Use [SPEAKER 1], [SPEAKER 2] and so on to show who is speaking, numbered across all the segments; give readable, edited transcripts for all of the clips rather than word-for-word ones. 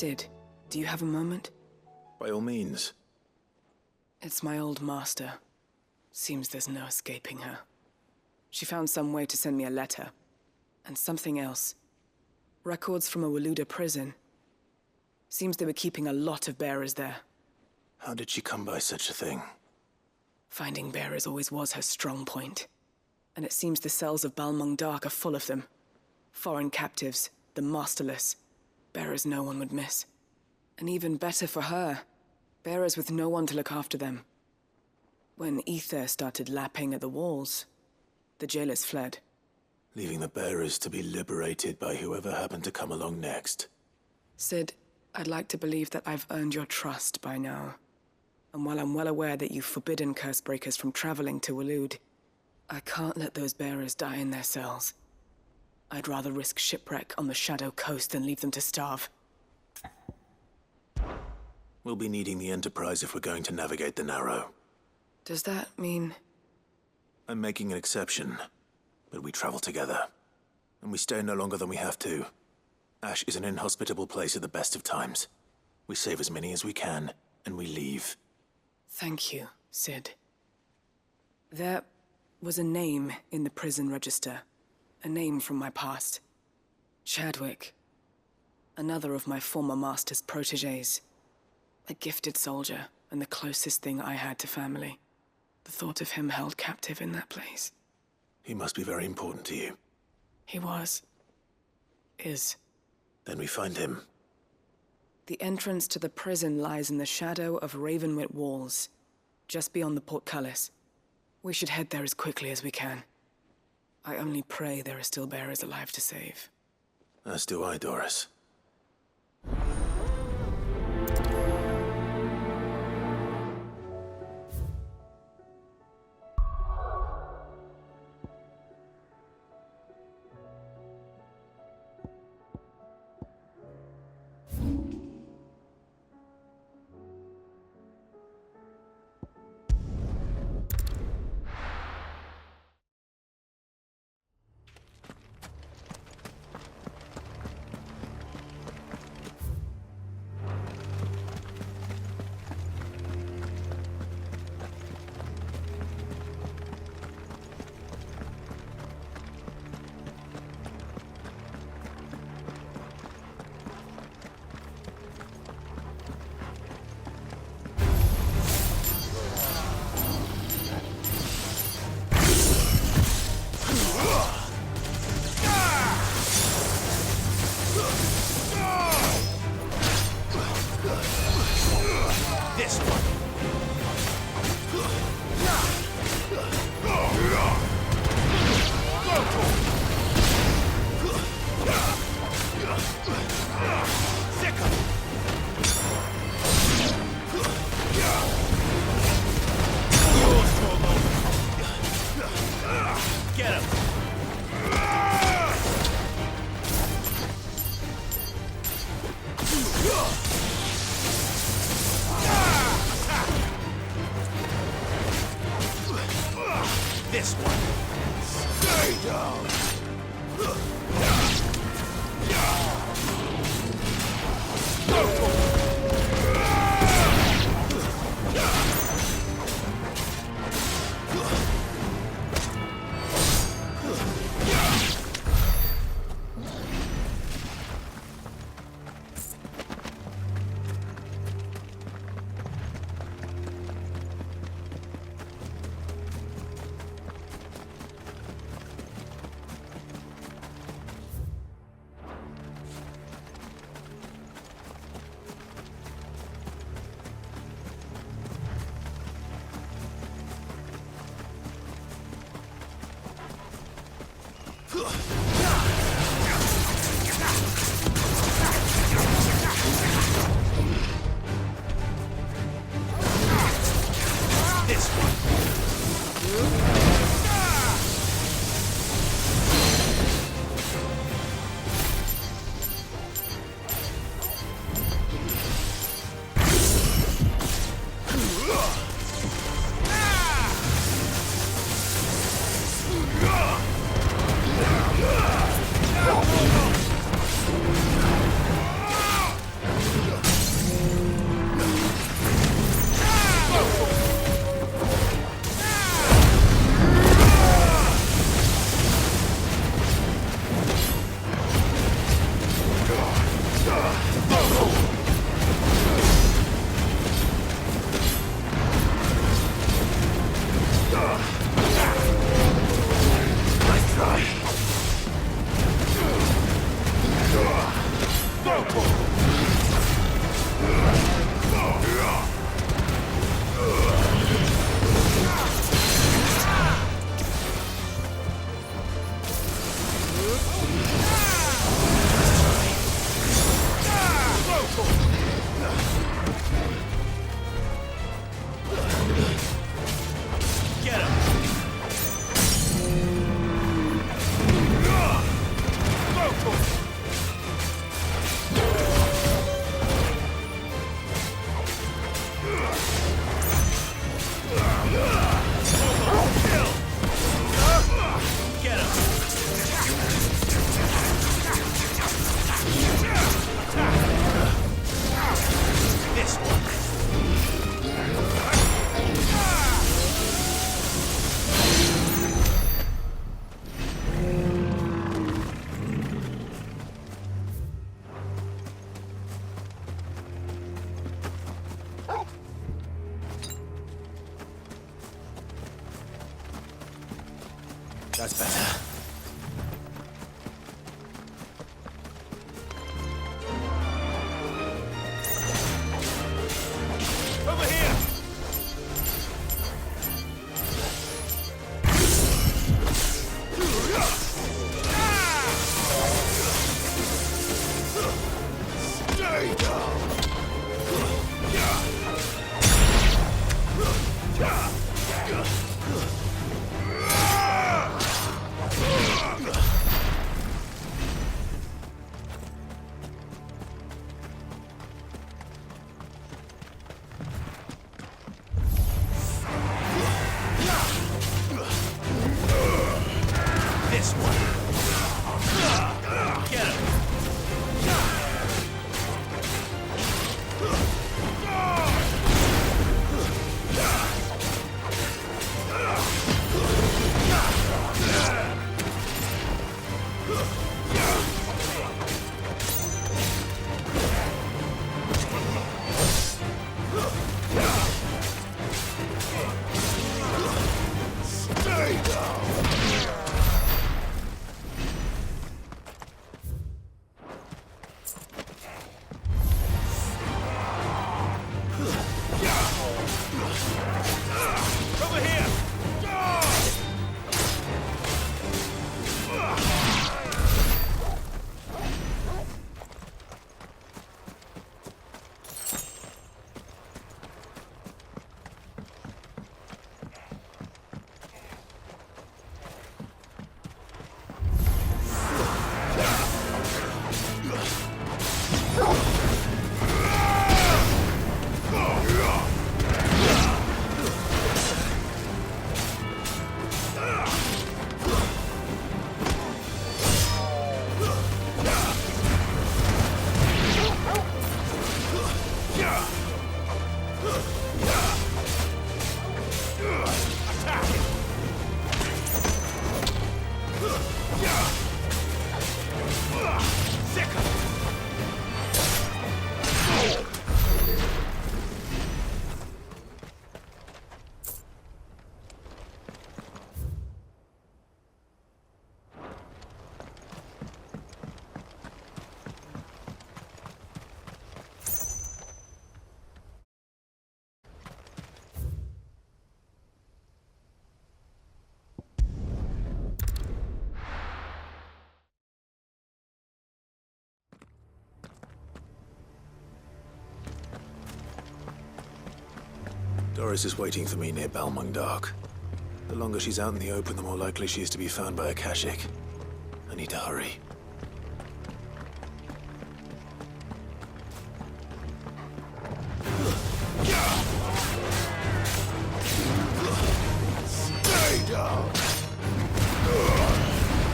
[SPEAKER 1] Sid, do you have a moment?
[SPEAKER 2] By all means.
[SPEAKER 1] It's my old master. Seems there's no escaping her. She found some way to send me a letter. And something else. Records from a Waluda prison. Seems they were keeping a lot of bearers there.
[SPEAKER 2] How did she come by such a thing?
[SPEAKER 1] Finding bearers always was her strong point. And it seems the cells of Balmung Dark are full of them. Foreign captives, the masterless. Bearers no one would miss. And even better for her, bearers with no one to look after them. When ether started lapping at the walls, the jailers fled.
[SPEAKER 2] Leaving the bearers to be liberated by whoever happened to come along next.
[SPEAKER 1] Sid, I'd like to believe that I've earned your trust by now. And while I'm well aware that you've forbidden Cursebreakers from traveling to Waloed, I can't let those bearers die in their cells. I'd rather risk shipwreck on the Shadow Coast than leave them to starve.
[SPEAKER 2] We'll be needing the Enterprise if we're going to navigate the Narrow.
[SPEAKER 1] Does that mean...
[SPEAKER 2] I'm making an exception, but we travel together. And we stay no longer than we have to. Ash is an inhospitable place at the best of times. We save as many as we can, and we leave.
[SPEAKER 1] Thank you, Sid. There was a name in the prison register. A name from my past. Chadwick. Another of my former master's protégés. A gifted soldier, and the closest thing I had to family. The thought of him held captive in that place.
[SPEAKER 2] He must be very important to you.
[SPEAKER 1] He was. Is.
[SPEAKER 2] Then we find him.
[SPEAKER 1] The entrance to the prison lies in the shadow of Ravenwit Walls, just beyond the portcullis. We should head there as quickly as we can. I only pray there are still bearers alive to save.
[SPEAKER 2] As do I, Doris.
[SPEAKER 3] This one. Stay down.
[SPEAKER 2] That's better.
[SPEAKER 3] Over here! Stay down! This one. Get him. Stay down. Over here!
[SPEAKER 2] Doris is waiting for me near Balmung Dock. The longer she's out in the open, the more likely she is to be found by Akashic. I need to hurry.
[SPEAKER 3] Stay down.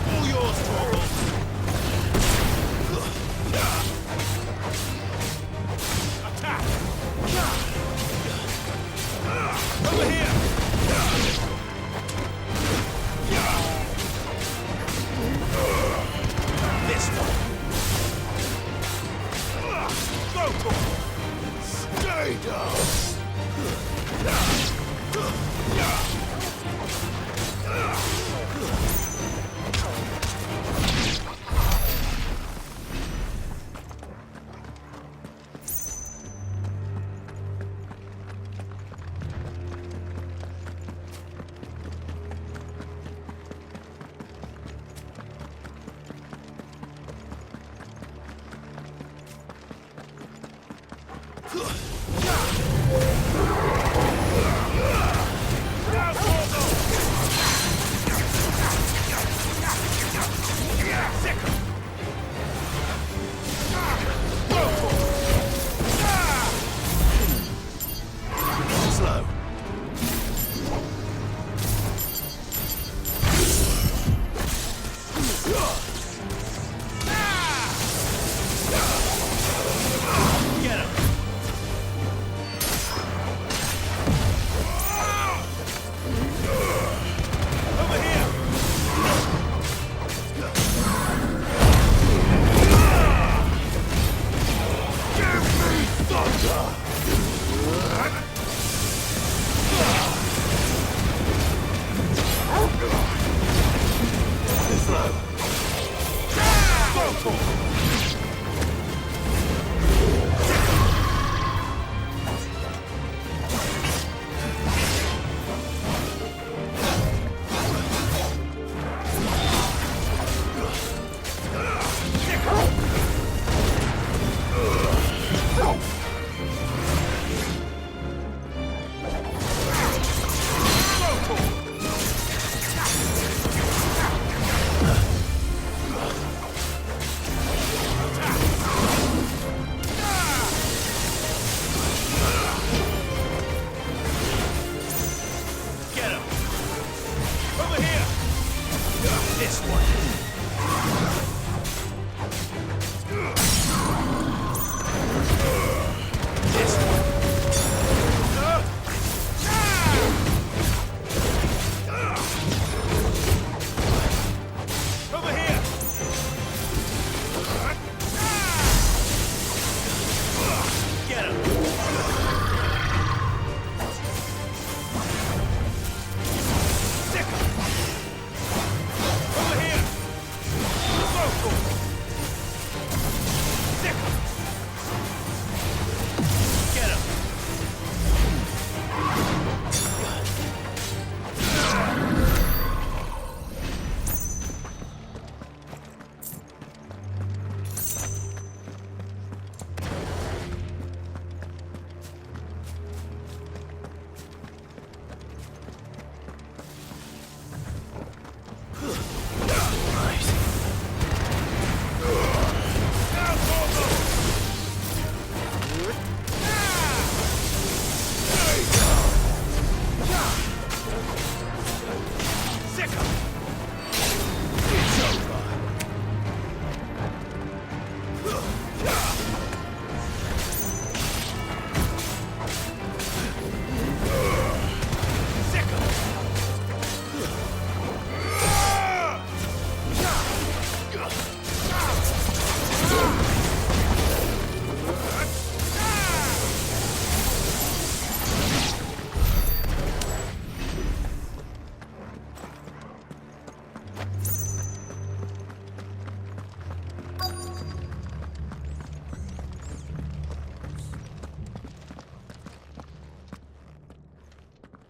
[SPEAKER 3] All yours, Torvald. Attack. Over here. This one. Go, Torvald. Stay down.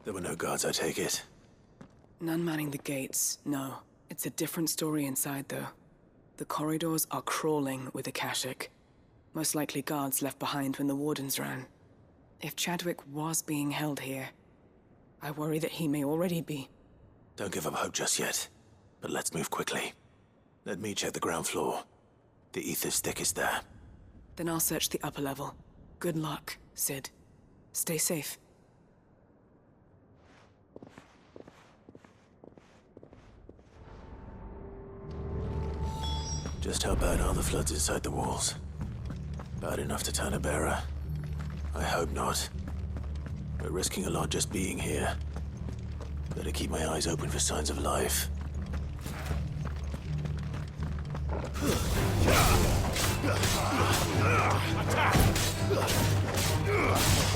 [SPEAKER 2] There were no guards, I take it.
[SPEAKER 1] None manning the gates, no. It's a different story inside, though. The corridors are crawling with Akashic. Most likely guards left behind when the wardens ran. If Chadwick was being held here, I worry that he may already be.
[SPEAKER 2] Don't give up hope just yet, but let's move quickly. Let me check the ground floor. The ether stick is there.
[SPEAKER 1] Then I'll search the upper level. Good luck, Sid. Stay safe.
[SPEAKER 2] Just how bad are the floods inside the walls? Bad enough to turn a bearer? I hope not. We're risking a lot just being here. Better keep my eyes open for signs of life.
[SPEAKER 3] Attack!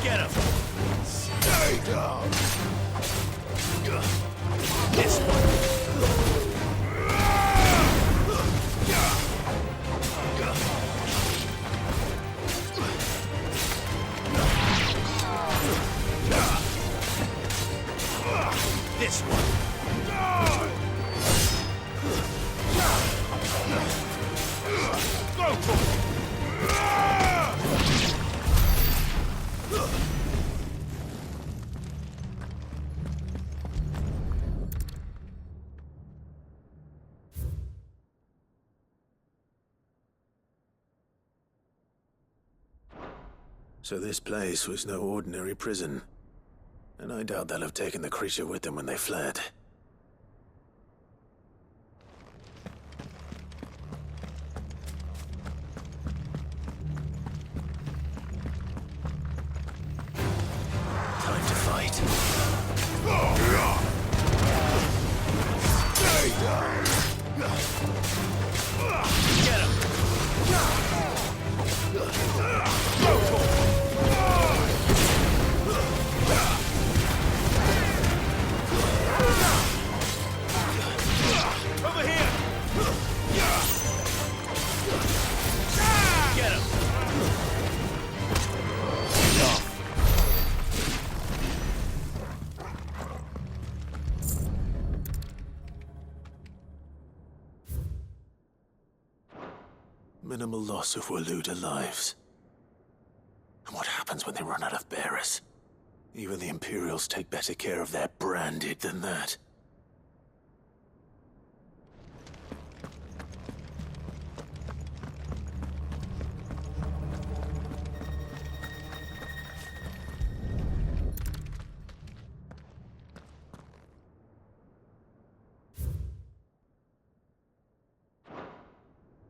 [SPEAKER 3] Get him! Stay down! This one! This one! Go for it!
[SPEAKER 2] So this place was no ordinary prison. And I doubt they'll have taken the creature with them when they fled. Time to fight.
[SPEAKER 3] Stay down! Get him! Go for it!
[SPEAKER 2] Minimal loss of Waluda lives. And what happens when they run out of bearers? Even the Imperials take better care of their branded than that.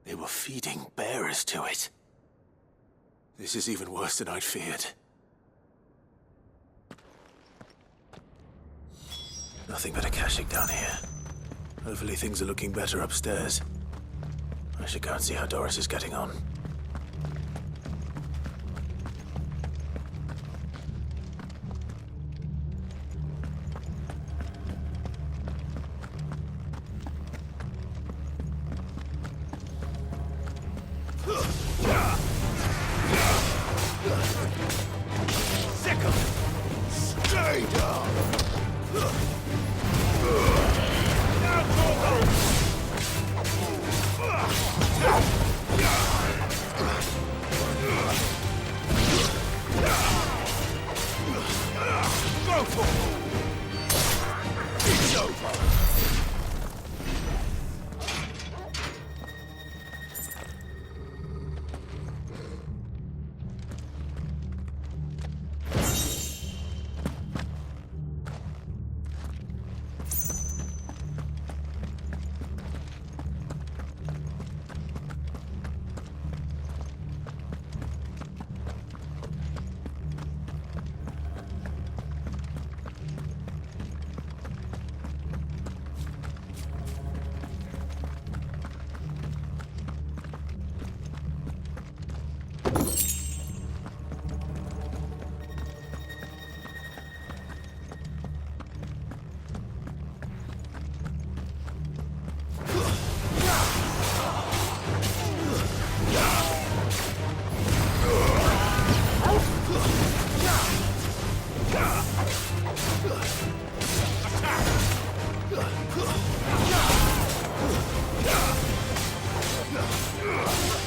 [SPEAKER 2] They were feeding bearers to it. This is even worse than I'd feared. Nothing but a caching down here. Hopefully things are looking better upstairs. I should go and see how Doris is getting on.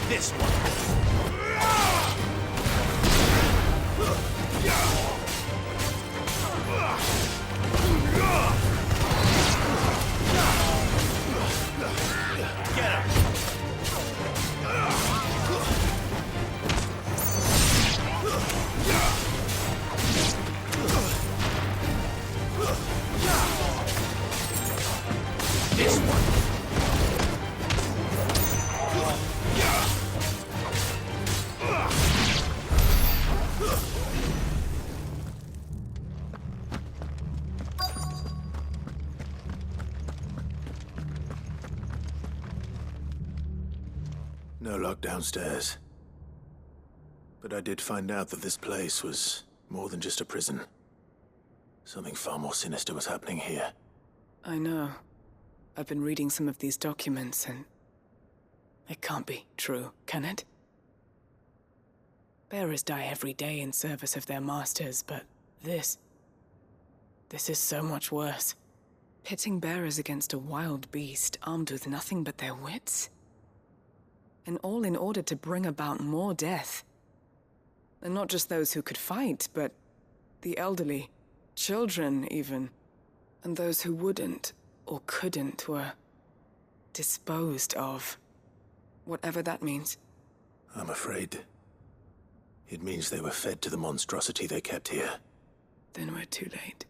[SPEAKER 3] This one. Get him. This one.
[SPEAKER 2] No luck downstairs. But I did find out that this place was more than just a prison. Something far more sinister was happening here.
[SPEAKER 1] I know. I've been reading some of these documents, and it can't be true, can it? Bearers die every day in service of their masters, but this is so much worse. Pitting bearers against a wild beast armed with nothing but their wits? And all in order to bring about more death. And not just those who could fight, but the elderly, children even. And those who wouldn't or couldn't were disposed of. Whatever that means.
[SPEAKER 2] I'm afraid it means they were fed to the monstrosity they kept here.
[SPEAKER 1] Then we're too late.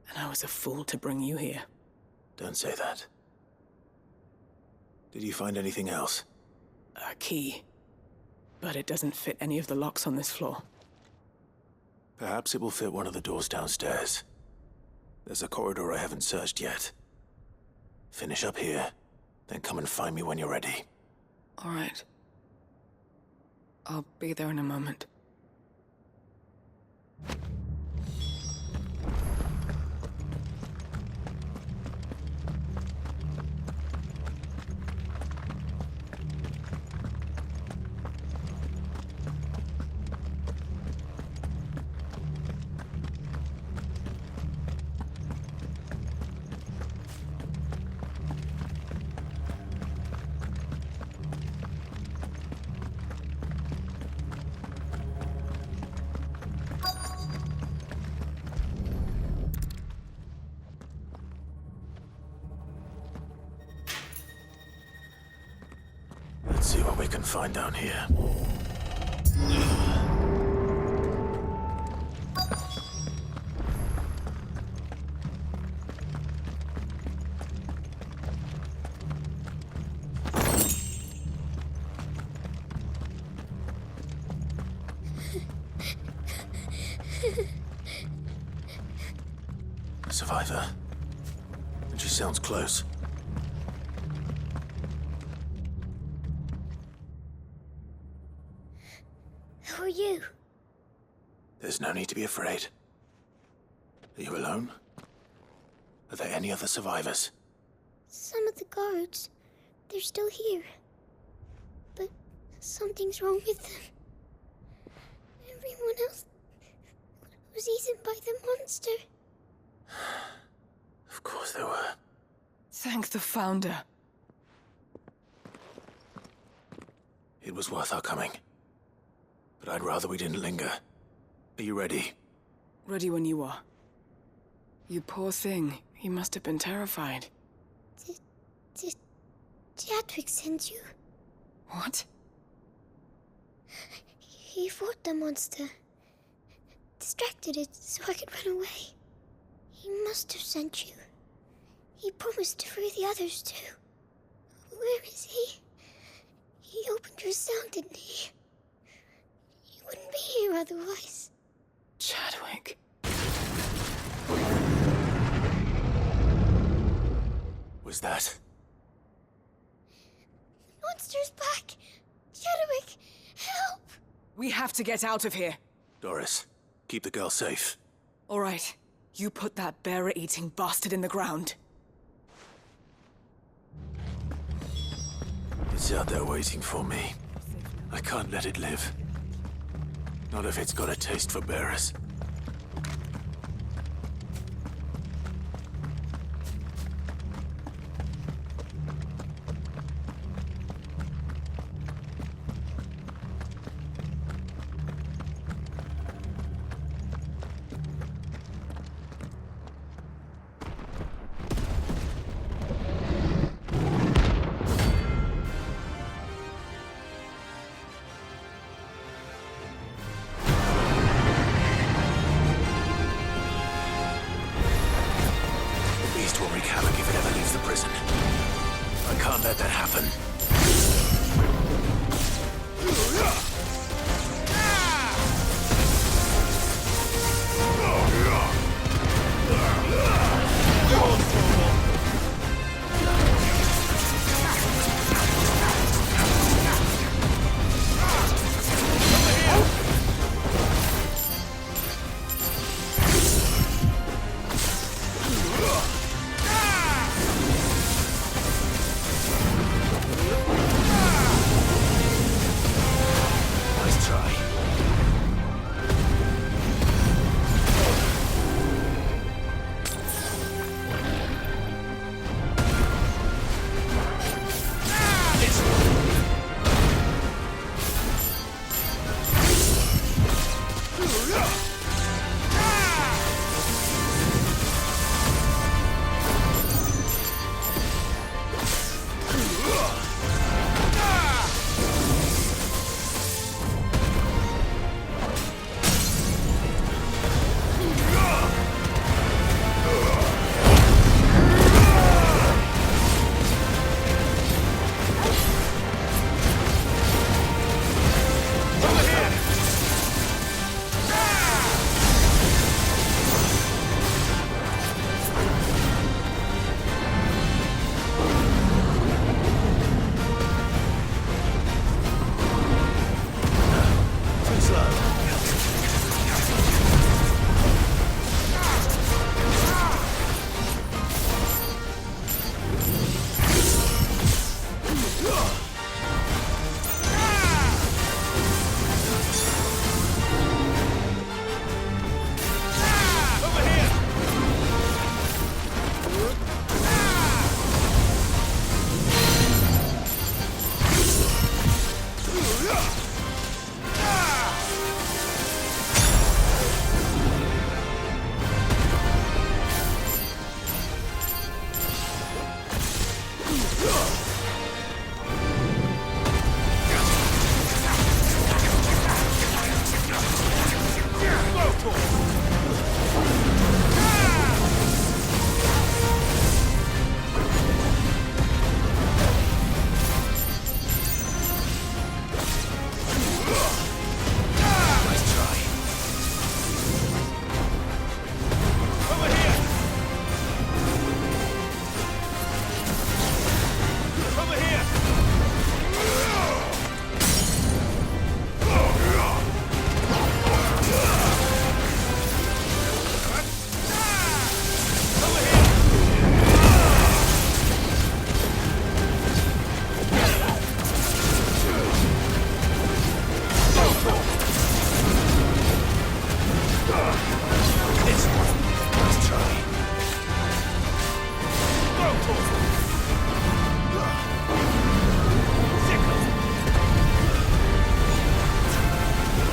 [SPEAKER 1] And I was a fool to bring you here.
[SPEAKER 2] Don't say that. Did you find anything else?
[SPEAKER 1] A key. But it doesn't fit any of the locks on this floor.
[SPEAKER 2] Perhaps it will fit one of the doors downstairs. There's a corridor I haven't searched yet. Finish up here, then come and find me when you're ready.
[SPEAKER 1] All right. I'll be there in a moment.
[SPEAKER 2] we can find down here. A survivor. And she sounds close.
[SPEAKER 4] Who are you?
[SPEAKER 2] There's no need to be afraid. Are you alone? Are there any other survivors?
[SPEAKER 4] Some of the guards. They're still here. But something's wrong with them. Everyone else was eaten by the monster.
[SPEAKER 2] Of course there were.
[SPEAKER 1] Thank the Founder.
[SPEAKER 2] It was worth our coming. But I'd rather we didn't linger. Are you ready?
[SPEAKER 1] Ready when you are. You poor thing. You must have been terrified.
[SPEAKER 4] Did Chadwick send you?
[SPEAKER 1] What?
[SPEAKER 4] He fought the monster. Distracted it so I could run away. He must have sent you. He promised to free the others too. Where is he? He opened your cell, didn't he? He wouldn't be here otherwise.
[SPEAKER 1] Chadwick.
[SPEAKER 2] Was that?
[SPEAKER 4] The monster's back! Chadwick, help!
[SPEAKER 1] We have to get out of here.
[SPEAKER 2] Doris, keep the girl safe.
[SPEAKER 1] All right. You put that bearer-eating bastard in the ground.
[SPEAKER 2] It's out there waiting for me. I can't let it live. Not if it's got a taste for bearers. Will wreak havoc if it ever leaves the prison. I can't let that happen.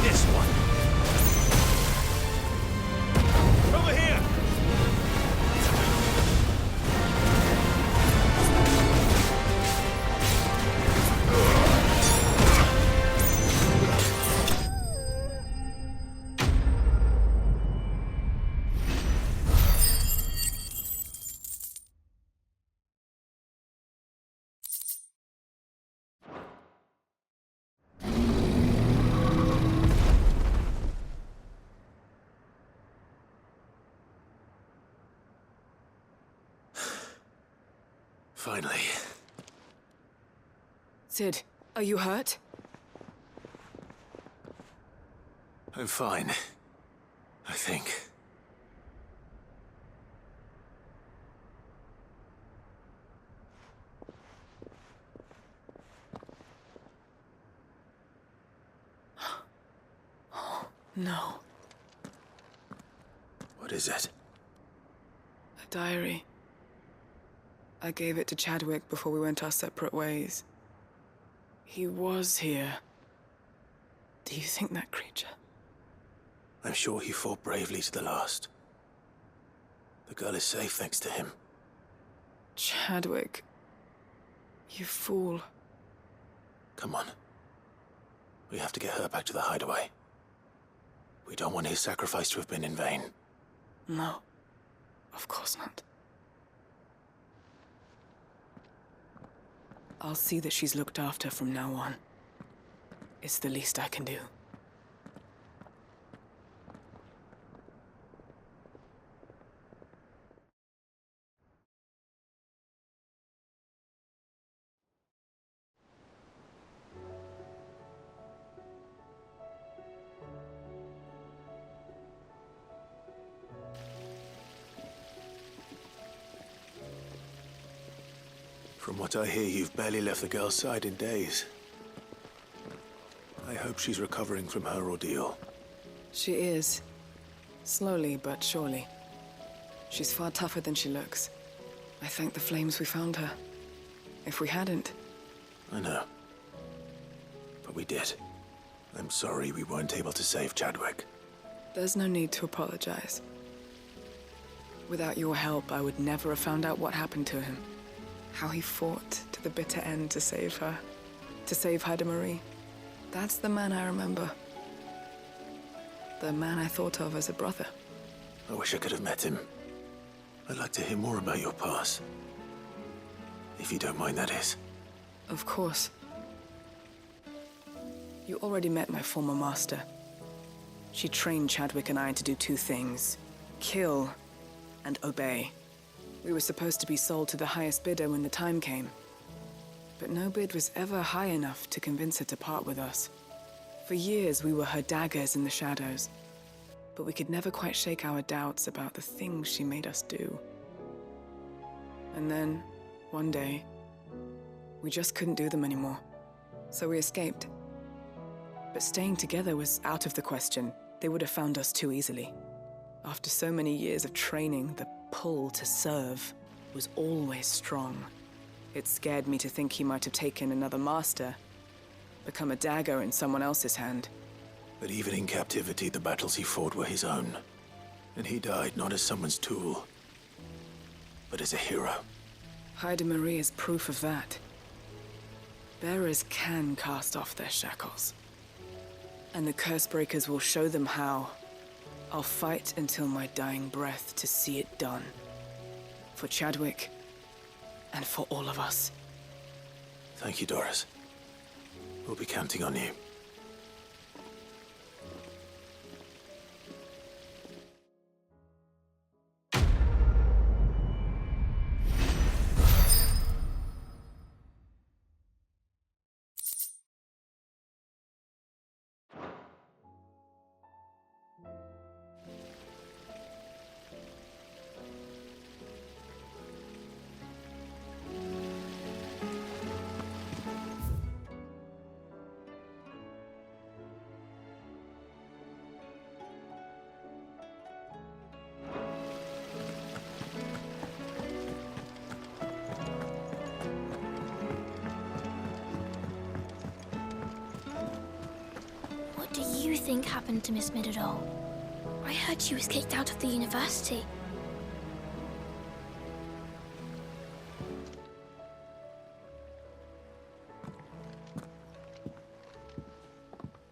[SPEAKER 3] This one. Over here!
[SPEAKER 2] Finally.
[SPEAKER 1] Sid, are you hurt?
[SPEAKER 2] I'm fine. I think.
[SPEAKER 1] No.
[SPEAKER 2] What is it?
[SPEAKER 1] A diary. I gave it to Chadwick before we went our separate ways. He was here. Do you think that creature?
[SPEAKER 2] I'm sure he fought bravely to the last. The girl is safe thanks to him.
[SPEAKER 1] Chadwick. You fool.
[SPEAKER 2] Come on. We have to get her back to the hideaway. We don't want his sacrifice to have been in vain.
[SPEAKER 1] No. Of course not. I'll see that she's looked after from now on. It's the least I can do.
[SPEAKER 2] From what I hear, you've barely left the girl's side in days. I hope she's recovering from her ordeal.
[SPEAKER 1] She is. Slowly but surely. She's far tougher than she looks. I thank the flames we found her. If we hadn't...
[SPEAKER 2] I know. But we did. I'm sorry we weren't able to save Chadwick.
[SPEAKER 1] There's no need to apologize. Without your help, I would never have found out what happened to him. How he fought to the bitter end to save her. To save Haida Marie. That's the man I remember. The man I thought of as a brother.
[SPEAKER 2] I wish I could have met him. I'd like to hear more about your past. If you don't mind, that is.
[SPEAKER 1] Of course. You already met my former master. She trained Chadwick and I to do two things. Kill and obey. We were supposed to be sold to the highest bidder when the time came. But no bid was ever high enough to convince her to part with us. For years, we were her daggers in the shadows. But we could never quite shake our doubts about the things she made us do. And then, one day, we just couldn't do them anymore. So we escaped. But staying together was out of the question. They would have found us too easily. After so many years of training, the pull to serve was always strong. It scared me to think he might have taken another master, become a dagger in someone else's hand.
[SPEAKER 2] But even in captivity, the battles he fought were his own. And he died not as someone's tool, but as a hero.
[SPEAKER 1] Haida Marie is proof of that. Bearers can cast off their shackles. And the Cursebreakers will show them how. I'll fight until my dying breath to see it done. For Chadwick, and for all of us.
[SPEAKER 2] Thank you, Doris. We'll be counting on you.
[SPEAKER 4] think happened to Miss Middledore? I heard she was kicked out of the university.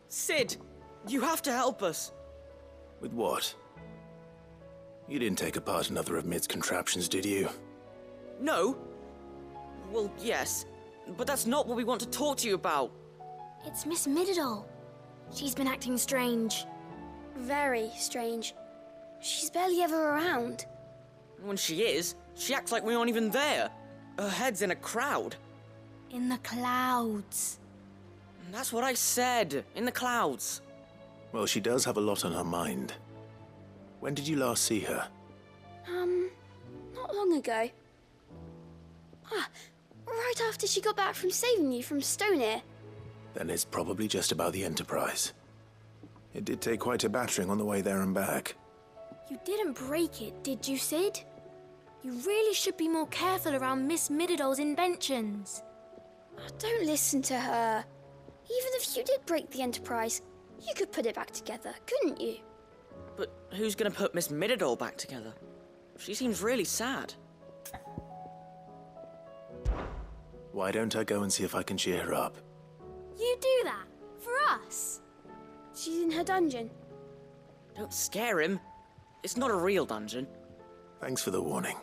[SPEAKER 5] Sid, you have to help us.
[SPEAKER 2] With what? You didn't take apart another of Mid's contraptions, did you?
[SPEAKER 5] No? Well, yes, but that's not what we want to talk to you about.
[SPEAKER 4] It's Miss Middledore. She's been acting strange. Very strange. She's barely ever around.
[SPEAKER 5] When she is, she acts like we aren't even there. Her head's in a crowd.
[SPEAKER 4] In the clouds.
[SPEAKER 5] That's what I said, in the clouds.
[SPEAKER 2] Well, she does have a lot on her mind. When did you last see her?
[SPEAKER 4] Not long ago. Right after she got back from saving you from Stonehenge.
[SPEAKER 2] Then it's probably just about the Enterprise. It did take quite a battering on the way there and back.
[SPEAKER 4] You didn't break it, did you, Sid? You really should be more careful around Miss Middledore's inventions. Oh, don't listen to her. Even if you did break the Enterprise, you could put it back together, couldn't you?
[SPEAKER 5] But who's gonna put Miss Middledore back together? She seems really sad.
[SPEAKER 2] Why don't I go and see if I can cheer her up?
[SPEAKER 4] You do that? For us? She's in her dungeon.
[SPEAKER 5] Don't scare him. It's not a real dungeon.
[SPEAKER 2] Thanks for the warning.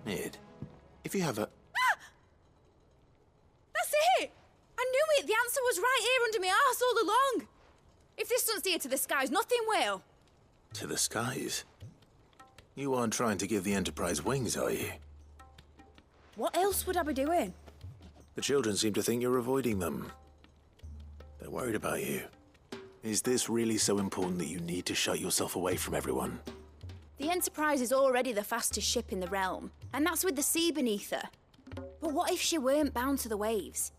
[SPEAKER 2] Mid, if you have a...
[SPEAKER 6] That's it! I knew it! The answer was right here under my arse all along! If this doesn't steer to the skies, nothing will!
[SPEAKER 2] To the skies? You aren't trying to give the Enterprise wings, are you?
[SPEAKER 6] What else would I be doing?
[SPEAKER 2] The children seem to think you're avoiding them. They're worried about you. Is this really so important that you need to shut yourself away from everyone?
[SPEAKER 6] The Enterprise is already the fastest ship in the realm, and that's with the sea beneath her. But what if she weren't bound to the waves?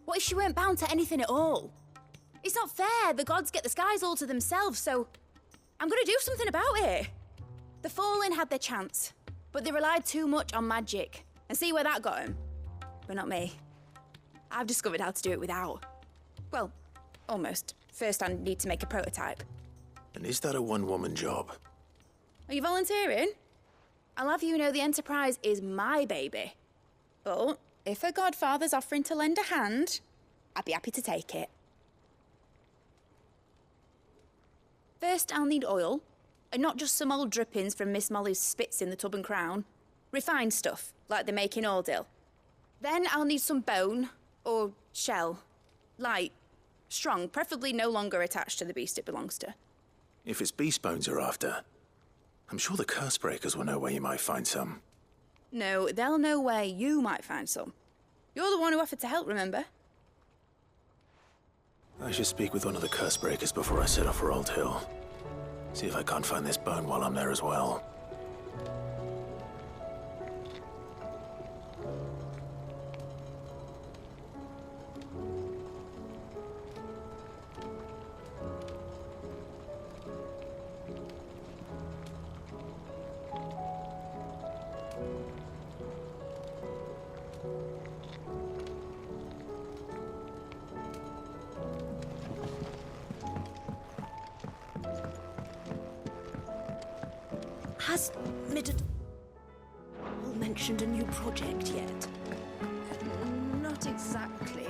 [SPEAKER 6] What if she weren't bound to anything at all? It's not fair. The gods get the skies all to themselves, so I'm gonna do something about it. The Fallen had their chance, but they relied too much on magic. And see where that got them? But not me. I've discovered how to do it without. Well, almost. First, I need to make a prototype.
[SPEAKER 2] And is that a one-woman job?
[SPEAKER 6] Are you volunteering? I'll have you know the Enterprise is my baby. But if her godfather's offering to lend a hand, I'd be happy to take it. First, I'll need oil, and not just some old drippings from Miss Molly's spits in the Tub and Crown. Refined stuff, like they make in Ordill. Then I'll need some bone, or shell. Light, strong, preferably no longer attached to the beast it belongs to.
[SPEAKER 2] If it's beast bones you're after, I'm sure the curse breakers will know where you might find some.
[SPEAKER 6] No, they'll know where you might find some. You're the one who offered to help, remember?
[SPEAKER 2] I should speak with one of the curse breakers before I set off for Old Hill. See if I can't find this bone while I'm there as well.
[SPEAKER 7] Has Middledore mentioned a new project yet?
[SPEAKER 6] Not exactly.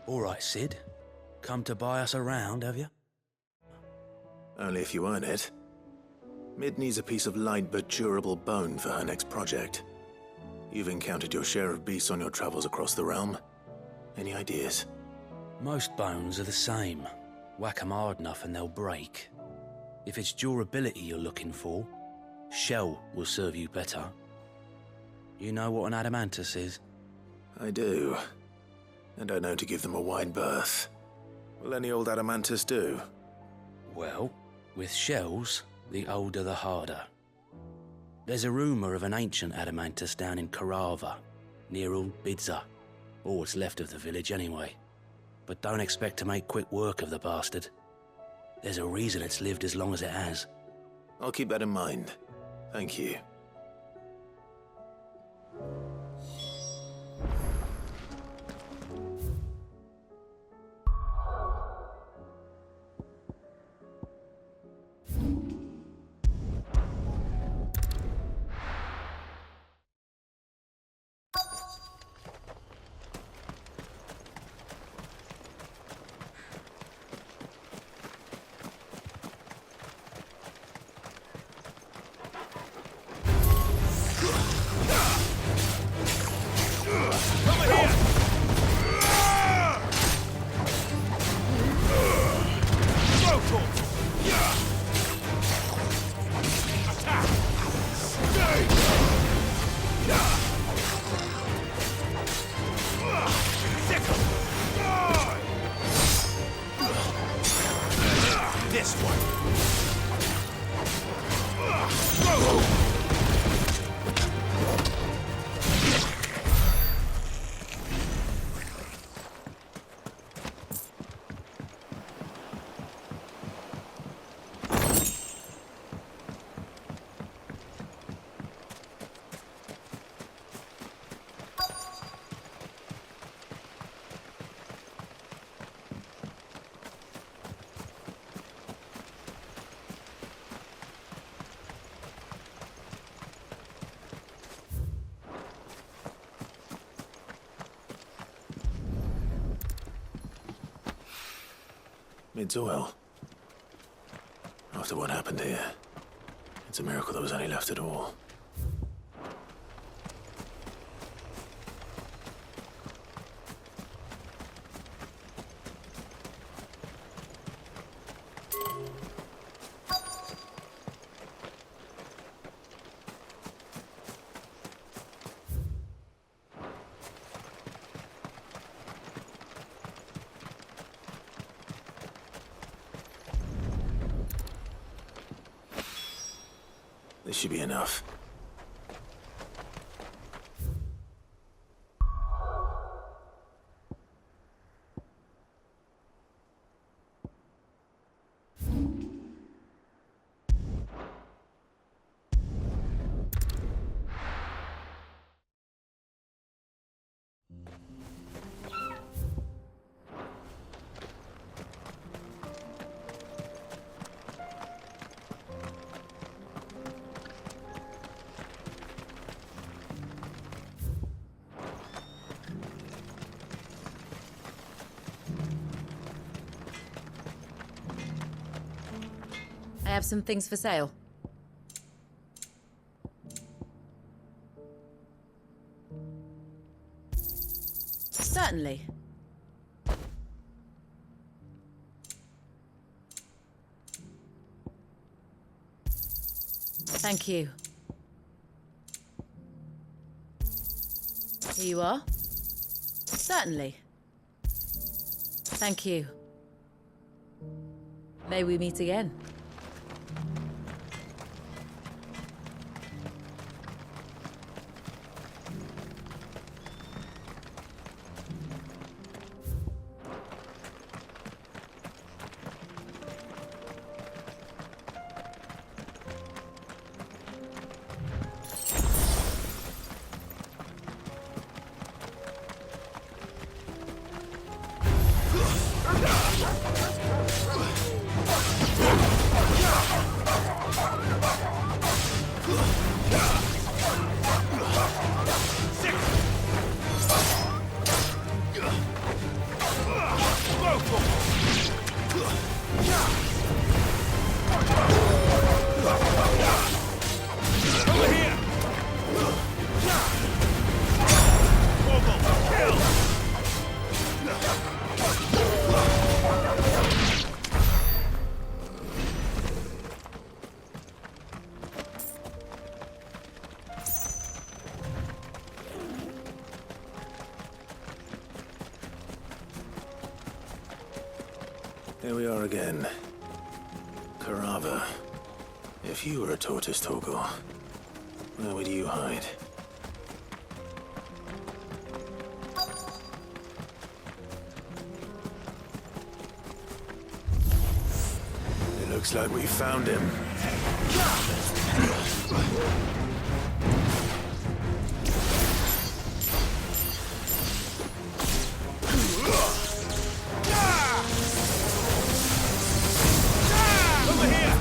[SPEAKER 3] All right, Sid.
[SPEAKER 8] Come to buy us around, have you?
[SPEAKER 2] Only if you earn it. Mid needs a piece of light but durable bone for her next project. You've encountered your share of beasts on your travels across the realm. Any ideas?
[SPEAKER 8] Most bones are the same. Whack 'em hard enough and they'll break. If it's durability you're looking for, shell will serve you better. You know what an adamantus is?
[SPEAKER 2] I do. And I know to give them a wide berth. Will any old adamantus do?
[SPEAKER 8] Well, with shells, the older the harder. There's a rumour of an ancient adamantus down in Karava, near Old Bidza, or what's left of the village anyway. But don't expect to make quick work of the bastard. There's a reason it's lived as long as it has.
[SPEAKER 2] I'll keep that in mind. Thank you. Mid's oil. After what happened here, it's a miracle there was any left at all. This should be enough.
[SPEAKER 9] I have some things for sale. Certainly. Thank you. Here you are. Certainly. Thank you. May we meet again.
[SPEAKER 2] Here we are again. Carava. If you were a tortoise, Torgor, where would you hide? It looks like we found him.
[SPEAKER 3] Over here!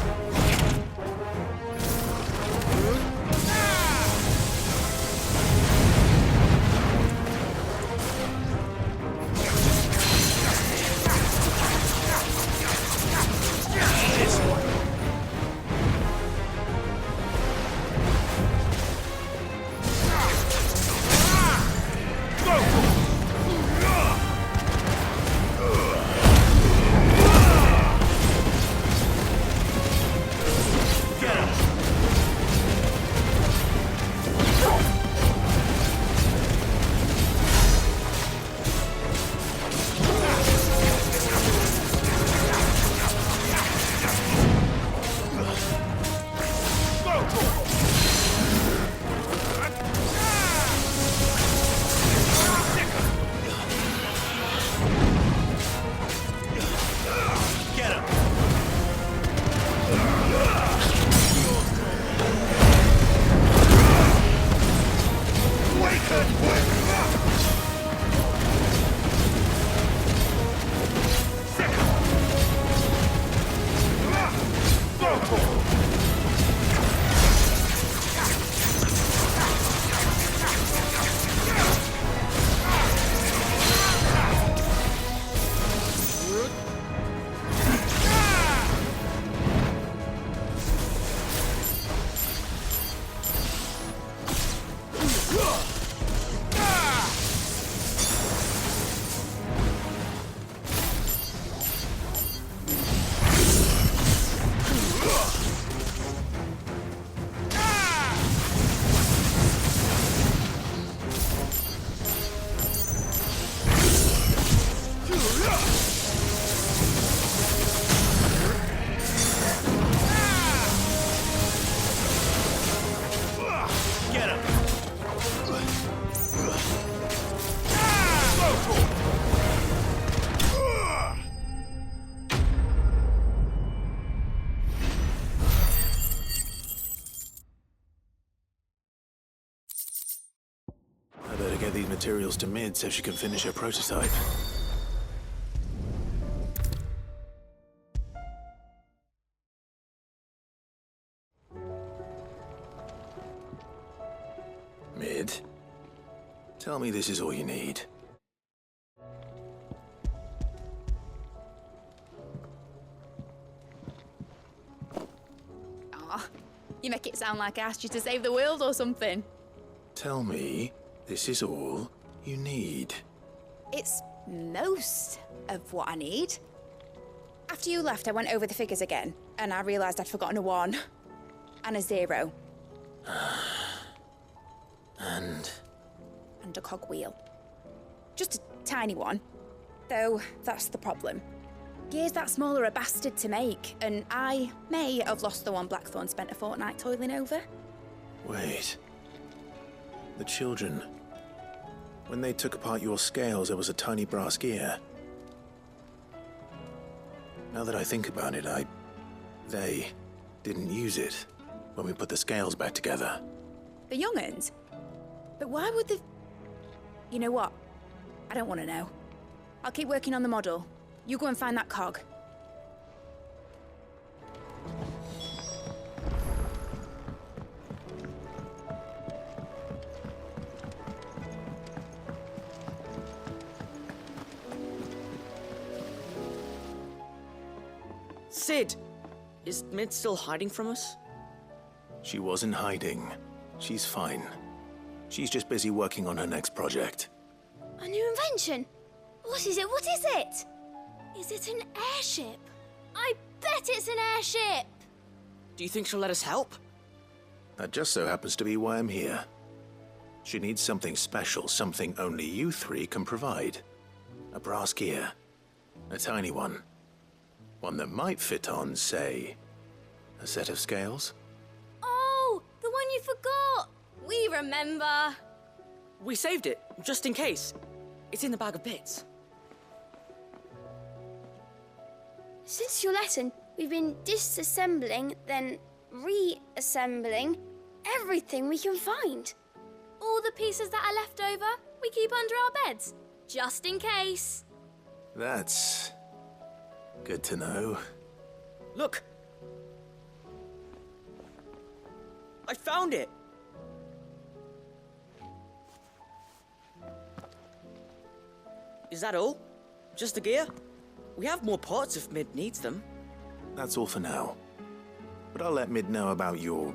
[SPEAKER 2] I better get these materials to Mid so she can finish her prototype. Mid, tell me this is all you need.
[SPEAKER 6] Aw, you make it sound like I asked you to save the world or something.
[SPEAKER 2] Tell me this is all you need.
[SPEAKER 6] It's most of what I need. After you left, I went over the figures again, and I realised I'd forgotten a 1 and a 0. And a cogwheel. Just a tiny one. Though, that's the problem. Gears that small are a bastard to make, and I may have lost the one Blackthorn spent a fortnight toiling over.
[SPEAKER 2] Wait. The children. When they took apart your scales, there was a tiny brass gear. Now that I think about it, they didn't use it when we put the scales back together.
[SPEAKER 6] The young'uns? But why would the... You know what? I don't want to know. I'll keep working on the model. You go and find that cog.
[SPEAKER 5] Sid! Is Mid still hiding from us?
[SPEAKER 2] She wasn't hiding. She's fine. She's just busy working on her next project.
[SPEAKER 4] A new invention? What is it? What is it? Is it an airship? I bet it's an airship!
[SPEAKER 5] Do you think she'll let us help?
[SPEAKER 2] That just so happens to be why I'm here. She needs something special, something only you three can provide. A brass gear. A tiny one. One that might fit on, say, a set of scales?
[SPEAKER 6] Oh, the one you forgot! We remember!
[SPEAKER 5] We saved it, just in case. It's in the bag of bits.
[SPEAKER 4] Since your lesson, we've been disassembling, then reassembling everything we can find.
[SPEAKER 6] All the pieces that are left over, we keep under our beds, just in case.
[SPEAKER 2] That's good to know.
[SPEAKER 5] Look! I found it! Is that all? Just the gear? We have more parts if Mid needs them.
[SPEAKER 2] That's all for now. But I'll let Mid know about your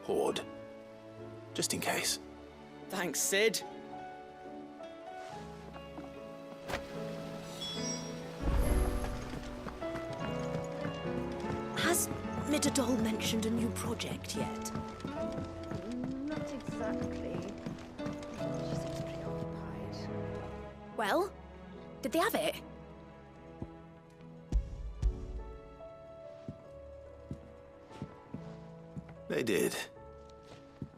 [SPEAKER 2] hoard. Just in case.
[SPEAKER 5] Thanks, Sid.
[SPEAKER 7] Has Midadol mentioned a new project yet?
[SPEAKER 6] Not exactly. She seems preoccupied. Well, did they have it?
[SPEAKER 2] They did.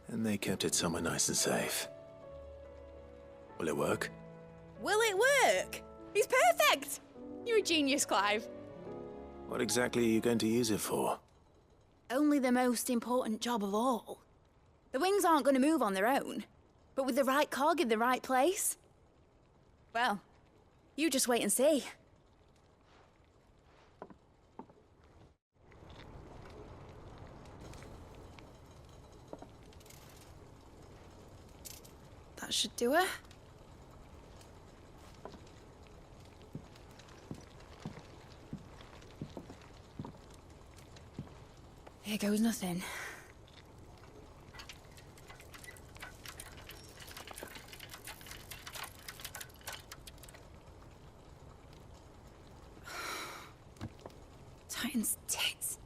[SPEAKER 2] And they kept it somewhere nice and safe. Will it work?
[SPEAKER 6] Will it work? He's perfect! You're a genius, Clive.
[SPEAKER 2] What exactly are you going to use it for?
[SPEAKER 6] Only the most important job of all. The wings aren't going to move on their own, but with the right cog in the right place. Well, you just wait and see. That should do it. Here goes nothing. Titan's tits.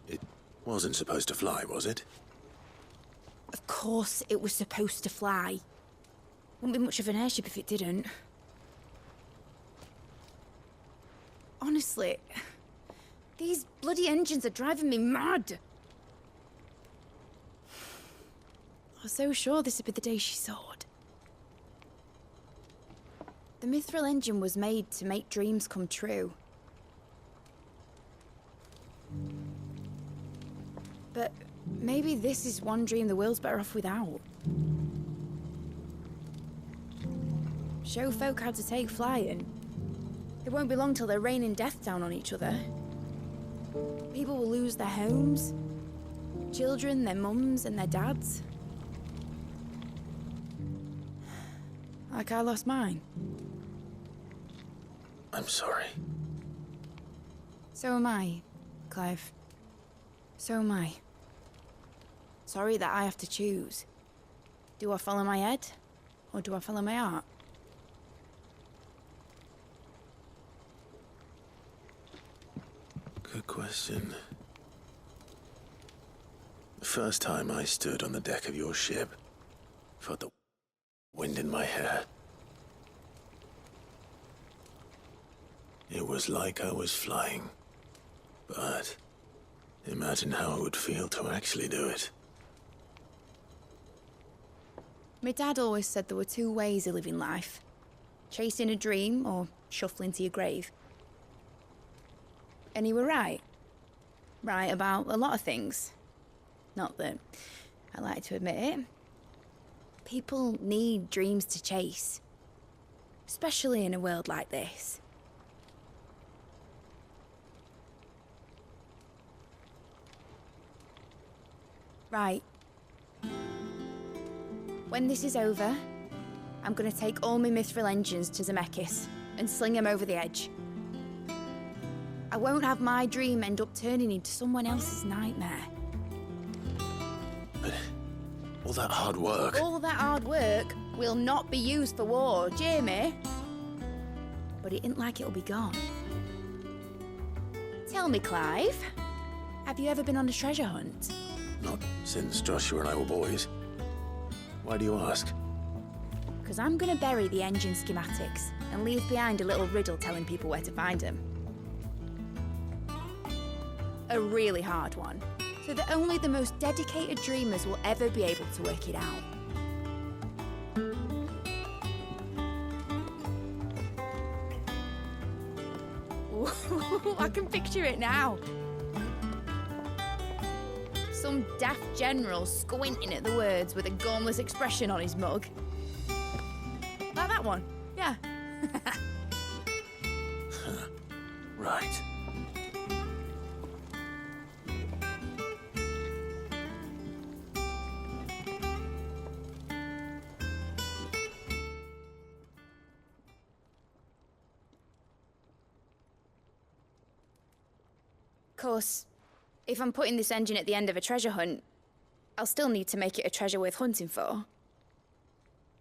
[SPEAKER 2] It wasn't supposed to fly, was it?
[SPEAKER 6] Of course it was supposed to fly. Wouldn't be much of an airship if it didn't. Honestly, these bloody engines are driving me mad. I was so sure this would be the day she soared. The Mithril engine was made to make dreams come true. But maybe this is one dream the world's better off without. Show folk how to take flying. It won't be long till they're raining death down on each other. People will lose their homes. Children, their mums and their dads. Like I lost mine.
[SPEAKER 2] I'm sorry.
[SPEAKER 6] So am I, Clive. So am I. Sorry that I have to choose. Do I follow my head, or do I follow my heart?
[SPEAKER 2] Good question. The first time I stood on the deck of your ship, felt the wind in my hair. It was like I was flying. But imagine how it would feel to actually do it.
[SPEAKER 6] My dad always said there were two ways of living life. Chasing a dream or shuffling to your grave. And he were right. Right about a lot of things. Not that I like to admit it. People need dreams to chase. Especially in a world like this. Right. When this is over, I'm gonna take all my Mithril engines to Zemeckis and sling them over the edge. I won't have my dream end up turning into someone else's nightmare.
[SPEAKER 2] But all that hard work...
[SPEAKER 6] All that hard work will not be used for war, Jamie. But it ain't like it'll be gone. Tell me, Clive, have you ever been on a treasure hunt?
[SPEAKER 2] Not since Joshua and I were boys. Why do you ask?
[SPEAKER 6] Because I'm gonna bury the engine schematics and leave behind a little riddle telling people where to find him. A really hard one, so that only the most dedicated dreamers will ever be able to work it out. Ooh, I can picture it now. Some daft general squinting at the words with a gormless expression on his mug. Like that one, yeah.
[SPEAKER 2] Right.
[SPEAKER 6] Of course, if I'm putting this engine at the end of a treasure hunt, I'll still need to make it a treasure worth hunting for.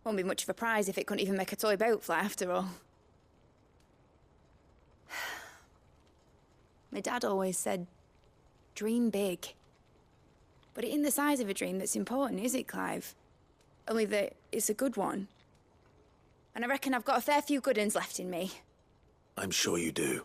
[SPEAKER 6] Won't be much of a prize if it couldn't even make a toy boat fly after all. My dad always said, dream big. But it ain't the size of a dream that's important, is it, Clive? Only that it's a good one. And I reckon I've got a fair few good uns left in me.
[SPEAKER 2] I'm sure you do.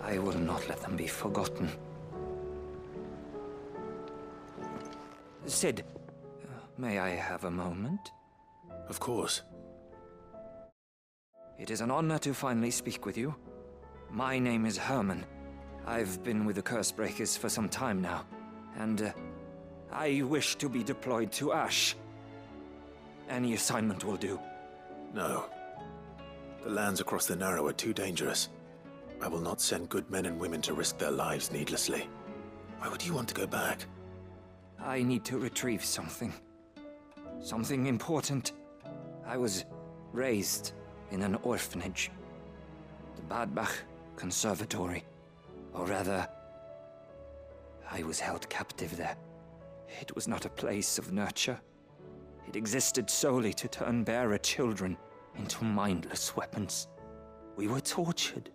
[SPEAKER 10] I will not let them be forgotten. Sid, may I have a moment?
[SPEAKER 2] Of course.
[SPEAKER 10] It is an honor to finally speak with you. My name is Herman. I've been with the Cursebreakers for some time now, and I wish to be deployed to Ash. Any assignment will do.
[SPEAKER 2] No. The lands across the Narrow are too dangerous. I will not send good men and women to risk their lives needlessly. Why would you want to go back?
[SPEAKER 10] I need to retrieve something. Something important. I was raised in an orphanage. The Badbach Conservatory. Or rather, I was held captive there. It was not a place of nurture. It existed solely to turn bearer children into mindless weapons. We were tortured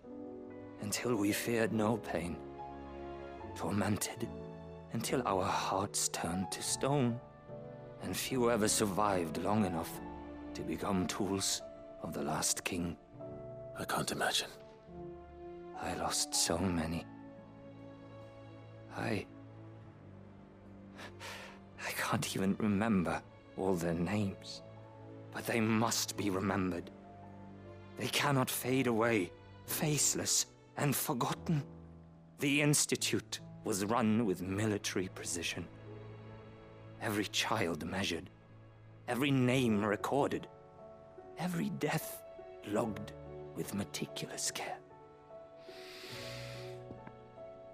[SPEAKER 10] until we feared no pain. Tormented until our hearts turned to stone. And few ever survived long enough to become tools of the last king.
[SPEAKER 2] I can't imagine.
[SPEAKER 10] I lost so many. I can't even remember all their names. But they must be remembered. They cannot fade away, faceless and forgotten. The Institute was run with military precision. Every child measured, every name recorded, every death logged with meticulous care.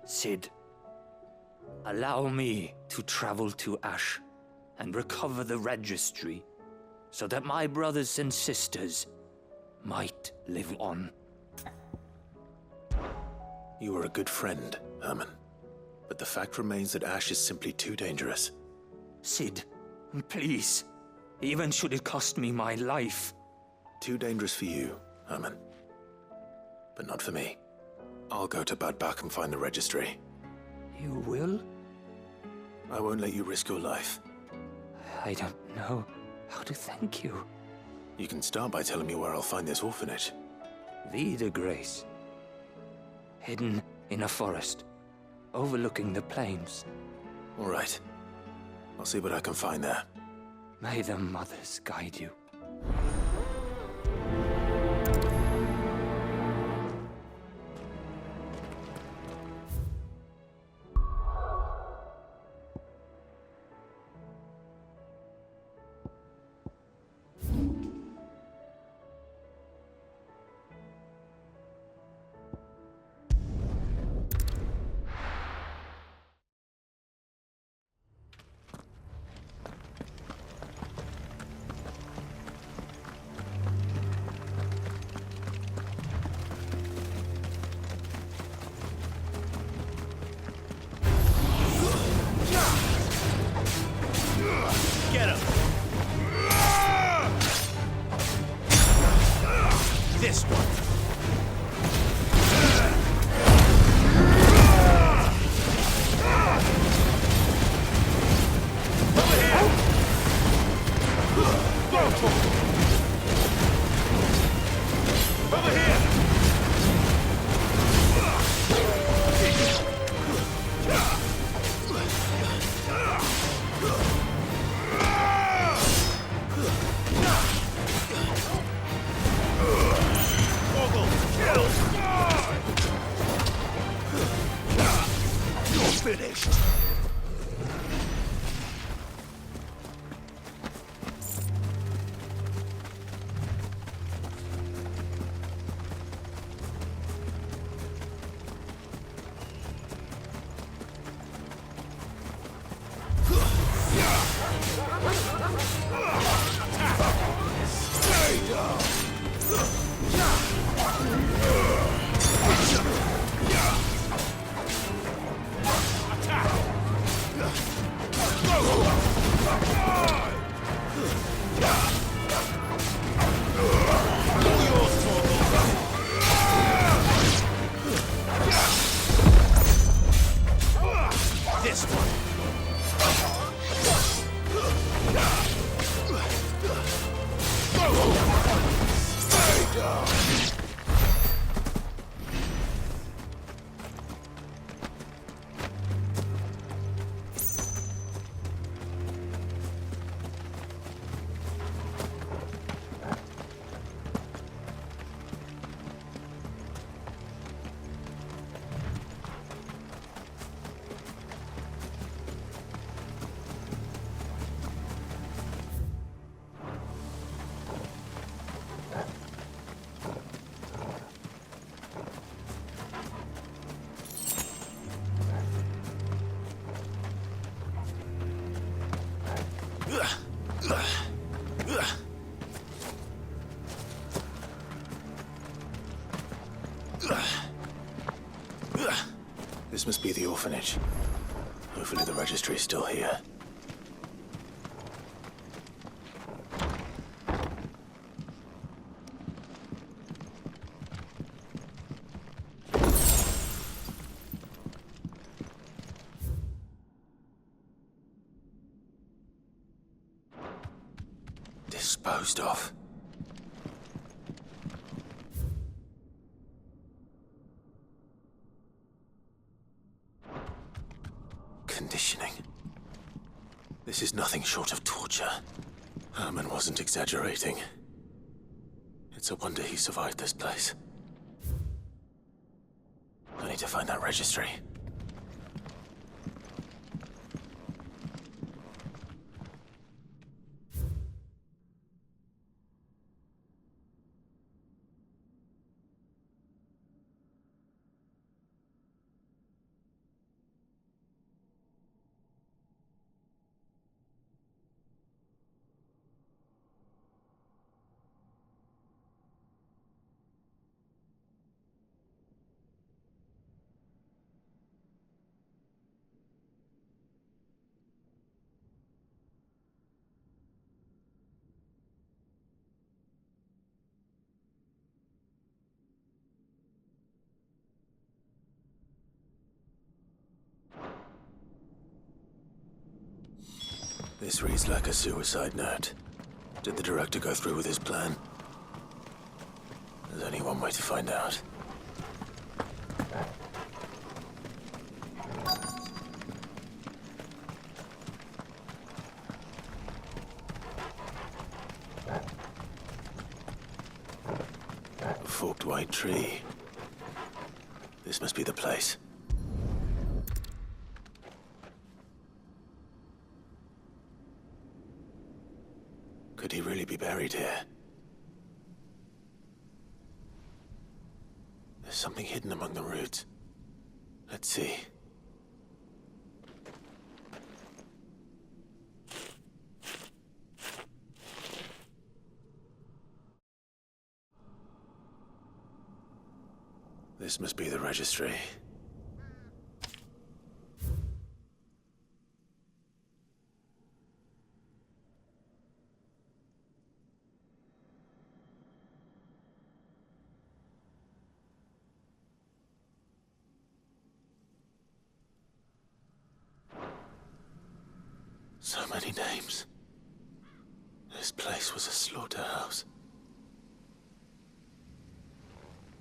[SPEAKER 10] Sid, allow me to travel to Ash and recover the registry so that my brothers and sisters might live on.
[SPEAKER 2] You were a good friend, Herman. But the fact remains that Ash is simply too dangerous.
[SPEAKER 10] Sid, please. Even should it cost me my life.
[SPEAKER 2] Too dangerous for you, Herman. But not for me. I'll go to Badbach and find the registry.
[SPEAKER 10] You will?
[SPEAKER 2] I won't let you risk your life.
[SPEAKER 10] I don't know how to thank you.
[SPEAKER 2] You can start by telling me where I'll find this orphanage.
[SPEAKER 10] Vida Grace. Hidden in a forest, overlooking the plains.
[SPEAKER 2] All right. I'll see what I can find there.
[SPEAKER 10] May the mothers guide you.
[SPEAKER 3] finished.
[SPEAKER 2] This must be the orphanage. Hopefully the registry is still here. Disposed of. Conditioning. This is nothing short of torture. Herman wasn't exaggerating. It's a wonder he survived this place. I need to find that registry. This reads like a suicide note. Did the director go through with his plan? There's only one way to find out. A forked white tree. This must be the place. Could he really be buried here? There's something hidden among the roots. Let's see. This must be the registry. So many names. This place was a slaughterhouse.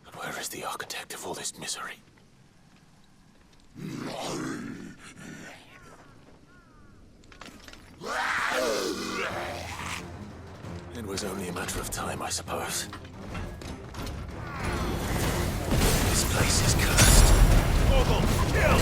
[SPEAKER 2] But where is the architect of all this misery? It was only a matter of time, I suppose. This place is cursed.
[SPEAKER 3] Morgul, kill!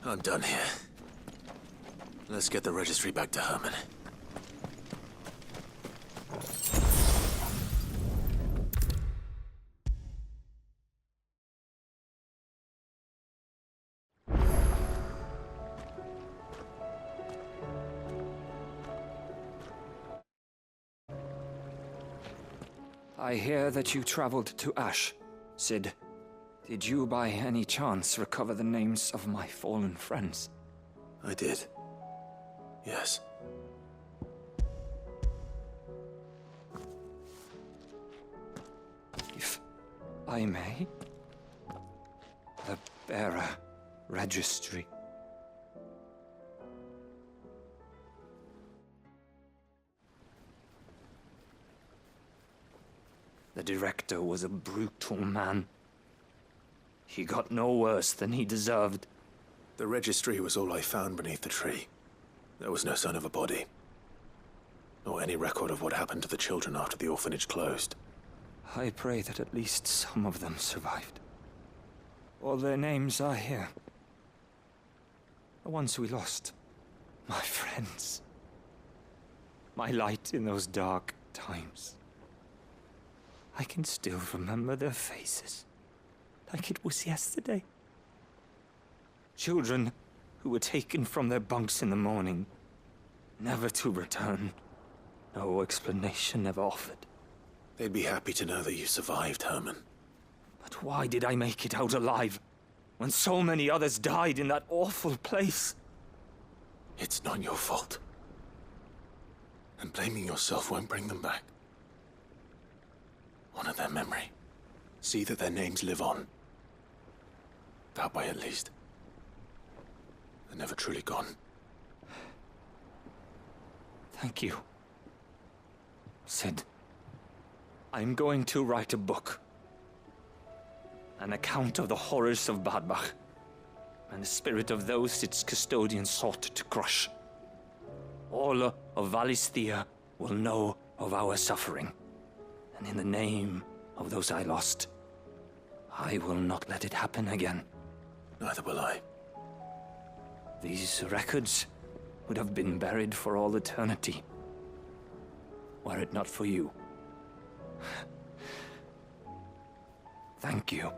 [SPEAKER 2] I'm done here. Let's get the registry back to Herman.
[SPEAKER 10] I hear that you traveled to Ash. Sid, did you by any chance recover the names of my fallen friends?
[SPEAKER 2] I did. Yes.
[SPEAKER 10] If I may, the bearer registry. The director was a brutal man. He got no worse than he deserved.
[SPEAKER 2] The registry was all I found beneath the tree. There was no sign of a body. Or any record of what happened to the children after the orphanage closed.
[SPEAKER 10] I pray that at least some of them survived. All their names are here. The ones we lost. My friends. My light in those dark times. I can still remember their faces, like it was yesterday. Children who were taken from their bunks in the morning, never to return. No explanation ever offered.
[SPEAKER 2] They'd be happy to know that you survived, Herman.
[SPEAKER 10] But why did I make it out alive, when so many others died in that awful place?
[SPEAKER 2] It's not your fault. And blaming yourself won't bring them back. Honor their memory. See that their names live on. That way, at least. They're never truly gone.
[SPEAKER 10] Thank you. Sid, I'm going to write a book. An account of the horrors of Badbach, and the spirit of those its custodians sought to crush. All of Valisthea will know of our suffering. And in the name of those I lost, I will not let it happen again.
[SPEAKER 2] Neither will I.
[SPEAKER 10] These records would have been buried for all eternity, were it not for you. Thank you.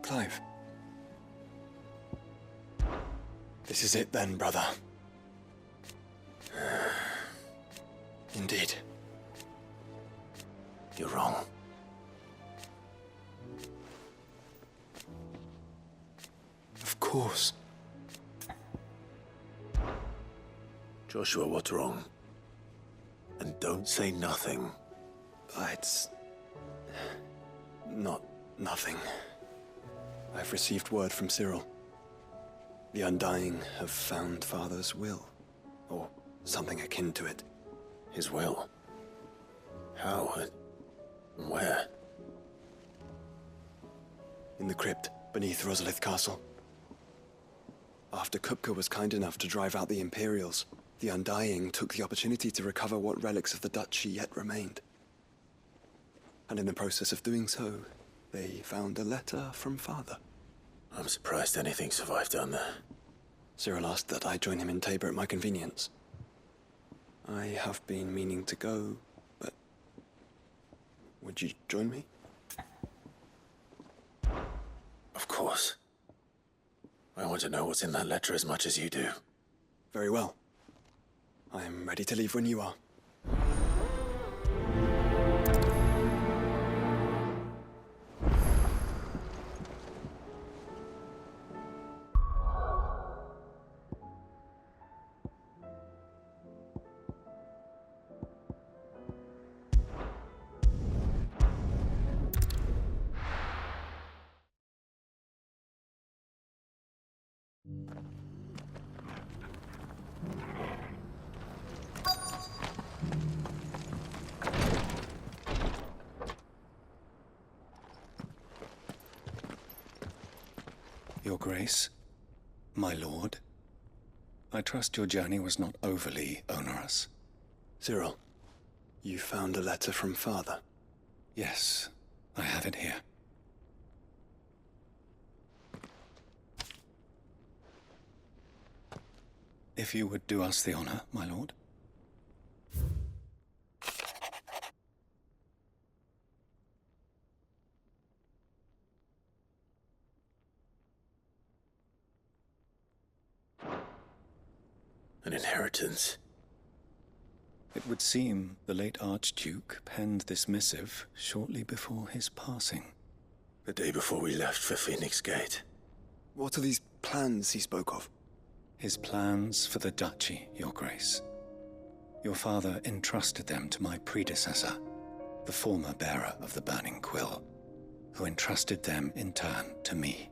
[SPEAKER 11] Clive. This is it then, brother. Indeed.
[SPEAKER 2] You're wrong.
[SPEAKER 11] Of course.
[SPEAKER 2] Joshua, what's wrong? And don't say nothing.
[SPEAKER 11] It's not nothing. I've received word from Cyril. The Undying have found Father's will, or something akin to it.
[SPEAKER 2] His will? How? And where?
[SPEAKER 11] In the crypt beneath Rosalith Castle. After Kupka was kind enough to drive out the Imperials, the Undying took the opportunity to recover what relics of the Duchy yet remained. And in the process of doing so, they found a letter from Father.
[SPEAKER 2] I'm surprised anything survived down there.
[SPEAKER 11] Cyril asked that I join him in Tabor at my convenience. I have been meaning to go, but would you join me?
[SPEAKER 2] course. I want to know what's in that letter as much as you do.
[SPEAKER 11] Very well. I am ready to leave when you are.
[SPEAKER 12] Your Grace, my lord, I trust your journey was not overly onerous.
[SPEAKER 11] Cyril, you found a letter from Father?
[SPEAKER 12] Yes, I have it here. If you would do us the honor, my lord.
[SPEAKER 2] An inheritance.
[SPEAKER 12] It would seem the late Archduke penned this missive shortly before his passing.
[SPEAKER 2] The day before we left for Phoenix Gate.
[SPEAKER 11] What are these plans he spoke of?
[SPEAKER 12] His plans for the duchy, Your Grace. Your father entrusted them to my predecessor, the former bearer of the Burning Quill, who entrusted them in turn to me.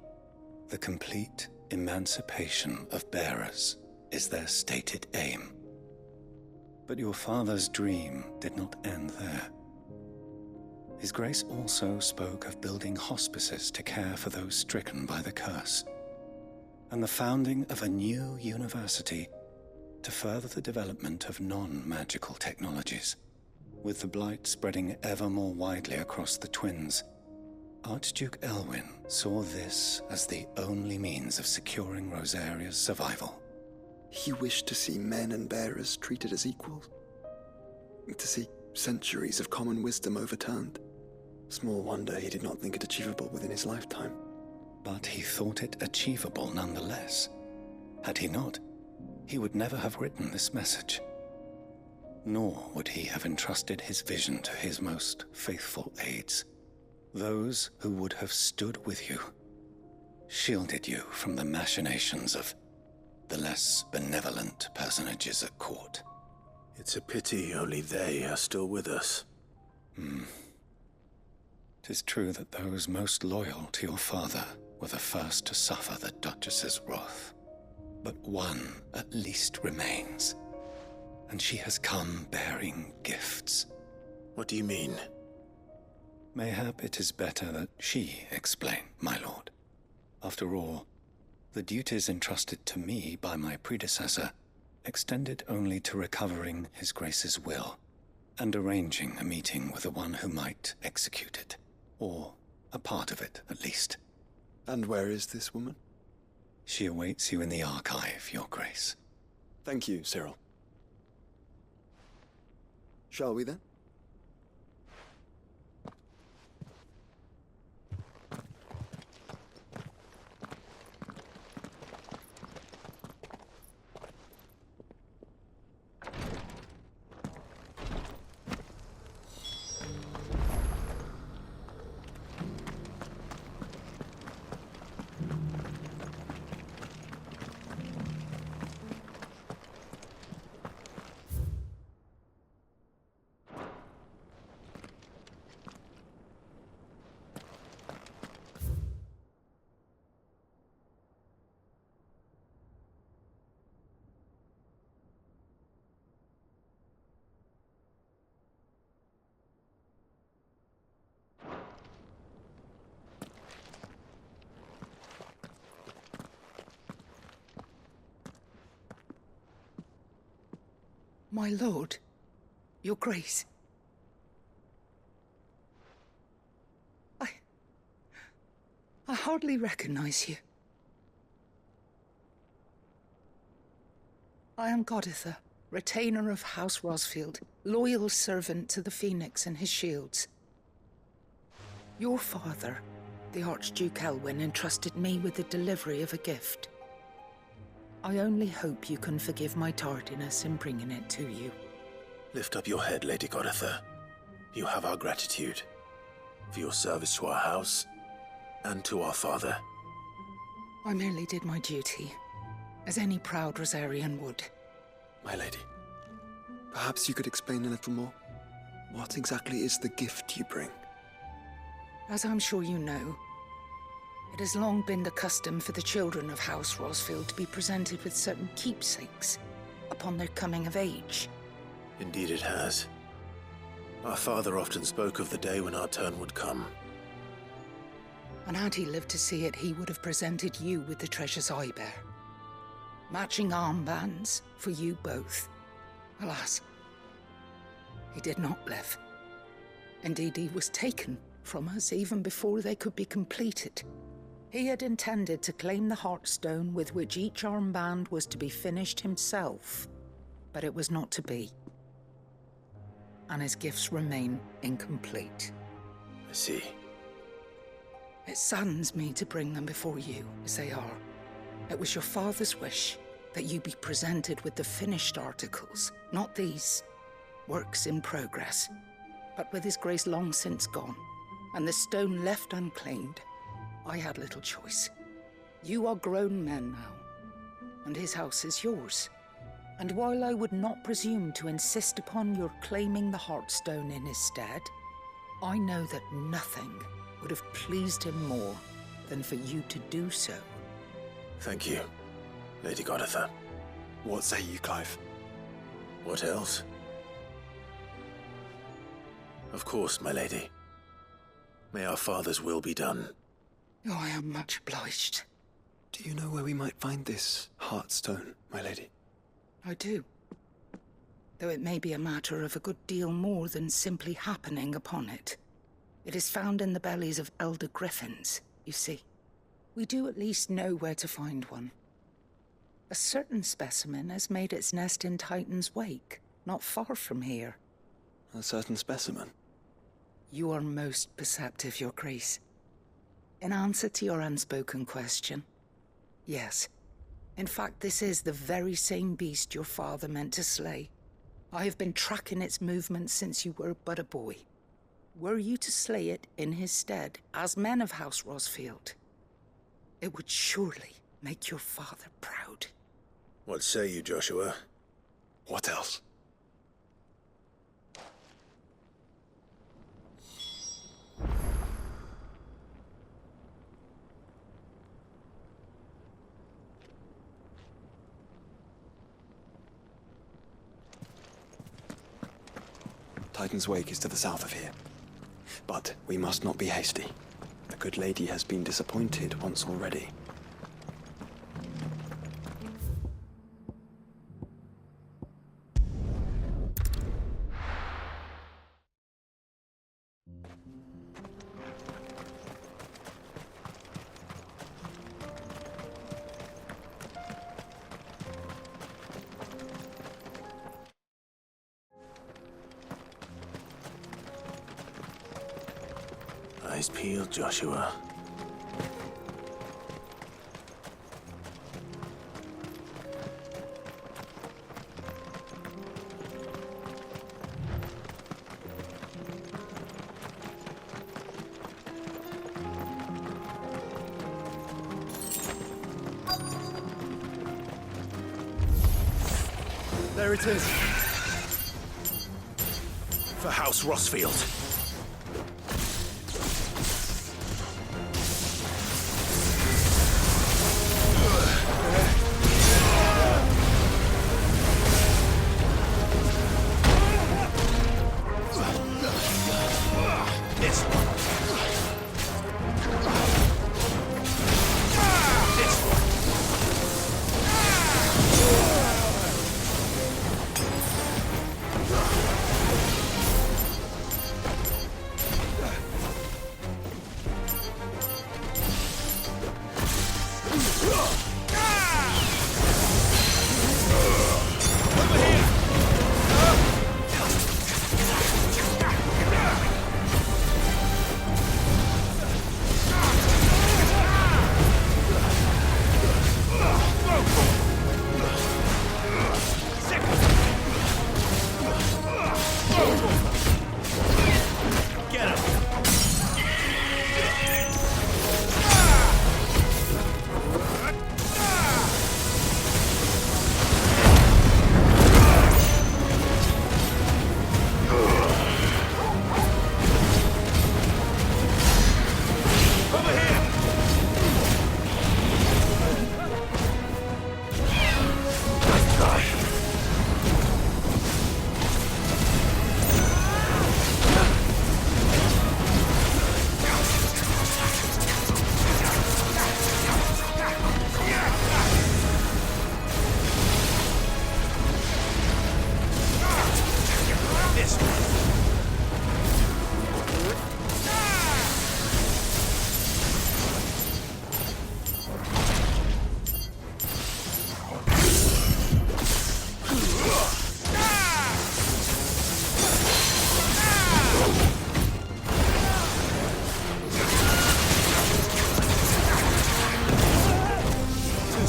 [SPEAKER 12] The complete emancipation of bearers is their stated aim. But your father's dream did not end there. His Grace also spoke of building hospices to care for those stricken by the curse, and the founding of a new university to further the development of non-magical technologies. With the blight spreading ever more widely across the twins, Archduke Elwyn saw this as the only means of securing Rosaria's survival.
[SPEAKER 11] He wished to see men and bearers treated as equals. To see centuries of common wisdom overturned. Small wonder he did not think it achievable within his lifetime.
[SPEAKER 12] But he thought it achievable nonetheless. Had he not, he would never have written this message. Nor would he have entrusted his vision to his most faithful aides. Those who would have stood with you, shielded you from the machinations of the less benevolent personages at court.
[SPEAKER 2] It's a pity only they are still with us.
[SPEAKER 12] 'Tis true that those most loyal to your father were the first to suffer the Duchess's wrath. But one at least remains, and she has come bearing gifts.
[SPEAKER 2] What do you mean?
[SPEAKER 12] Mayhap it is better that she explain, my lord. After all, the duties entrusted to me by my predecessor extended only to recovering His Grace's will and arranging a meeting with the one who might execute it, or a part of it at least.
[SPEAKER 11] And where is this woman?
[SPEAKER 12] She awaits you in the archive, Your Grace.
[SPEAKER 11] Thank you, Cyril. Shall we then?
[SPEAKER 13] My lord, your grace. I hardly recognize you. I am Goditha, retainer of House Rosfield, loyal servant to the Phoenix and his shields. Your father The Archduke Elwyn entrusted me with the delivery of a gift. I only hope you can forgive my tardiness in bringing it to you.
[SPEAKER 2] Lift up your head, Lady Goditha. You have our gratitude for your service to our house and to our father.
[SPEAKER 13] I merely did my duty, as any proud Rosarian would.
[SPEAKER 11] My lady, perhaps you could explain a little more? What exactly is the gift you bring?
[SPEAKER 13] As I'm sure you know, it has long been the custom for the children of House Rosfield to be presented with certain keepsakes upon their coming of age.
[SPEAKER 2] Indeed it has. Our father often spoke of the day when our turn would come.
[SPEAKER 13] And had he lived to see it, he would have presented you with the treasures I bear. Matching armbands for you both. Alas, he did not live. Indeed, he was taken from us even before they could be completed. He had intended to claim the Heartstone with which each armband was to be finished himself, but it was not to be. And his gifts remain incomplete.
[SPEAKER 2] I see.
[SPEAKER 13] It saddens me to bring them before you, as they are. It was your father's wish that you be presented with the finished articles, not these works in progress. But with his grace long since gone, and the stone left unclaimed, I had little choice. You are grown men now, and his house is yours. And while I would not presume to insist upon your claiming the Heartstone in his stead, I know that nothing would have pleased him more than for you to do so.
[SPEAKER 2] Thank you, Lady Goditha.
[SPEAKER 11] What say you, Clive?
[SPEAKER 2] What else? Of course, my lady. May our father's will be done.
[SPEAKER 13] Oh, I am much obliged.
[SPEAKER 11] Do you know where we might find this Heartstone, my lady?
[SPEAKER 13] I do. Though it may be a matter of a good deal more than simply happening upon it. It is found in the bellies of elder griffins, you see. We do at least know where to find one. A certain specimen has made its nest in Titan's Wake, not far from here.
[SPEAKER 11] A certain specimen?
[SPEAKER 13] You are most perceptive, Your Grace. In answer to your unspoken question, yes. In fact, this is the very same beast your father meant to slay. I have been tracking its movements since you were but a boy. Were you to slay it in his stead, as men of House Rosfield, it would surely make your father proud.
[SPEAKER 2] What say you, Joshua?
[SPEAKER 11] What else? Titan's Wake is to the south of here. But we must not be hasty. The good lady has been disappointed once already.
[SPEAKER 2] Eyes peeled, Joshua. There it is. For House Rosfield.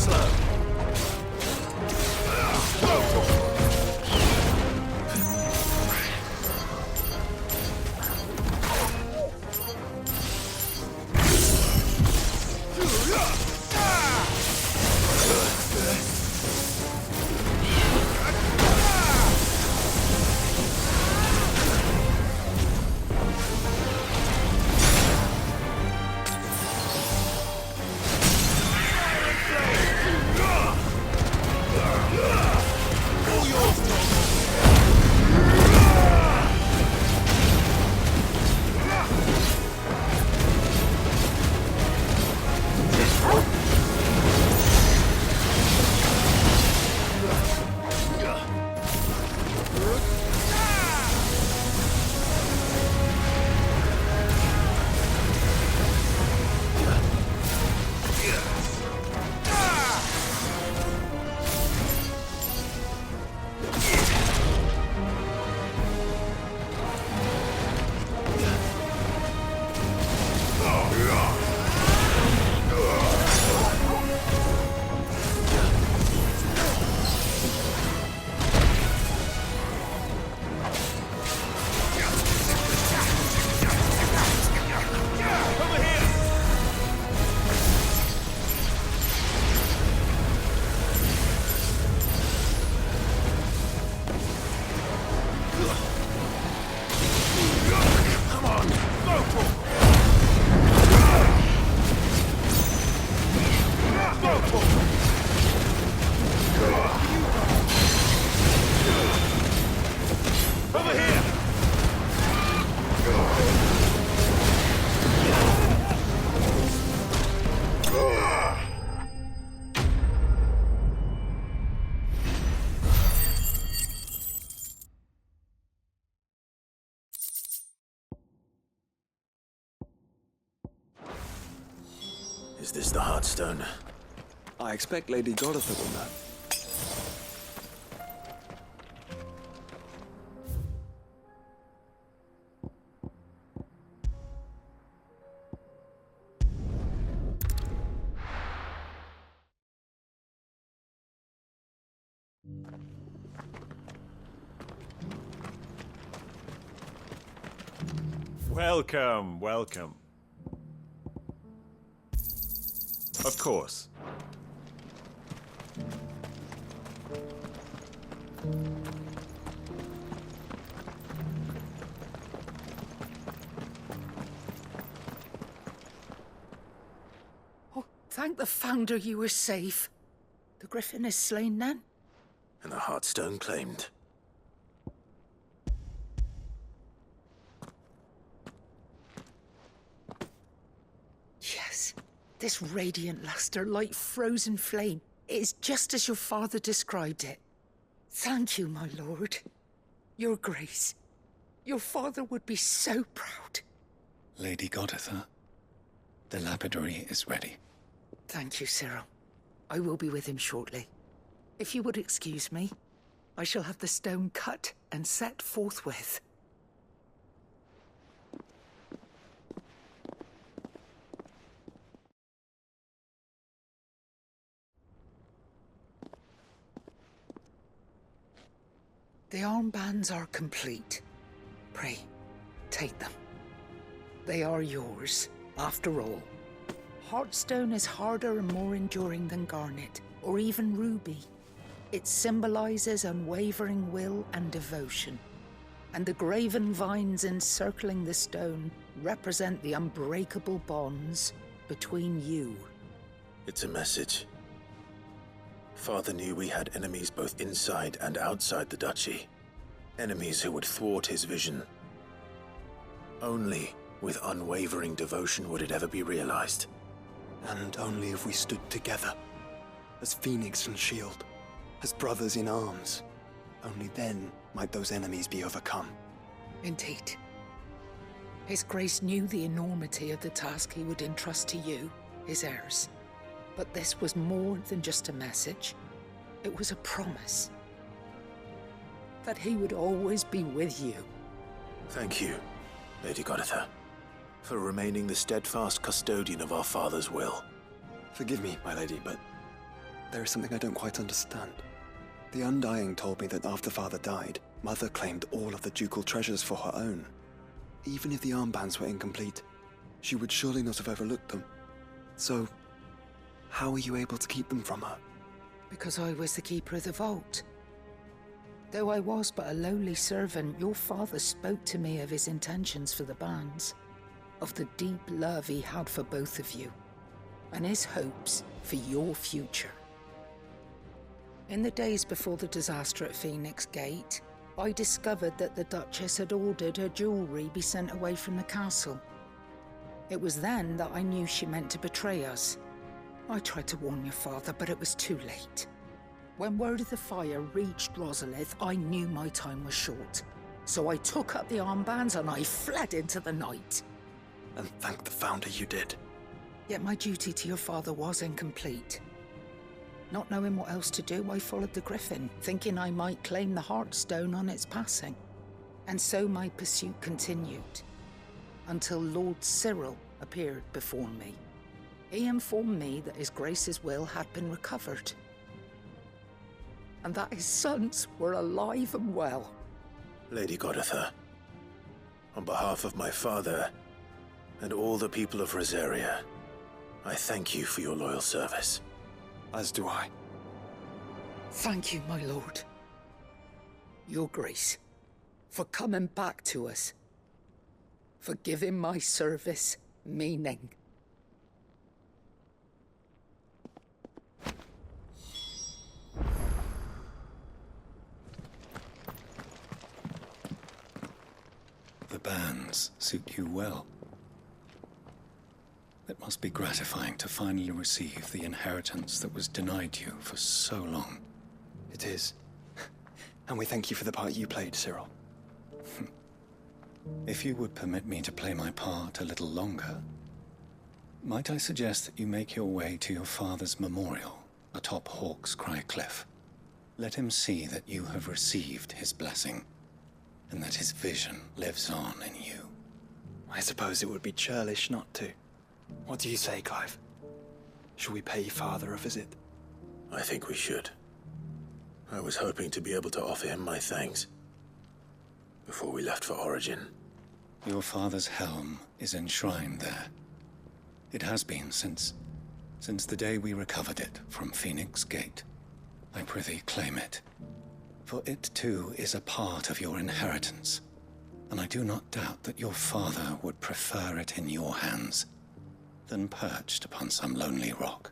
[SPEAKER 2] slow. Is this the Heartstone?
[SPEAKER 11] I expect Lady Goditha will know.
[SPEAKER 3] Welcome, welcome. Of course.
[SPEAKER 13] Oh, thank the Founder you were safe. The Griffin is slain then?
[SPEAKER 2] And the Heartstone claimed.
[SPEAKER 13] Yes. This radiant luster, like frozen flame, it is just as your father described it. Thank you, my lord. Your Grace. Your father would be so proud.
[SPEAKER 12] Lady Goditha, the lapidary is ready.
[SPEAKER 13] Thank you, Cyril. I will be with him shortly. If you would excuse me, I shall have the stone cut and set forthwith. The armbands are complete. Pray, take them. They are yours, after all. Heartstone is harder and more enduring than garnet, or even ruby. It symbolizes unwavering will and devotion. And the graven vines encircling the stone represent the unbreakable bonds between you.
[SPEAKER 2] It's a message. Father knew we had enemies both inside and outside the duchy. Enemies who would thwart his vision. Only with unwavering devotion would it ever be realized.
[SPEAKER 11] And only if we stood together, as Phoenix and Shield, as brothers in arms. Only then might those enemies be overcome.
[SPEAKER 13] Indeed. His Grace knew the enormity of the task he would entrust to you, his heirs. But this was more than just a message. It was a promise. That he would always be with you.
[SPEAKER 2] Thank you, Lady Goditha, for remaining the steadfast custodian of our father's will.
[SPEAKER 11] Forgive me, my lady, but there is something I don't quite understand. The Undying told me that after Father died, Mother claimed all of the ducal treasures for her own. Even if the armbands were incomplete, she would surely not have overlooked them. So, how were you able to keep them from her?
[SPEAKER 13] Because I was the keeper of the vault. Though I was but a lowly servant, your father spoke to me of his intentions for the bands, of the deep love he had for both of you, and his hopes for your future. In the days before the disaster at Phoenix Gate, I discovered that the Duchess had ordered her jewelry be sent away from the castle. It was then that I knew she meant to betray us. I tried to warn your father, but it was too late. When word of the fire reached Rosalith, I knew my time was short. So I took up the armbands and I fled into the night.
[SPEAKER 11] And thank the Founder you did.
[SPEAKER 13] Yet my duty to your father was incomplete. Not knowing what else to do, I followed the Griffin, thinking I might claim the Heartstone on its passing. And so my pursuit continued, until Lord Cyril appeared before me. He informed me that His Grace's will had been recovered, and that his sons were alive and well.
[SPEAKER 2] Lady Goditha, on behalf of my father and all the people of Rosaria, I thank you for your loyal service.
[SPEAKER 11] As do I.
[SPEAKER 13] Thank you, my lord. Your Grace, for coming back to us, for giving my service meaning.
[SPEAKER 12] The bands suit you well. It must be gratifying to finally receive the inheritance that was denied you for so long.
[SPEAKER 11] It is. And we thank you for the part you played, Cyril.
[SPEAKER 12] If you would permit me to play my part a little longer, might I suggest that you make your way to your father's memorial atop Hawk's Cry Cliff? Let him see that you have received his blessing, and that his vision lives on in you.
[SPEAKER 11] I suppose it would be churlish not to. What do you say, Clive? Shall we pay Father a visit?
[SPEAKER 2] I think we should. I was hoping to be able to offer him my thanks before we left for Origin.
[SPEAKER 12] Your father's helm is enshrined there. It has been since the day we recovered it from Phoenix Gate. I prithee claim it, for it too is a part of your inheritance, and I do not doubt that your father would prefer it in your hands than perched upon some lonely rock.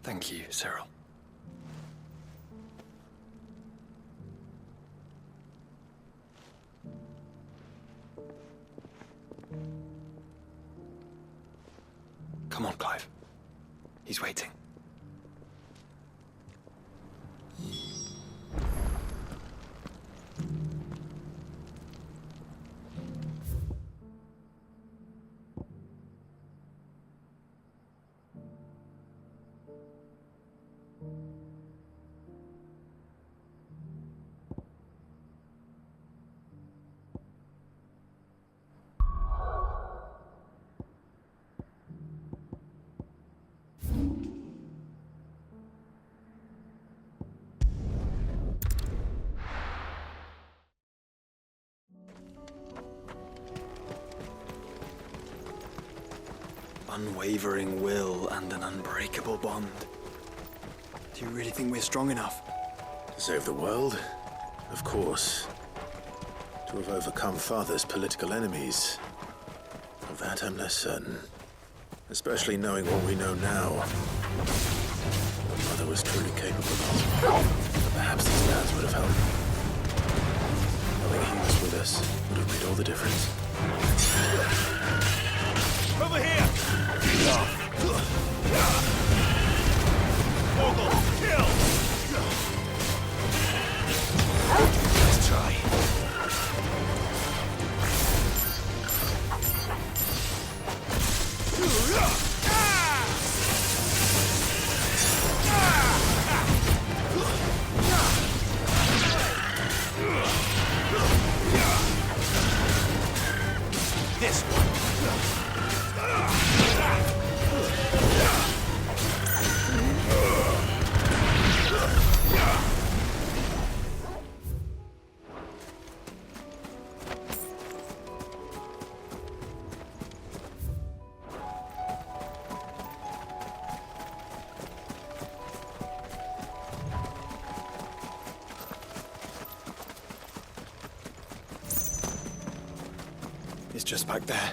[SPEAKER 11] Thank you, Cyril. Come on, Clive. He's waiting. Unwavering will and an unbreakable bond. Do you really think we're strong enough?
[SPEAKER 2] To save the world? Of course. To have overcome Father's political enemies? Of that I'm less certain. Especially knowing what we know now. What Mother was truly capable of. But perhaps these bands would have helped. Knowing he was with us would have made all the difference.
[SPEAKER 3] Over here! Mogul, kill! Let's try. This one.
[SPEAKER 11] He's just back there.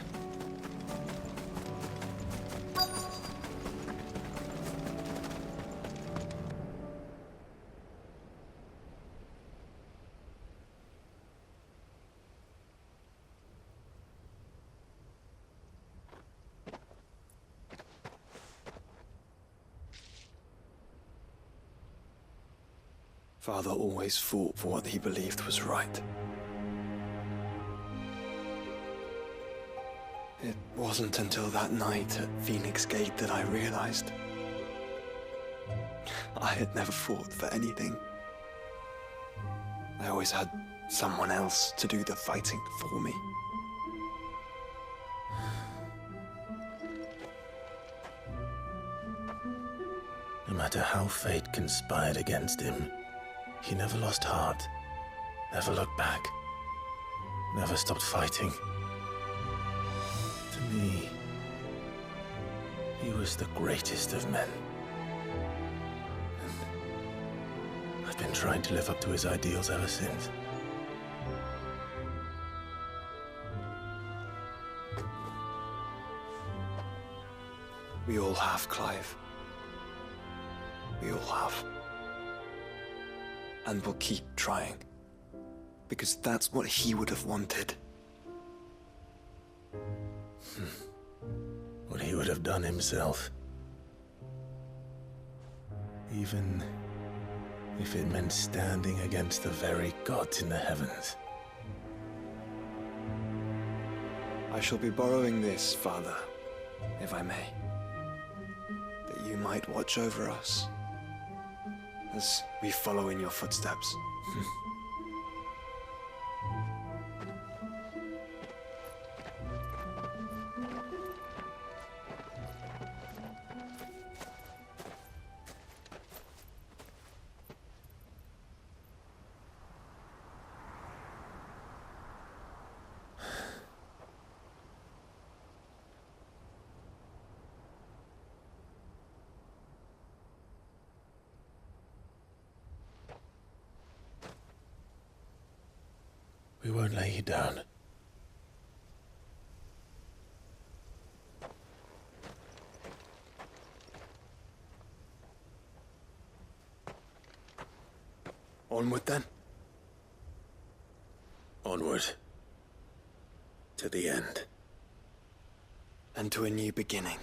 [SPEAKER 11] Father always fought for what he believed was right. It wasn't until that night at Phoenix Gate that I realized I had never fought for anything. I always had someone else to do the fighting for me.
[SPEAKER 2] No matter how fate conspired against him, he never lost heart, never looked back, never stopped fighting. To me, he was the greatest of men. And I've been trying to live up to his ideals ever since.
[SPEAKER 11] We all have, Clive. We all have. And we'll keep trying. Because that's what he would have wanted.
[SPEAKER 2] What he would have done himself. Even if it meant standing against the very gods in the heavens.
[SPEAKER 11] I shall be borrowing this, Father, if I may. That you might watch over us as we follow in your footsteps.
[SPEAKER 2] We won't lay you down.
[SPEAKER 11] Onward then.
[SPEAKER 2] Onward. To the end.
[SPEAKER 11] And to a new beginning.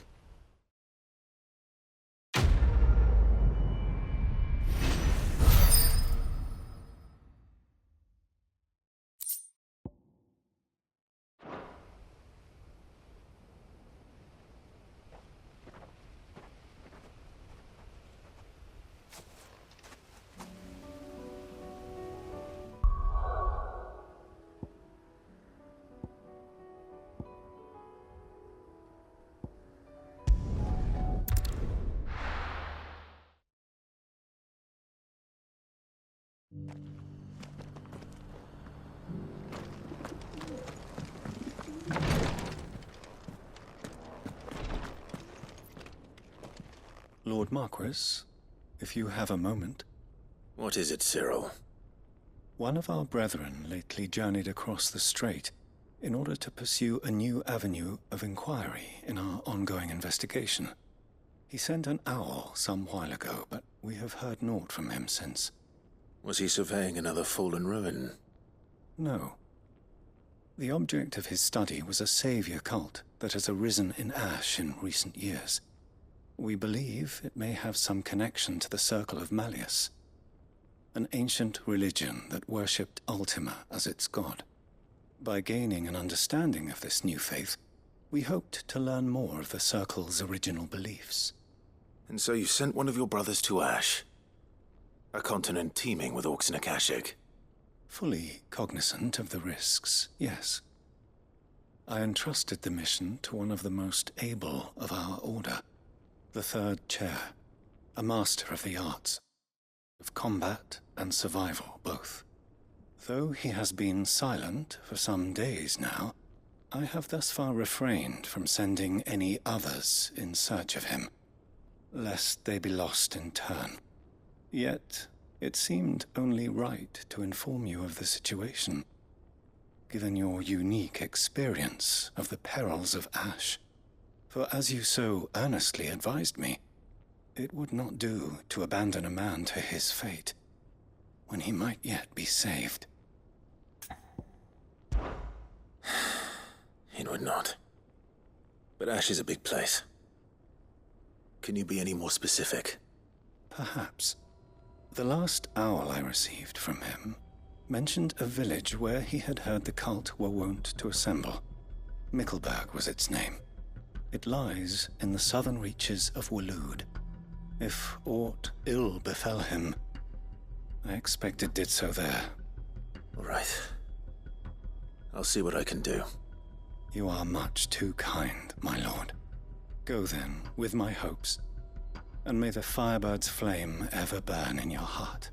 [SPEAKER 12] Lord Marquis, if you have a moment.
[SPEAKER 2] What is it, Cyril?
[SPEAKER 12] One of our brethren lately journeyed across the strait in order to pursue a new avenue of inquiry in our ongoing investigation. He sent an owl some while ago, but we have heard naught from him since.
[SPEAKER 2] Was he surveying another fallen ruin?
[SPEAKER 12] No. The object of his study was a savior cult that has arisen in Ash in recent years. We believe it may have some connection to the Circle of Malleus, an ancient religion that worshipped Ultima as its god. By gaining an understanding of this new faith, we hoped to learn more of the Circle's original beliefs.
[SPEAKER 2] And so you sent one of your brothers to Ash? A continent teeming with orcs and Akashic?
[SPEAKER 12] Fully cognizant of the risks, yes. I entrusted the mission to one of the most able of our order, the third chair, a master of the arts, of combat and survival both. Though he has been silent for some days now, I have thus far refrained from sending any others in search of him, lest they be lost in turn. Yet, it seemed only right to inform you of the situation. given your unique experience of the perils of Ash. For as you so earnestly advised me, it would not do to abandon a man to his fate, when he might yet be saved.
[SPEAKER 2] It would not. But Ash is a big place. Can you be any more specific?
[SPEAKER 12] Perhaps. The last owl I received from him mentioned a village where he had heard the cult were wont to assemble. Mickleburg was its name. It lies in the southern reaches of Waloed. If aught ill befell him, I expect it did so there.
[SPEAKER 2] All right. I'll see what I can do.
[SPEAKER 12] You are much too kind, my lord. Go then, with my hopes, and may the Firebird's flame ever burn in your heart.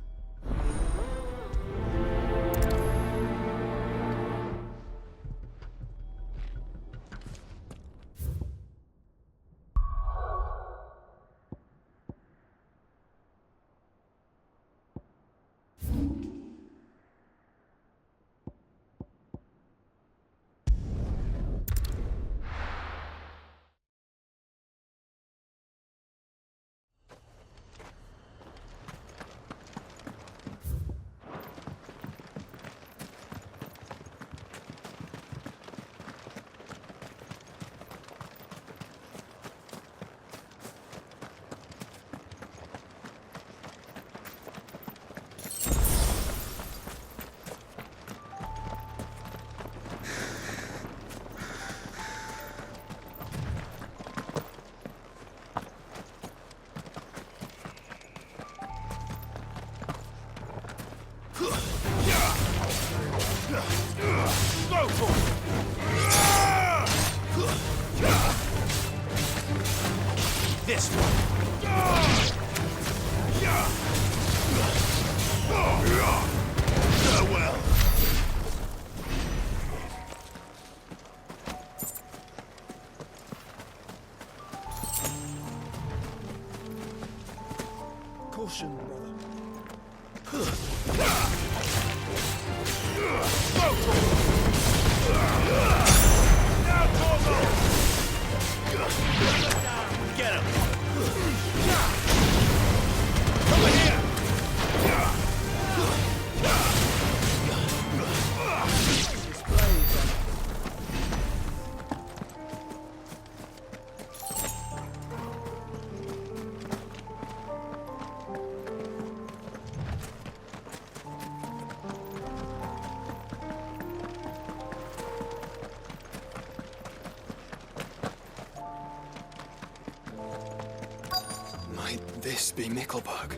[SPEAKER 3] Go for it! This one. Farewell.
[SPEAKER 11] Caution, brother.
[SPEAKER 3] Get him! Over here!
[SPEAKER 11] Might this be Mickleburg?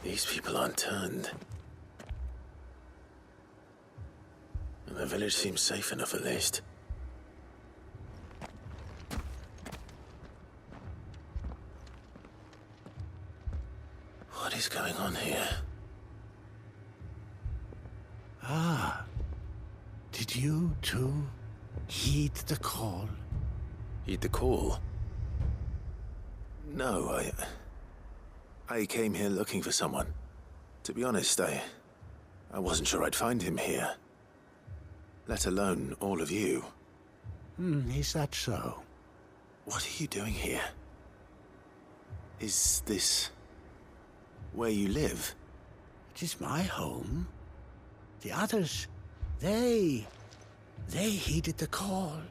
[SPEAKER 2] These people aren't turned. And the village seems safe enough at least. What is going on here?
[SPEAKER 14] Ah. Did you, too, heed the call?
[SPEAKER 2] Heed the call? No, I came here looking for someone. To be honest, I wasn't sure I'd find him here. Let alone all of you.
[SPEAKER 14] Is that so?
[SPEAKER 2] What are you doing here? Is this where you live?
[SPEAKER 14] It is my home. The others, they heeded the call.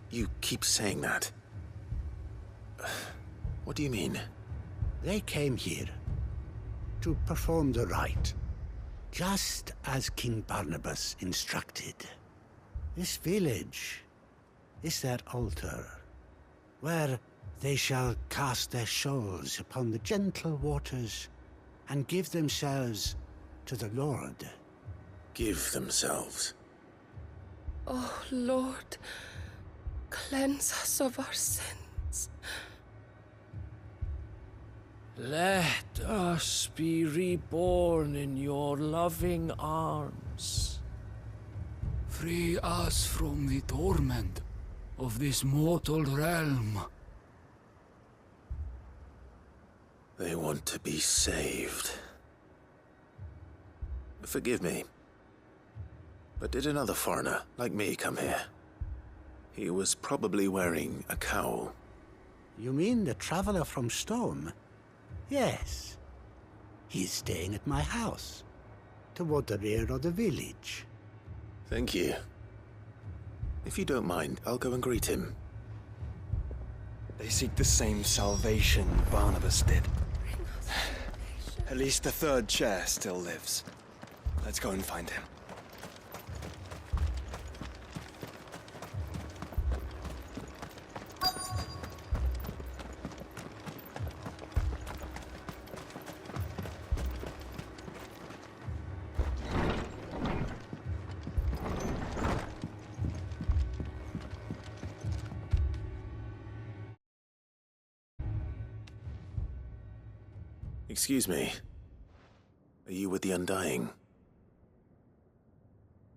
[SPEAKER 2] You keep saying that. What do you mean?
[SPEAKER 14] They came here to perform the rite, just as King Barnabas instructed. This village is their altar, where they shall cast their shoals upon the gentle waters and give themselves to the Lord.
[SPEAKER 2] Give themselves?
[SPEAKER 15] Oh, Lord, cleanse us of our sins.
[SPEAKER 16] Let us be reborn in your loving arms. free us from the torment of this mortal realm.
[SPEAKER 2] They want to be saved. Forgive me, but did another foreigner like me come here? He was probably wearing a cowl.
[SPEAKER 14] You mean the traveler from Storm? Yes. He's staying at my house, toward the rear of the village.
[SPEAKER 2] Thank you. If you don't mind, I'll go and greet him.
[SPEAKER 11] They seek the same salvation Barnabas did. At least the third chair still lives. Let's go and find him.
[SPEAKER 2] Excuse me. Are you with the Undying?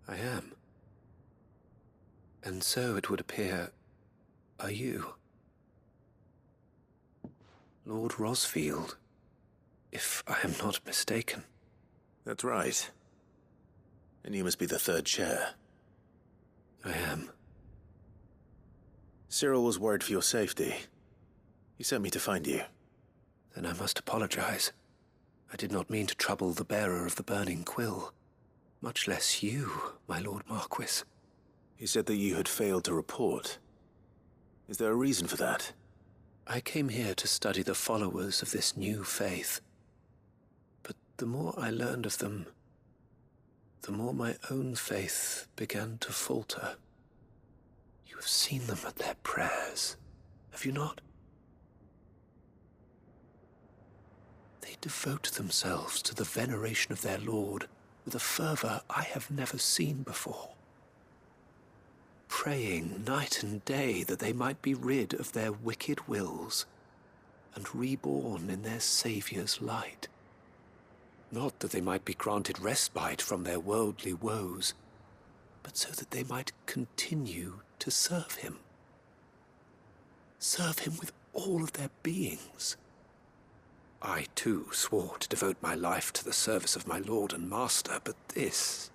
[SPEAKER 12] I am. And so it would appear, are you? Lord Rosfield, if I am not mistaken.
[SPEAKER 2] That's right. And you must be the third chair.
[SPEAKER 12] I am.
[SPEAKER 2] Cyril was worried for your safety. He sent me to find you.
[SPEAKER 12] Then I must apologize. I did not mean to trouble the bearer of the burning quill. Much less you, my Lord Marquis.
[SPEAKER 2] He said that you had failed to report. Is there a reason for that?
[SPEAKER 12] I came here to study the followers of this new faith. But the more I learned of them, the more my own faith began to falter. You have seen them at their prayers, have you not? They devote themselves to the veneration of their Lord with a fervor I have never seen before. Praying night and day that they might be rid of their wicked wills and reborn in their Saviour's light. Not that they might be granted respite from their worldly woes, but so that they might continue to serve him. Serve him with all of their beings. I, too, swore to devote my life to the service of my Lord and Master, but this...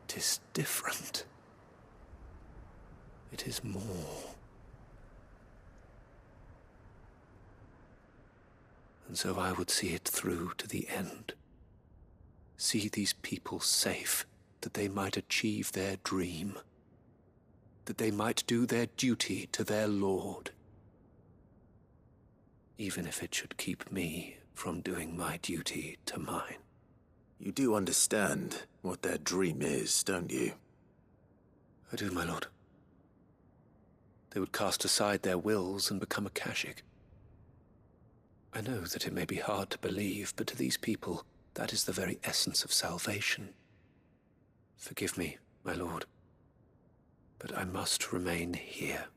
[SPEAKER 12] 'tis different. It is more. And so I would see it through to the end. See these people safe, that they might achieve their dream. That they might do their duty to their Lord. Even if it should keep me from doing my duty to mine.
[SPEAKER 2] You do understand what their dream is, don't you?
[SPEAKER 12] I do, my lord. They would cast aside their wills and become Akashic. I know that it may be hard to believe, but to these people, that is the very essence of salvation. Forgive me, my lord, but I must remain here.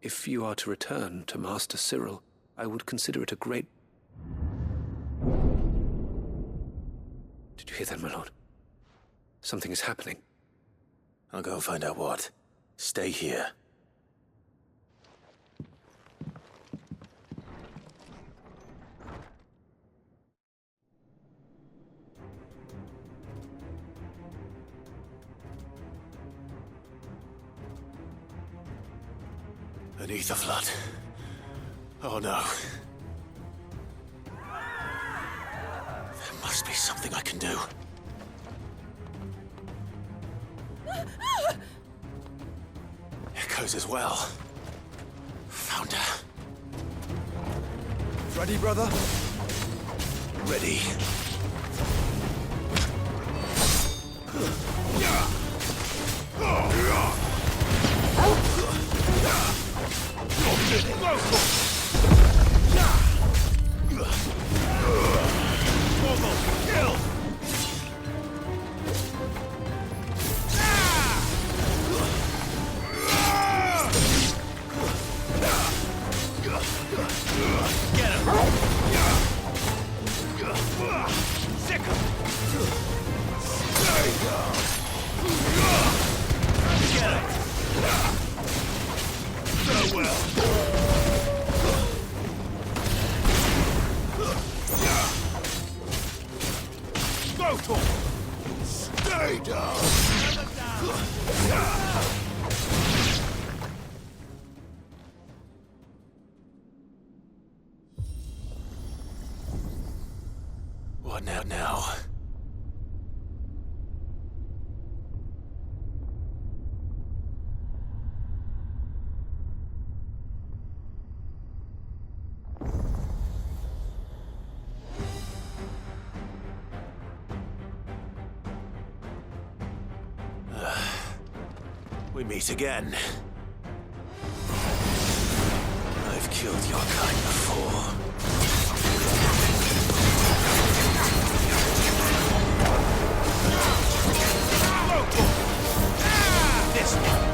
[SPEAKER 12] If you are to return to Master Cyril, I would consider it a great... Did you hear that, my lord? Something is happening.
[SPEAKER 2] I'll go and find out what. Stay here. Beneath the flood. Oh no. There must be something I can do. Echoes as well. Found her.
[SPEAKER 11] Ready, brother?
[SPEAKER 2] Ready.
[SPEAKER 3] Get it! Farewell! Go for it! Stay down!
[SPEAKER 2] What now? We meet again. I've killed your kind before.
[SPEAKER 3] This one!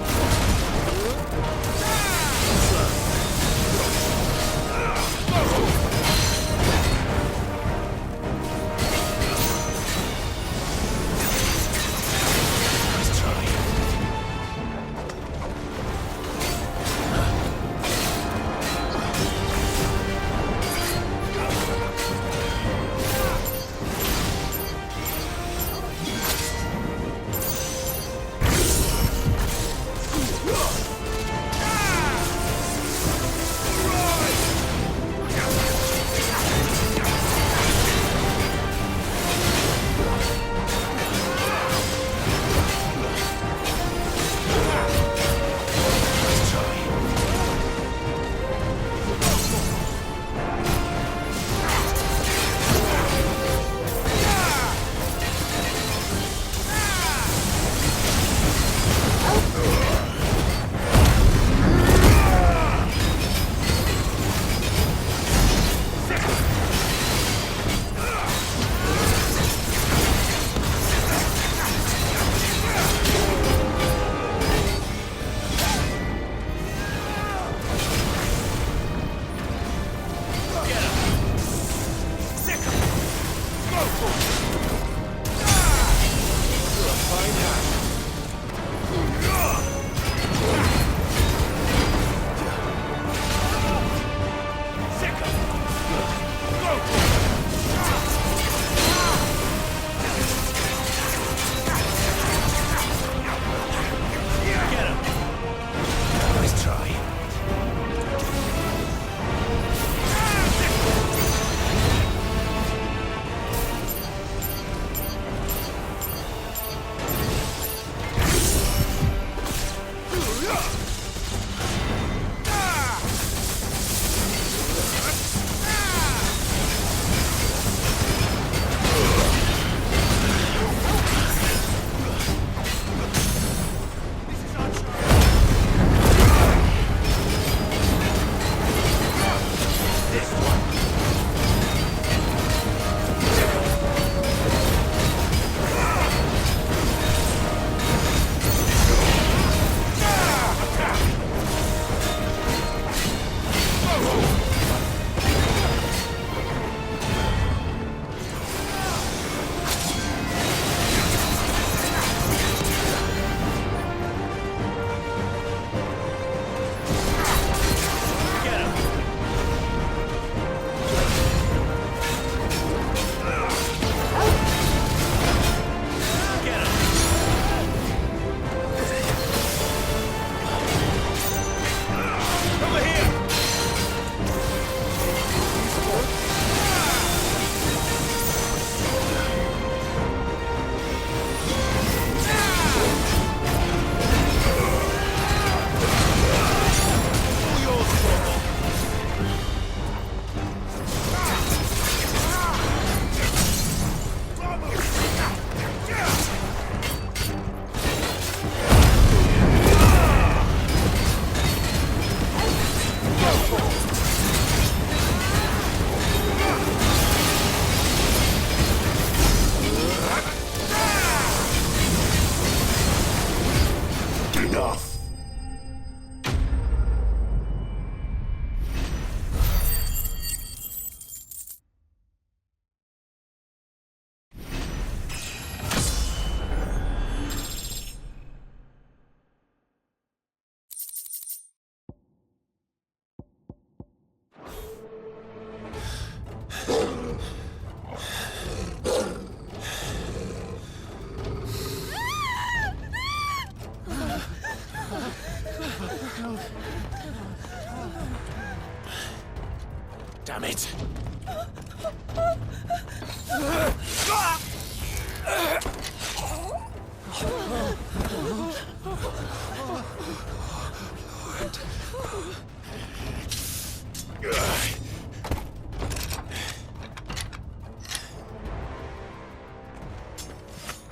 [SPEAKER 2] Damn it!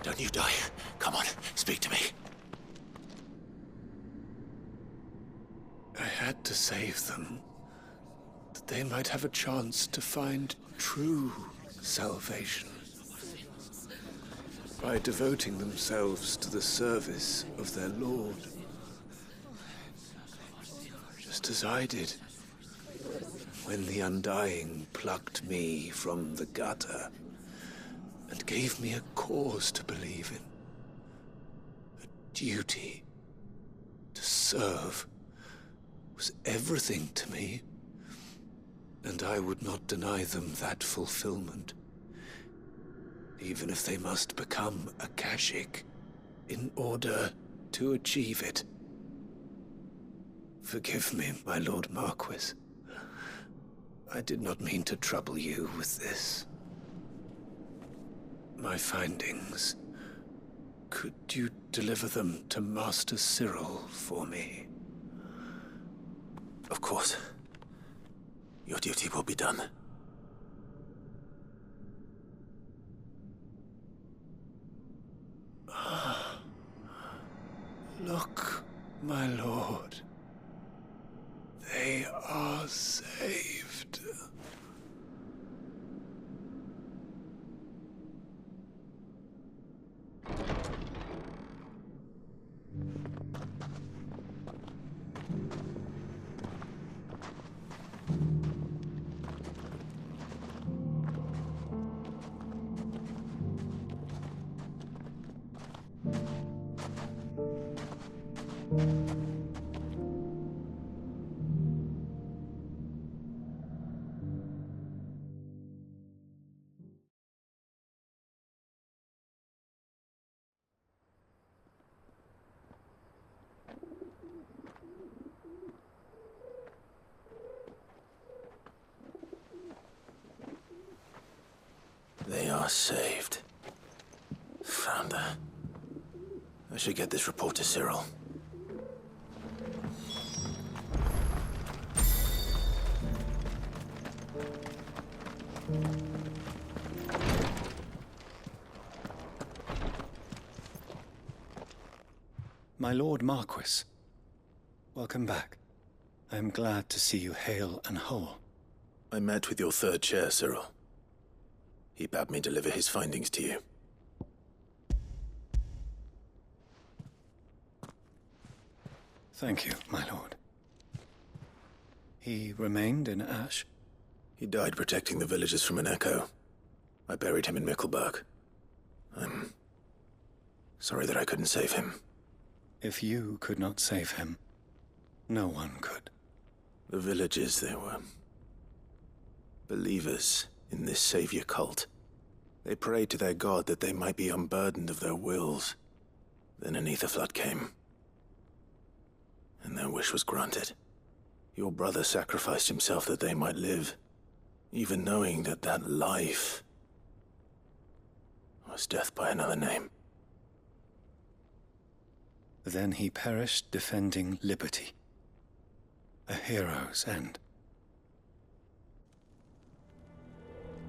[SPEAKER 2] Don't you die. Come on, speak to me.
[SPEAKER 16] I had to save them, that they might have a chance to find true salvation. By devoting themselves to the service of their Lord. Just as I did when the Undying plucked me from the gutter and gave me a cause to believe in. A duty to serve was everything to me, and I would not deny them that fulfillment, even if they must become a Kashik in order to achieve it. Forgive me, my Lord Marquis. I did not mean to trouble you with this. My findings. Could you deliver them to Master Cyril for me?
[SPEAKER 2] Of course. Your duty will be done.
[SPEAKER 16] Look, my lord. They are saved.
[SPEAKER 2] They are saved. Founder. I should get this report to Cyril.
[SPEAKER 12] My Lord Marquis, welcome back. I am glad to see you hale and whole.
[SPEAKER 2] I met with your third chair, Cyril. He bade me deliver his findings to you.
[SPEAKER 12] Thank you, my lord. He remained in Ash?
[SPEAKER 2] He died protecting the villagers from an echo. I buried him in Mickelberg. I'm sorry that I couldn't save him.
[SPEAKER 12] If you could not save him, no one could.
[SPEAKER 2] The villagers, they were believers in this savior cult. They prayed to their god that they might be unburdened of their wills. Then an ether flood came, and their wish was granted. Your brother sacrificed himself that they might live, even knowing that that life was death by another name.
[SPEAKER 12] Then he perished defending liberty. A hero's end.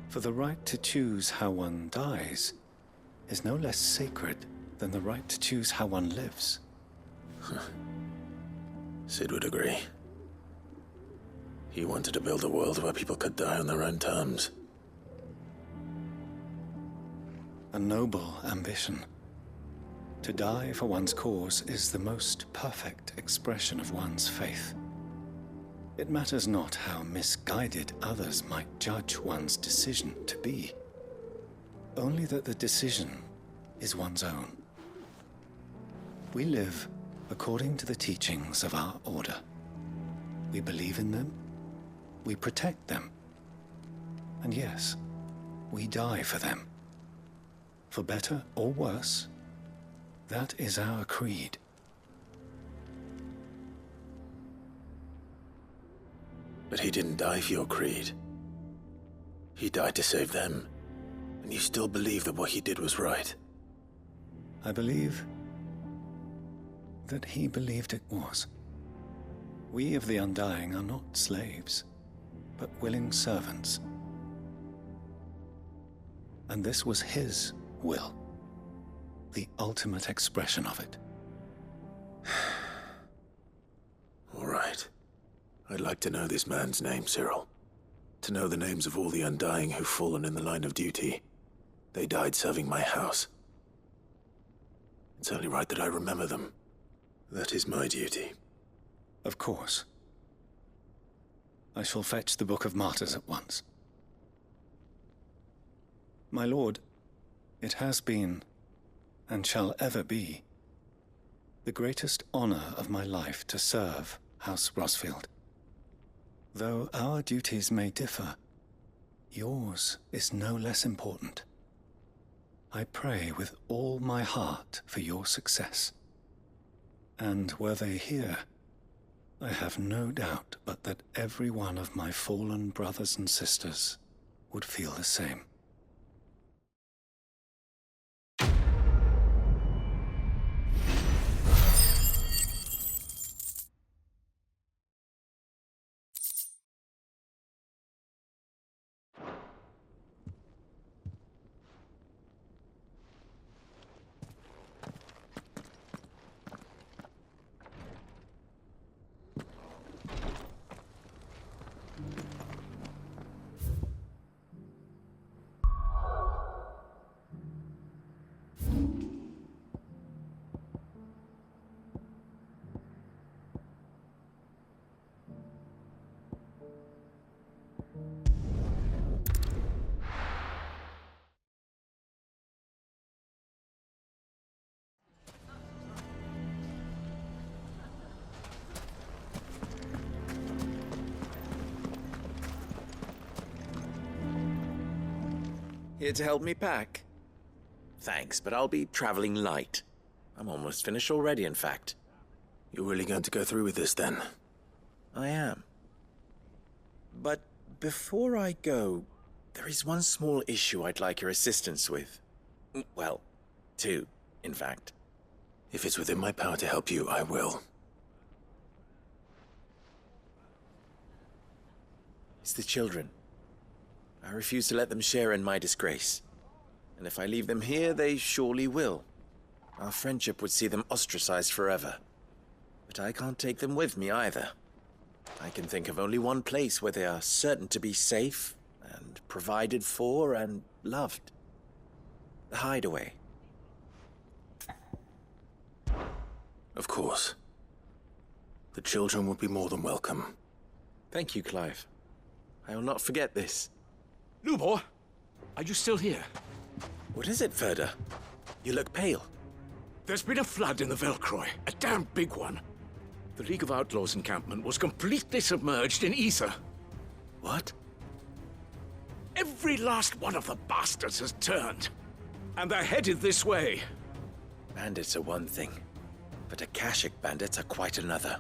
[SPEAKER 12] For the right to choose how one dies is no less sacred than the right to choose how one lives.
[SPEAKER 2] Sid would agree. He wanted to build a world where people could die on their own terms.
[SPEAKER 12] A noble ambition. To die for one's cause is the most perfect expression of one's faith. It matters not how misguided others might judge one's decision to be. Only that the decision is one's own. We live according to the teachings of our order. We believe in them, we protect them, and yes, we die for them. For better or worse, that is our creed.
[SPEAKER 2] But he didn't die for your creed. He died to save them, and you still believe that what he did was right?
[SPEAKER 12] I believe that he believed it was. We of the Undying are not slaves, but willing servants. And this was his will, the ultimate expression of it.
[SPEAKER 2] All right. I'd like to know this man's name, Cyril. To know the names of all the Undying who've fallen in the line of duty. They died serving my house. It's only right that I remember them. That is my duty.
[SPEAKER 12] Of course. I shall fetch the Book of Martyrs at once. My lord, it has been, and shall ever be, the greatest honor of my life to serve House Rosfield. Though our duties may differ, yours is no less important. I pray with all my heart for your success. And were they here, I have no doubt but that every one of my fallen brothers and sisters would feel the same.
[SPEAKER 17] Here to help me pack? Thanks, but I'll be traveling light. I'm almost finished already, in fact.
[SPEAKER 2] You're really going to go through with this, then?
[SPEAKER 17] I am. But before I go, there is one small issue I'd like your assistance with. Well, two, in fact.
[SPEAKER 2] If it's within my power to help you, I will.
[SPEAKER 17] It's the children. I refuse to let them share in my disgrace. And if I leave them here, they surely will. Our friendship would see them ostracized forever. But I can't take them with me either. I can think of only one place where they are certain to be safe and provided for and loved. The hideaway.
[SPEAKER 2] Of course. The children would be more than welcome.
[SPEAKER 17] Thank you, Clive. I will not forget this.
[SPEAKER 3] Lubor, are you still here?
[SPEAKER 17] What is it, Ferda? You look pale.
[SPEAKER 3] There's been a flood in the Velcroy, a damn big one. The League of Outlaws encampment was completely submerged in ether.
[SPEAKER 17] What?
[SPEAKER 3] Every last one of the bastards has turned, and they're headed this way.
[SPEAKER 17] Bandits are one thing, but Akashic bandits are quite another.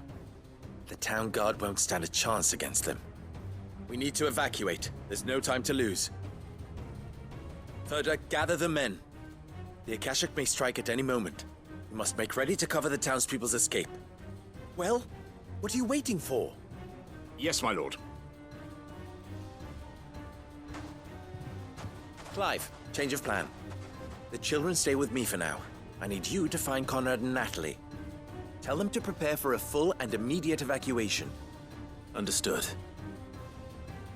[SPEAKER 17] The town guard won't stand a chance against them. We need to evacuate. There's no time to lose. Ferda, gather the men. The Akashic may strike at any moment. We must make ready to cover the townspeople's escape. Well, what are you waiting for?
[SPEAKER 3] Yes, my lord.
[SPEAKER 17] Clive, change of plan. The children stay with me for now. I need you to find Conrad and Natalie. Tell them to prepare for a full and immediate evacuation.
[SPEAKER 2] Understood.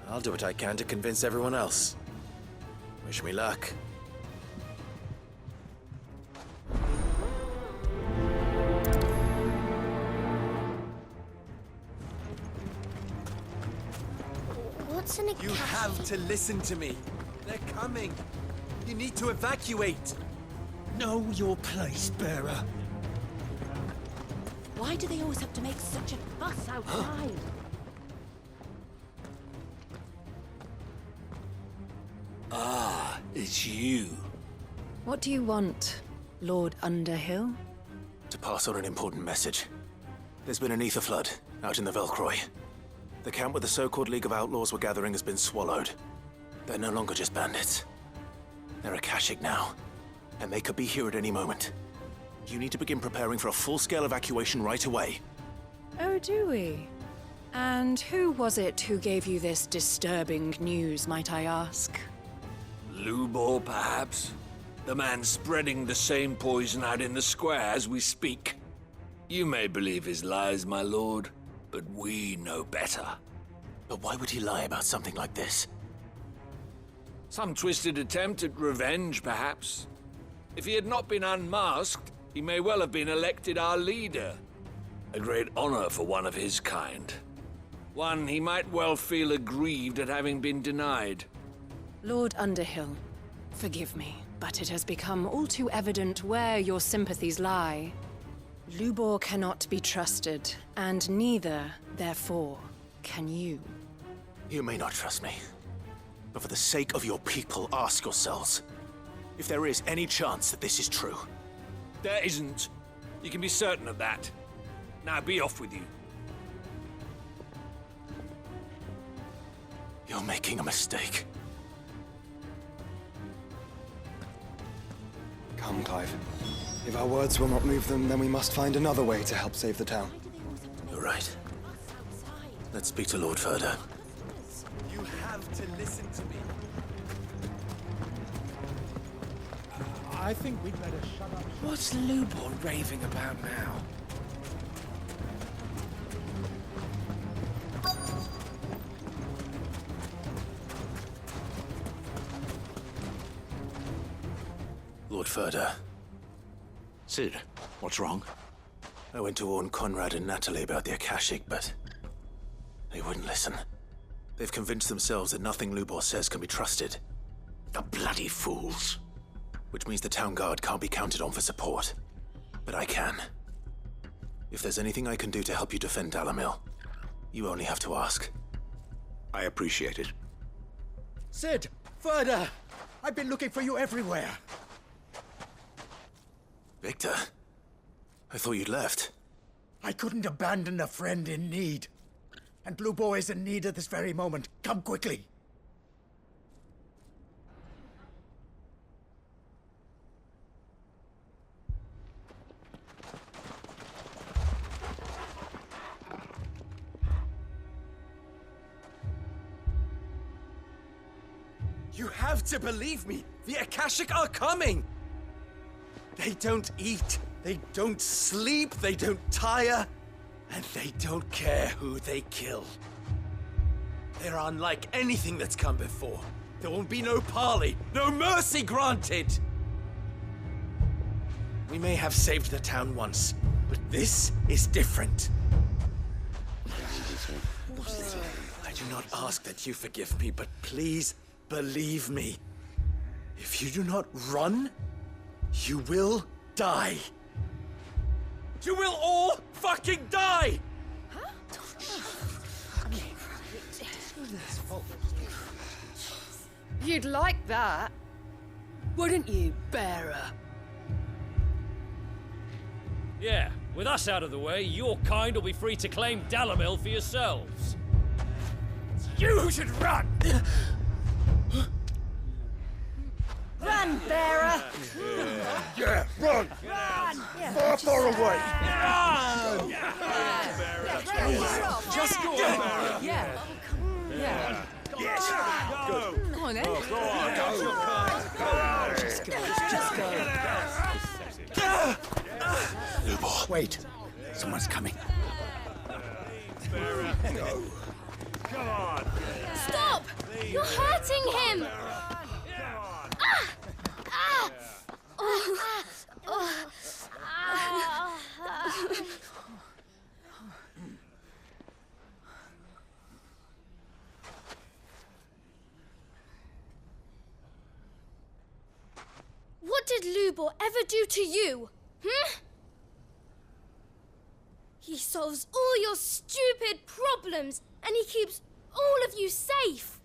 [SPEAKER 17] I'll do what I can to convince everyone else. Wish me luck.
[SPEAKER 4] What's an
[SPEAKER 17] You have to listen to me. They're coming. You need to evacuate.
[SPEAKER 14] Know your place, bearer.
[SPEAKER 7] Why do they always have to make such a fuss outside?
[SPEAKER 16] Ah, it's you.
[SPEAKER 9] What do you want, Lord Underhill?
[SPEAKER 2] To pass on an important message. There's been an ether flood out in the Velcroy. The camp where the so-called League of Outlaws were gathering has been swallowed. They're no longer just bandits. They're Akashic now, and they could be here at any moment. You need to begin preparing for a full-scale evacuation right away.
[SPEAKER 9] Oh, do we? And who was it who gave you this disturbing news, might I ask?
[SPEAKER 3] Lubor, perhaps? The man spreading the same poison out in the square as we speak. You may believe his lies, my lord, but we know better.
[SPEAKER 2] But why would he lie about something like this?
[SPEAKER 3] Some twisted attempt at revenge, perhaps. If he had not been unmasked, he may well have been elected our leader. A great honor for one of his kind. One he might well feel aggrieved at having been denied.
[SPEAKER 9] Lord Underhill, forgive me, but it has become all too evident where your sympathies lie. Lubor cannot be trusted, and neither, therefore, can you.
[SPEAKER 2] You may not trust me, but for the sake of your people, ask yourselves if there is any chance that this is true.
[SPEAKER 3] There isn't. You can be certain of that. Now be off with you.
[SPEAKER 2] You're making a mistake.
[SPEAKER 11] Come, Clive. If our words will not move them, then we must find another way to help save the town.
[SPEAKER 2] You're right. Let's speak to Lord Ferda.
[SPEAKER 18] You have to listen to me. I think we'd better shut up.
[SPEAKER 3] What's Lubor raving about now?
[SPEAKER 2] Lord Ferda.
[SPEAKER 3] Cid, what's wrong?
[SPEAKER 2] I went to warn Conrad and Natalie about the Akashic, but they wouldn't listen. They've convinced themselves that nothing Lubor says can be trusted.
[SPEAKER 3] The bloody fools.
[SPEAKER 2] Which means the town guard can't be counted on for support. But I can. If there's anything I can do to help you defend Dalamil, you only have to ask.
[SPEAKER 3] I appreciate it.
[SPEAKER 18] Cid! Ferda! I've been looking for you everywhere.
[SPEAKER 2] Victor? I thought you'd left.
[SPEAKER 18] I couldn't abandon a friend in need. And Lubor is in need at this very moment. Come quickly.
[SPEAKER 17] You have to believe me! The Akashic are coming! They don't eat, they don't sleep, they don't tire, and they don't care who they kill. They're unlike anything that's come before. There won't be no parley, no mercy granted! We may have saved the town once, but this is different. I do not ask that you forgive me, but please believe me. If you do not run, you will die. You will all fucking die!
[SPEAKER 15] You'd like that, wouldn't you, bearer?
[SPEAKER 19] Yeah, with us out of the way, your kind will be free to claim Dalamil for yourselves.
[SPEAKER 18] It's you who should run!
[SPEAKER 15] Run, bearer!
[SPEAKER 18] Yeah, run!
[SPEAKER 15] Run!
[SPEAKER 18] Far, far away!
[SPEAKER 15] Run!
[SPEAKER 18] Just go!
[SPEAKER 15] Yeah. Yeah.
[SPEAKER 18] Yes! Go!
[SPEAKER 15] Come on, then.
[SPEAKER 18] Go on! Go!
[SPEAKER 15] Just go.
[SPEAKER 2] Lubor.
[SPEAKER 18] Wait. Someone's coming.
[SPEAKER 19] Go. Come on.
[SPEAKER 4] Stop! You're hurting him! What did Lubor ever do to you? He solves all your stupid problems, and he keeps all of you safe.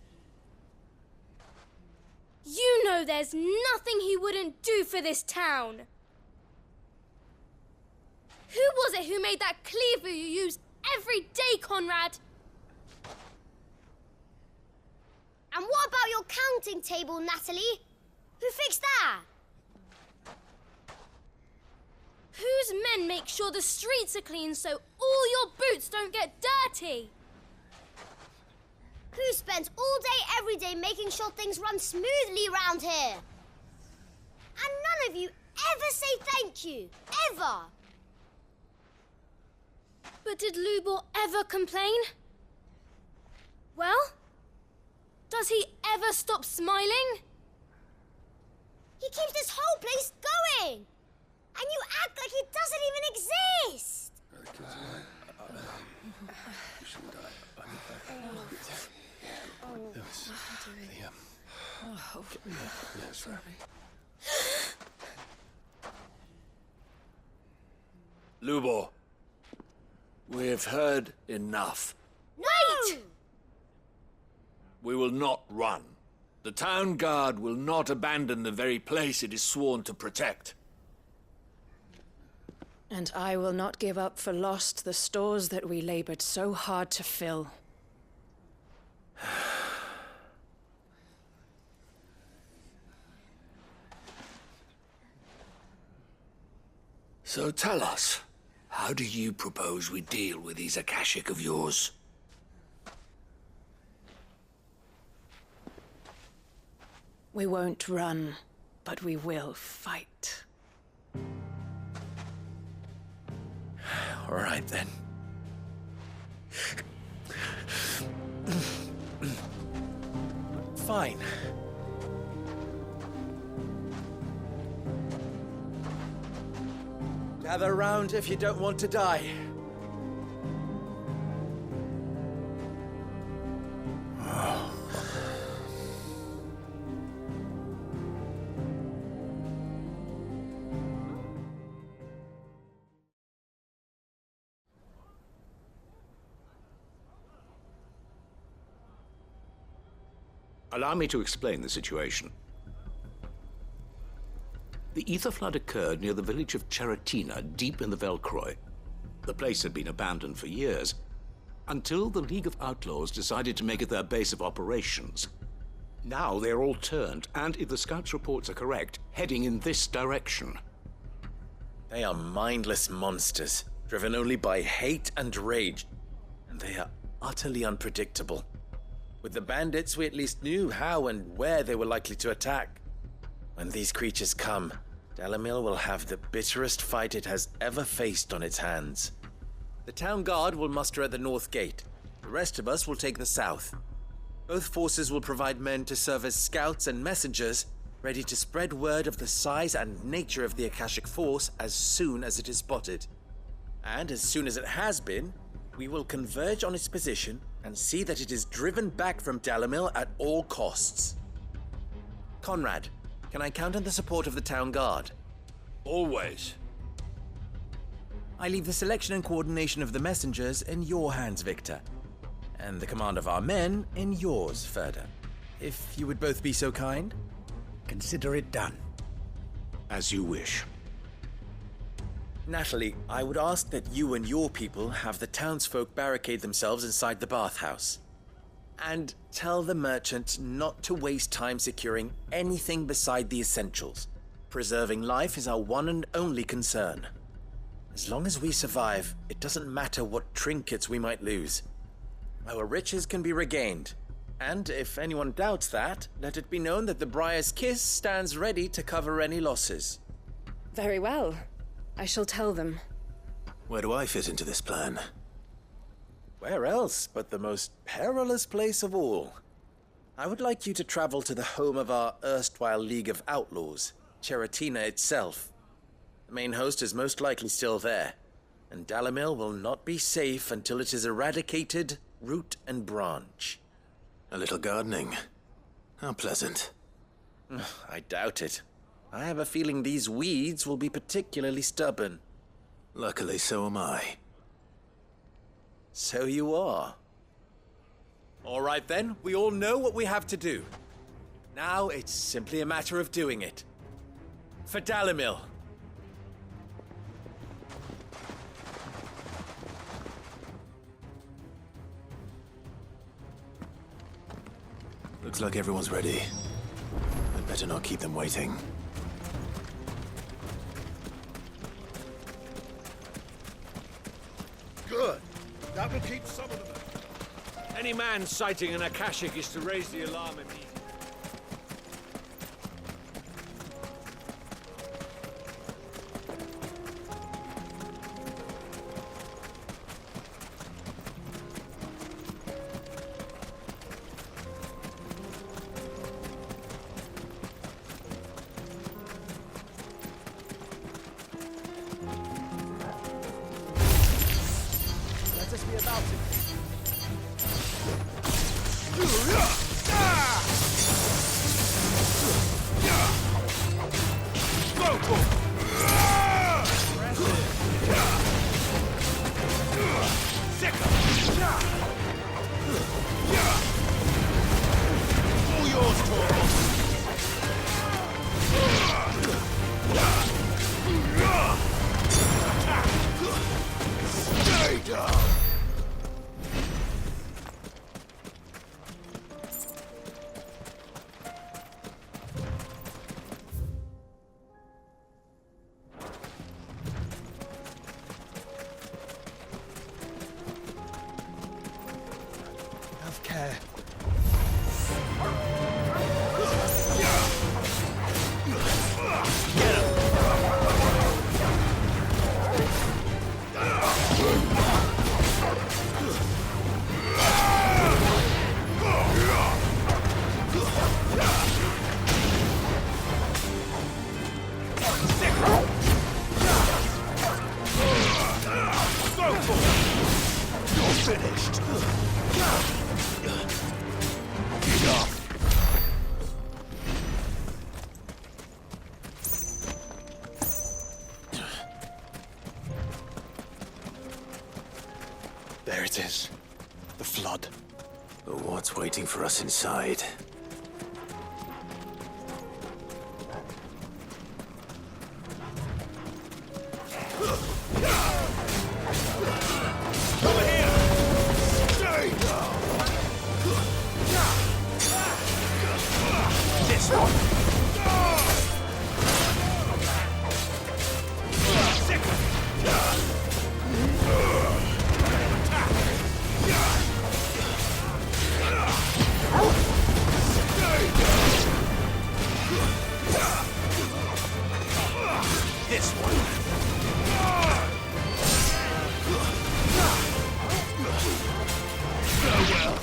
[SPEAKER 4] You know there's nothing he wouldn't do for this town. Who was it who made that cleaver you use every day, Conrad? And what about your counting table, Natalie? Who fixed that?
[SPEAKER 20] Whose men make sure the streets are clean so all your boots don't get dirty?
[SPEAKER 4] Who spends all day, every day making sure things run smoothly round here? And none of you ever say thank you. Ever.
[SPEAKER 20] But did Lubor ever complain? Well, does he ever stop smiling?
[SPEAKER 4] He keeps this whole place going. And you act like it doesn't even exist.
[SPEAKER 3] Lubor, we've heard enough.
[SPEAKER 4] Wait!
[SPEAKER 3] We will not run. The town guard will not abandon the very place it is sworn to protect.
[SPEAKER 9] And I will not give up for lost the stores that we labored so hard to fill.
[SPEAKER 3] So tell us, how do you propose we deal with these Akashic of yours?
[SPEAKER 9] We won't run, but we will fight.
[SPEAKER 17] All right, then. Fine. Gather round if you don't want to die.
[SPEAKER 21] Allow me to explain the situation. The ether flood occurred near the village of Cheratina, deep in the Velcroy. The place had been abandoned for years, until the League of Outlaws decided to make it their base of operations. Now they're all turned, and if the scouts' reports are correct, heading in this direction.
[SPEAKER 17] They are mindless monsters, driven only by hate and rage, and they are utterly unpredictable. With the bandits, we at least knew how and where they were likely to attack. When these creatures come, Dalamil will have the bitterest fight it has ever faced on its hands. The town guard will muster at the north gate. The rest of us will take the south. Both forces will provide men to serve as scouts and messengers, ready to spread word of the size and nature of the Akashic force as soon as it is spotted. And as soon as it has been, we will converge on its position and see that it is driven back from Dalamil at all costs. Conrad, can I count on the support of the town guard?
[SPEAKER 3] Always.
[SPEAKER 17] I leave the selection and coordination of the messengers in your hands, Victor. And the command of our men in yours, Ferda. If you would both be so kind.
[SPEAKER 18] Consider it done.
[SPEAKER 21] As you wish.
[SPEAKER 17] Natalie, I would ask that you and your people have the townsfolk barricade themselves inside the bathhouse. And tell the merchant not to waste time securing anything beside the essentials. Preserving life is our one and only concern. As long as we survive, it doesn't matter what trinkets we might lose. Our riches can be regained. And if anyone doubts that, let it be known that the Briar's Kiss stands ready to cover any losses.
[SPEAKER 9] Very well. I shall tell them.
[SPEAKER 2] Where do I fit into this plan?
[SPEAKER 17] Where else but the most perilous place of all? I would like you to travel to the home of our erstwhile League of Outlaws, Cheratina itself. The main host is most likely still there, and Dalamil will not be safe until it is eradicated, root and branch.
[SPEAKER 2] A little gardening. How pleasant.
[SPEAKER 17] I doubt it. I have a feeling these weeds will be particularly stubborn.
[SPEAKER 2] Luckily, so am I.
[SPEAKER 17] So you are. All right then, we all know what we have to do. Now it's simply a matter of doing it. For Dalamil.
[SPEAKER 2] Looks like everyone's ready. Better not keep them waiting.
[SPEAKER 1] Good. That will keep some of them out.
[SPEAKER 3] Any man sighting an Akashic is to raise the alarm immediately.
[SPEAKER 1] Let us be about it. All yours, Torvald. Stay down. Have care. You're finished. Enough.
[SPEAKER 11] There it is. The flood.
[SPEAKER 2] But what's waiting for us inside?
[SPEAKER 1] Over here. Stay down. This one. This one. Farewell.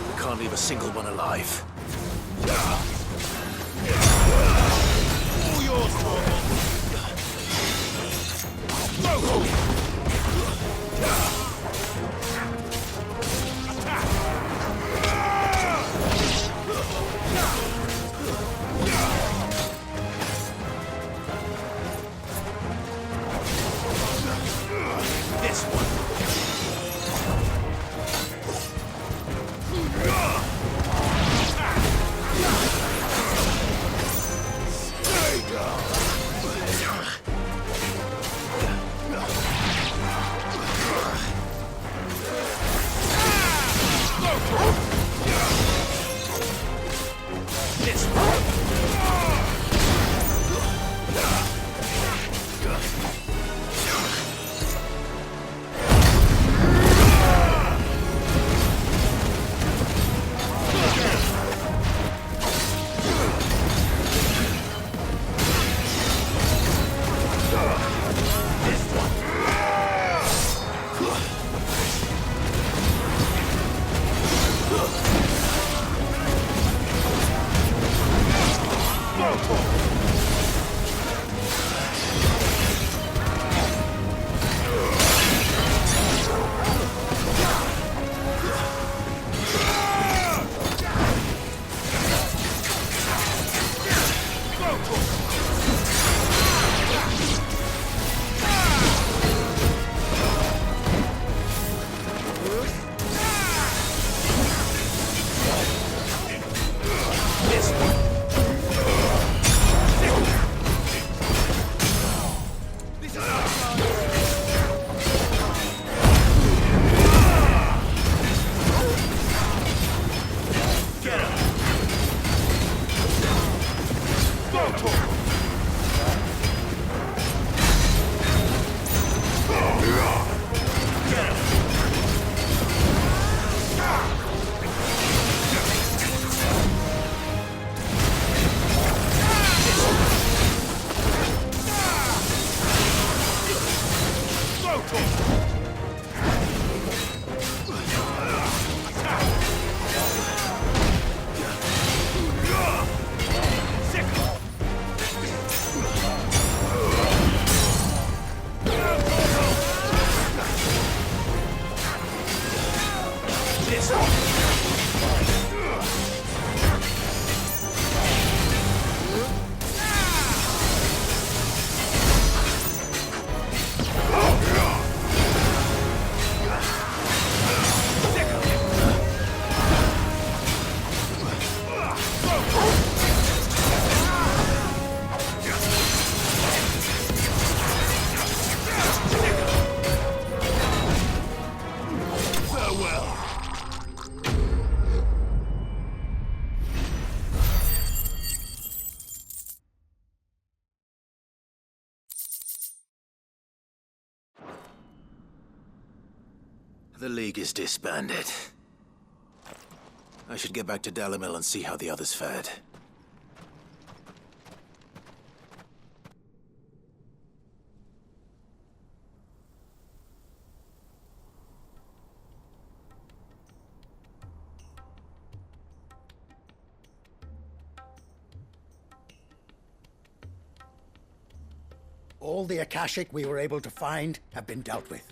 [SPEAKER 2] We can't leave a single one alive.
[SPEAKER 1] All yours, Torvald. This one.
[SPEAKER 2] The League is disbanded. I should get back to Dalimil and see how the others fared.
[SPEAKER 18] All the Akashic we were able to find have been dealt with.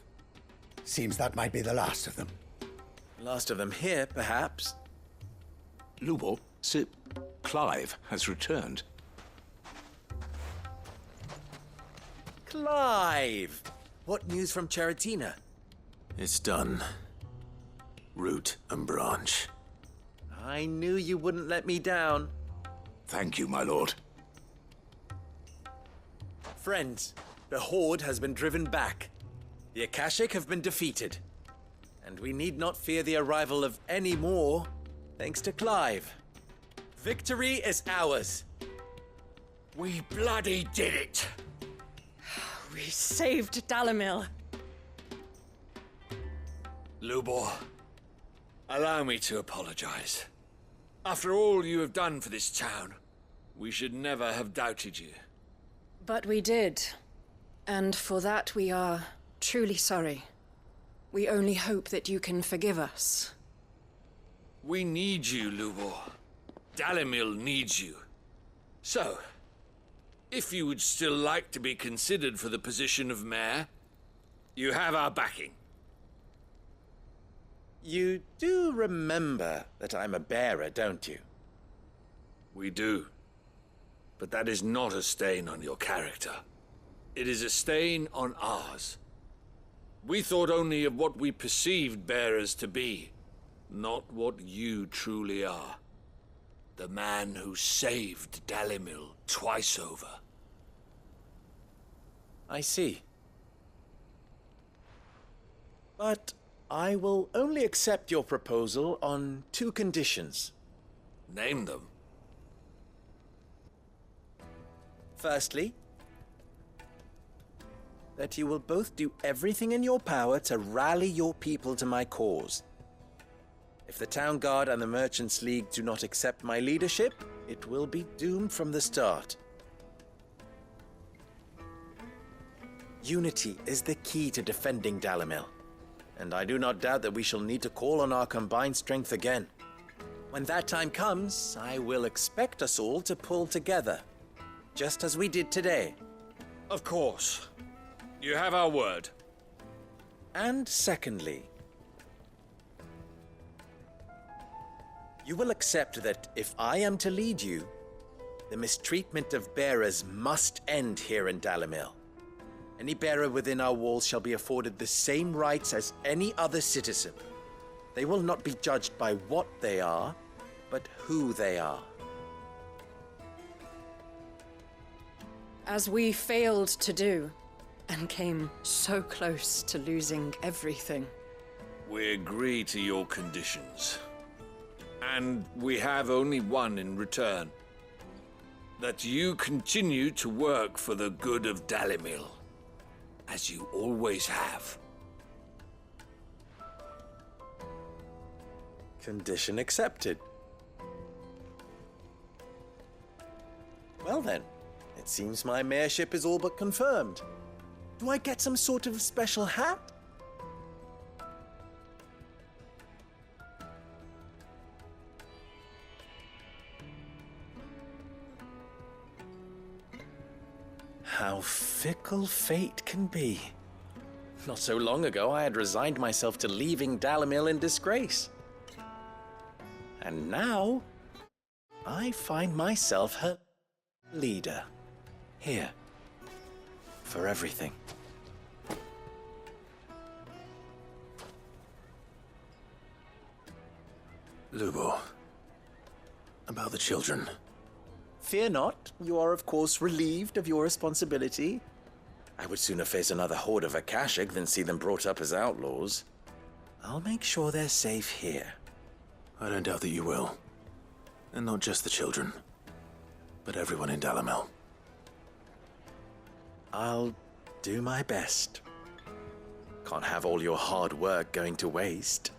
[SPEAKER 18] Seems that might be the last of them.
[SPEAKER 17] Last of them here, perhaps.
[SPEAKER 21] Lubor, Sir Clive has returned.
[SPEAKER 17] Clive! What news from Charatina?
[SPEAKER 2] It's done. Root and branch.
[SPEAKER 17] I knew you wouldn't let me down.
[SPEAKER 21] Thank you, my lord.
[SPEAKER 17] Friends, the Horde has been driven back. The Akashic have been defeated. And we need not fear the arrival of any more, thanks to Clive. Victory is ours.
[SPEAKER 3] We bloody did it!
[SPEAKER 5] We saved Dalimil.
[SPEAKER 3] Lubor, allow me to apologize. After all you have done for this town, we should never have doubted you.
[SPEAKER 9] But we did. And for that we are truly sorry. We only hope that you can forgive us.
[SPEAKER 3] We need you, Lubor. Dalimil needs you. So, if you would still like to be considered for the position of mayor, you have our backing.
[SPEAKER 17] You do remember that I'm a bearer, don't you?
[SPEAKER 3] We do. But that is not a stain on your character. It is a stain on ours. We thought only of what we perceived bearers to be, not what you truly are. The man who saved Dalimil twice over.
[SPEAKER 17] I see. But I will only accept your proposal on 2 conditions.
[SPEAKER 3] Name them.
[SPEAKER 17] Firstly, that you will both do everything in your power to rally your people to my cause. If the Town Guard and the Merchants League do not accept my leadership, it will be doomed from the start. Unity is the key to defending Dalimil, and I do not doubt that we shall need to call on our combined strength again. When that time comes, I will expect us all to pull together, just as we did today.
[SPEAKER 3] Of course. You have our word.
[SPEAKER 17] And secondly, you will accept that if I am to lead you, the mistreatment of bearers must end here in Dalimil. Any bearer within our walls shall be afforded the same rights as any other citizen. They will not be judged by what they are, but who they are.
[SPEAKER 9] As we failed to do, and came so close to losing everything.
[SPEAKER 3] We agree to your conditions. And we have only one in return. That you continue to work for the good of Dalimil, as you always have.
[SPEAKER 17] Condition accepted. Well then, it seems my mayorship is all but confirmed. Do I get some sort of special hat? How fickle fate can be. Not so long ago, I had resigned myself to leaving Dalimil in disgrace. And now, I find myself her leader. Here. For everything.
[SPEAKER 2] Lubor. About the children.
[SPEAKER 17] Fear not, you are of course relieved of your responsibility. I would sooner face another horde of Akashic than see them brought up as outlaws. I'll make sure they're safe here.
[SPEAKER 2] I don't doubt that you will. And not just the children, but everyone in Dalimil.
[SPEAKER 17] I'll do my best. Can't have all your hard work going to waste.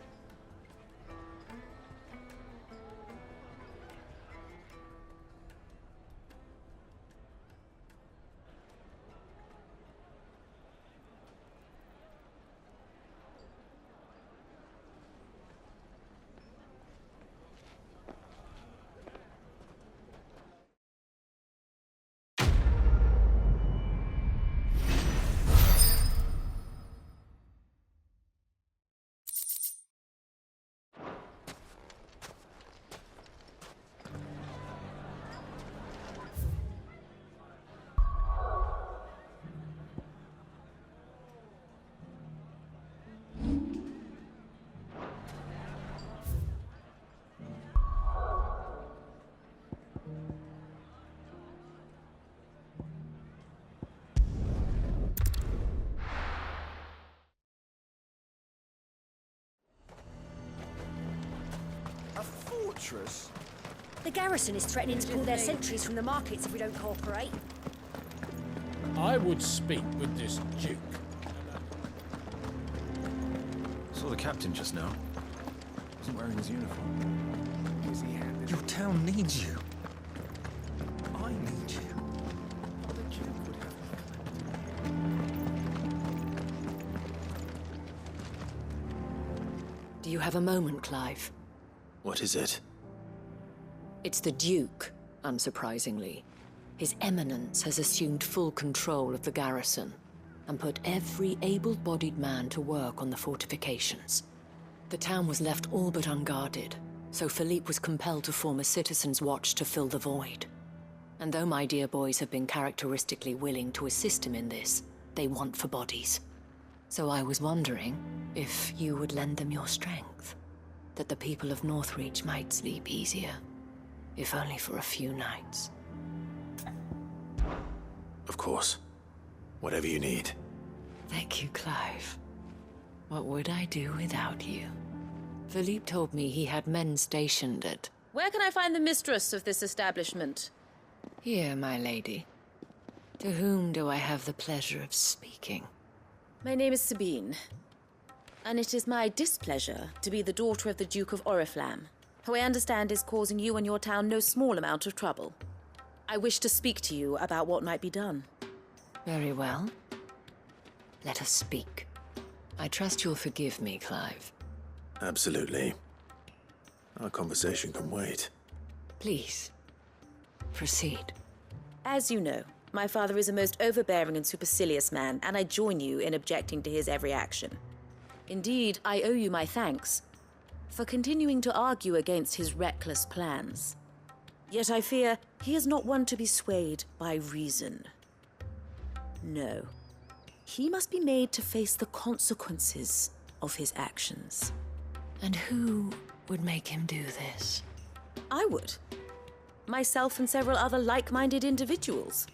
[SPEAKER 1] Fortress?
[SPEAKER 7] The garrison is threatening to pull their sentries from the markets if we don't cooperate.
[SPEAKER 19] I would speak with this Duke.
[SPEAKER 11] Saw the captain just now. Wasn't wearing his uniform. Your town needs you. I need you.
[SPEAKER 7] Do you have a moment, Clive?
[SPEAKER 2] What is it?
[SPEAKER 7] It's the Duke, unsurprisingly. His Eminence has assumed full control of the garrison and put every able-bodied man to work on the fortifications. The town was left all but unguarded, so Philippe was compelled to form a citizens' watch to fill the void. And though my dear boys have been characteristically willing to assist him in this, they want for bodies. So I was wondering if you would lend them your strength, that the people of Northreach might sleep easier, if only for a few nights.
[SPEAKER 2] Of course. Whatever you need.
[SPEAKER 7] Thank you, Clive. What would I do without you? Philippe told me he had men stationed at...
[SPEAKER 8] Where can I find the mistress of this establishment?
[SPEAKER 7] Here, my lady. To whom do I have the pleasure of speaking?
[SPEAKER 8] My name is Sabine, and it is my displeasure to be the daughter of the Duke of Oriflamme, who I understand is causing you and your town no small amount of trouble. I wish to speak to you about what might be done.
[SPEAKER 7] Very well. Let us speak. I trust you'll forgive me, Clive.
[SPEAKER 2] Absolutely. Our conversation can wait.
[SPEAKER 7] Please, proceed.
[SPEAKER 8] As you know, my father is a most overbearing and supercilious man, and I join you in objecting to his every action. Indeed, I owe you my thanks for continuing to argue against his reckless plans. Yet I fear he is not one to be swayed by reason. No. He must be made to face the consequences of his actions.
[SPEAKER 7] And who would make him do this?
[SPEAKER 8] I would. Myself and several other like-minded individuals.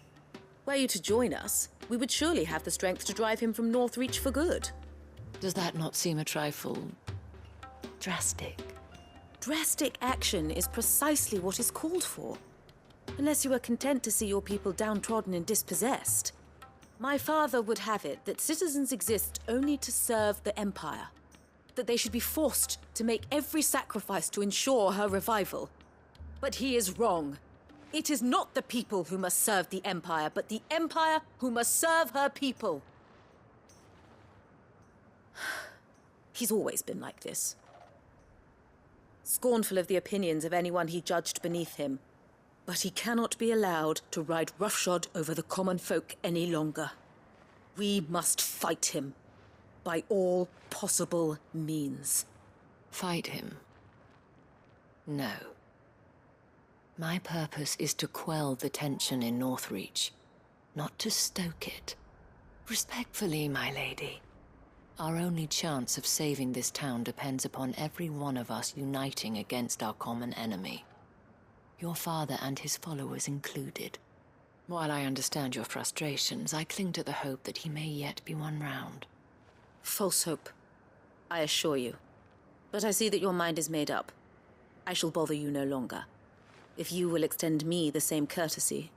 [SPEAKER 8] Were you to join us, we would surely have the strength to drive him from Northreach for good.
[SPEAKER 7] Does that not seem a trifle drastic?
[SPEAKER 8] Drastic action is precisely what is called for. Unless you are content to see your people downtrodden and dispossessed. My father would have it that citizens exist only to serve the Empire. That they should be forced to make every sacrifice to ensure her revival. But he is wrong. It is not the people who must serve the Empire, but the Empire who must serve her people. He's always been like this. Scornful of the opinions of anyone he judged beneath him. But he cannot be allowed to ride roughshod over the common folk any longer. We must fight him. By all possible means.
[SPEAKER 7] Fight him? No. My purpose is to quell the tension in Northreach, not to stoke it. Respectfully, my lady. Our only chance of saving this town depends upon every one of us uniting against our common enemy. Your father and his followers included. While I understand your frustrations, I cling to the hope that he may yet be won round.
[SPEAKER 8] False hope, I assure you. But I see that your mind is made up. I shall bother you no longer. If you will extend me the same courtesy,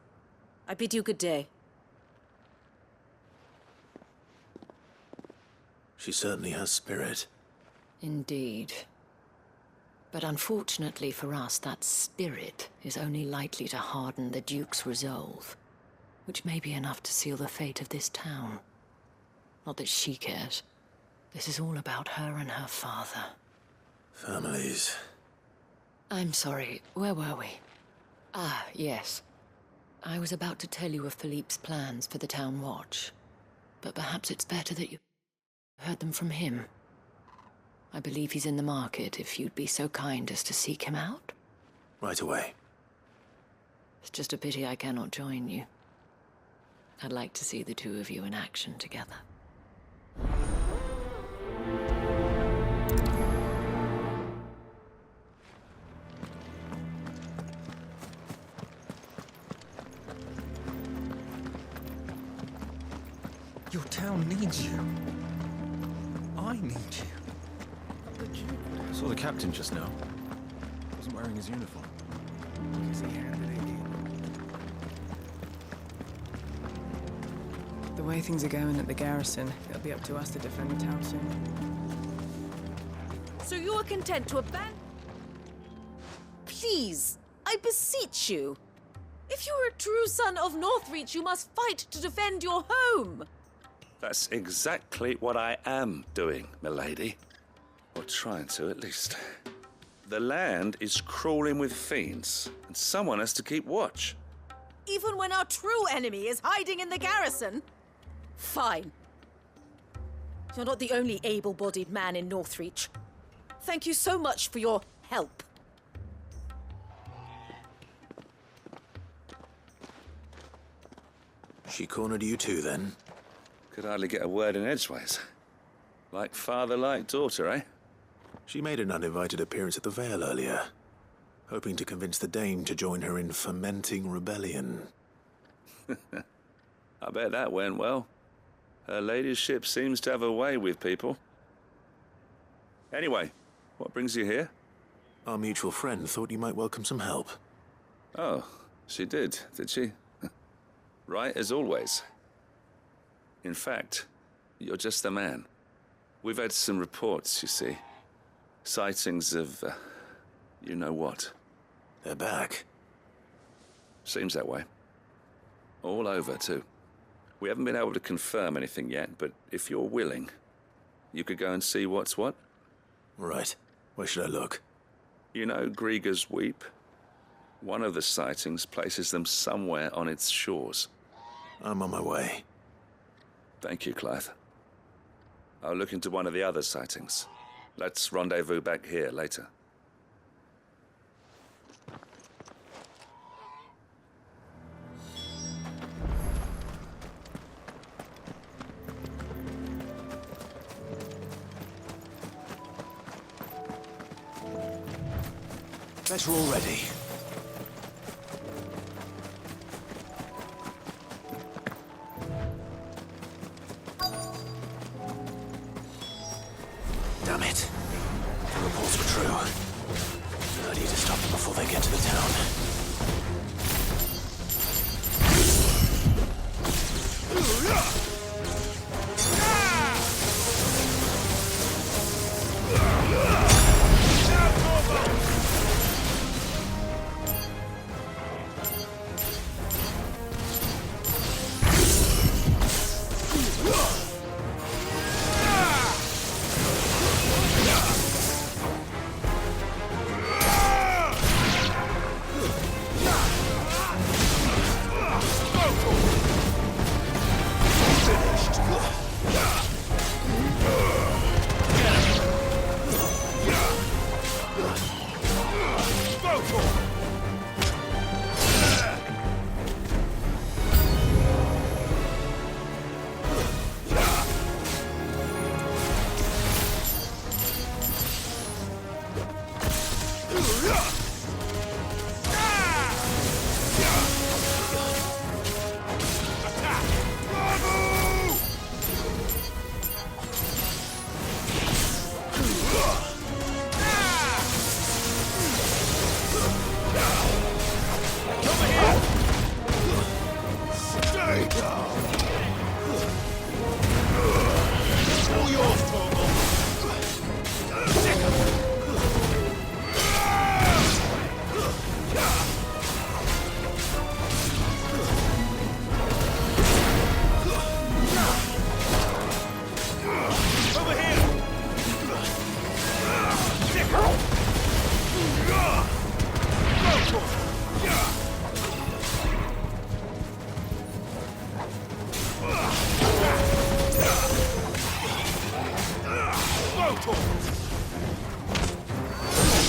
[SPEAKER 8] I bid you good day.
[SPEAKER 2] She certainly has spirit.
[SPEAKER 7] Indeed. But unfortunately for us, that spirit is only likely to harden the Duke's resolve, which may be enough to seal the fate of this town. Not that she cares. This is all about her and her father.
[SPEAKER 2] Families.
[SPEAKER 7] I'm sorry, where were we? Ah, yes. I was about to tell you of Philippe's plans for the town watch, but perhaps it's better that you heard them from him. I believe he's in the market, if you'd be so kind as to seek him out.
[SPEAKER 2] Right away.
[SPEAKER 7] It's just a pity I cannot join you. I'd like to see the two of you in action together.
[SPEAKER 6] Your town needs you. I need you.
[SPEAKER 22] I saw the captain just now. He wasn't wearing his uniform.
[SPEAKER 23] The way things are going at the garrison, it'll be up to us to defend the town soon.
[SPEAKER 8] So you are content to abandon... Please, I beseech you. If you are a true son of Northreach, you must fight to defend your home.
[SPEAKER 16] That's exactly what I am doing, milady. Or trying to, at least. The land is crawling with fiends, and someone has to keep watch.
[SPEAKER 8] Even when our true enemy is hiding in the garrison? Fine. You're not the only able-bodied man in Northreach. Thank you so much for your help.
[SPEAKER 2] She cornered you too, then?
[SPEAKER 16] Could hardly get a word in edgeways. Like father, like daughter, eh?
[SPEAKER 2] She made an uninvited appearance at the Vale earlier, hoping to convince the Dame to join her in fomenting rebellion.
[SPEAKER 16] I bet that went well. Her ladyship seems to have a way with people. Anyway, what brings you here?
[SPEAKER 2] Our mutual friend thought you might welcome some help.
[SPEAKER 16] Oh, she did she? Right as always. In fact, you're just the man. We've had some reports, you see. Sightings of, you know what.
[SPEAKER 2] They're back.
[SPEAKER 16] Seems that way. All over, too. We haven't been able to confirm anything yet, but if you're willing, you could go and see what's what.
[SPEAKER 2] Right. Where should I look?
[SPEAKER 16] You know Grieger's Weep? One of the sightings places them somewhere on its shores.
[SPEAKER 2] I'm on my way.
[SPEAKER 16] Thank you, Clive. I'll look into one of the other sightings. Let's rendezvous back here later.
[SPEAKER 2] Better already. Damn it. The reports were true. I need to stop them before they get to the town.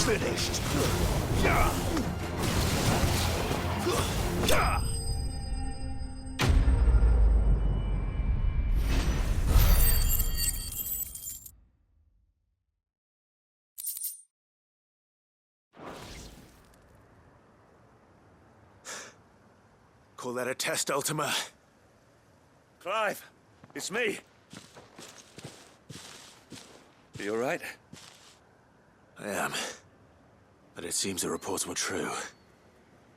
[SPEAKER 1] Finished.
[SPEAKER 2] Call that a test, Ultima?
[SPEAKER 3] Clive, it's me. Are you all right?
[SPEAKER 2] I am. But it seems the reports were true.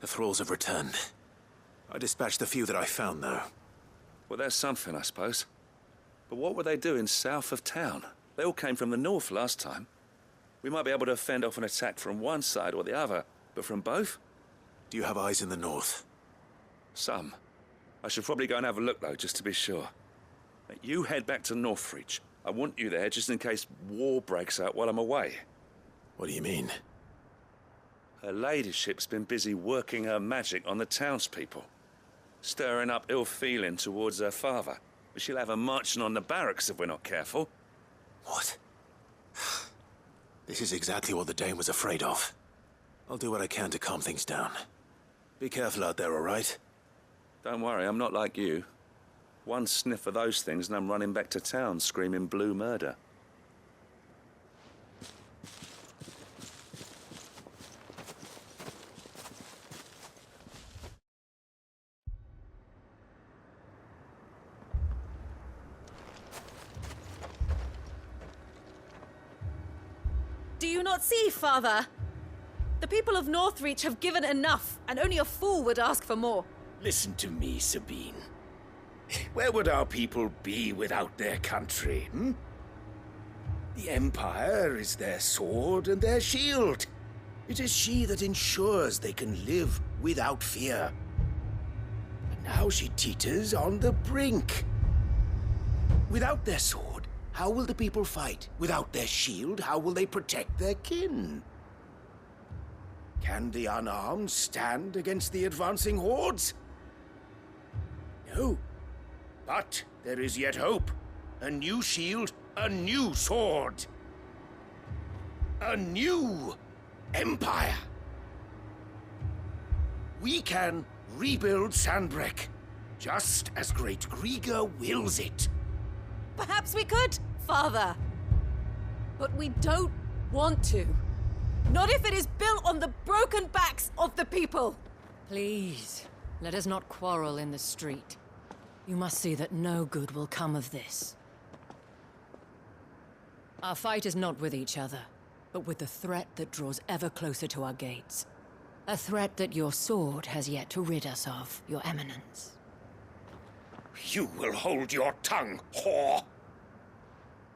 [SPEAKER 2] The thralls have returned. I dispatched the few that I found, though.
[SPEAKER 3] Well, that's something, I suppose. But what were they doing south of town? They all came from the north last time. We might be able to fend off an attack from one side or the other, but from both?
[SPEAKER 2] Do you have eyes in the north?
[SPEAKER 3] Some. I should probably go and have a look, though, just to be sure. You head back to Northreach. I want you there just in case war breaks out while I'm away.
[SPEAKER 2] What do you mean?
[SPEAKER 3] Her ladyship's been busy working her magic on the townspeople, stirring up ill feeling towards her father. But she'll have her marching on the barracks if we're not careful.
[SPEAKER 2] What? This is exactly what the Dane was afraid of. I'll do what I can to calm things down. Be careful out there, all right?
[SPEAKER 3] Don't worry, I'm not like you. One sniff of those things and I'm running back to town screaming blue murder.
[SPEAKER 8] Do you not see, Father? The people of Northreach have given enough, and only a fool would ask for more.
[SPEAKER 10] Listen to me, Sabine. Where would our people be without their country, hmm? The Empire is their sword and their shield. It is she that ensures they can live without fear. But now she teeters on the brink. Without their sword, how will the people fight? Without their shield, how will they protect their kin? Can the unarmed stand against the advancing hordes? No. But there is yet hope. A new shield, a new sword. A new empire. We can rebuild Sandbreck, just as Great Grieger wills it.
[SPEAKER 8] Perhaps we could, Father. But we don't want to. Not if it is built on the broken backs of the people.
[SPEAKER 7] Please, let us not quarrel in the street. You must see that no good will come of this. Our fight is not with each other, but with the threat that draws ever closer to our gates. A threat that your sword has yet to rid us of, Your Eminence.
[SPEAKER 10] You will hold your tongue, whore!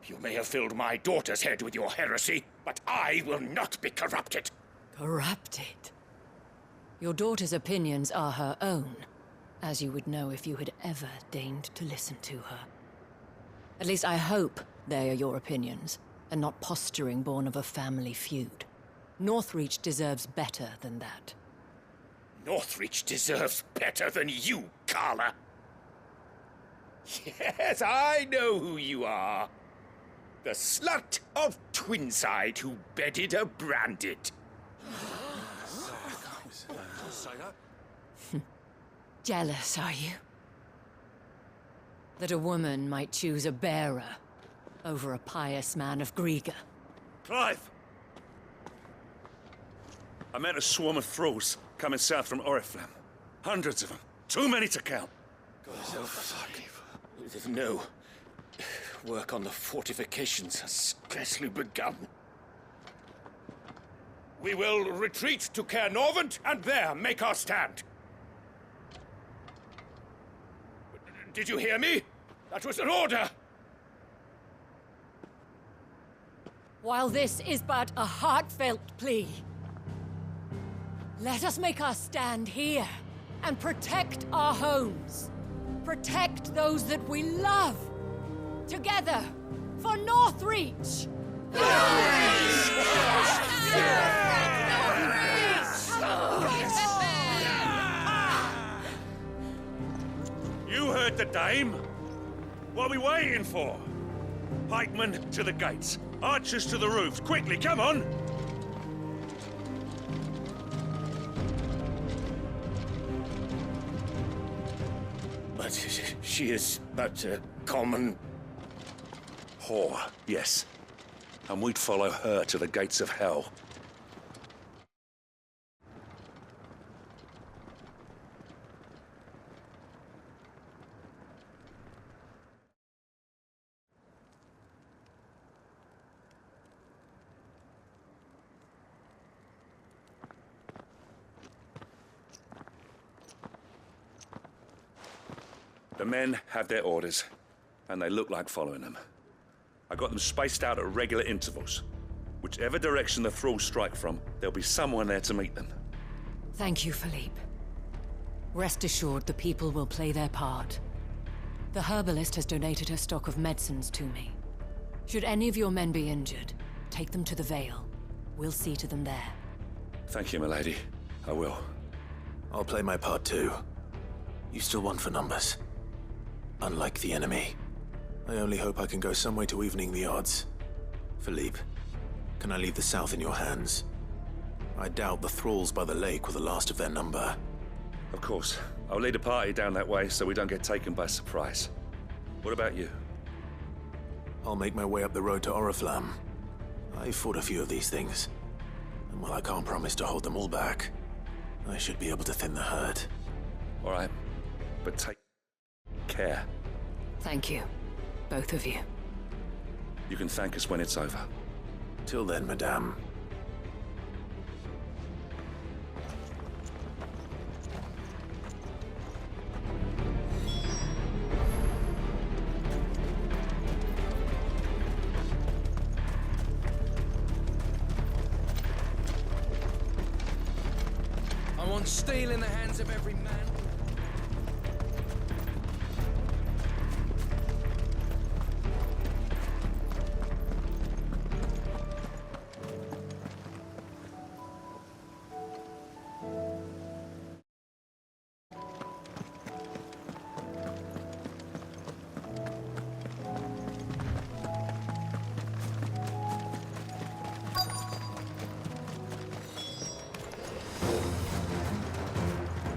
[SPEAKER 10] You may have filled my daughter's head with your heresy, but I will not be corrupted.
[SPEAKER 7] Corrupted? Your daughter's opinions are her own, as you would know if you had ever deigned to listen to her. At least I hope they are your opinions, and not posturing born of a family feud. Northreach deserves better than that.
[SPEAKER 10] Northreach deserves better than you, Carla. Yes, I know who you are. The slut of Twinside who bedded a branded.
[SPEAKER 7] Jealous, are you? That a woman might choose a bearer over a pious man of Griga.
[SPEAKER 12] Clive! I met a swarm of thralls coming south from Oriflamme. Hundreds of them. Too many to count.
[SPEAKER 10] No. Work on the fortifications has scarcely begun. We will retreat to Caer Norvent and there make our stand. Did you hear me? That was an order!
[SPEAKER 7] While this is but a heartfelt plea, let us make our stand here and protect our homes. Protect those that we love. Together, for Northreach!
[SPEAKER 12] You heard the dame. What are we waiting for? Pikemen to the gates. Archers to the roofs. Quickly, come on!
[SPEAKER 10] But she is but a common...
[SPEAKER 12] whore, yes. And we'd follow her to the gates of hell. The men have their orders, and they look like following them. I got them spaced out at regular intervals. Whichever direction the thralls strike from, there'll be someone there to meet them.
[SPEAKER 7] Thank you, Philippe. Rest assured the people will play their part. The herbalist has donated her stock of medicines to me. Should any of your men be injured, take them to the Vale. We'll see to them there.
[SPEAKER 12] Thank you, milady. I will.
[SPEAKER 2] I'll play my part too. You still want for numbers. Unlike the enemy. I only hope I can go some way to evening the odds. Philippe, can I leave the south in your hands? I doubt the thralls by the lake were the last of their number.
[SPEAKER 12] Of course. I'll lead a party down that way so we don't get taken by surprise. What about you?
[SPEAKER 2] I'll make my way up the road to Oriflamme. I fought a few of these things. And while I can't promise to hold them all back, I should be able to thin the herd.
[SPEAKER 12] All right. But take care.
[SPEAKER 7] Thank you. Both of you.
[SPEAKER 12] You can thank us when it's over.
[SPEAKER 2] Till then, madame.
[SPEAKER 6] I want steel in the hands of every man.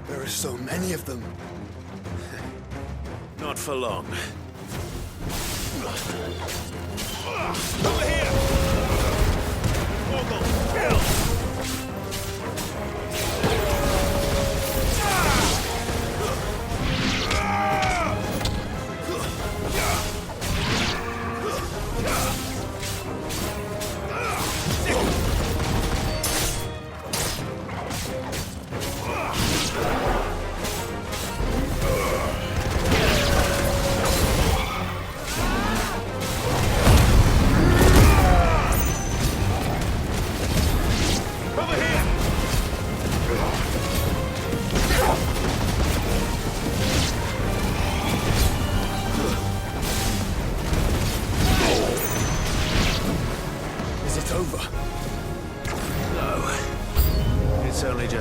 [SPEAKER 11] There are so many of them.
[SPEAKER 2] Not for long.
[SPEAKER 1] Over here! Morgul, kill!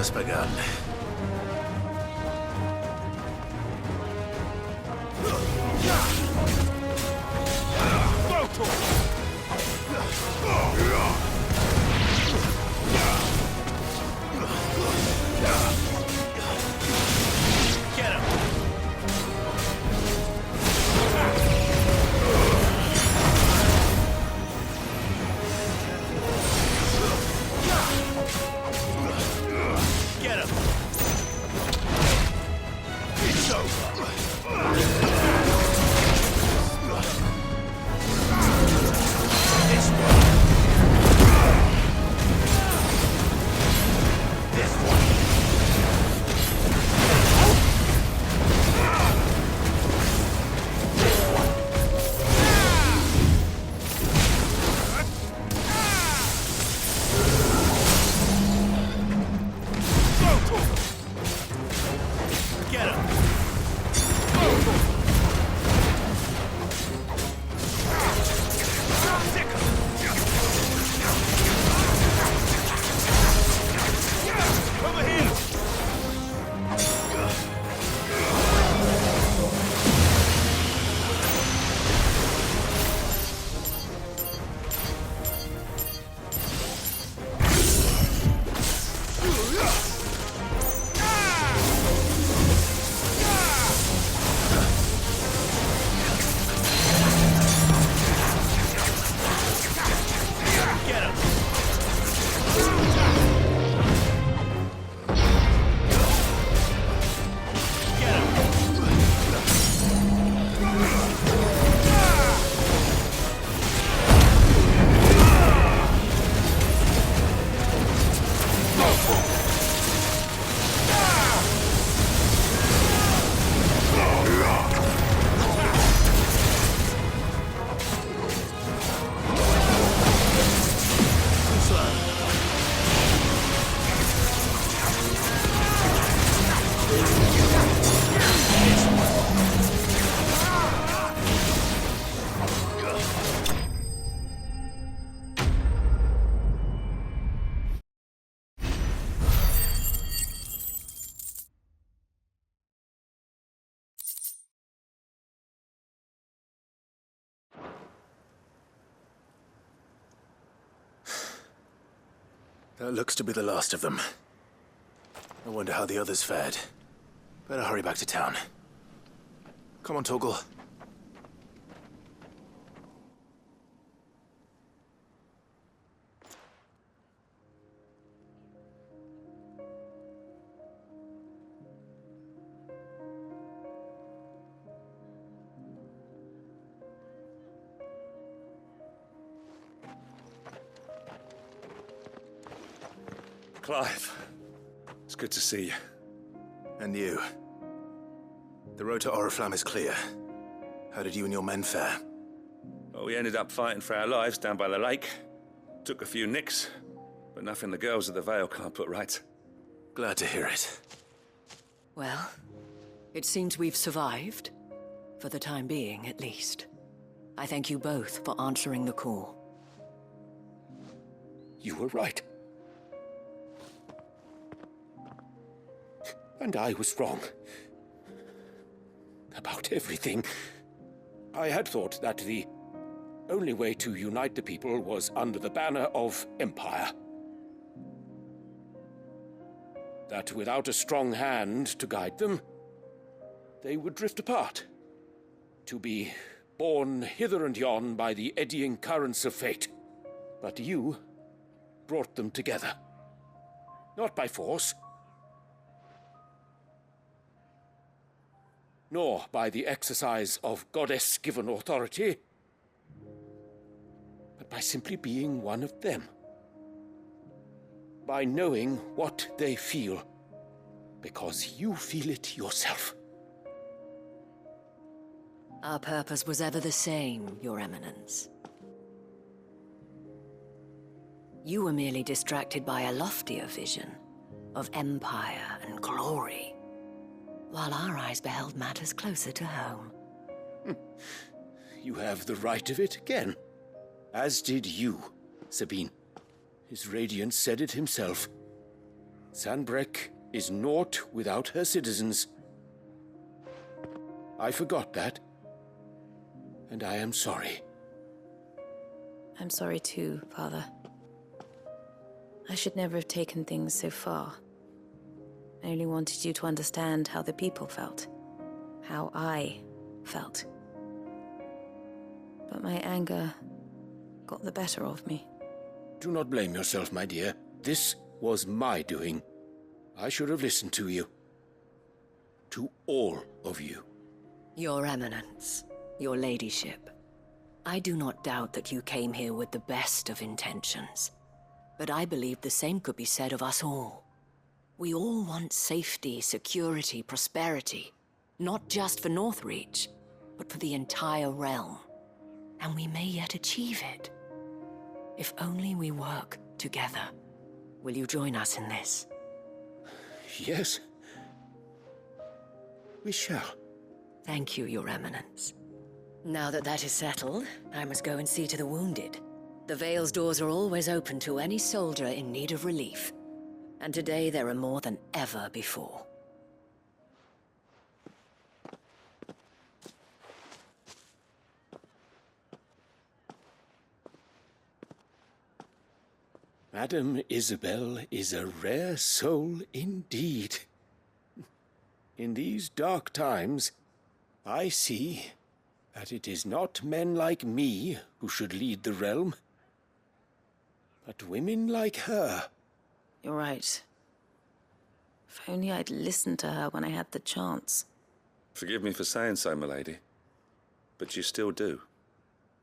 [SPEAKER 2] just begun.
[SPEAKER 3] Get him! Get him! It's over! This one! This one! This one! Get him! Over here! Get him! Get him!
[SPEAKER 2] That looks to be the last of them. I wonder how the others fared. Better hurry back to town. Come on, Torgal.
[SPEAKER 12] Clive, it's good to see you.
[SPEAKER 2] And you. The road to Oriflamme is clear. How did you and your men fare?
[SPEAKER 12] Well, we ended up fighting for our lives down by the lake. Took a few nicks, but nothing the girls of the Vale can't put right.
[SPEAKER 2] Glad to hear it.
[SPEAKER 7] Well, it seems we've survived. For the time being, at least. I thank you both for answering the call.
[SPEAKER 10] You were right. And I was wrong. About everything. I had thought that the only way to unite the people was under the banner of Empire. That without a strong hand to guide them, they would drift apart. To be borne hither and yon by the eddying currents of fate. But you brought them together. Not by force, nor by the exercise of goddess-given authority, but by simply being one of them. By knowing what they feel, because you feel it yourself.
[SPEAKER 7] Our purpose was ever the same, Your Eminence. You were merely distracted by a loftier vision of empire and glory, while our eyes beheld matters closer to home.
[SPEAKER 10] You have the right of it again. As did you, Sabine. His radiance said it himself. Sanbreque is naught without her citizens. I forgot that, and I am sorry.
[SPEAKER 8] I'm sorry too, Father. I should never have taken things so far. I only wanted you to understand how the people felt. How I felt. But my anger got the better of me.
[SPEAKER 10] Do not blame yourself, my dear. This was my doing. I should have listened to you. To all of you.
[SPEAKER 7] Your Eminence, your ladyship, I do not doubt that you came here with the best of intentions. But I believe the same could be said of us all. We all want safety, security, prosperity. Not just for Northreach, but for the entire realm. And we may yet achieve it. If only we work together. Will you join us in this?
[SPEAKER 10] Yes. We shall.
[SPEAKER 7] Thank you, Your Eminence. Now that that is settled, I must go and see to the wounded. The Vale's doors are always open to any soldier in need of relief. And today there are more than ever before.
[SPEAKER 10] Madame Isabel is a rare soul indeed. In these dark times, I see that it is not men like me who should lead the realm, but women like her.
[SPEAKER 8] You're right. If only I'd listened to her when I had the chance.
[SPEAKER 12] Forgive me for saying so, milady, but you still do.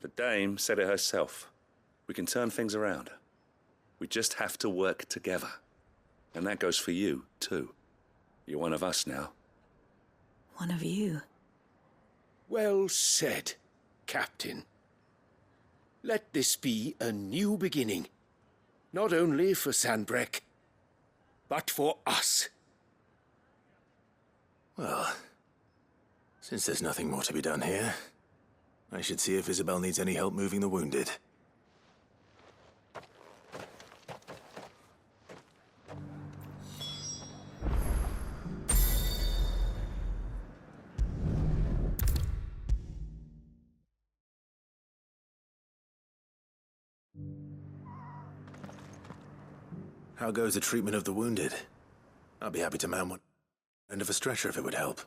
[SPEAKER 12] The dame said it herself. We can turn things around. We just have to work together. And that goes for you, too. You're one of us now.
[SPEAKER 8] One of you?
[SPEAKER 10] Well said, Captain. Let this be a new beginning. Not only for Sanbreque, but for us.
[SPEAKER 2] Well, since there's nothing more to be done here, I should see if Isabel needs any help moving the wounded. How goes the treatment of the wounded? I'll be happy to man one end of a stretcher if it would help.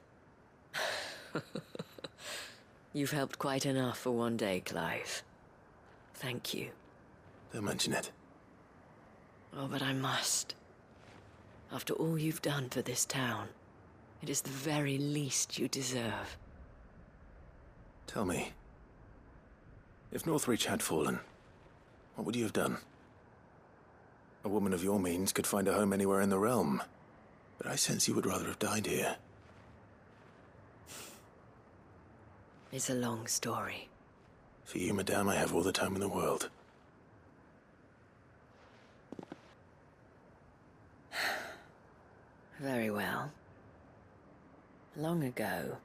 [SPEAKER 7] You've helped quite enough for one day, Clive. Thank you.
[SPEAKER 2] Don't mention it.
[SPEAKER 7] Oh, but I must. After all you've done for this town, it is the very least you deserve.
[SPEAKER 2] Tell me, if Northreach had fallen, what would you have done? A woman of your means could find a home anywhere in the realm, but I sense you would rather have died here.
[SPEAKER 7] It's a long story.
[SPEAKER 2] For you, madame, I have all the time in the world.
[SPEAKER 7] Very well. Long ago,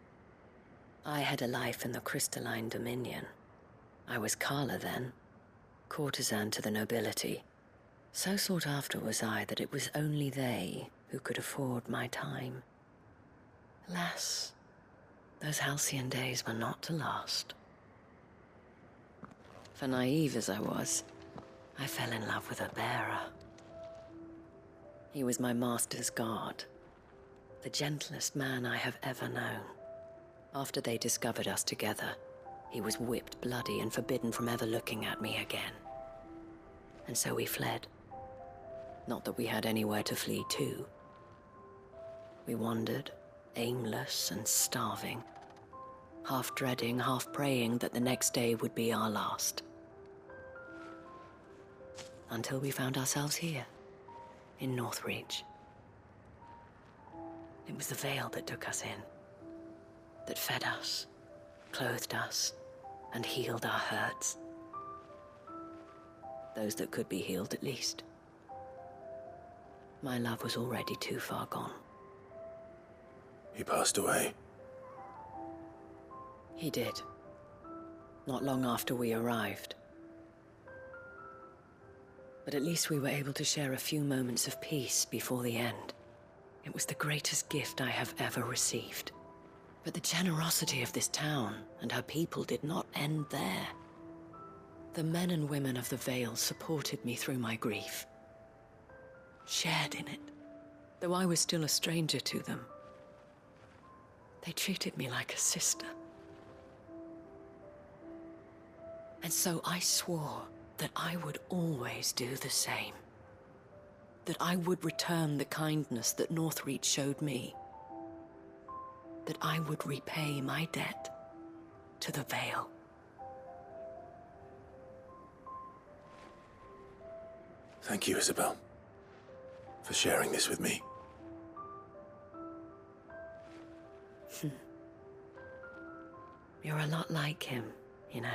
[SPEAKER 7] I had a life in the Crystalline Dominion. I was Carla then, courtesan to the nobility. So sought after was I that it was only they who could afford my time. Alas, those halcyon days were not to last. For naive as I was, I fell in love with a bearer. He was my master's guard, the gentlest man I have ever known. After they discovered us together, he was whipped bloody and forbidden from ever looking at me again. And so we fled. Not that we had anywhere to flee to. We wandered, aimless and starving, half dreading, half praying that the next day would be our last. Until we found ourselves here, in Northreach. It was the Vale that took us in, that fed us, clothed us, and healed our hurts. Those that could be healed, at least. My love was already too far gone.
[SPEAKER 2] He passed away.
[SPEAKER 7] He did. Not long after we arrived. But at least we were able to share a few moments of peace before the end. It was the greatest gift I have ever received. But the generosity of this town and her people did not end there. The men and women of the Vale supported me through my grief, shared in it, though I was still a stranger to them. They treated me like a sister. And so I swore that I would always do the same. That I would return the kindness that Northreach showed me. That I would repay my debt to the Vale.
[SPEAKER 2] Thank you, Isabel, for sharing this with me.
[SPEAKER 7] You're a lot like him, you know.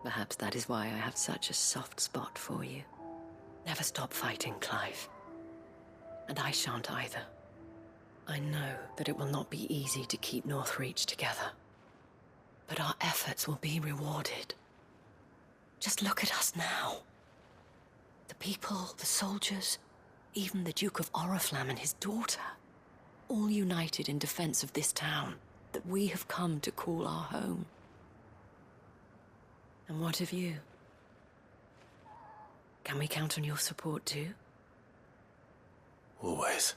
[SPEAKER 7] Perhaps that is why I have such a soft spot for you. Never stop fighting, Clive. And I shan't either. I know that it will not be easy to keep Northreach together. But our efforts will be rewarded. Just look at us now. The people, the soldiers, even the Duke of Oriflamme and his daughter, all united in defense of this town that we have come to call our home. And what of you? Can we count on your support too?
[SPEAKER 2] Always.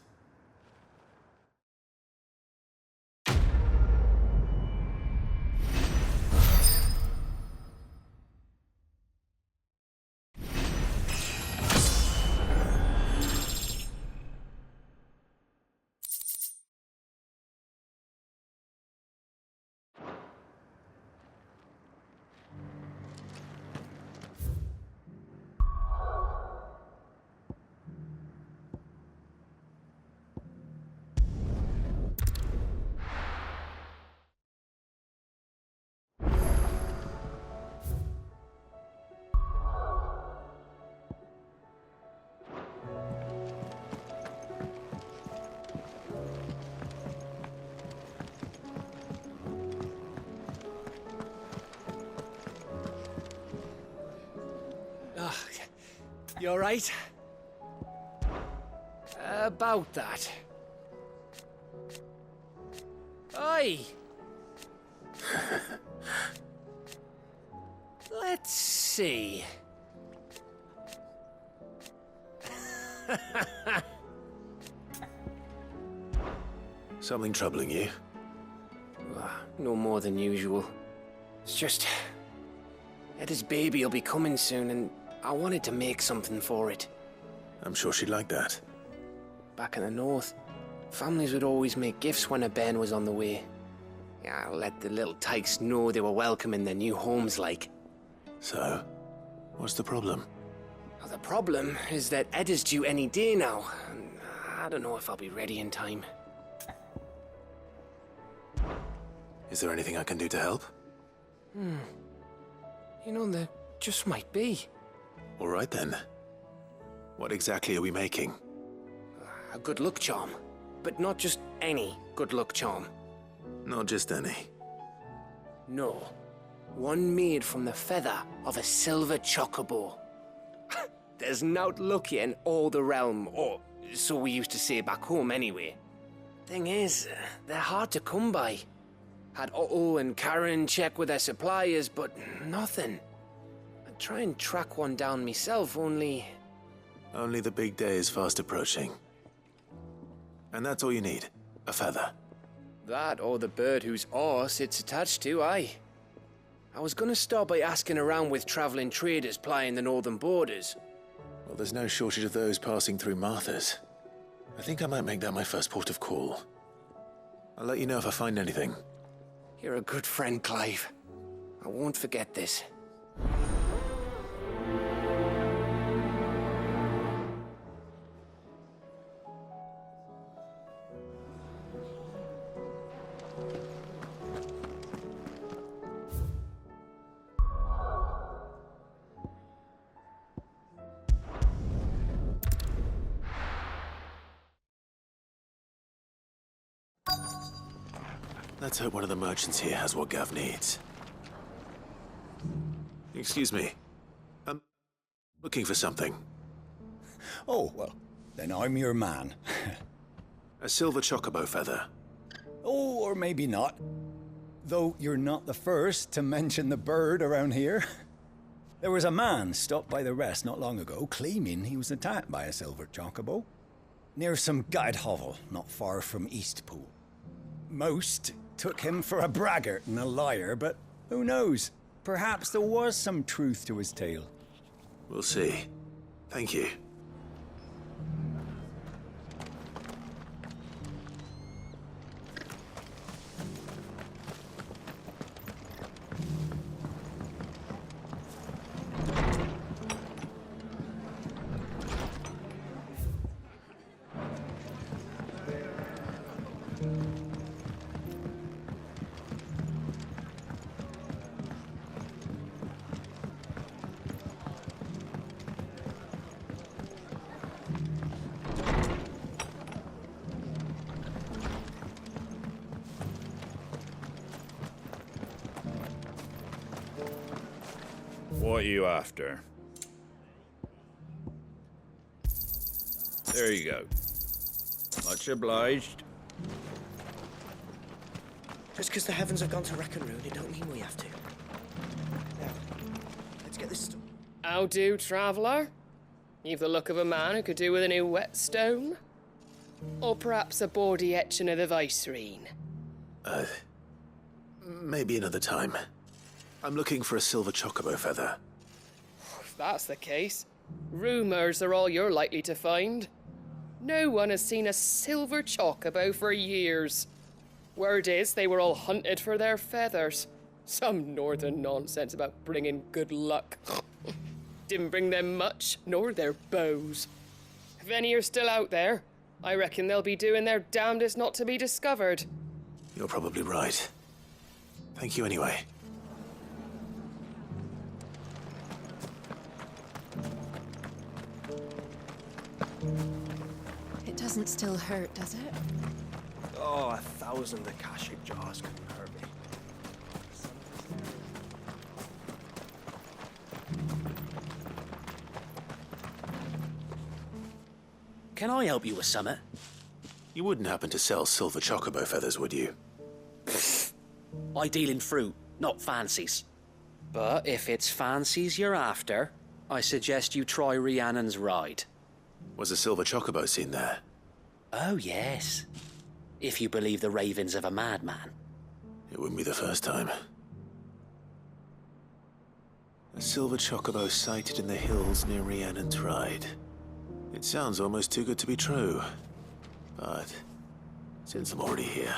[SPEAKER 6] You all right? About that. Oi! Let's see.
[SPEAKER 2] Something troubling you?
[SPEAKER 13] No more than usual. It's just... Eda's baby will be coming soon, and I wanted to make something for it.
[SPEAKER 2] I'm sure she'd like that.
[SPEAKER 13] Back in the north, families would always make gifts when a bairn was on the way. Yeah, I'll let the little tykes know they were welcome in their new homes, like.
[SPEAKER 2] So, what's the problem?
[SPEAKER 13] Well, the problem is that Eda's due any day now, and I don't know if I'll be ready in time.
[SPEAKER 2] Is there anything I can do to help?
[SPEAKER 13] You know, there just might be.
[SPEAKER 2] All right then. What exactly are we making?
[SPEAKER 13] A good luck charm. But not just any good luck charm.
[SPEAKER 2] Not just any.
[SPEAKER 13] No. One made from the feather of a silver chocobo. There's naught luckier in all the realm, or so we used to say back home anyway. Thing is, they're hard to come by. Had Otto and Karen check with their suppliers, but nothing. I'd try and track one down myself, only...
[SPEAKER 2] Only the big day is fast approaching. And that's all you need, a feather.
[SPEAKER 13] That or the bird whose oar sits attached to, aye. I was gonna start by asking around with traveling traders plying the northern borders.
[SPEAKER 2] Well, there's no shortage of those passing through Martha's. I think I might make that my first port of call. I'll let you know if I find anything.
[SPEAKER 13] You're a good friend, Clive. I won't forget this.
[SPEAKER 2] Let's hope one of the merchants here has what Gav needs. Excuse me. I'm looking for something.
[SPEAKER 14] Oh, well, then I'm your man.
[SPEAKER 2] A silver chocobo feather.
[SPEAKER 14] Oh, or maybe not. Though you're not the first to mention the bird around here. There was a man stopped by the rest not long ago, claiming he was attacked by a silver chocobo. Near some gutted hovel, not far from Eastpool. Most took him for a braggart and a liar, but who knows? Perhaps there was some truth to his tale.
[SPEAKER 2] We'll see. Thank you.
[SPEAKER 19] What are you after? There you go. Much obliged.
[SPEAKER 15] Just because the heavens have gone to wreck and ruin, it don't mean we have to. Now, let's get this...
[SPEAKER 20] How do, traveller? You've the look of a man who could do with a new whetstone. Or perhaps a bawdy etching of the Vicerine.
[SPEAKER 2] Maybe another time. I'm looking for a silver chocobo feather.
[SPEAKER 20] If that's the case, rumours are all you're likely to find. No one has seen a silver chocobo for years. Word is they were all hunted for their feathers. Some northern nonsense about bringing good luck. Didn't bring them much, nor their bows. If any are still out there, I reckon they'll be doing their damnedest not to be discovered.
[SPEAKER 2] You're probably right. Thank you anyway.
[SPEAKER 9] It doesn't still hurt, does it?
[SPEAKER 17] Oh, 1,000 Akashic jars couldn't hurt me.
[SPEAKER 24] Can I help you with something?
[SPEAKER 2] You wouldn't happen to sell silver chocobo feathers, would you?
[SPEAKER 24] I deal in fruit, not fancies. But if it's fancies you're after, I suggest you try Rhiannon's ride.
[SPEAKER 2] Was a silver chocobo seen there?
[SPEAKER 24] Oh, yes. If you believe the ravings of a madman.
[SPEAKER 2] It wouldn't be the first time. A silver chocobo sighted in the hills near Rhiannon's Ride. It sounds almost too good to be true. But since I'm already here...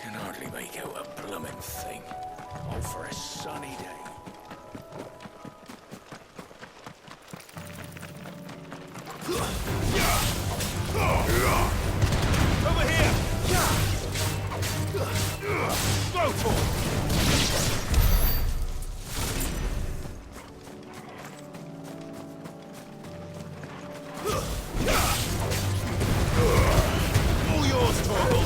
[SPEAKER 10] Can hardly make out a blooming thing. All for a sunny day.
[SPEAKER 1] Over here! Go for it! All yours, Torgal!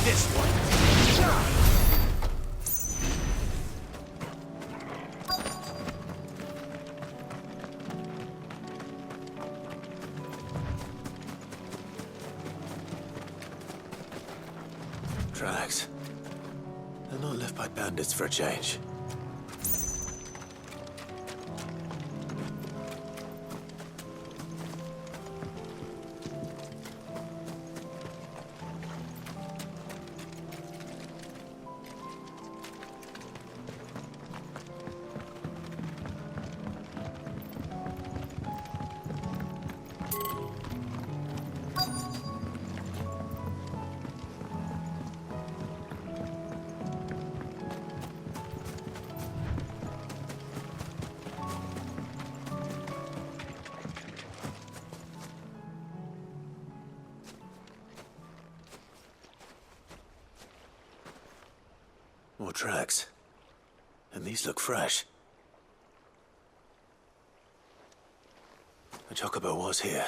[SPEAKER 3] this one.
[SPEAKER 2] Tracks. They're not left by bandits for a change. More tracks. And these look fresh. A chocobo was here.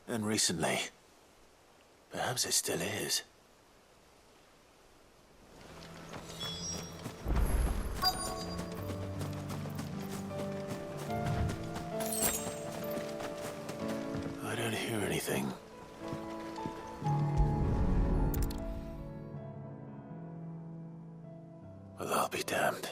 [SPEAKER 2] And recently. Perhaps it still is. I don't hear anything. Well, I'll be damned.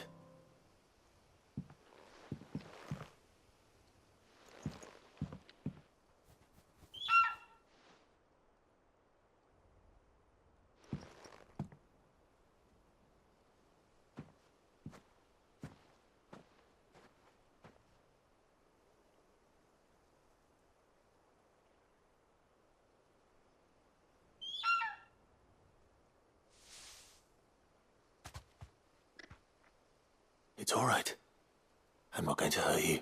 [SPEAKER 2] It's all right. I'm not going to hurt you.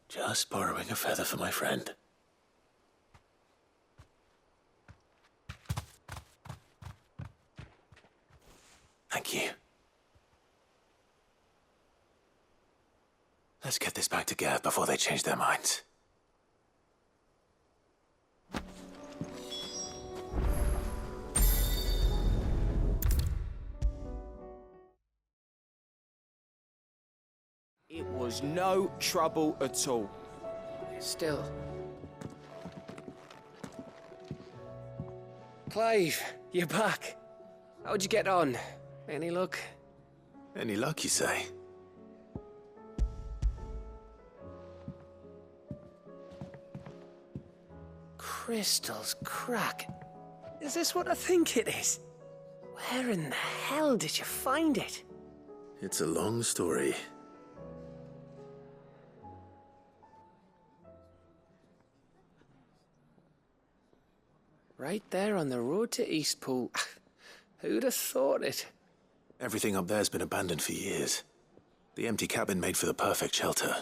[SPEAKER 2] Just borrowing a feather for my friend. Thank you. Let's get this back to Gav before they change their minds.
[SPEAKER 13] It was no trouble at all.
[SPEAKER 6] Still. Clive, you're back. How'd you get on? Any luck?
[SPEAKER 2] Any luck, you say?
[SPEAKER 6] Crystal's crack. Is this what I think it is? Where in the hell did you find it?
[SPEAKER 2] It's a long story.
[SPEAKER 6] Right there on the road to Eastpool. Who'd have thought it?
[SPEAKER 2] Everything up there's been abandoned for years. The empty cabin made for the perfect shelter.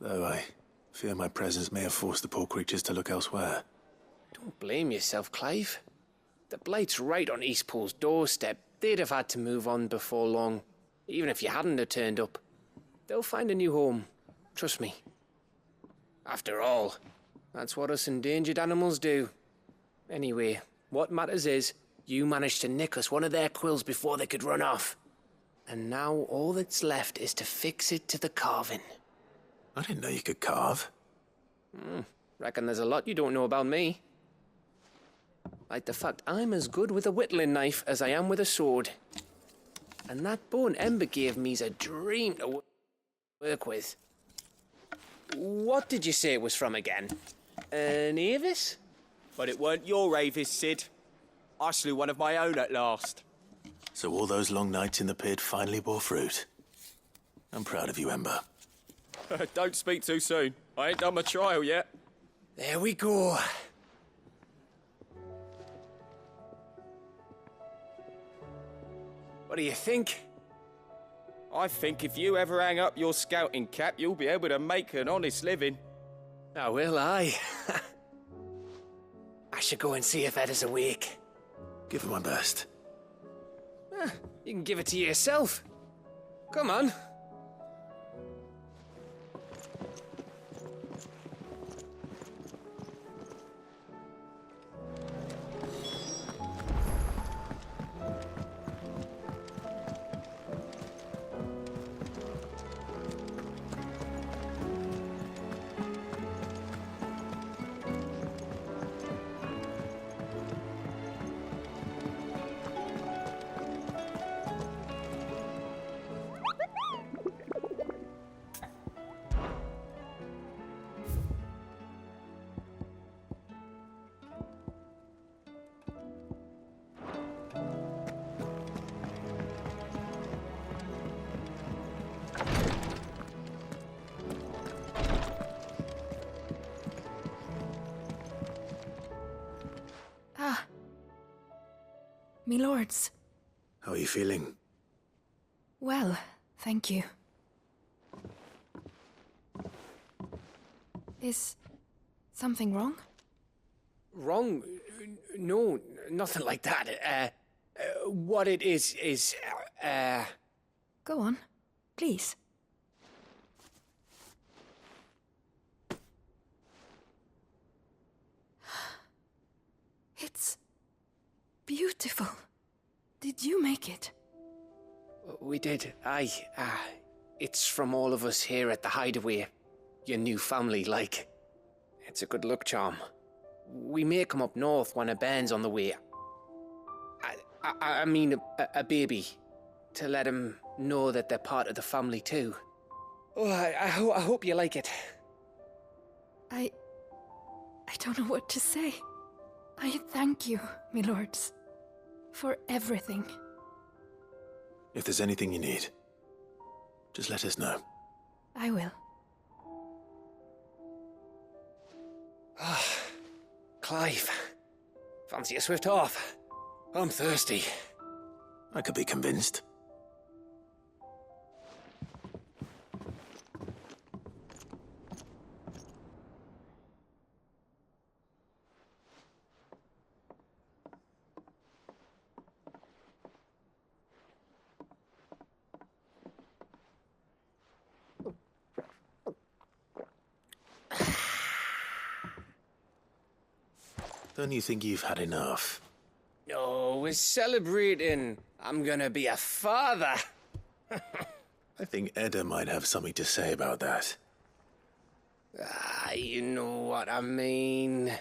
[SPEAKER 2] Though I fear my presence may have forced the poor creatures to look elsewhere.
[SPEAKER 6] Don't blame yourself, Clive. The Blight's right on Eastpool's doorstep. They'd have had to move on before long, even if you hadn't have turned up. They'll find a new home. Trust me. After all, that's what us endangered animals do. Anyway, what matters is, you managed to nick us one of their quills before they could run off. And now all that's left is to fix it to the carving.
[SPEAKER 2] I didn't know you could carve.
[SPEAKER 6] Reckon there's a lot you don't know about me. Like the fact I'm as good with a whittling knife as I am with a sword. And that bone Ember gave me's a dream to work with. What did you say it was from again? An Avis?
[SPEAKER 13] But it weren't your Avis, Sid. I slew one of my own at last.
[SPEAKER 2] So all those long nights in the pit finally bore fruit. I'm proud of you, Ember.
[SPEAKER 13] Don't speak too soon. I ain't done my trial yet.
[SPEAKER 6] There we go. What do you think?
[SPEAKER 13] I think if you ever hang up your scouting cap, you'll be able to make an honest living.
[SPEAKER 6] Oh, will I? I should go and see if Ed is awake.
[SPEAKER 2] Give it my best.
[SPEAKER 6] You can give it to yourself. Come on.
[SPEAKER 4] milords.
[SPEAKER 2] How are you feeling?
[SPEAKER 4] Well, thank you. Is something wrong?
[SPEAKER 6] Wrong? No, nothing like that. What it is,
[SPEAKER 4] Go on, please. It's beautiful. Did you make it?
[SPEAKER 6] We did. It's from all of us here at the Hideaway. Your new family, like. It's a good luck charm. We may come up north when a band's on the way. I mean a baby. To let him know that they're part of the family too. Oh, I hope you like it.
[SPEAKER 4] I don't know what to say. I thank you, milords, for everything.
[SPEAKER 2] If there's anything you need, just let us know.
[SPEAKER 4] I will.
[SPEAKER 6] Clive, fancy a swift off? I'm thirsty.
[SPEAKER 2] I could be convinced. Don't you think you've had enough?
[SPEAKER 6] No, we're celebrating. I'm gonna be a father.
[SPEAKER 2] I think Edda might have something to say about that.
[SPEAKER 6] You know what I mean.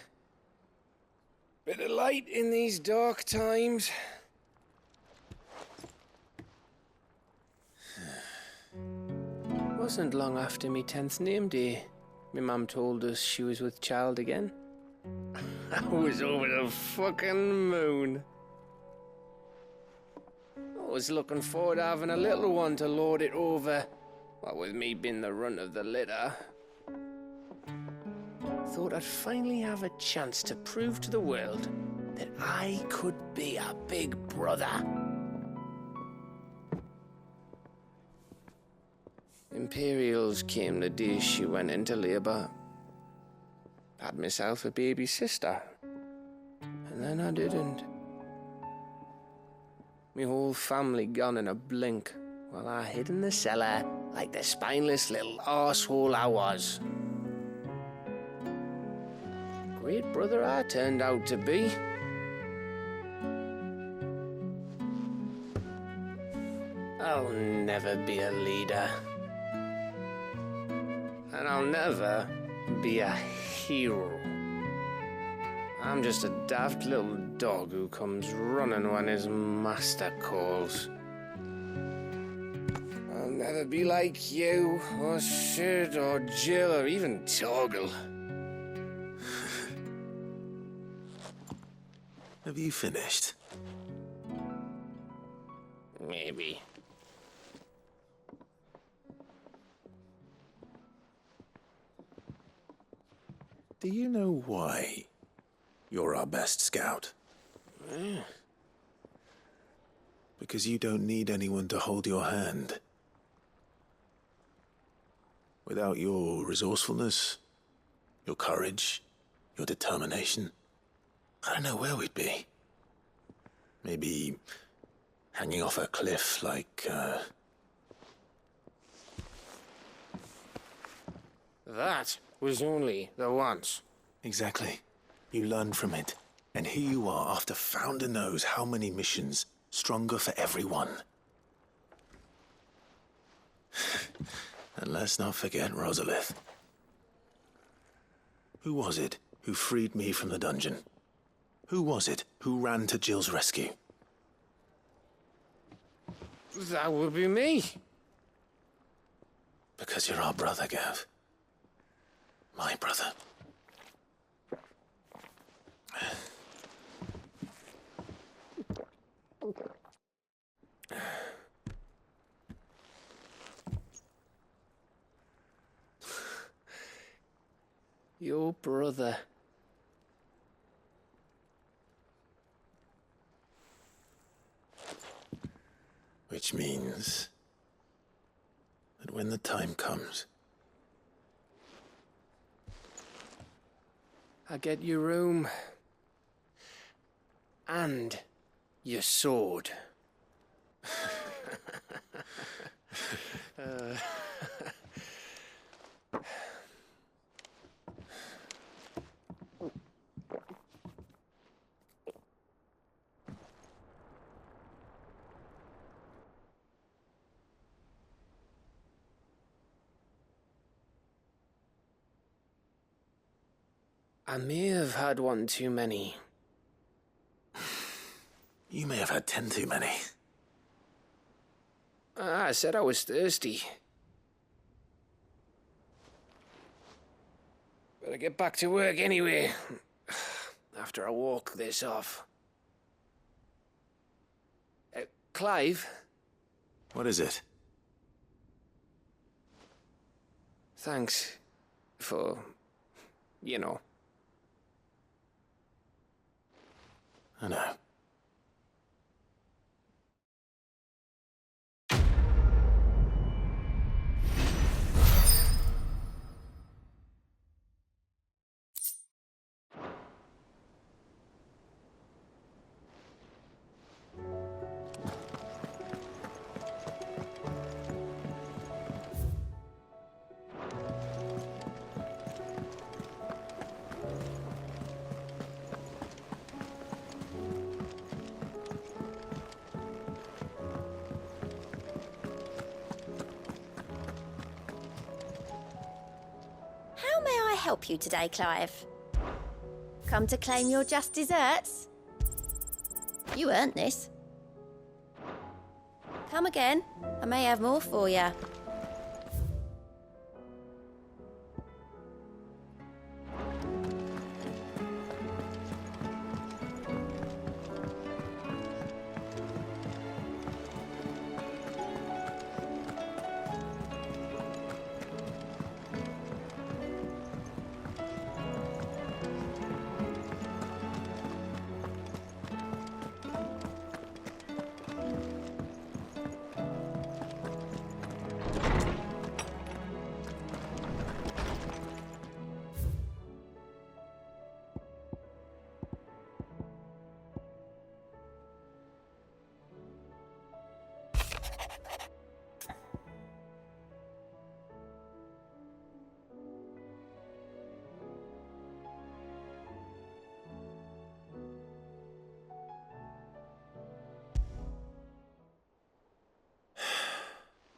[SPEAKER 6] Bit of light in these dark times. Wasn't long after me 10th name day, my mum told us she was with child again. I was over the fucking moon. I was looking forward to having a little one to lord it over, what with me being the runt of the litter. Thought I'd finally have a chance to prove to the world that I could be a big brother. Imperials came the day she went into labour. Had myself a baby sister, and then I didn't. My whole family gone in a blink, while I hid in the cellar like the spineless little arsehole I was. Great brother I turned out to be. I'll never be a leader. And I'll never be a hero. I'm just a daft little dog who comes running when his master calls. I'll never be like you, or Sid, or Jill, or even Torgal.
[SPEAKER 2] Have you finished?
[SPEAKER 6] Maybe.
[SPEAKER 2] Do you know why you're our best scout? Because you don't need anyone to hold your hand. Without your resourcefulness, your courage, your determination, I don't know where we'd be. Maybe hanging off a cliff like,
[SPEAKER 6] That was only the once.
[SPEAKER 2] Exactly. You learn from it. And here you are, after Founder knows how many missions, stronger for everyone. And let's not forget Rosalith. Who was it who freed me from the dungeon? Who was it who ran to Jill's rescue?
[SPEAKER 6] That would be me.
[SPEAKER 2] Because you're our brother, Gav. My brother.
[SPEAKER 6] Your brother.
[SPEAKER 2] Which means that when the time comes,
[SPEAKER 6] I get your room. And your sword. I may have had one too many.
[SPEAKER 2] you may have had 10 too many.
[SPEAKER 6] I said I was thirsty. Better get back to work anyway, after I walk this off. Clive?
[SPEAKER 2] What is it?
[SPEAKER 6] Thanks for, you know.
[SPEAKER 2] I know.
[SPEAKER 5] How may I help you today, Clive? Come to claim your just desserts? You earned this. Come again. I may have more for you.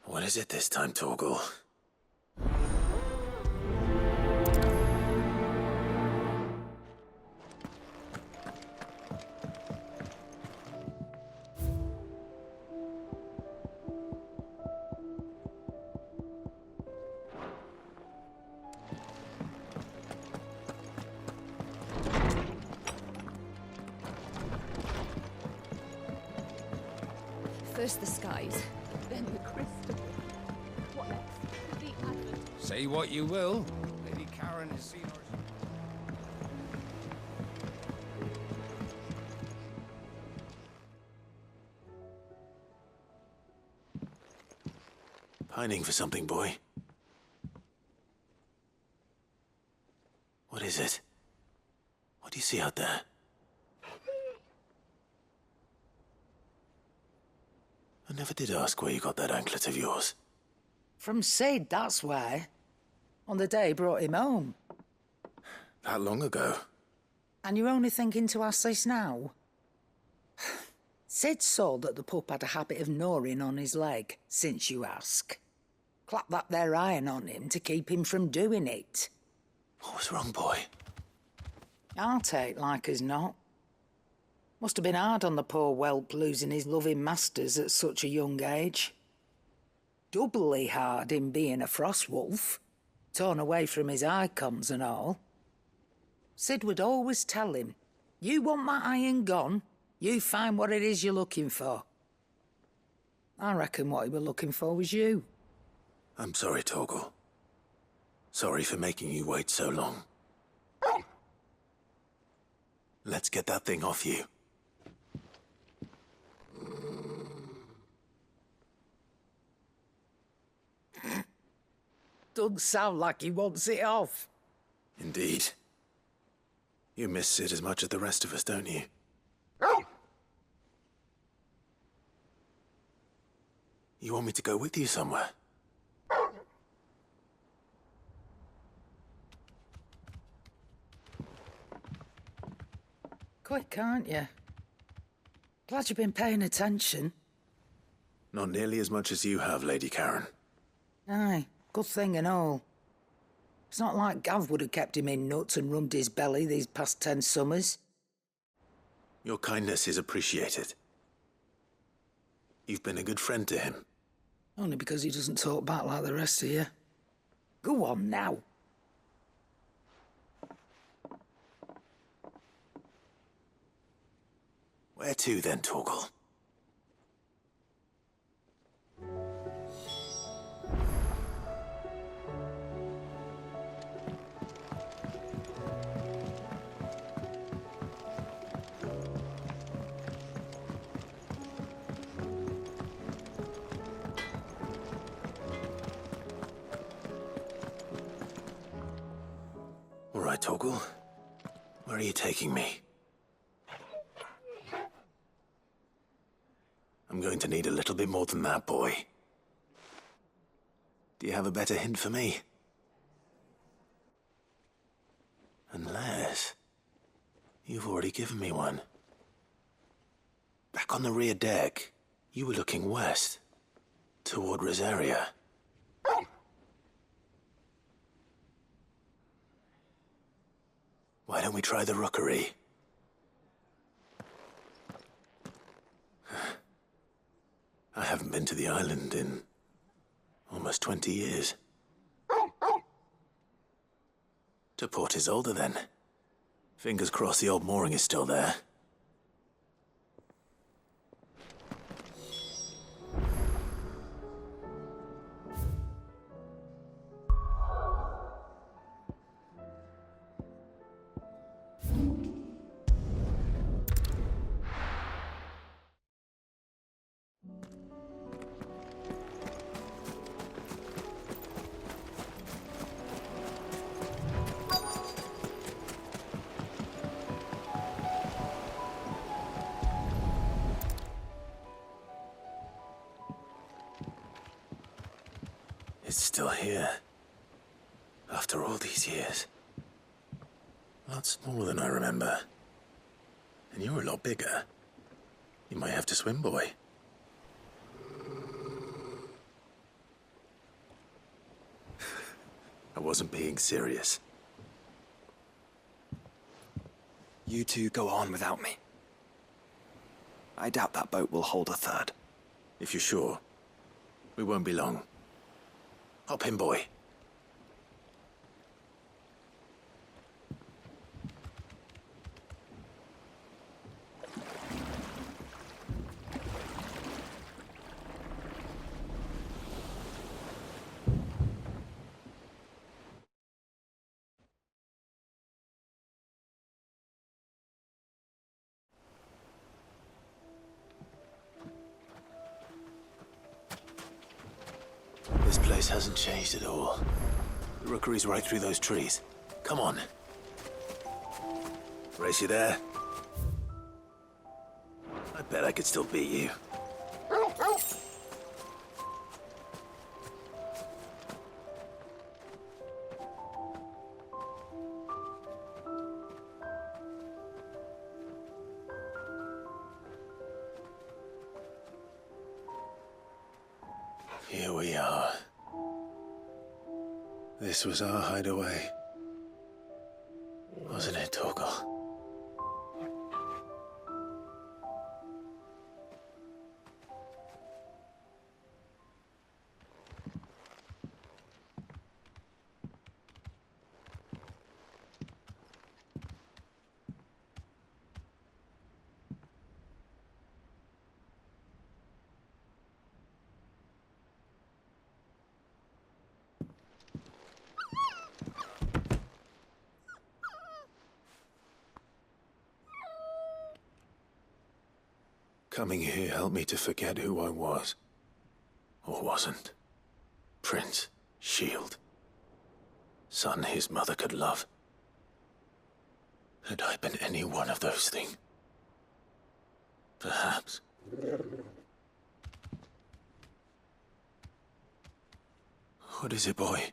[SPEAKER 2] What is it this time, Torgal?
[SPEAKER 4] First the skies, then the crystal. What next? The advent.
[SPEAKER 18] Say what you will, Lady Karen has seen ours.
[SPEAKER 2] Pining for something, boy. What is it? What do you see out there? I never did ask where you got that anklet of yours.
[SPEAKER 21] From Sid, that's why. On the day he brought him home.
[SPEAKER 2] That long ago?
[SPEAKER 21] And you're only thinking to ask this now? Sid saw that the pup had a habit of gnawing on his leg, since you ask. Clap that there iron on him to keep him from doing it.
[SPEAKER 2] What was wrong, boy?
[SPEAKER 21] I'll take like as not. Must have been hard on the poor whelp losing his loving masters at such a young age. Doubly hard in being a frost wolf, torn away from his icons and all. Sid would always tell him, you want that iron gone, you find what it is you're looking for. I reckon what he were looking for was you.
[SPEAKER 2] I'm sorry, Torgal. Sorry for making you wait so long. Let's get that thing off you.
[SPEAKER 21] Doesn't sound like he wants it off.
[SPEAKER 2] Indeed. You miss Sid as much as the rest of us, don't you? You want me to go with you somewhere?
[SPEAKER 21] Quick, aren't you? Glad you've been paying attention.
[SPEAKER 2] Not nearly as much as you have, Lady Karen.
[SPEAKER 21] Aye, good thing and all. It's not like Gav would have kept him in nuts and rubbed his belly these past 10 summers.
[SPEAKER 2] Your kindness is appreciated. You've been a good friend to him.
[SPEAKER 21] Only because he doesn't talk back like the rest of you. Go on now.
[SPEAKER 2] Where to then, Torgal? All right, Torgal. Where are you taking me? I'm going to need a little bit more than that, boy. Do you have a better hint for me? Unless... you've already given me one. Back on the rear deck, you were looking west, toward Rosaria. Why don't we try the rookery? I haven't been to the island in almost 20 years. To Port Isolde, then. Fingers crossed the old mooring is still there. It's still here. After all these years. A lot smaller than I remember. And you're a lot bigger. You might have to swim, boy. I wasn't being serious.
[SPEAKER 11] You two go on without me. I doubt that boat will hold a third.
[SPEAKER 2] If you're sure, we won't be long. Hop in, boy. This place hasn't changed at all. The rookery's right through those trees. Come on. Race you there? I bet I could still beat you. Here we are. This was our hideaway. Wasn't it, Torgal? Coming here helped me to forget who I was. Or wasn't. Prince, Shield, Son his mother could love. Had I been any one of those things? Perhaps. What is it, boy?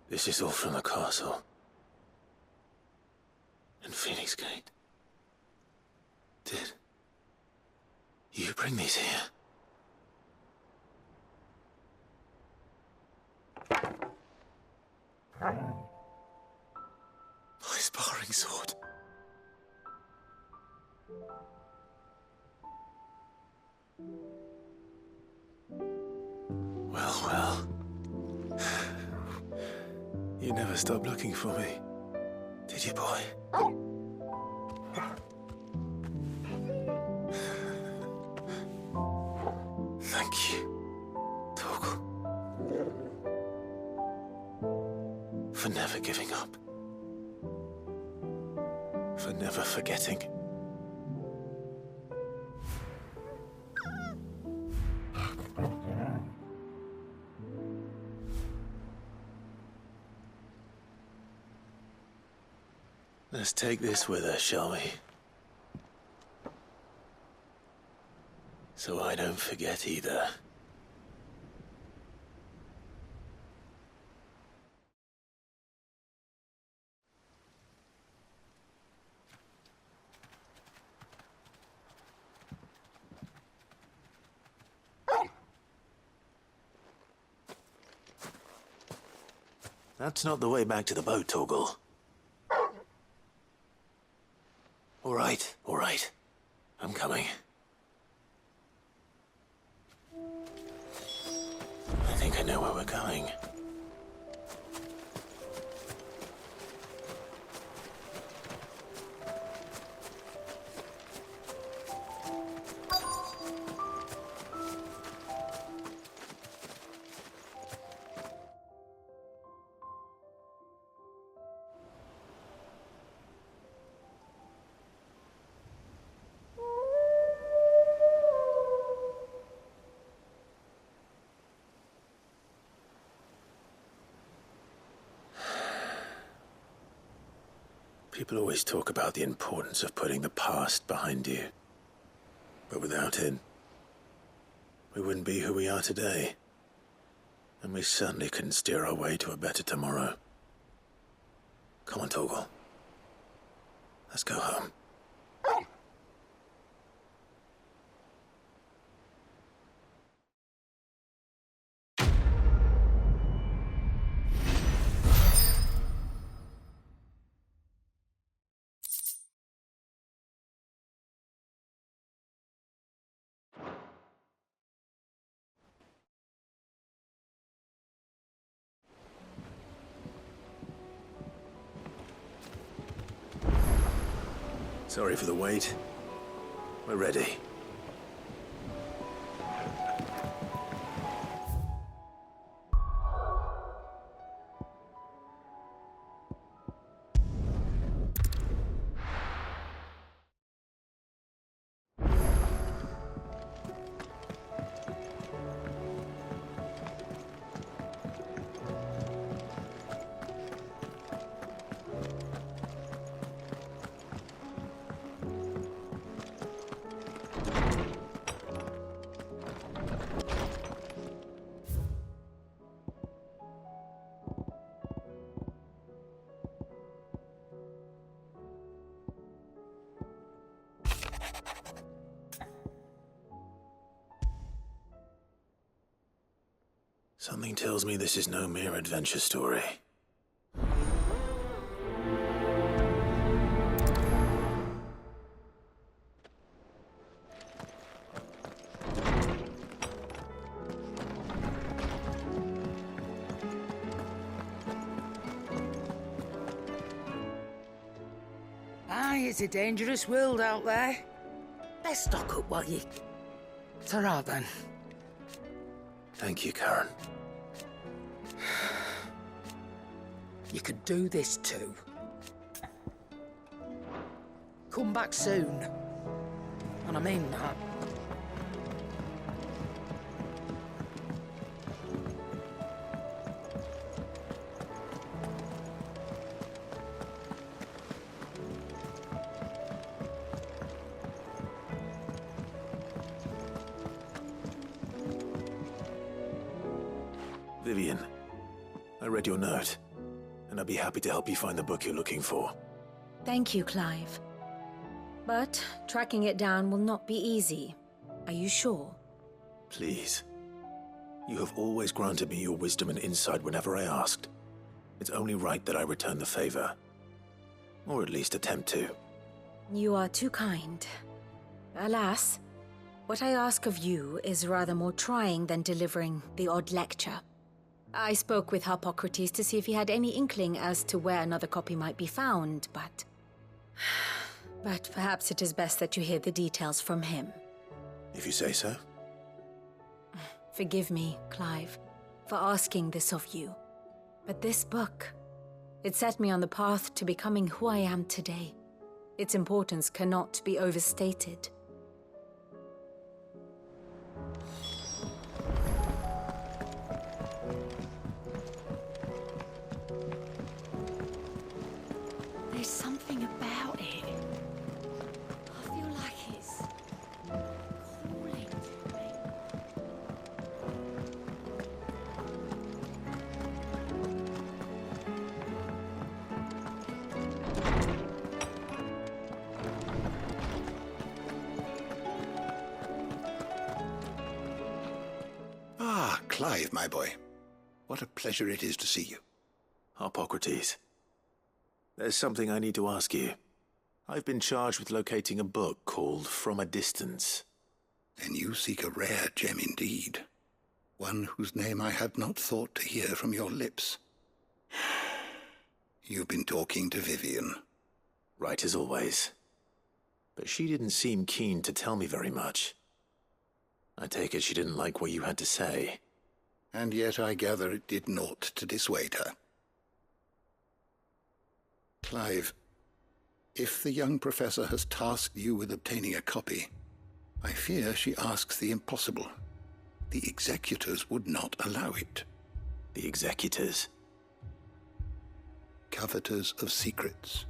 [SPEAKER 2] This is all from the castle. In Phoenix Gate. Did you bring these here? My sparring sword. Well, well. You never stopped looking for me, did you, boy? Thank you, Torgal, for never giving up, for never forgetting. Let's take this with us, shall we? So I don't forget either. That's not the way back to the boat, Torgal. All right. I'm coming. I think I know where we're going. People always talk about the importance of putting the past behind you. But without it, we wouldn't be who we are today. And we certainly couldn't steer our way to a better tomorrow. Come on, Torgal. Let's go home. Sorry for the wait. We're ready. Something tells me this is no mere adventure story.
[SPEAKER 21] Aye, it's a dangerous world out there. Best stock up while you... Ta-ra, then.
[SPEAKER 2] Thank you, Karen.
[SPEAKER 21] You could do this too. Come back soon. And I mean that.
[SPEAKER 2] Vivian, I read your note, and I'd be happy to help you find the book you're looking for.
[SPEAKER 12] Thank you, Clive. But tracking it down will not be easy. Are you sure?
[SPEAKER 2] Please. You have always granted me your wisdom and insight whenever I asked. It's only right that I return the favor. Or at least attempt to.
[SPEAKER 12] You are too kind. Alas, what I ask of you is rather more trying than delivering the odd lecture. I spoke with Hippocrates to see if he had any inkling as to where another copy might be found, but perhaps it is best that you hear the details from him.
[SPEAKER 2] If you say so.
[SPEAKER 12] Forgive me, Clive, for asking this of you. But this book, it set me on the path to becoming who I am today. Its importance cannot be overstated. There's something about it. I feel like it's calling to me.
[SPEAKER 16] Ah, Clive, my boy. What a pleasure it is to see you.
[SPEAKER 2] Hippocrates. There's something I need to ask you. I've been charged with locating a book called From a Distance.
[SPEAKER 16] Then you seek a rare gem indeed. One whose name I had not thought to hear from your lips. You've been talking to Vivian.
[SPEAKER 2] Right as always. But she didn't seem keen to tell me very much. I take it she didn't like what you had to say.
[SPEAKER 16] And yet I gather it did naught to dissuade her. Clive, if the young professor has tasked you with obtaining a copy, I fear she asks the impossible. The executors would not allow it.
[SPEAKER 2] The executors?
[SPEAKER 16] Coveters of Secrets.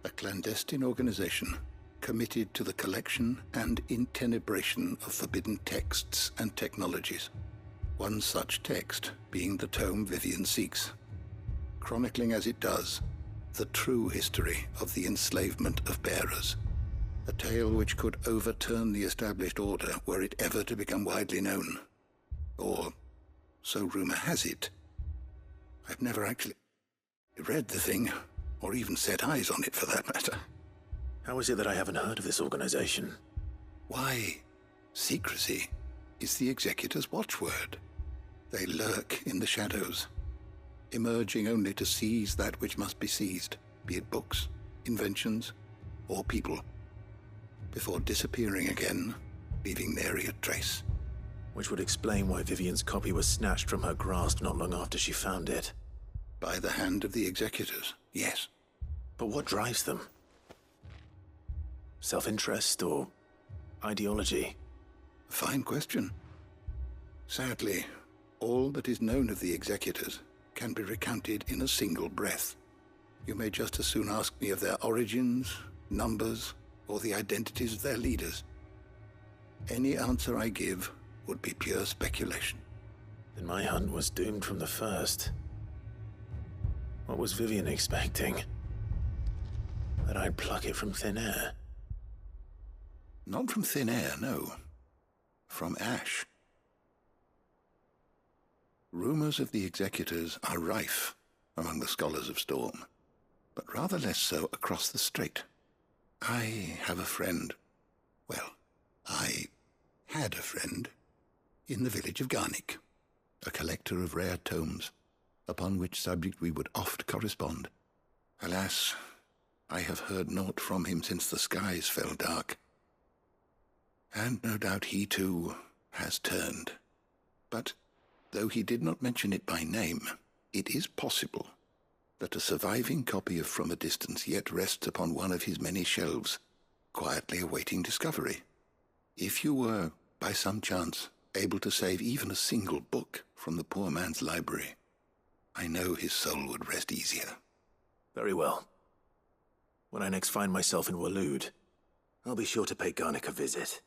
[SPEAKER 16] A clandestine organization committed to the collection and intenebration of forbidden texts and technologies. One such text being the tome Vivian seeks, chronicling as it does the true history of the enslavement of bearers, a tale which could overturn the established order were it ever to become widely known. Or, so rumor has it. I've never actually read the thing, or even set eyes on it for that matter.
[SPEAKER 2] How is it that I haven't heard of this organization?
[SPEAKER 16] Why, secrecy is the executor's watchword. They lurk in the shadows, emerging only to seize that which must be seized, be it books, inventions, or people, before disappearing again, leaving nary a trace.
[SPEAKER 2] Which would explain why Vivian's copy was snatched from her grasp not long after she found it.
[SPEAKER 16] By the hand of the executors, yes.
[SPEAKER 2] But what drives them? Self-interest or ideology?
[SPEAKER 16] A fine question. Sadly, all that is known of the executors can be recounted in a single breath. You may just as soon ask me of their origins, numbers, or the identities of their leaders. Any answer I give would be pure speculation.
[SPEAKER 2] Then my hunt was doomed from the first. What was Vivian expecting? That I'd pluck it from thin air?
[SPEAKER 16] Not from thin air, no. From ash. Rumors of the executors are rife among the scholars of Storm, but rather less so across the strait. I have a friend. Well, I had a friend in the village of Garnick, a collector of rare tomes, upon which subject we would oft correspond. Alas, I have heard naught from him since the skies fell dark. And no doubt he too has turned. But though he did not mention it by name, it is possible that a surviving copy of From a Distance yet rests upon one of his many shelves, quietly awaiting discovery. If you were, by some chance, able to save even a single book from the poor man's library, I know his soul would rest easier.
[SPEAKER 2] Very well. When I next find myself in Waloed, I'll be sure to pay Garnick a visit.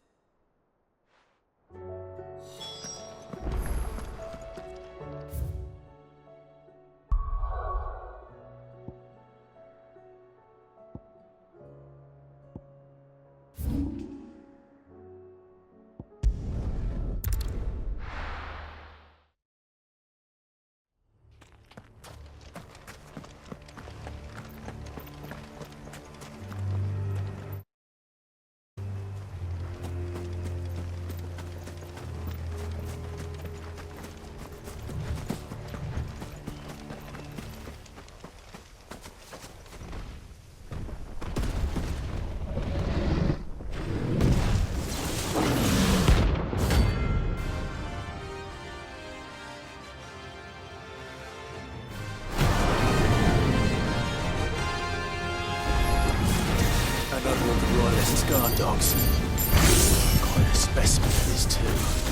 [SPEAKER 2] Another of the Royalist guard dogs. Quite a specimen it is, too.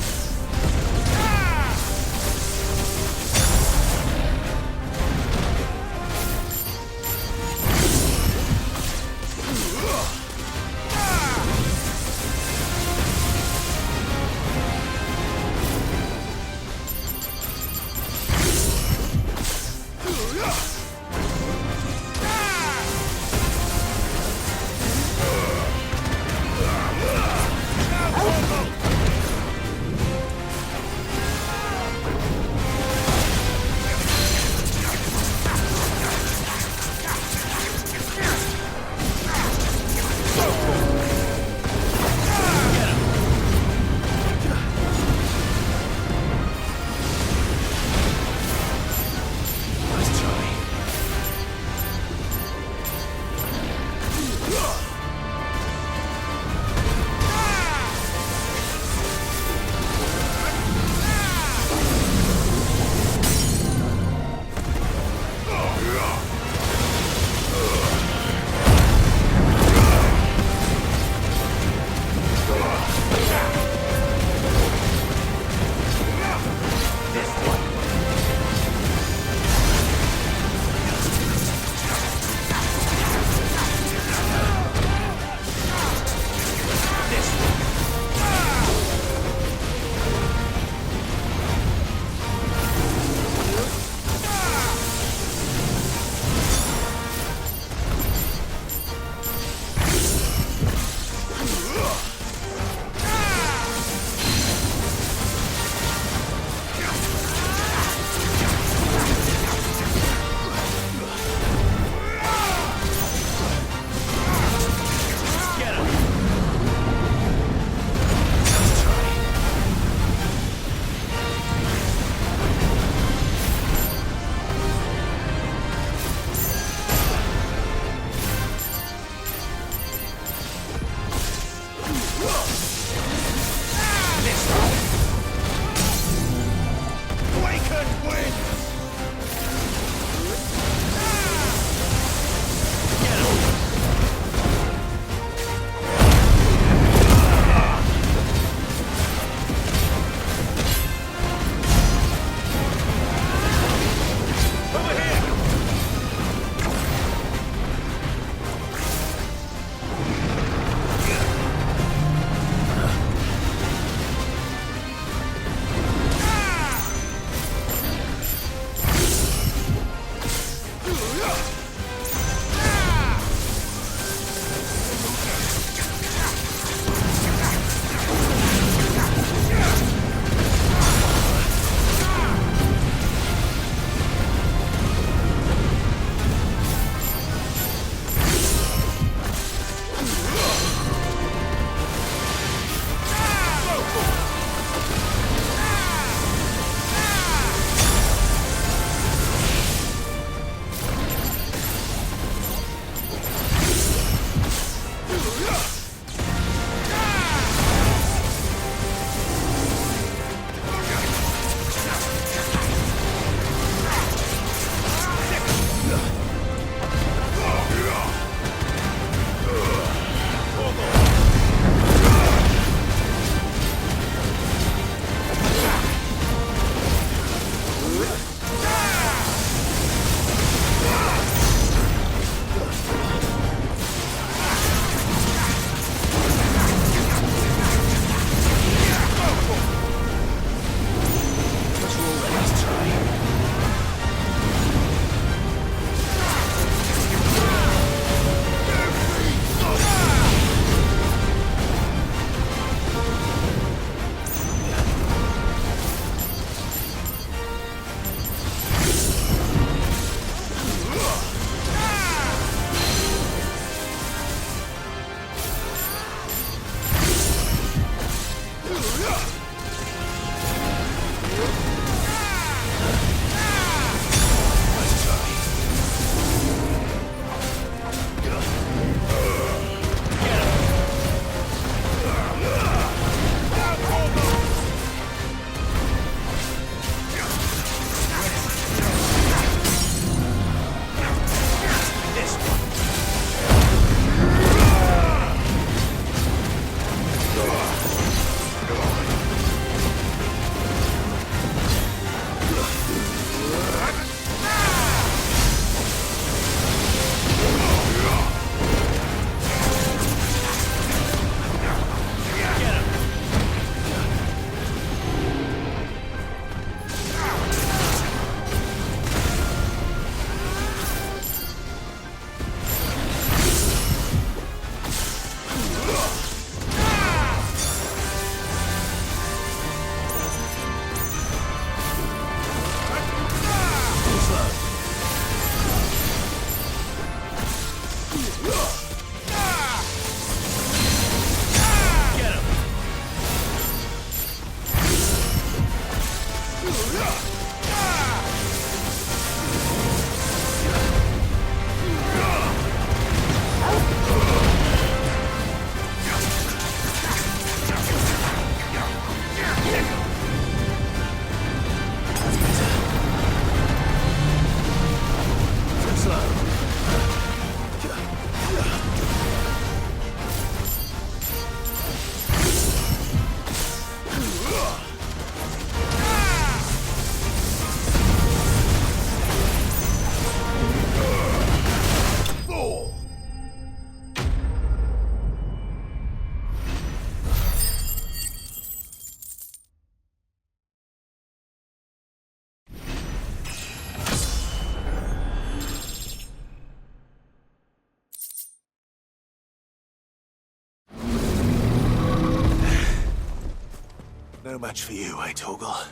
[SPEAKER 2] No match for you, eh, Torgal?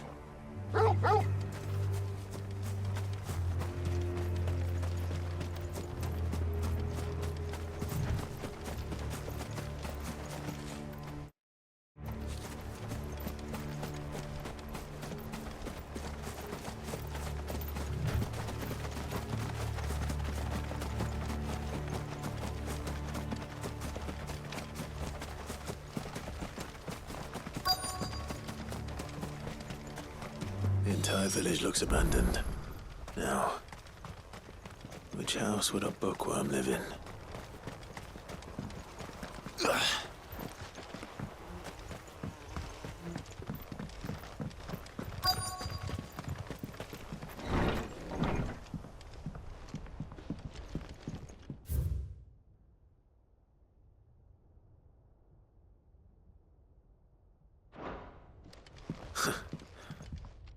[SPEAKER 2] The entire village looks abandoned. Now, which house would a bookworm live in?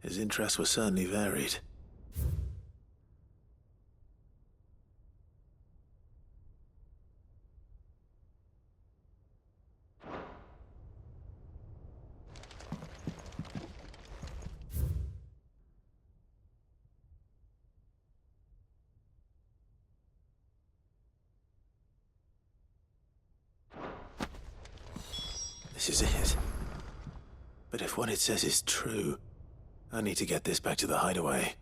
[SPEAKER 2] His interests were certainly varied. This is it. But if what it says is true, I need to get this back to the hideaway.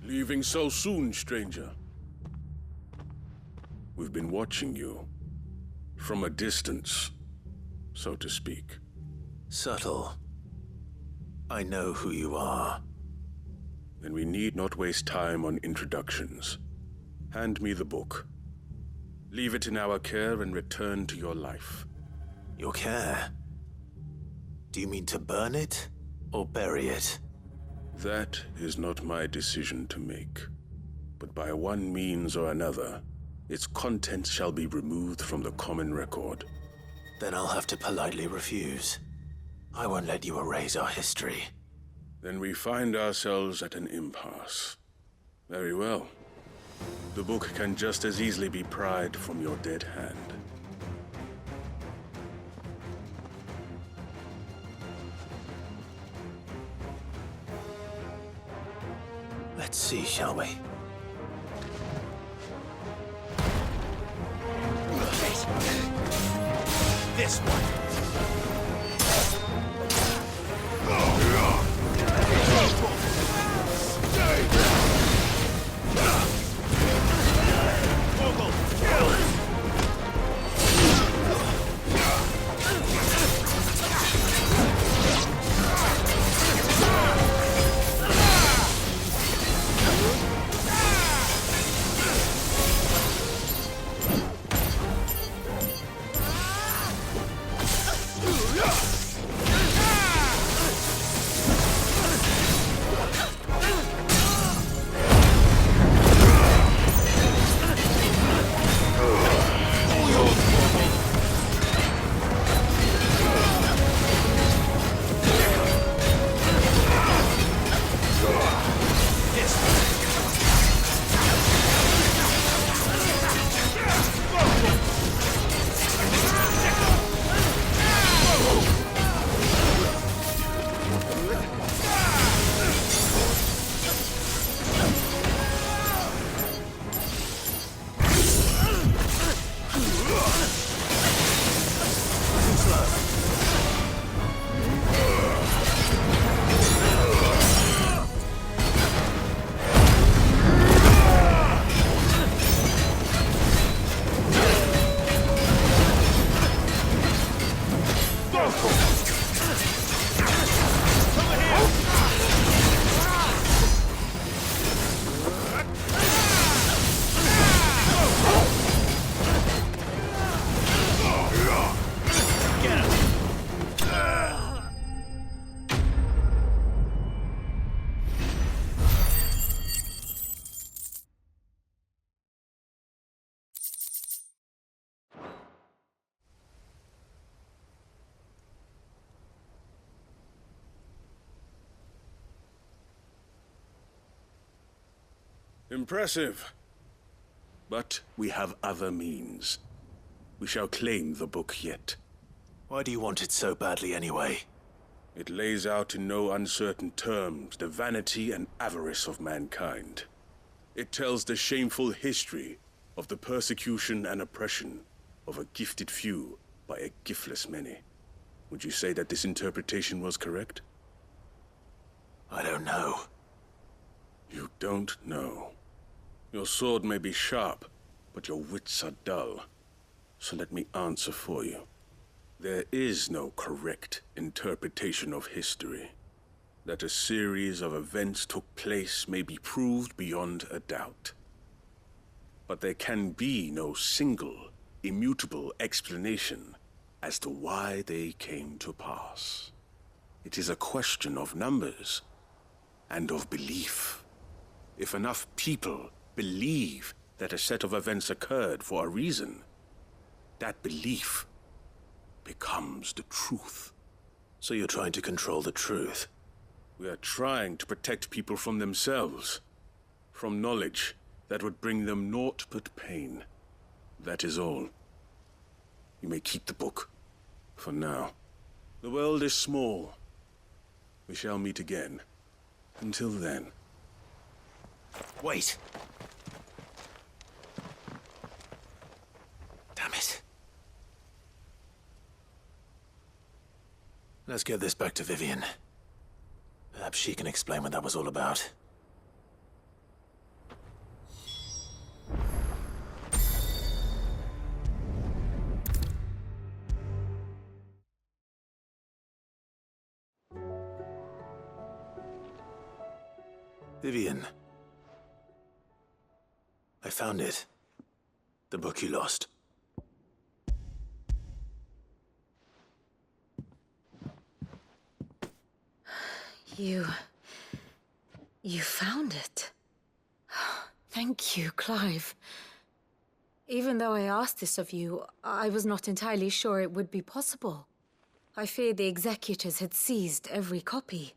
[SPEAKER 7] Leaving so soon, stranger? We've been watching you. From a distance, so to speak.
[SPEAKER 2] Subtle. I know who you are.
[SPEAKER 7] Then we need not waste time on introductions. Hand me the book. Leave it in our care and return to your life.
[SPEAKER 2] Your care? Do you mean to burn it or bury it?
[SPEAKER 7] That is not my decision to make. But by one means or another, its contents shall be removed from the common record.
[SPEAKER 2] Then I'll have to politely refuse. I won't let you erase our history.
[SPEAKER 7] Then we find ourselves at an impasse. Very well. The book can just as easily be pried from your dead hand.
[SPEAKER 2] Let's see, shall we?
[SPEAKER 1] This one.
[SPEAKER 7] Impressive. But we have other means. We shall claim the book yet.
[SPEAKER 2] Why do you want it so badly anyway?
[SPEAKER 7] It lays out in no uncertain terms the vanity and avarice of mankind. It tells the shameful history of the persecution and oppression of a gifted few by a giftless many. Would you say that this interpretation was correct?
[SPEAKER 2] I don't know.
[SPEAKER 7] You don't know. Your sword may be sharp, but your wits are dull. So let me answer for you. There is no correct interpretation of history. That a series of events took place may be proved beyond a doubt. But there can be no single, immutable explanation as to why they came to pass. It is a question of numbers and of belief. If enough people believe that a set of events occurred for a reason, that belief becomes the truth.
[SPEAKER 2] So you're trying to control the truth?
[SPEAKER 7] We are trying to protect people from themselves, from knowledge that would bring them naught but pain. That is all. You may keep the book, for now. The world is small. We shall meet again. Until then.
[SPEAKER 2] Wait! Damn it. Let's get this back to Vivian. Perhaps she can explain what that was all about. Vivian. I found it. The book you lost.
[SPEAKER 12] You found it. Thank you, Clive. Even though I asked this of you, I was not entirely sure it would be possible. I feared the executors had seized every copy.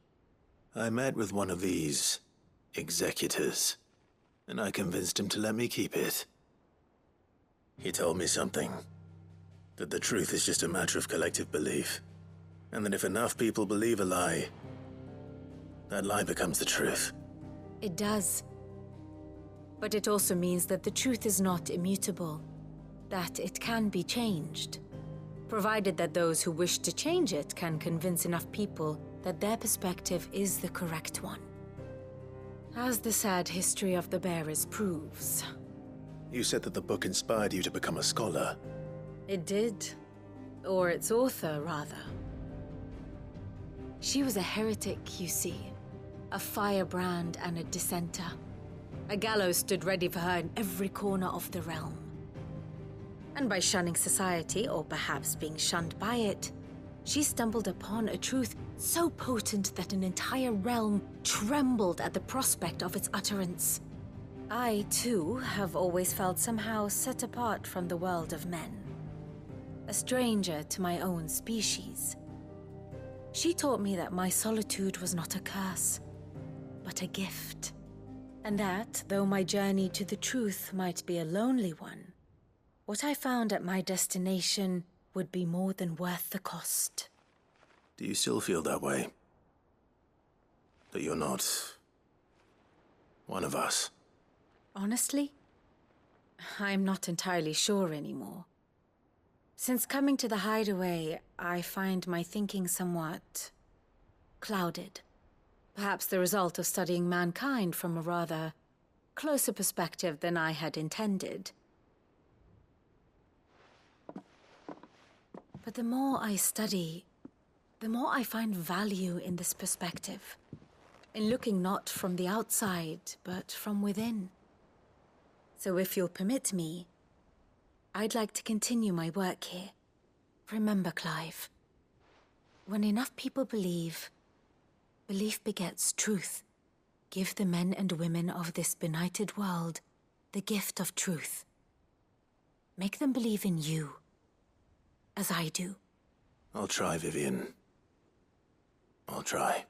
[SPEAKER 2] I met with one of these executors, and I convinced him to let me keep it. He told me something. That the truth is just a matter of collective belief. And that if enough people believe a lie, that lie becomes the truth.
[SPEAKER 12] It does. But it also means that the truth is not immutable. That it can be changed. Provided that those who wish to change it can convince enough people that their perspective is the correct one. As the sad history of the bearers proves.
[SPEAKER 2] You said that the book inspired you to become a scholar.
[SPEAKER 12] It did. Or its author, rather. She was a heretic, you see. A firebrand and a dissenter. A gallows stood ready for her in every corner of the realm. And by shunning society, or perhaps being shunned by it, she stumbled upon a truth so potent that an entire realm trembled at the prospect of its utterance. I, too, have always felt somehow set apart from the world of men. A stranger to my own species. She taught me that my solitude was not a curse, but a gift. And that, though my journey to the truth might be a lonely one, what I found at my destination would be more than worth the cost.
[SPEAKER 2] Do you still feel that way? That you're not one of us?
[SPEAKER 12] Honestly, I'm not entirely sure anymore. Since coming to the hideaway, I find my thinking somewhat clouded. Perhaps the result of studying mankind from a rather closer perspective than I had intended. But the more I study, the more I find value in this perspective. In looking not from the outside, but from within. So if you'll permit me, I'd like to continue my work here. Remember, Clive, when enough people believe, belief begets truth. Give the men and women of this benighted world the gift of truth. Make them believe in you, as I do.
[SPEAKER 2] I'll try, Vivian. I'll try.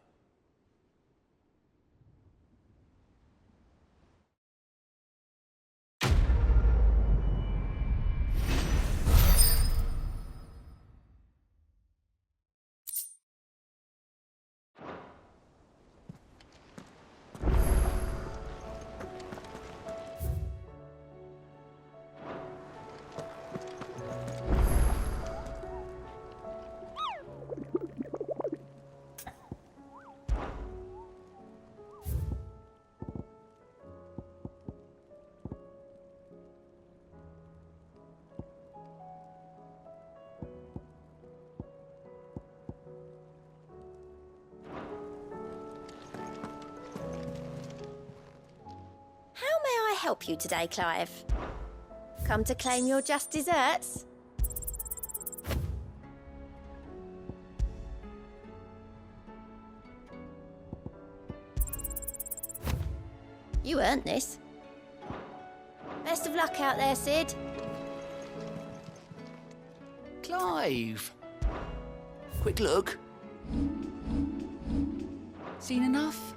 [SPEAKER 5] help you today, Clive? Come to claim your just desserts? You earned this. Best of luck out there, Sid.
[SPEAKER 24] Clive! Quick look. Seen enough?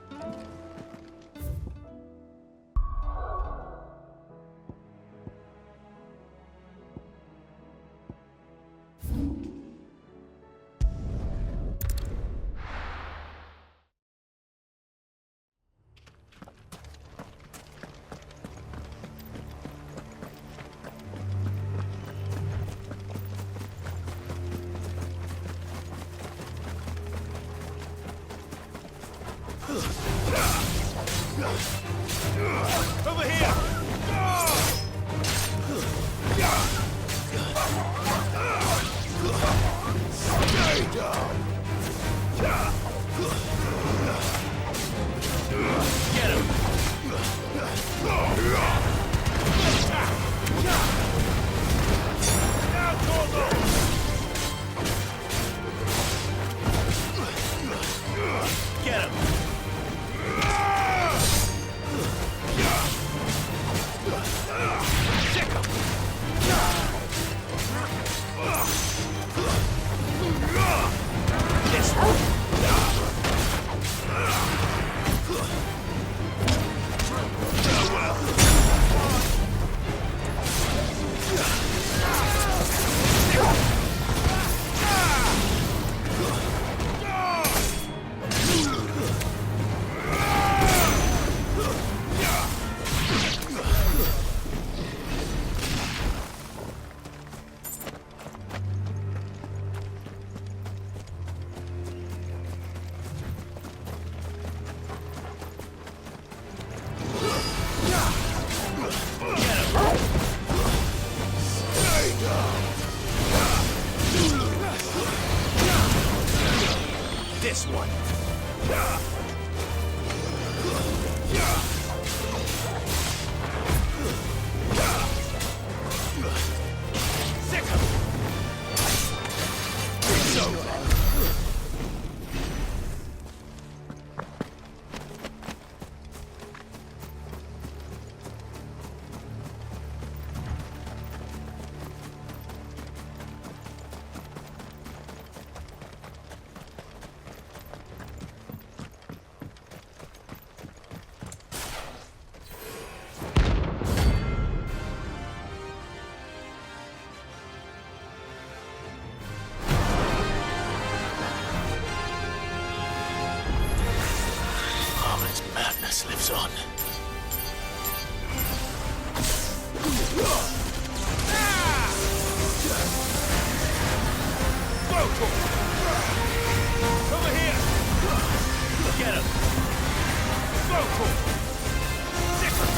[SPEAKER 1] Over here! Stay down! Get him! Now, Torgo! Get him! This one. Sick him. It's over.
[SPEAKER 2] Madness lives on.
[SPEAKER 1] Over here! Get him! Vocal! Sick him!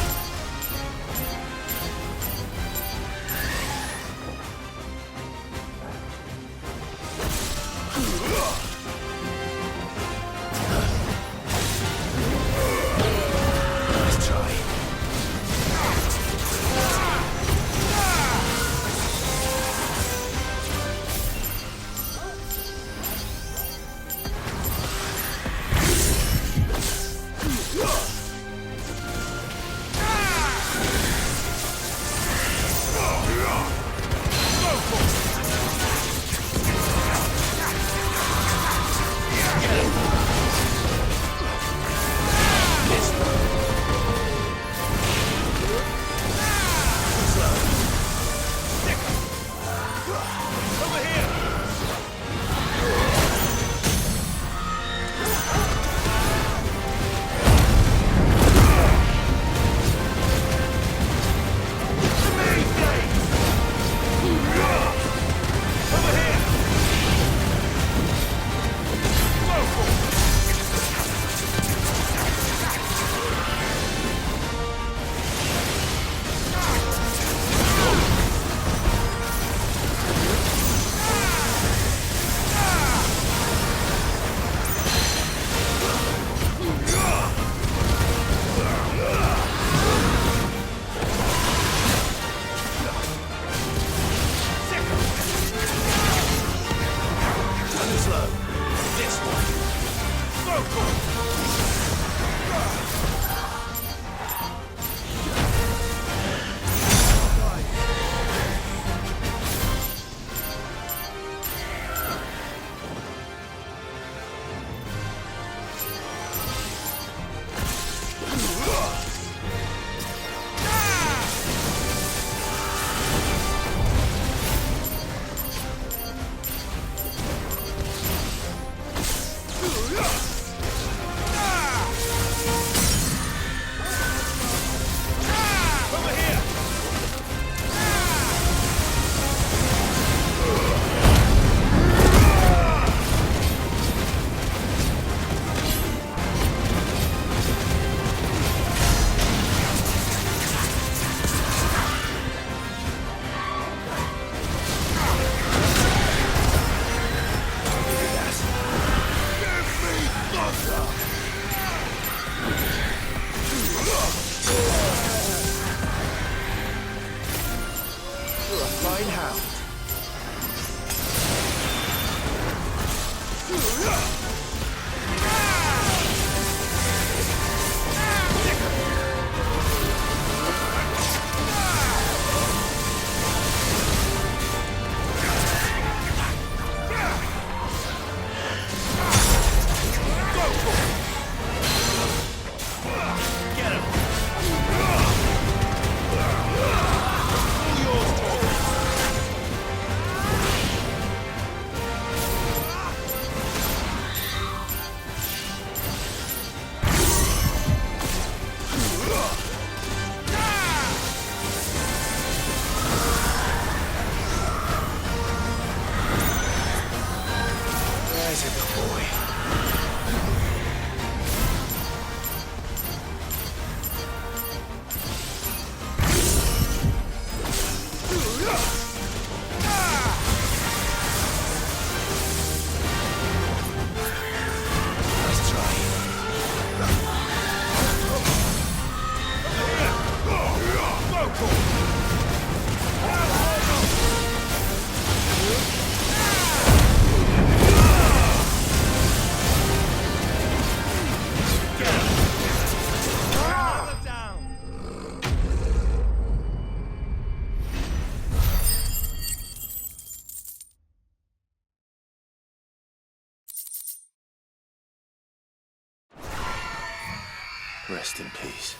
[SPEAKER 2] Rest in peace.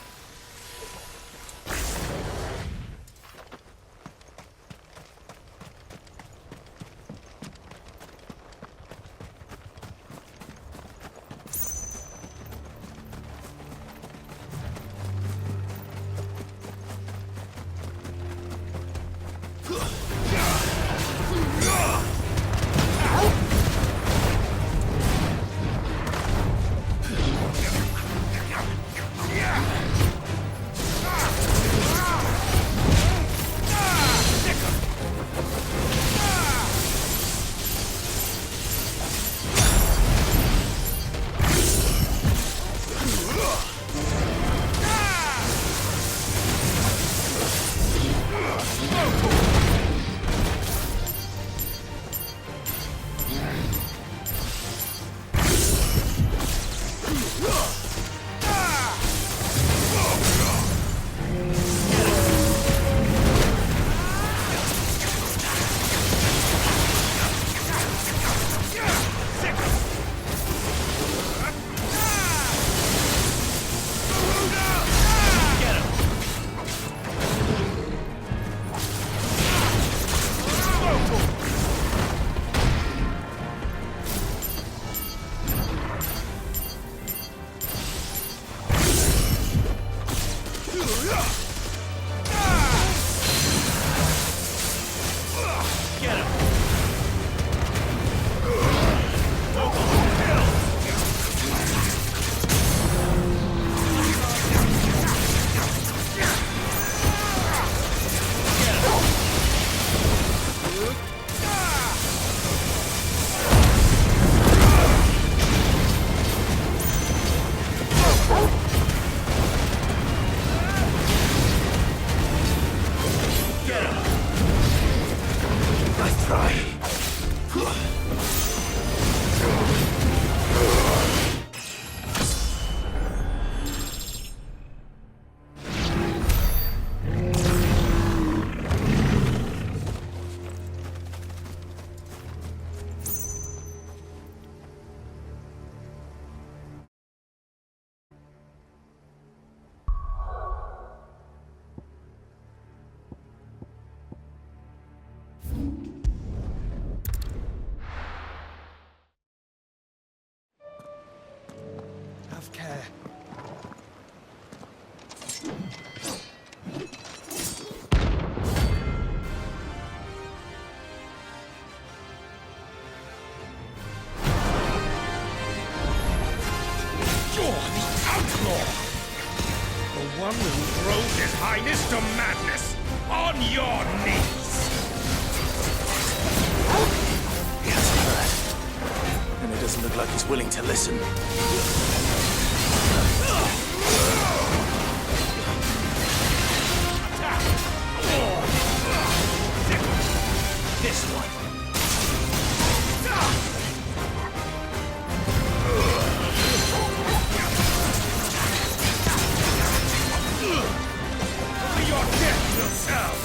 [SPEAKER 1] Have care.
[SPEAKER 10] You're the outlaw! The one who drove His Highness to madness! On your knees!
[SPEAKER 2] He's hurt. And it doesn't look like he's willing to listen.
[SPEAKER 10] This one! Your death yourself!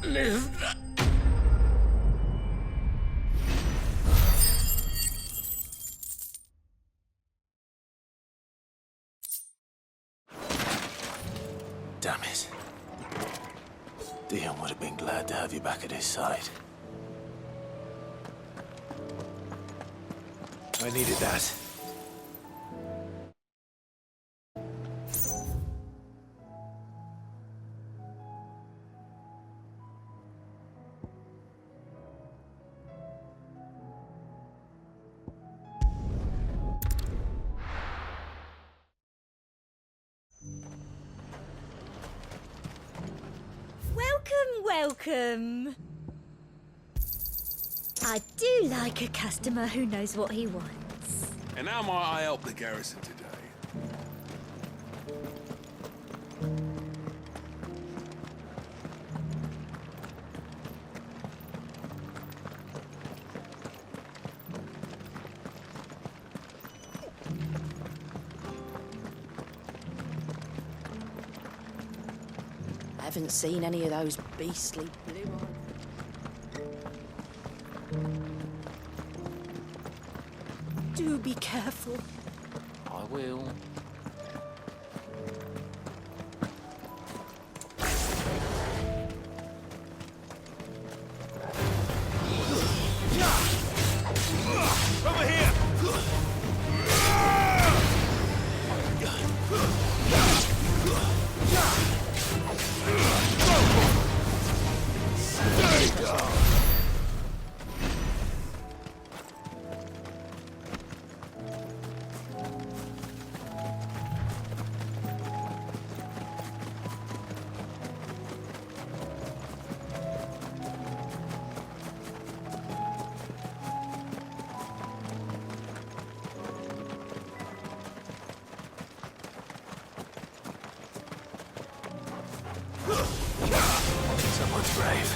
[SPEAKER 10] lived.
[SPEAKER 2] Damn it. Dion would have been glad to have you back at his side. I needed that.
[SPEAKER 8] Welcome. I do like a customer who knows what he wants.
[SPEAKER 14] And how might I help the garrison today?
[SPEAKER 9] I haven't seen any of those beastly blue eyes. Do be careful.
[SPEAKER 24] I will.
[SPEAKER 1] Over here! Stay down!
[SPEAKER 2] Someone's brave.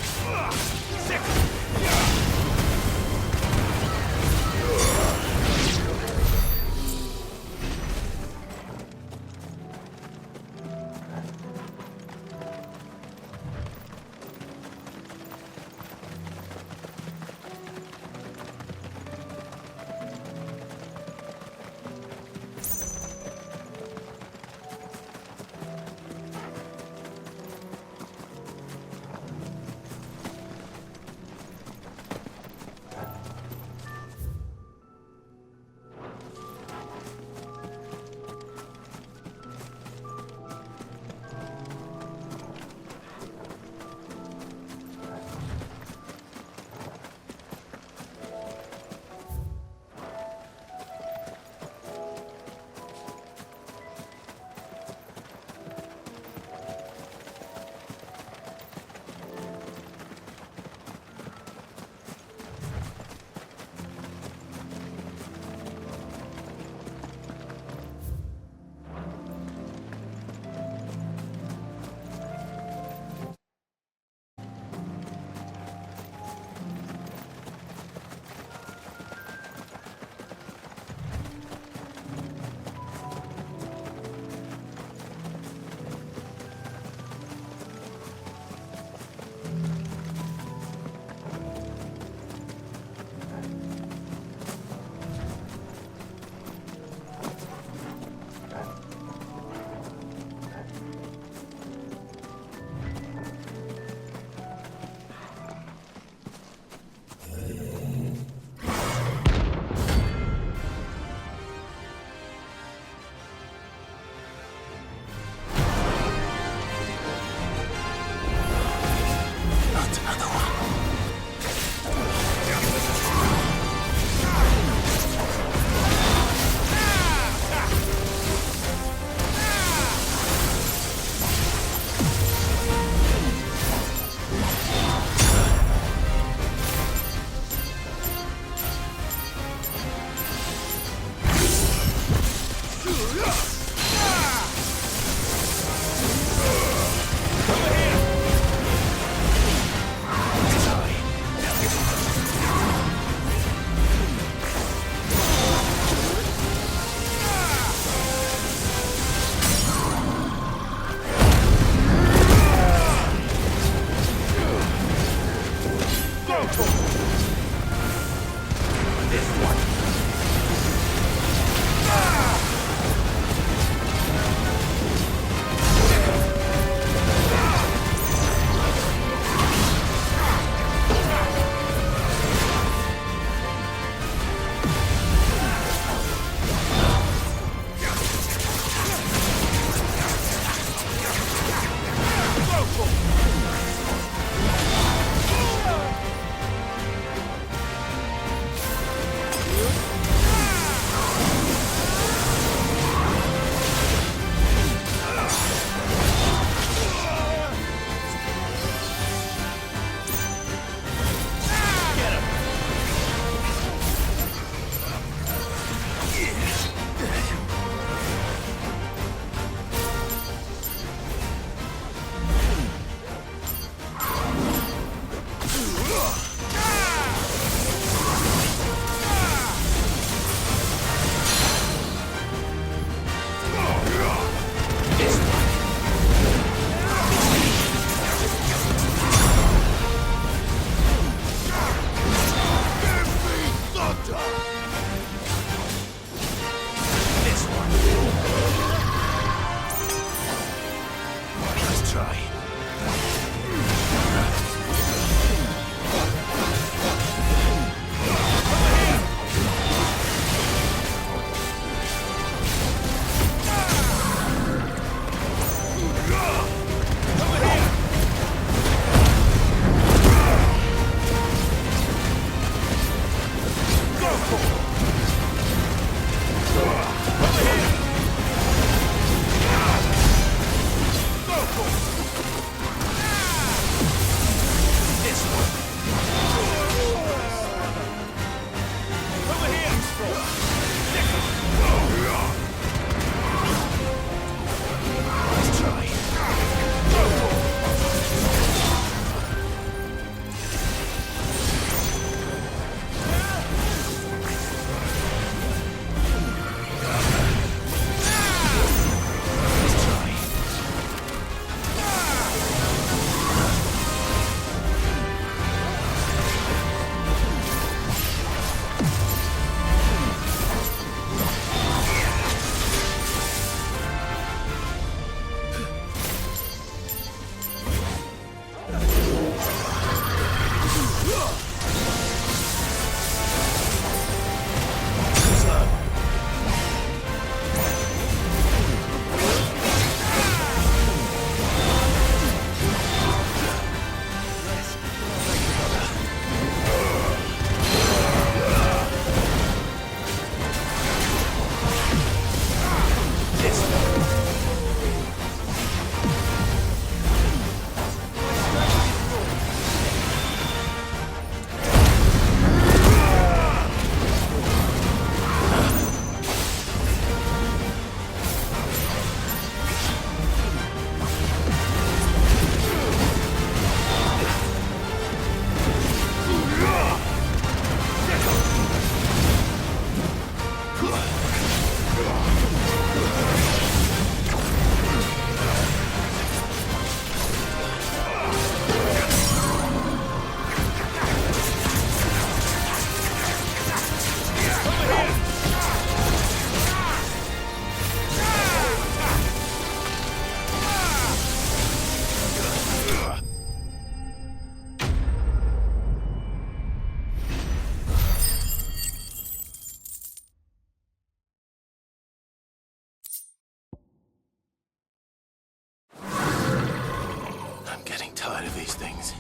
[SPEAKER 2] these things.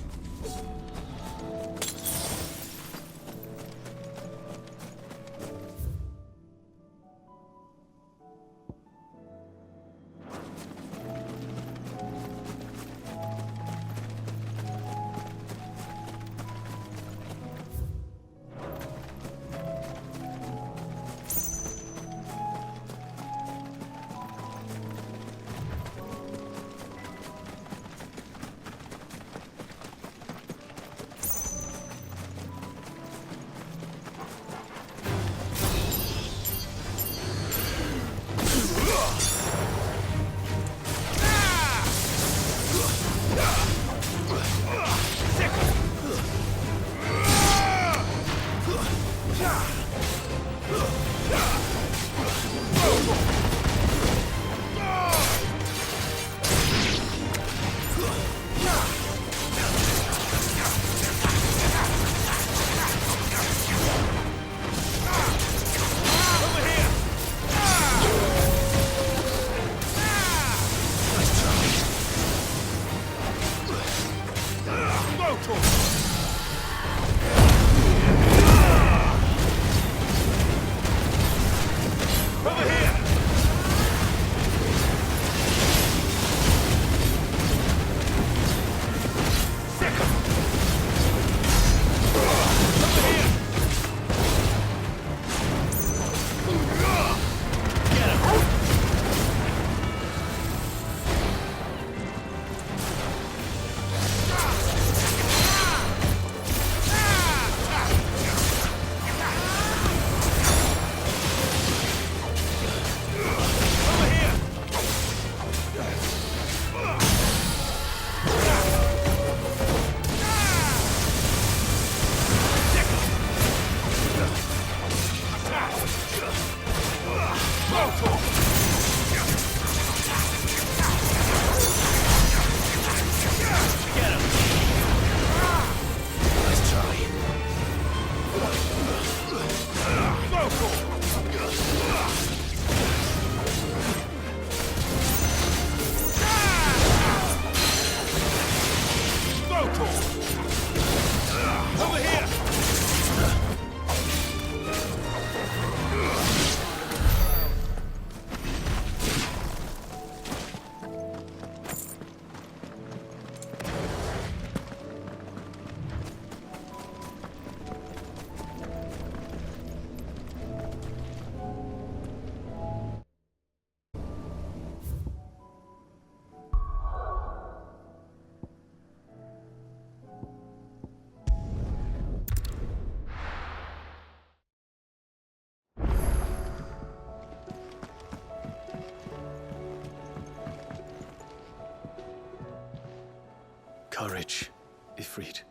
[SPEAKER 15] Courage, Ifrit.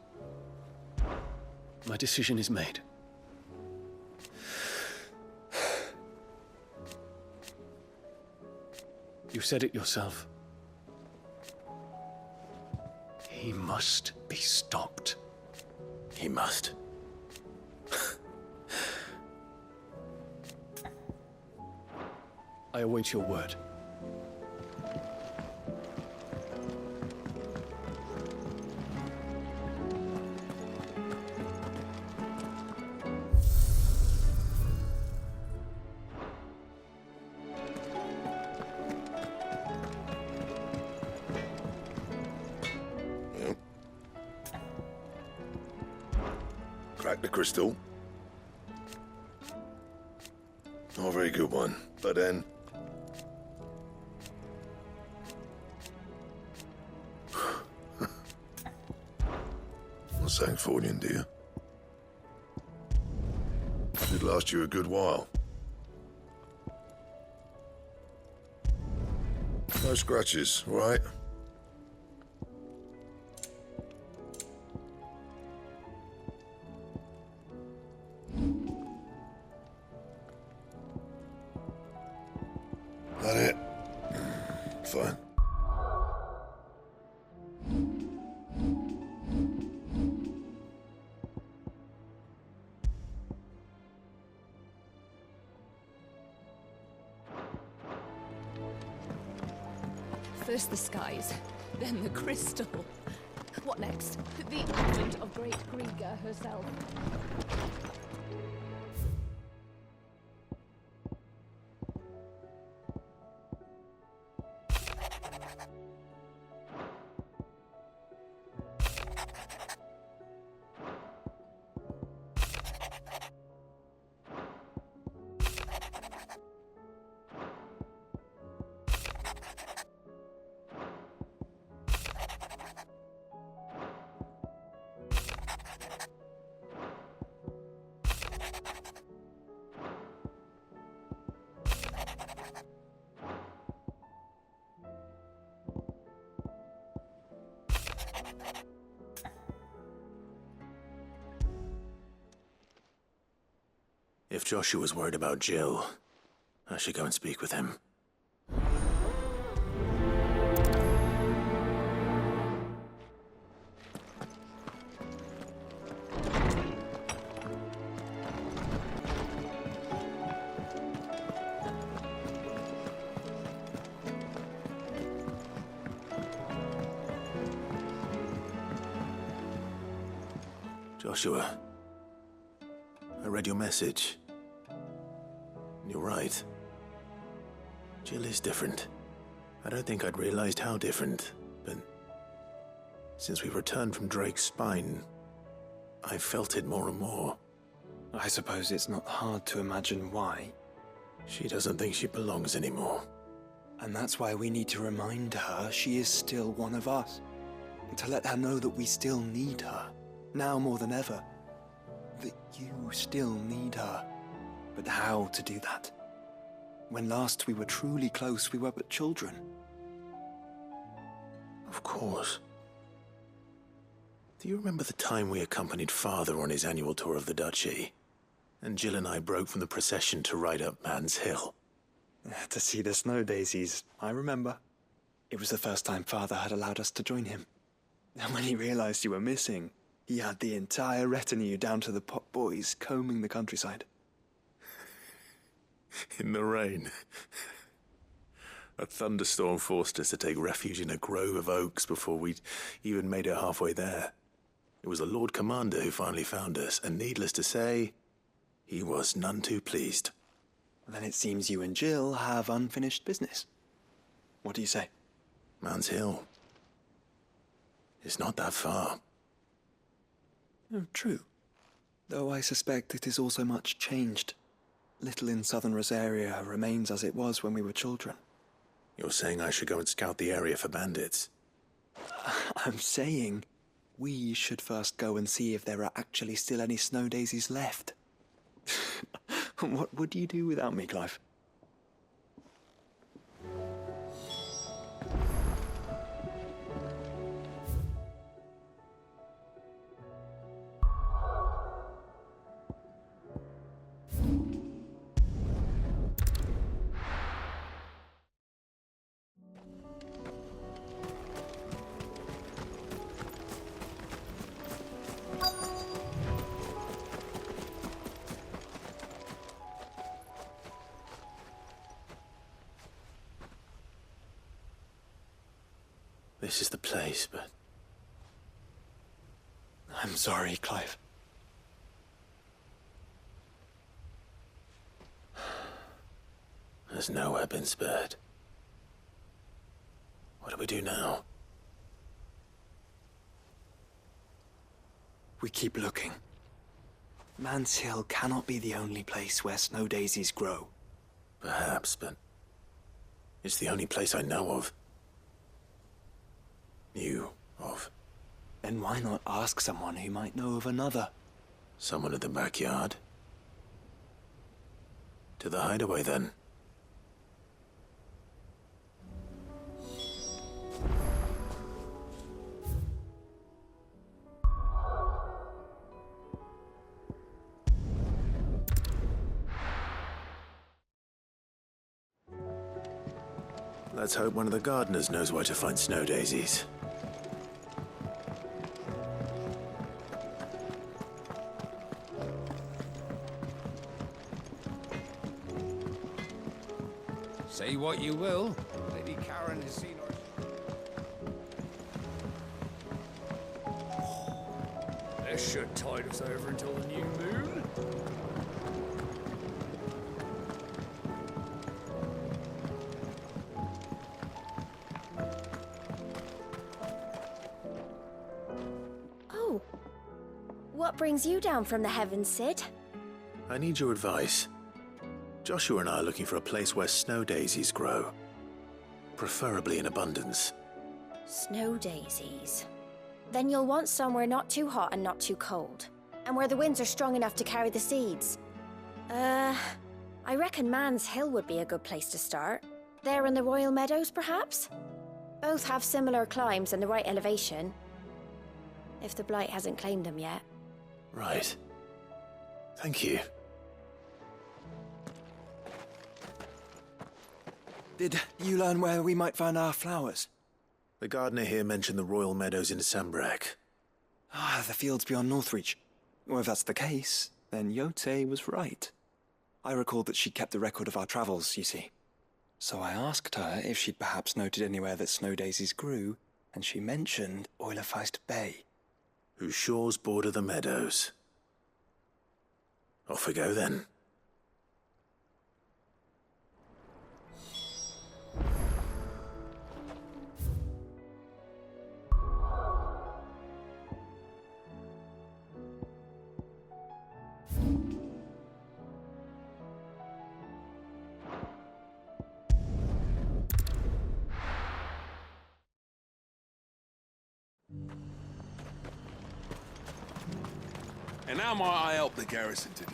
[SPEAKER 15] My decision is made. You said it yourself. He must be stopped.
[SPEAKER 2] He must.
[SPEAKER 15] I await your word.
[SPEAKER 1] Crack the crystal. Not a very good one, but then... Not saying Fordian, do you? It'd last you a good while. No scratches, all right? That it? Fine.
[SPEAKER 4] First the skies, then the crystal. What next? The advent of great Griga herself.
[SPEAKER 2] If Joshua's worried about Jill, I should go and speak with him. Joshua, I read your message. You're right. Jill is different. I don't think I'd realized how different, but since we returned from Drake's spine, I've felt it more and more.
[SPEAKER 11] I suppose it's not hard to imagine why.
[SPEAKER 2] She doesn't think she belongs anymore.
[SPEAKER 11] And that's why we need to remind her she is still one of us. And to let her know that we still need her, now more than ever. That you still need her. But how to do that? When last we were truly close, we were but children.
[SPEAKER 2] Of course. Do you remember the time we accompanied Father on his annual tour of the Duchy? And Jill and I broke from the procession to ride up Man's Hill.
[SPEAKER 11] To see the snow daisies, I remember. It was the first time Father had allowed us to join him. And when he realized you were missing, he had the entire retinue down to the pot boys combing the countryside.
[SPEAKER 2] In the rain. A thunderstorm forced us to take refuge in a grove of oaks before we'd even made it halfway there. It was the Lord Commander who finally found us, and needless to say, he was none too pleased.
[SPEAKER 11] Then it seems you and Jill have unfinished business. What do you say?
[SPEAKER 2] Man's Hill. It's not that far.
[SPEAKER 11] Oh, true. Though I suspect it is also much changed. Little in southern Rosaria remains as it was when we were children.
[SPEAKER 2] You're saying I should go and scout the area for bandits?
[SPEAKER 11] I'm saying we should first go and see if there are actually still any snow daisies left. What would you do without me, Clive?
[SPEAKER 2] This is the place, but...
[SPEAKER 11] I'm sorry, Clive.
[SPEAKER 2] Has nowhere been spared. What do we do now?
[SPEAKER 11] We keep looking. Man's Hill cannot be the only place where snow daisies grow.
[SPEAKER 2] Perhaps, but it's the only place I know of. Knew of.
[SPEAKER 11] Then why not ask someone who might know of another?
[SPEAKER 2] Someone in the backyard? To the hideaway, then. Let's hope one of the gardeners knows where to find snow daisies.
[SPEAKER 18] Say what you will, Lady Karen has seen her...
[SPEAKER 3] Best should tide us over until the new moon.
[SPEAKER 5] Oh. What brings you down from the heavens, Sid?
[SPEAKER 2] I need your advice. Joshua and I are looking for a place where snow daisies grow. Preferably in abundance.
[SPEAKER 5] Snow daisies. Then you'll want somewhere not too hot and not too cold. And where the winds are strong enough to carry the seeds. I reckon Man's Hill would be a good place to start. There in the Royal Meadows, perhaps? Both have similar climbs and the right elevation. If the Blight hasn't claimed them yet.
[SPEAKER 2] Right. Thank you.
[SPEAKER 11] Did you learn where we might find our flowers?
[SPEAKER 2] The gardener here mentioned the Royal Meadows in Sambrak.
[SPEAKER 11] Ah, the fields beyond Northreach. Well, if that's the case, then Yote was right. I recalled that she kept a record of our travels, you see. So I asked her if she'd perhaps noted anywhere that snow daisies grew, and she mentioned Oilefeist Bay.
[SPEAKER 2] Whose shores border the meadows. Off we go then.
[SPEAKER 14] And how might I help the garrison today?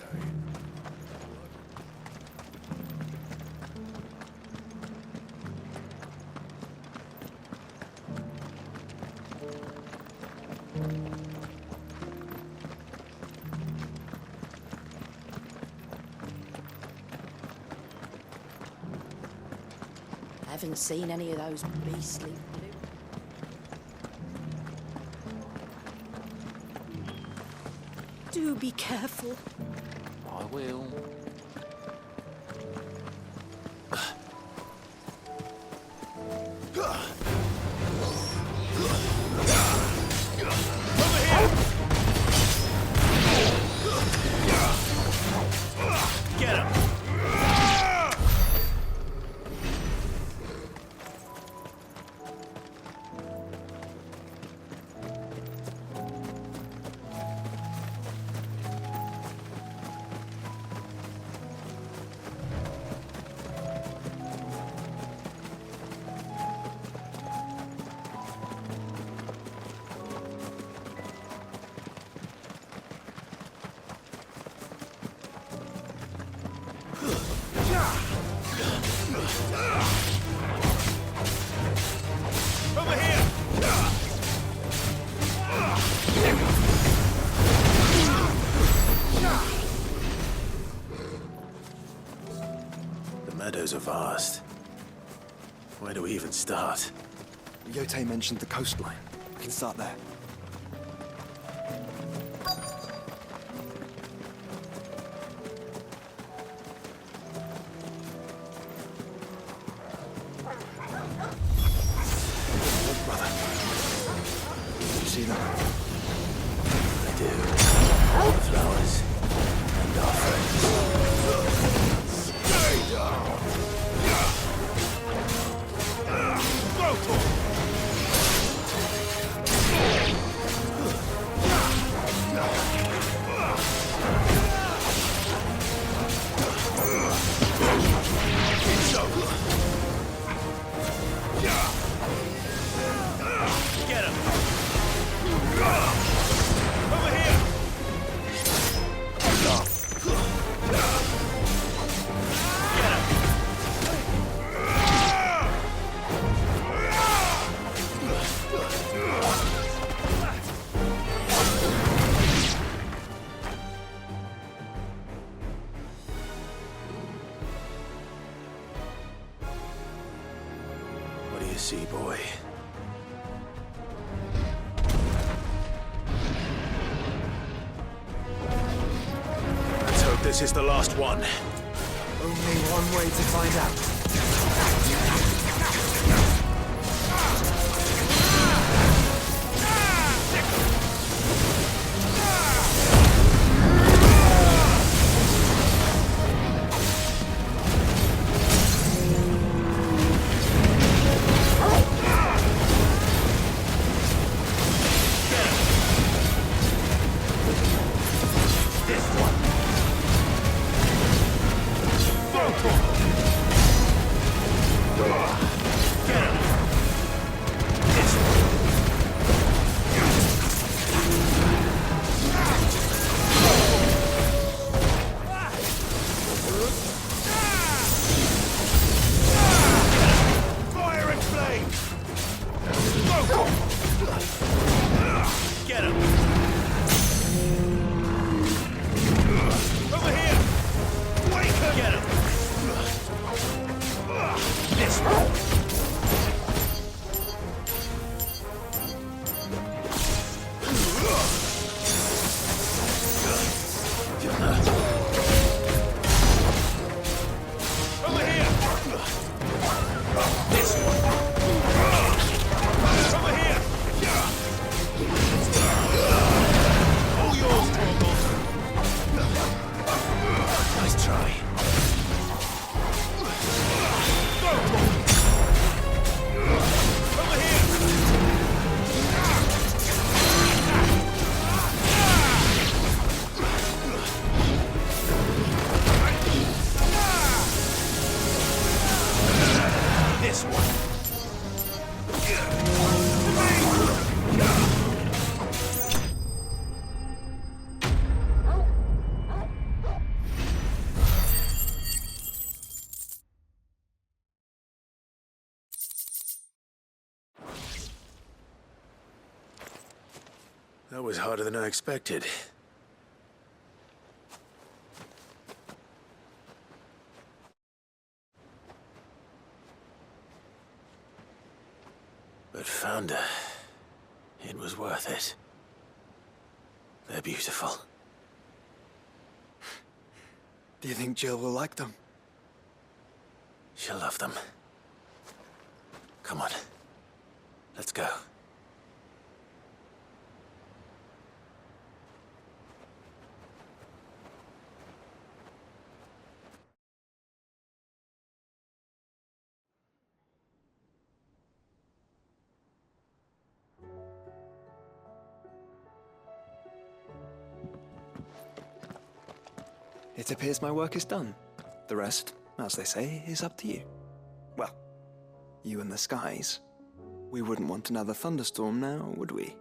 [SPEAKER 4] I haven't seen any of those beastly
[SPEAKER 12] Do be careful.
[SPEAKER 18] I will.
[SPEAKER 2] Get him!
[SPEAKER 1] Over here!
[SPEAKER 2] The meadows are vast. Where do we even start?
[SPEAKER 11] Yote mentioned the coastline. We can start there. Look, brother. You see them?
[SPEAKER 2] I do. Our flowers and our friends.
[SPEAKER 1] Stay down! Go for it! It's over. Get him! Over here! Get him!
[SPEAKER 2] What do you see, boy? Let's hope this is the last one.
[SPEAKER 11] Only one way to find out.
[SPEAKER 2] That was harder than I expected. But found her. It was worth it. They're beautiful.
[SPEAKER 11] Do you think Jill will like them?
[SPEAKER 2] She'll love them. Come on. Let's go.
[SPEAKER 11] It appears my work is done. The rest, as they say, is up to you. Well, you and the skies. We wouldn't want another thunderstorm now, would we?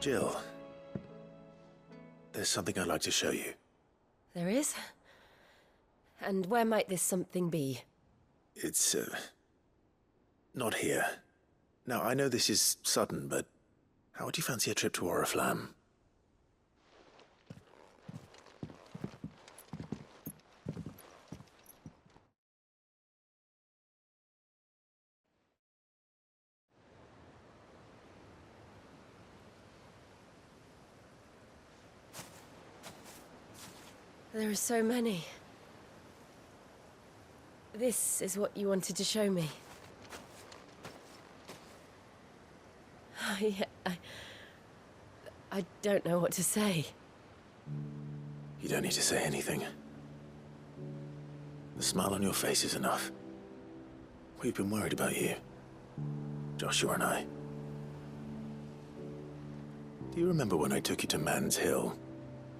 [SPEAKER 2] Jill, there's something I'd like to show you.
[SPEAKER 19] There is? And where might this something be?
[SPEAKER 2] It's, not here. Now, I know this is sudden, but how would you fancy a trip to Oriflamme?
[SPEAKER 19] There are so many. This is what you wanted to show me. I don't know what to say.
[SPEAKER 2] You don't need to say anything. The smile on your face is enough. We've been worried about you. Joshua and I. Do you remember when I took you to Man's Hill?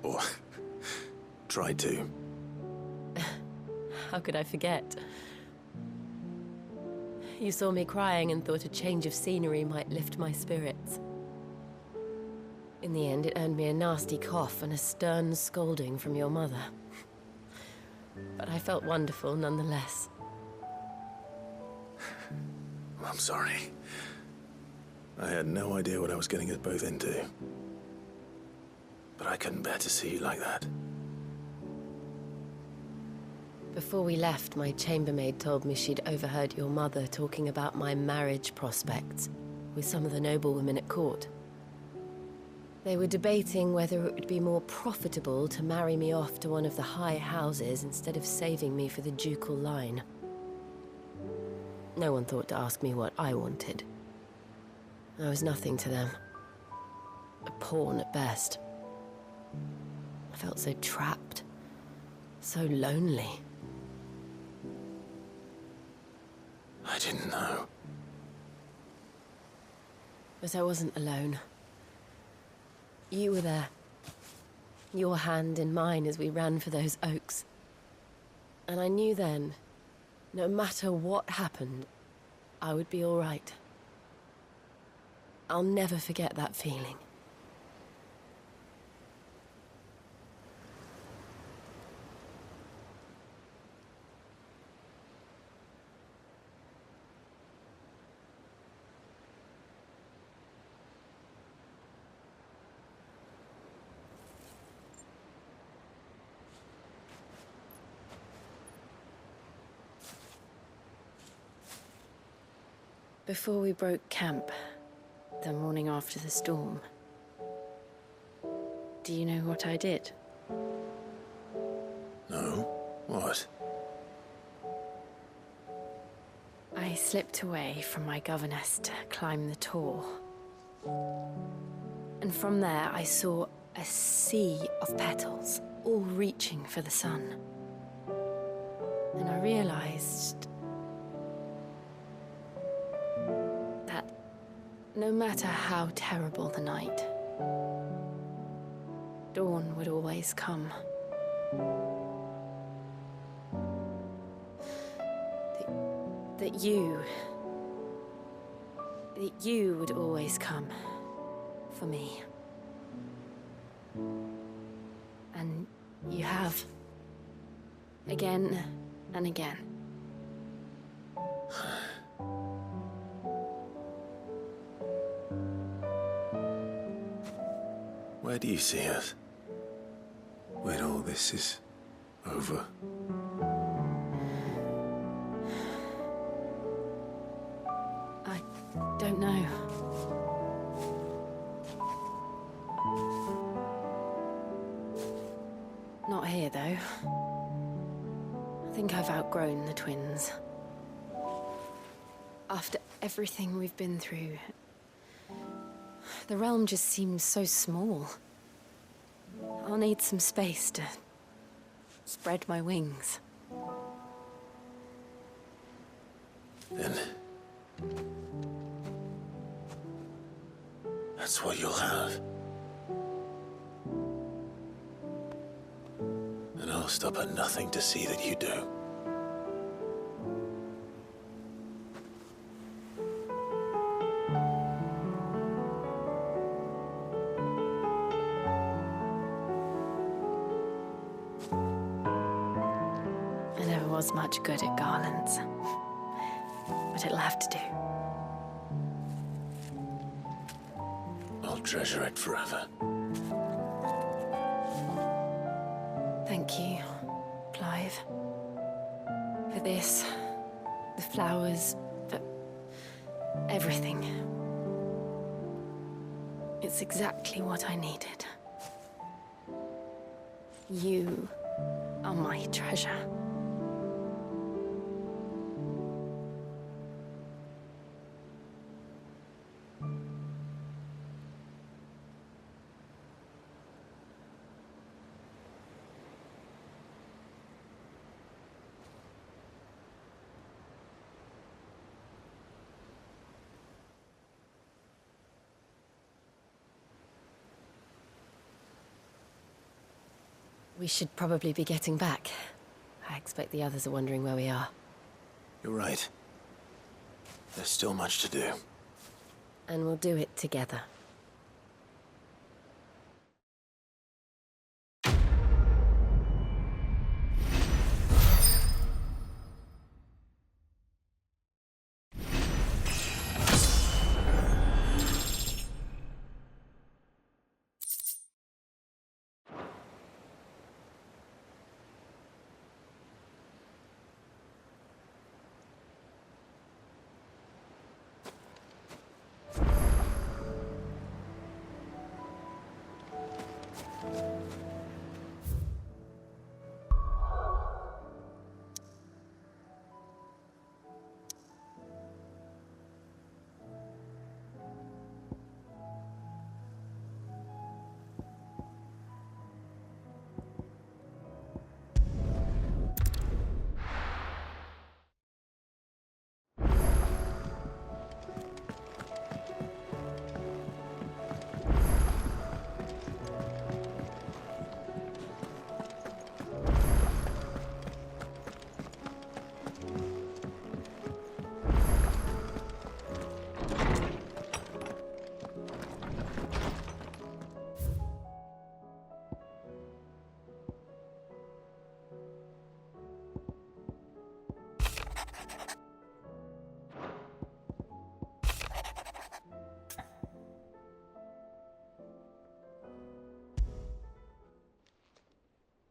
[SPEAKER 2] Or tried to?
[SPEAKER 19] How could I forget? You saw me crying and thought a change of scenery might lift my spirits. In the end, it earned me a nasty cough and a stern scolding from your mother. But I felt wonderful nonetheless.
[SPEAKER 2] I'm sorry. I had no idea what I was getting us both into. But I couldn't bear to see you like that.
[SPEAKER 19] Before we left, my chambermaid told me she'd overheard your mother talking about my marriage prospects with some of the noblewomen at court. They were debating whether it would be more profitable to marry me off to one of the high houses instead of saving me for the ducal line. No one thought to ask me what I wanted. I was nothing to them. A pawn at best. I felt so trapped, so lonely.
[SPEAKER 2] I didn't know.
[SPEAKER 19] But I wasn't alone. You were there. Your hand in mine as we ran for those oaks. And I knew then, no matter what happened, I would be all right. I'll never forget that feeling. Before we broke camp, the morning after the storm, do you know what I did?
[SPEAKER 2] No? What?
[SPEAKER 19] I slipped away from my governess to climb the tor. And from there I saw a sea of petals, all reaching for the sun. And I realized that no matter how terrible the night, dawn would always come. That you would always come for me. And you have. Again and again.
[SPEAKER 2] Where do you see us? When all this is over?
[SPEAKER 19] I don't know. Not here, though. I think I've outgrown the twins. After everything we've been through, the realm just seems so small. I'll need some space to spread my wings.
[SPEAKER 2] Then that's what you'll have. And I'll stop at nothing to see that you do.
[SPEAKER 19] I never was much good at garlands, but it'll have to do.
[SPEAKER 2] I'll treasure it forever.
[SPEAKER 19] Thank you, Clive. For this, the flowers, for everything. It's exactly what I needed. You are my treasure. We should probably be getting back. I expect the others are wondering where we are.
[SPEAKER 2] You're right. There's still much to do.
[SPEAKER 19] And we'll do it together.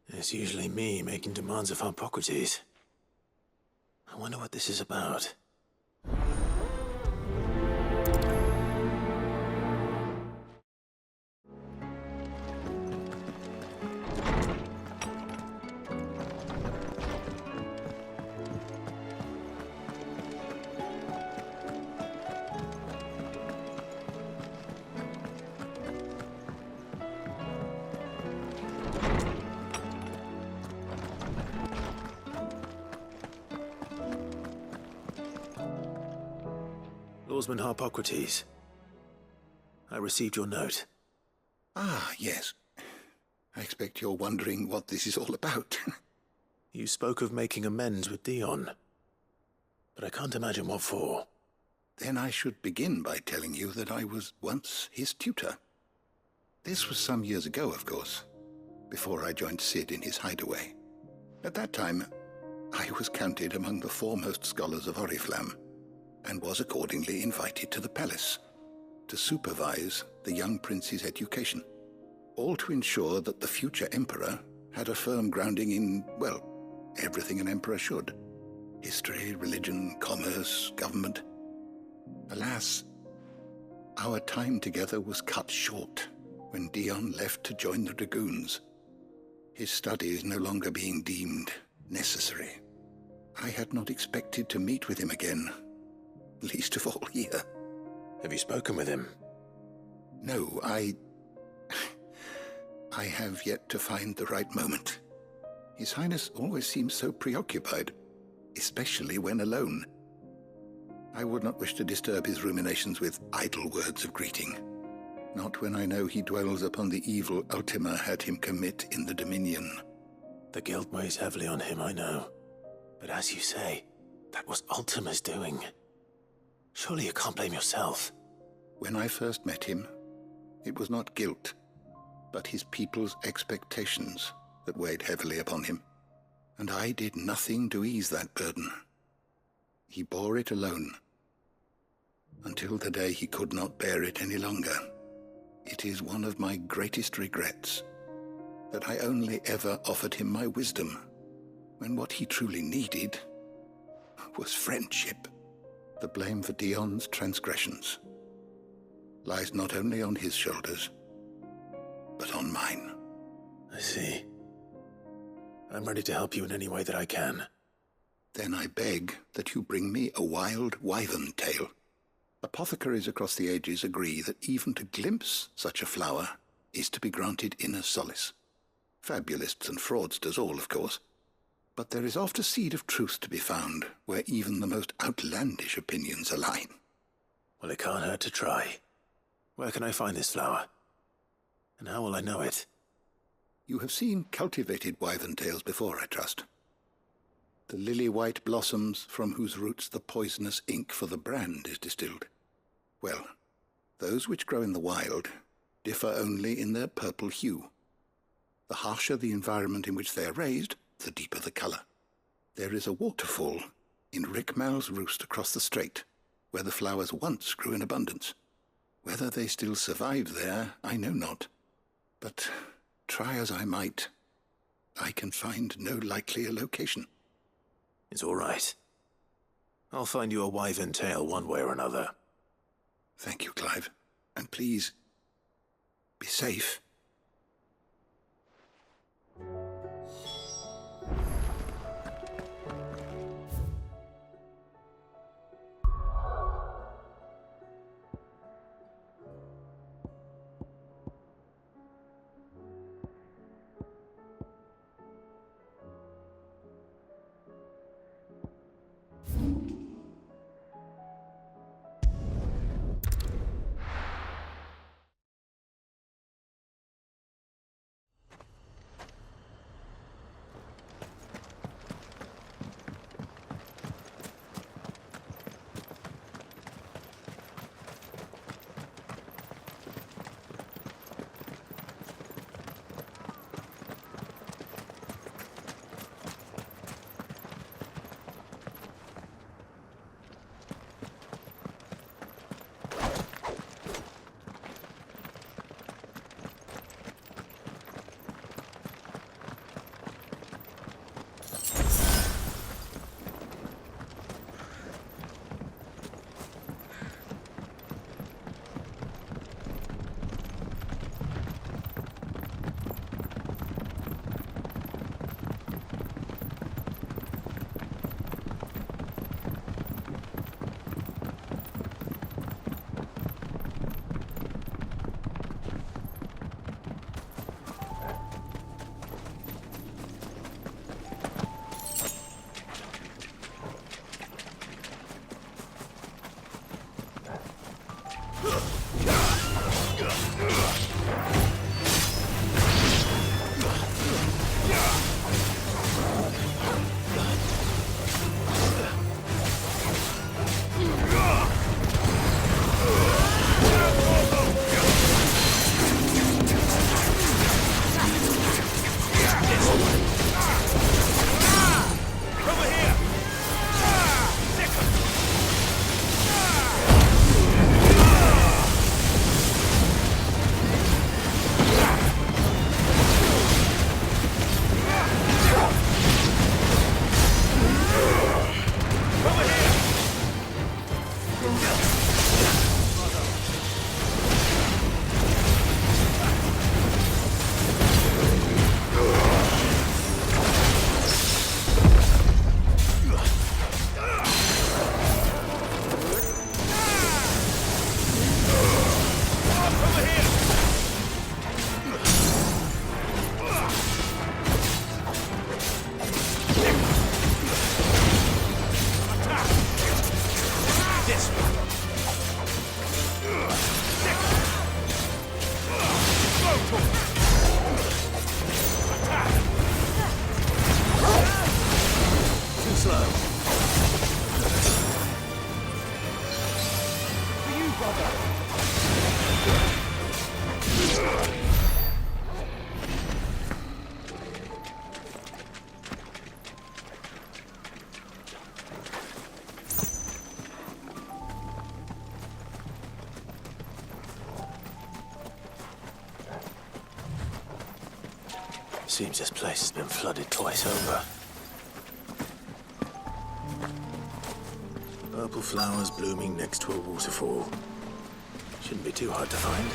[SPEAKER 2] It's usually me making demands of Hippocrates. I wonder what this is about. Swordsman Harpocrates. I received your note.
[SPEAKER 16] Ah, yes. I expect you're wondering what this is all about.
[SPEAKER 2] You spoke of making amends with Dion, but I can't imagine what for.
[SPEAKER 16] Then I should begin by telling you that I was once his tutor. This was some years ago, of course, before I joined Cid in his hideaway. At that time, I was counted among the foremost scholars of Oriflamme, and was accordingly invited to the palace to supervise the young prince's education, all to ensure that the future emperor had a firm grounding in, well, everything an emperor should. History, religion, commerce, government. Alas, our time together was cut short when Dion left to join the dragoons, his studies no longer being deemed necessary. I had not expected to meet with him again, least of all here.
[SPEAKER 2] Have you spoken with him?
[SPEAKER 16] No, I have yet to find the right moment. His Highness always seems so preoccupied, especially when alone. I would not wish to disturb his ruminations with idle words of greeting, not when I know he dwells upon the evil Ultima had him commit in the Dominion.
[SPEAKER 2] The guilt weighs heavily on him, I know. But as you say, that was Ultima's doing. Surely you can't blame yourself.
[SPEAKER 16] When I first met him, it was not guilt, but his people's expectations that weighed heavily upon him, and I did nothing to ease that burden. He bore it alone, until the day he could not bear it any longer. It is one of my greatest regrets that I only ever offered him my wisdom, when what he truly needed was friendship. The blame for Dion's transgressions lies not only on his shoulders, but on mine.
[SPEAKER 2] I see. I'm ready to help you in any way that I can.
[SPEAKER 16] Then I beg that you bring me a wild wyvern tail. Apothecaries across the ages agree that even to glimpse such a flower is to be granted inner solace. Fabulists and fraudsters all, of course. But there is oft a seed of truth to be found where even the most outlandish opinions align.
[SPEAKER 2] Well, it can't hurt to try. Where can I find this flower? And how will I know it?
[SPEAKER 16] You have seen cultivated wyvern tails before, I trust. The lily-white blossoms from whose roots the poisonous ink for the brand is distilled. Well, those which grow in the wild differ only in their purple hue. The harsher the environment in which they are raised, the deeper the colour. There is a waterfall in Rickmal's roost across the strait, where the flowers once grew in abundance. Whether they still survive there, I know not. But try as I might, I can find no likelier location.
[SPEAKER 2] It's all right. I'll find you a wyvern tail one way or another.
[SPEAKER 16] Thank you, Clive. And please, be safe.
[SPEAKER 2] Seems this place has been flooded twice over. Purple flowers blooming next to a waterfall. Shouldn't be too hard to find.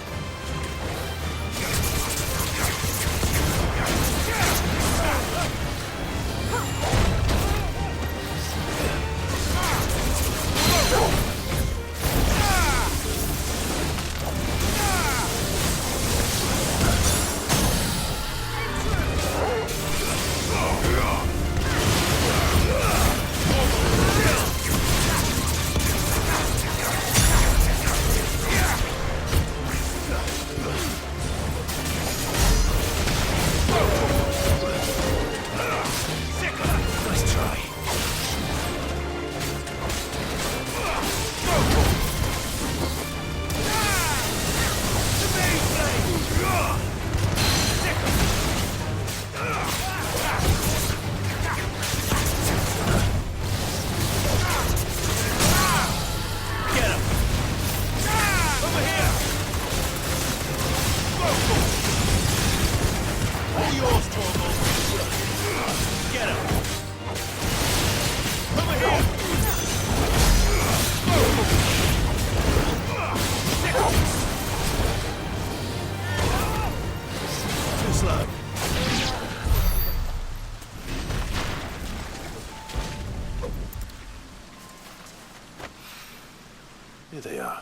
[SPEAKER 2] Here they are.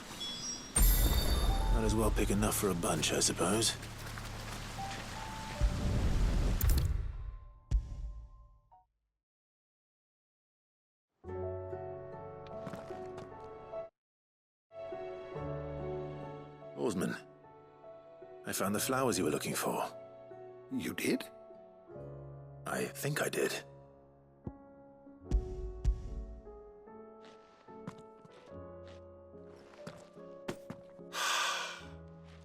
[SPEAKER 2] Might as well pick enough for a bunch, I suppose. Oarsman, I found the flowers you were looking for.
[SPEAKER 16] You did?
[SPEAKER 2] I think I did.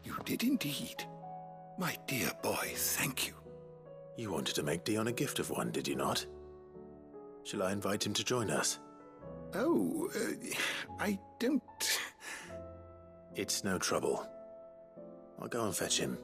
[SPEAKER 16] You did indeed. My dear boy, thank you.
[SPEAKER 2] You wanted to make Dion a gift of one, did you not? Shall I invite him to join us?
[SPEAKER 16] Oh, I don't...
[SPEAKER 2] It's no trouble. I'll go and fetch him.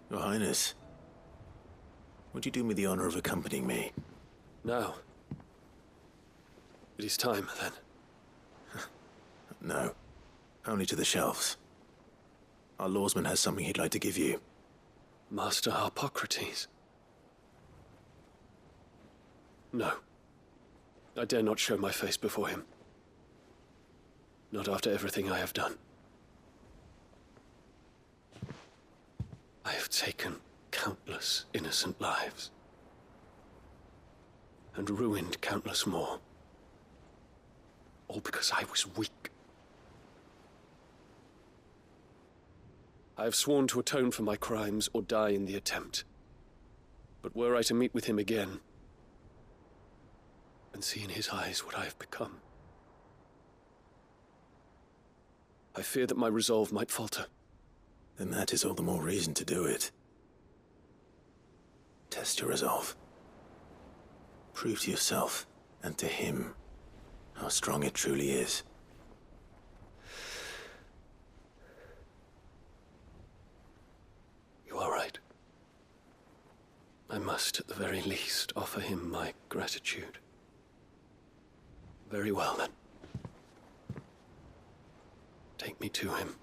[SPEAKER 2] Your Highness, would you do me the honor of accompanying me?
[SPEAKER 15] Now. It is time, then.
[SPEAKER 2] No. Only to the shelves. Our lawsman has something he'd like to give you.
[SPEAKER 15] Master Hippocrates. No. I dare not show my face before him. Not after everything I have done. I have taken countless innocent lives. And ruined countless more. All because I was weak. I have sworn to atone for my crimes or die in the attempt. But were I to meet with him again, and see in his eyes what I have become, I fear that my resolve might falter.
[SPEAKER 2] Then that is all the more reason to do it. Test your resolve. Prove to yourself, and to him, how strong it truly is.
[SPEAKER 15] You are right. I must, at the very least, offer him my gratitude. Very well, then. Take me to him.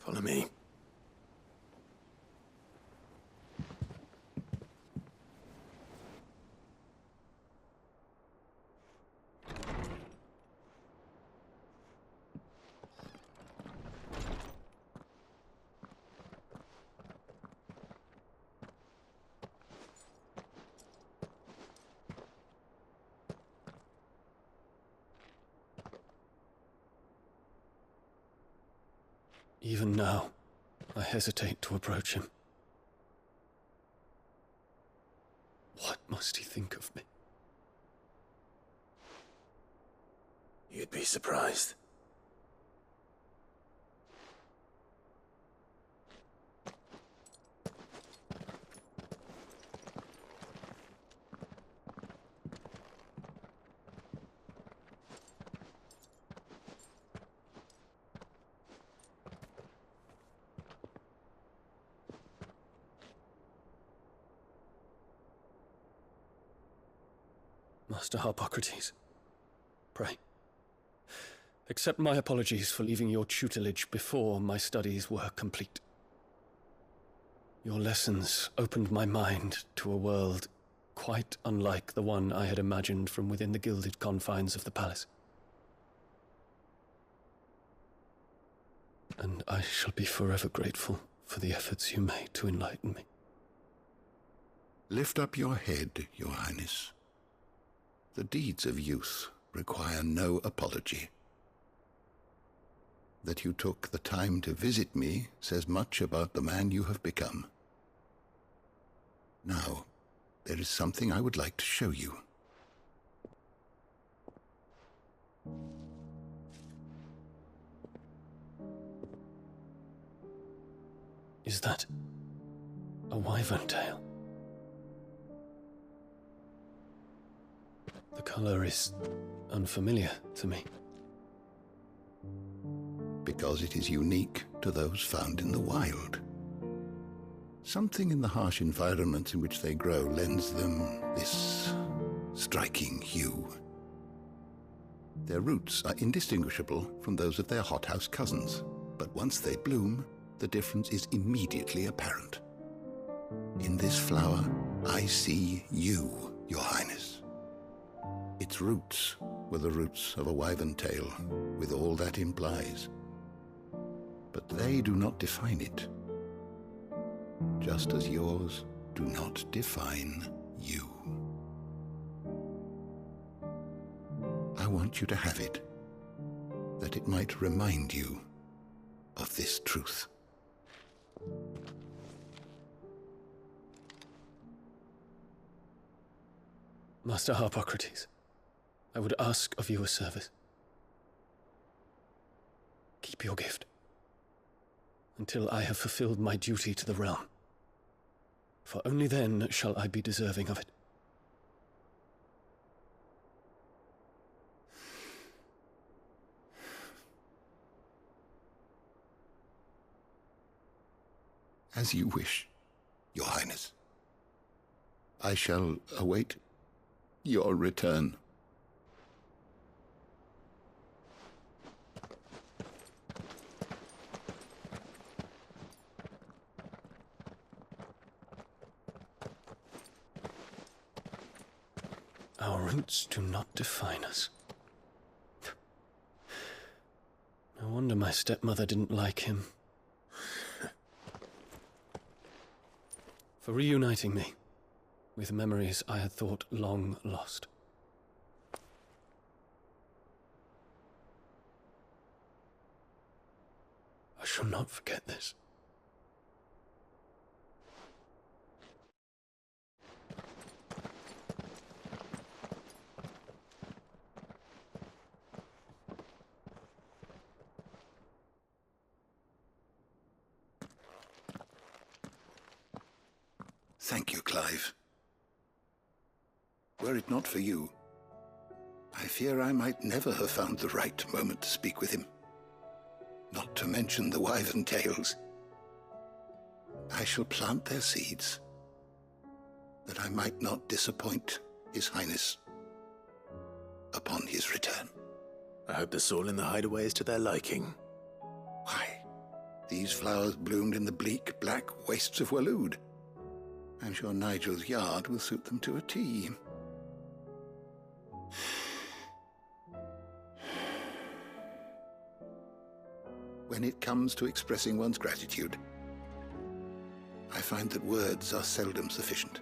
[SPEAKER 2] Follow me.
[SPEAKER 15] Even now, I hesitate to approach him. What must he think of me?
[SPEAKER 2] You'd be surprised.
[SPEAKER 15] Master Harpocrates, pray, accept my apologies for leaving your tutelage before my studies were complete. Your lessons opened my mind to a world quite unlike the one I had imagined from within the gilded confines of the palace. And I shall be forever grateful for the efforts you made to enlighten me.
[SPEAKER 16] Lift up your head, Your Highness. The deeds of youth require no apology. That you took the time to visit me says much about the man you have become. Now, there is something I would like to show you.
[SPEAKER 15] Is that a wyvern tail? The color is unfamiliar to me.
[SPEAKER 16] Because it is unique to those found in the wild. Something in the harsh environment in which they grow lends them this striking hue. Their roots are indistinguishable from those of their hothouse cousins, but once they bloom, the difference is immediately apparent. In this flower, I see you, Your Highness. Its roots were the roots of a wyvern tail, with all that implies. But they do not define it, just as yours do not define you. I want you to have it, that it might remind you of this truth.
[SPEAKER 15] Master Harpocrates, I would ask of you a service. Keep your gift until I have fulfilled my duty to the realm, for only then shall I be deserving of it.
[SPEAKER 16] As you wish, Your Highness. I shall await your return.
[SPEAKER 15] Our roots do not define us. No wonder my stepmother didn't like him. For reuniting me with memories I had thought long lost. I shall not forget this.
[SPEAKER 16] Thank you, Clive. Were it not for you, I fear I might never have found the right moment to speak with him. Not to mention the wyvern tales. I shall plant their seeds, that I might not disappoint His Highness upon his return.
[SPEAKER 2] I hope the soil in the hideaway is to their liking.
[SPEAKER 16] Why, these flowers bloomed in the bleak, black wastes of Waloed. I'm sure Nigel's yard will suit them to a T. When it comes to expressing one's gratitude, I find that words are seldom sufficient.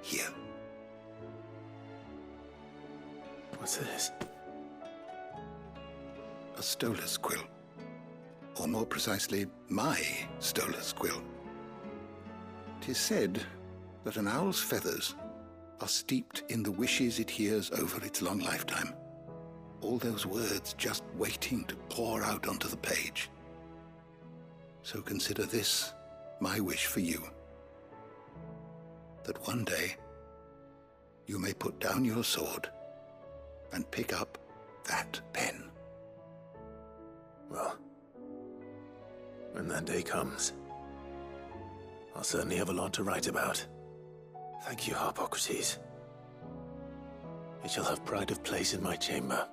[SPEAKER 16] Here.
[SPEAKER 2] What's this?
[SPEAKER 16] A stolas quill. Or more precisely, my stolas quill. 'Tis said that an owl's feathers are steeped in the wishes it hears over its long lifetime. All those words just waiting to pour out onto the page. So consider this my wish for you. That one day, you may put down your sword and pick up that pen.
[SPEAKER 2] Well, when that day comes, I'll certainly have a lot to write about. Thank you, Harpocrates. It shall have pride of place in my chamber.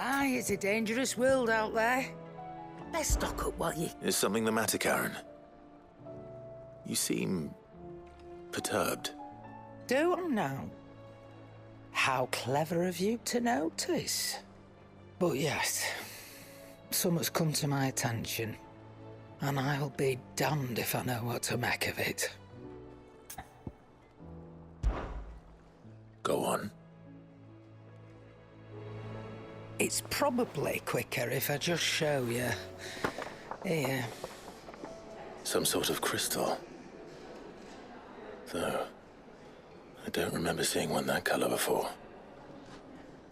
[SPEAKER 21] Aye, it's a dangerous world out there. Best stock up while you...
[SPEAKER 2] Is something the matter, Karen? You seem perturbed.
[SPEAKER 21] Do I know? How clever of you to notice. But yes, something's come to my attention, and I'll be damned if I know what to make of it.
[SPEAKER 2] Go on.
[SPEAKER 21] It's probably quicker if I just show you. Here.
[SPEAKER 2] Some sort of crystal. Though, I don't remember seeing one that colour before.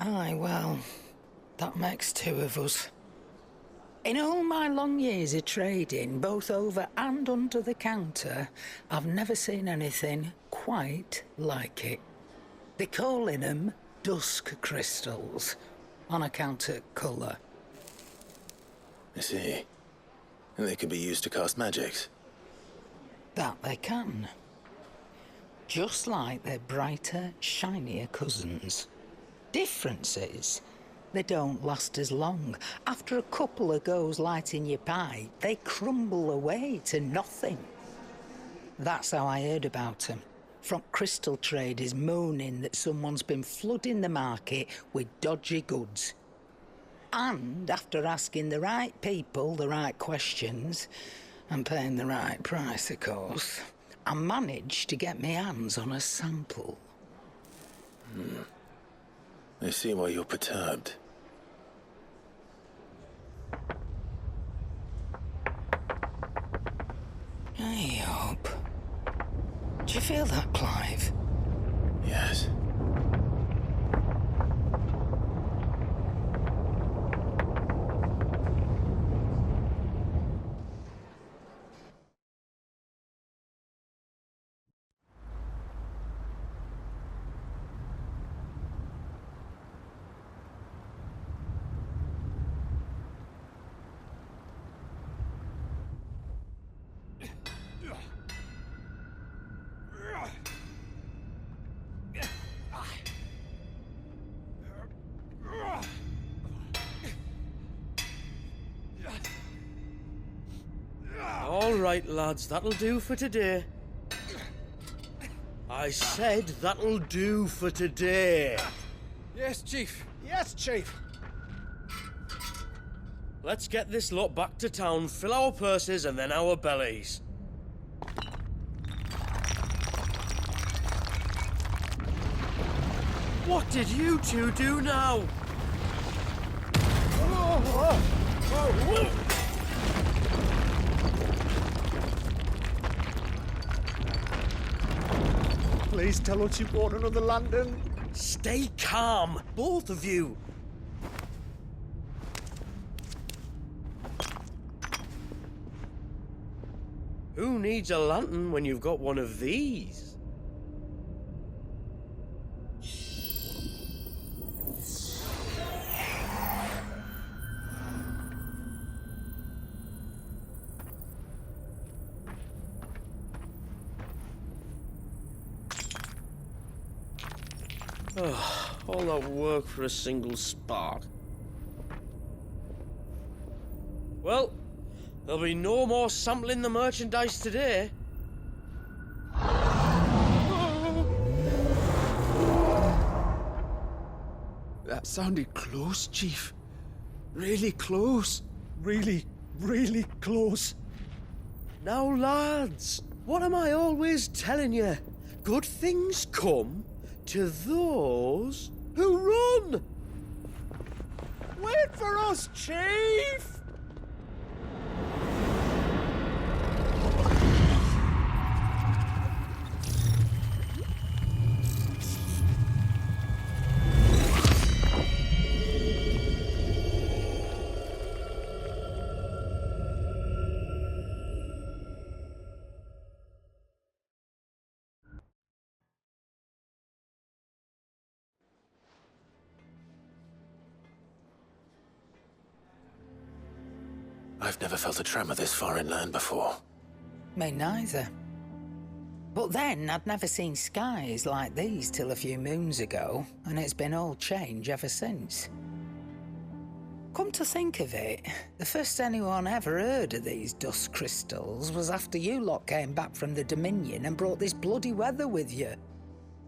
[SPEAKER 21] Aye, well, that makes two of us. In all my long years of trading, both over and under the counter, I've never seen anything quite like it. They're calling them dusk crystals, on account of colour.
[SPEAKER 2] I see. And they can be used to cast magics.
[SPEAKER 21] That they can. Just like their brighter, shinier cousins. Difference is, they don't last as long. After a couple of goes lighting your pipe, they crumble away to nothing. That's how I heard about them. From crystal traders moaning that someone's been flooding the market with dodgy goods. And after asking the right people the right questions, and paying the right price, of course, I managed to get my hands on a sample.
[SPEAKER 2] I see why you're perturbed.
[SPEAKER 21] Hey, up. Do you feel that, Clive?
[SPEAKER 2] Yes.
[SPEAKER 17] All right, lads, that'll do for today. I said that'll do for today.
[SPEAKER 1] Yes, Chief. Yes, Chief.
[SPEAKER 17] Let's get this lot back to town, fill our purses and then our bellies. What did you two do now?
[SPEAKER 1] Please tell us you bought another lantern.
[SPEAKER 17] Stay calm, both of you. Who needs a lantern when you've got one of these? All that work for a single spark. Well, there'll be no more sampling the merchandise today.
[SPEAKER 14] That sounded close, Chief. Really close. Really, really close.
[SPEAKER 17] Now, lads, what am I always telling you? Good things come to those who run!
[SPEAKER 1] Wait for us, Chief!
[SPEAKER 2] I've never felt a tremor this far inland before.
[SPEAKER 21] Me neither. But then, I'd never seen skies like these till a few moons ago, and it's been all change ever since. Come to think of it, the first anyone ever heard of these dust crystals was after you lot came back from the Dominion and brought this bloody weather with you.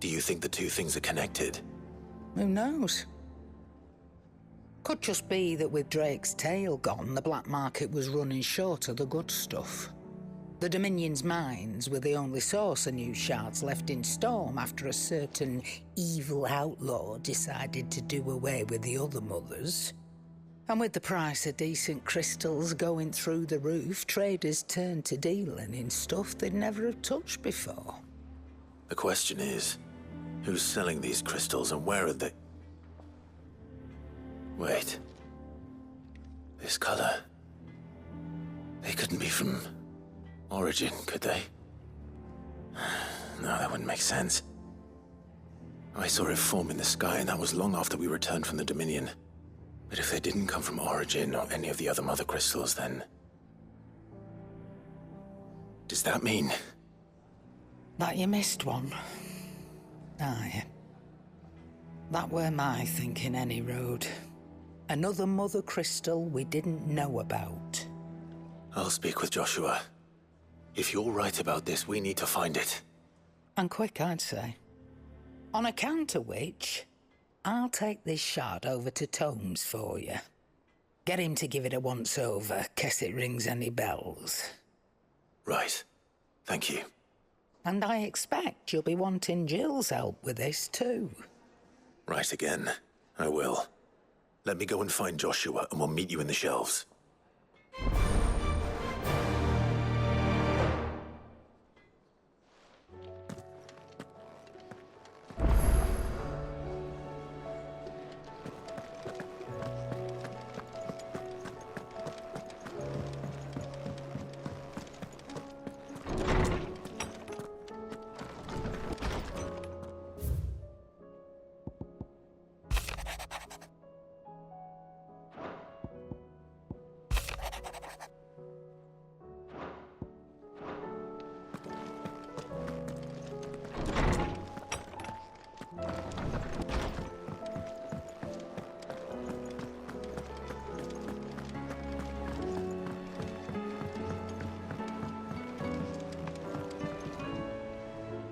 [SPEAKER 2] Do you think the two things are connected?
[SPEAKER 21] Who knows? Could just be that with Drake's tail gone, the black market was running short of the good stuff. The Dominion's mines were the only source of new shards left in Storm after a certain evil outlaw decided to do away with the other mothers. And with the price of decent crystals going through the roof, traders turned to dealing in stuff they'd never have touched before.
[SPEAKER 2] The question is, who's selling these crystals and where are they? Wait. This color. They couldn't be from Origin, could they? No, that wouldn't make sense. I saw it form in the sky, and that was long after we returned from the Dominion. But if they didn't come from Origin or any of the other mother crystals, then... does that mean...
[SPEAKER 21] that you missed one? Aye. That were my thinking, any road. Another mother crystal we didn't know about.
[SPEAKER 2] I'll speak with Joshua. If you're right about this, we need to find it.
[SPEAKER 21] And quick, I'd say. On account of which, I'll take this shard over to Tomes for you. Get him to give it a once-over, case it rings any bells.
[SPEAKER 2] Right. Thank you.
[SPEAKER 21] And I expect you'll be wanting Jill's help with this, too.
[SPEAKER 2] Right again. I will. Let me go and find Joshua, and we'll meet you in the shelves.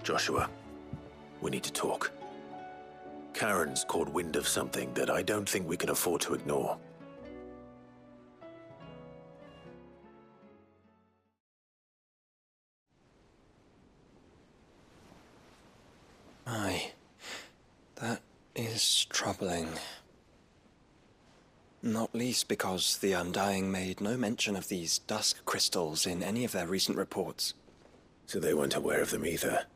[SPEAKER 2] Joshua, we need to talk. Karen's caught wind of something that I don't think we can afford to ignore.
[SPEAKER 11] Aye. That is troubling. Not least because the Undying made no mention of these dusk crystals in any of their recent reports.
[SPEAKER 2] So they weren't aware of them either.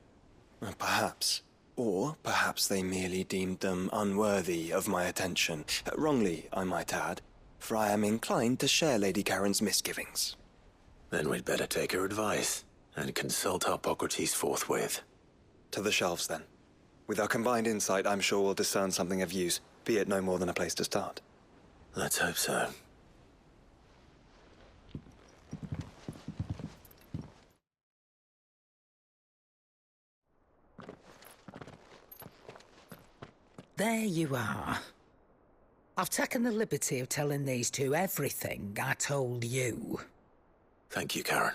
[SPEAKER 11] Perhaps. Or perhaps they merely deemed them unworthy of my attention. Wrongly, I might add, for I am inclined to share Lady Karen's misgivings.
[SPEAKER 2] Then we'd better take her advice and consult Hippocrates forthwith.
[SPEAKER 11] To the shelves, then. With our combined insight, I'm sure we'll discern something of use, be it no more than a place to start.
[SPEAKER 2] Let's hope so.
[SPEAKER 21] There you are. I've taken the liberty of telling these two everything I told you.
[SPEAKER 2] Thank you, Karen.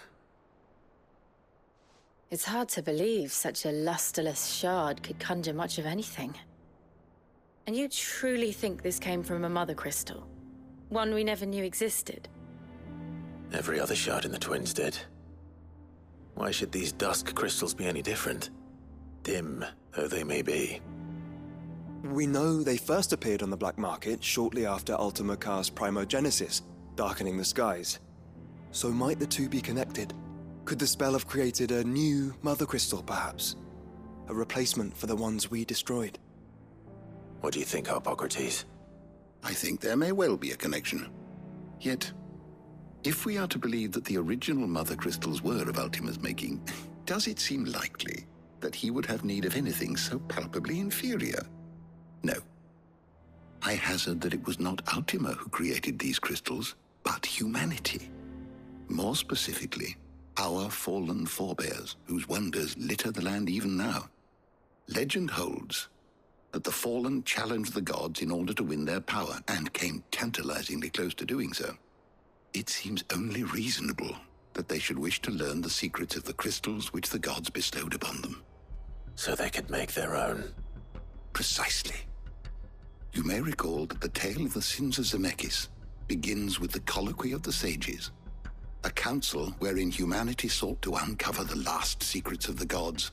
[SPEAKER 12] It's hard to believe such a lusterless shard could conjure much of anything. And you truly think this came from a mother crystal? One we never knew existed?
[SPEAKER 2] Every other shard in the Twins did. Why should these dusk crystals be any different? Dim though they may be.
[SPEAKER 11] We know they first appeared on the black market shortly after Ultima Car's primogenesis, darkening the skies. So might the two be connected? Could the spell have created a new mother crystal, perhaps? A replacement for the ones we destroyed?
[SPEAKER 2] What do you think, Hippocrates?
[SPEAKER 16] I think there may well be a connection. Yet, if we are to believe that the original mother crystals were of Ultima's making, does it seem likely that he would have need of anything so palpably inferior? No. I hazard that it was not Ultima who created these crystals, but humanity. More specifically, our fallen forebears, whose wonders litter the land even now. Legend holds that the fallen challenged the gods in order to win their power, and came tantalizingly close to doing so. It seems only reasonable that they should wish to learn the secrets of the crystals which the gods bestowed upon them.
[SPEAKER 2] So they could make their own.
[SPEAKER 16] Precisely. You may recall that the tale of the sins of Zemeckis begins with the colloquy of the sages, a council wherein humanity sought to uncover the last secrets of the gods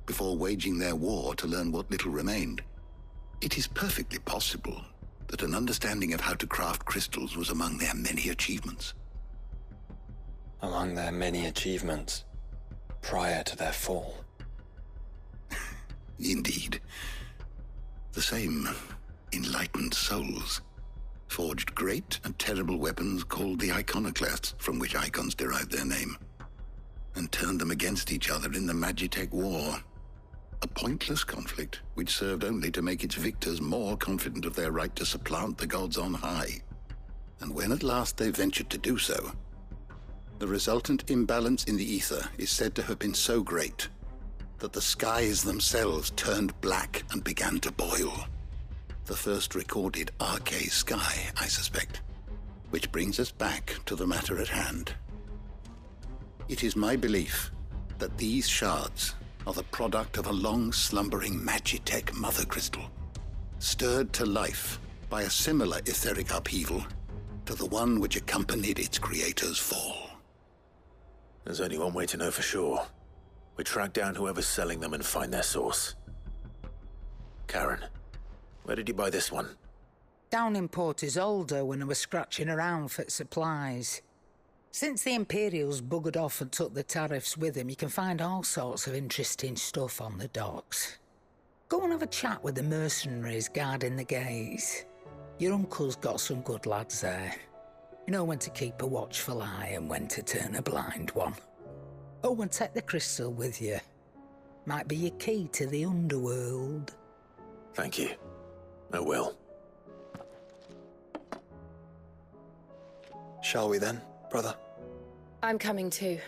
[SPEAKER 16] before waging their war to learn what little remained. It is perfectly possible that an understanding of how to craft crystals was among their many achievements.
[SPEAKER 11] Among their many achievements, prior to their fall.
[SPEAKER 16] Indeed. The same enlightened souls forged great and terrible weapons called the iconoclasts, from which icons derived their name, and turned them against each other in the Magitech War. A pointless conflict which served only to make its victors more confident of their right to supplant the gods on high. And when at last they ventured to do so, the resultant imbalance in the ether is said to have been so great that the skies themselves turned black and began to boil. The first recorded Arcade sky, I suspect. Which brings us back to the matter at hand. It is my belief that these shards are the product of a long-slumbering Magitech mother crystal, stirred to life by a similar etheric upheaval to the one which accompanied its creator's fall.
[SPEAKER 2] There's only one way to know for sure. We track down whoever's selling them and find their source. Karen, where did you buy this one?
[SPEAKER 21] Down in Port Isolde when I was scratching around for supplies. Since the Imperials buggered off and took the tariffs with them, you can find all sorts of interesting stuff on the docks. Go and have a chat with the mercenaries guarding the gates. Your uncle's got some good lads there. You know when to keep a watchful eye and when to turn a blind one. Oh, and take the crystal with you. Might be your key to the underworld.
[SPEAKER 2] Thank you. I will.
[SPEAKER 11] Shall we then, brother?
[SPEAKER 12] I'm coming too.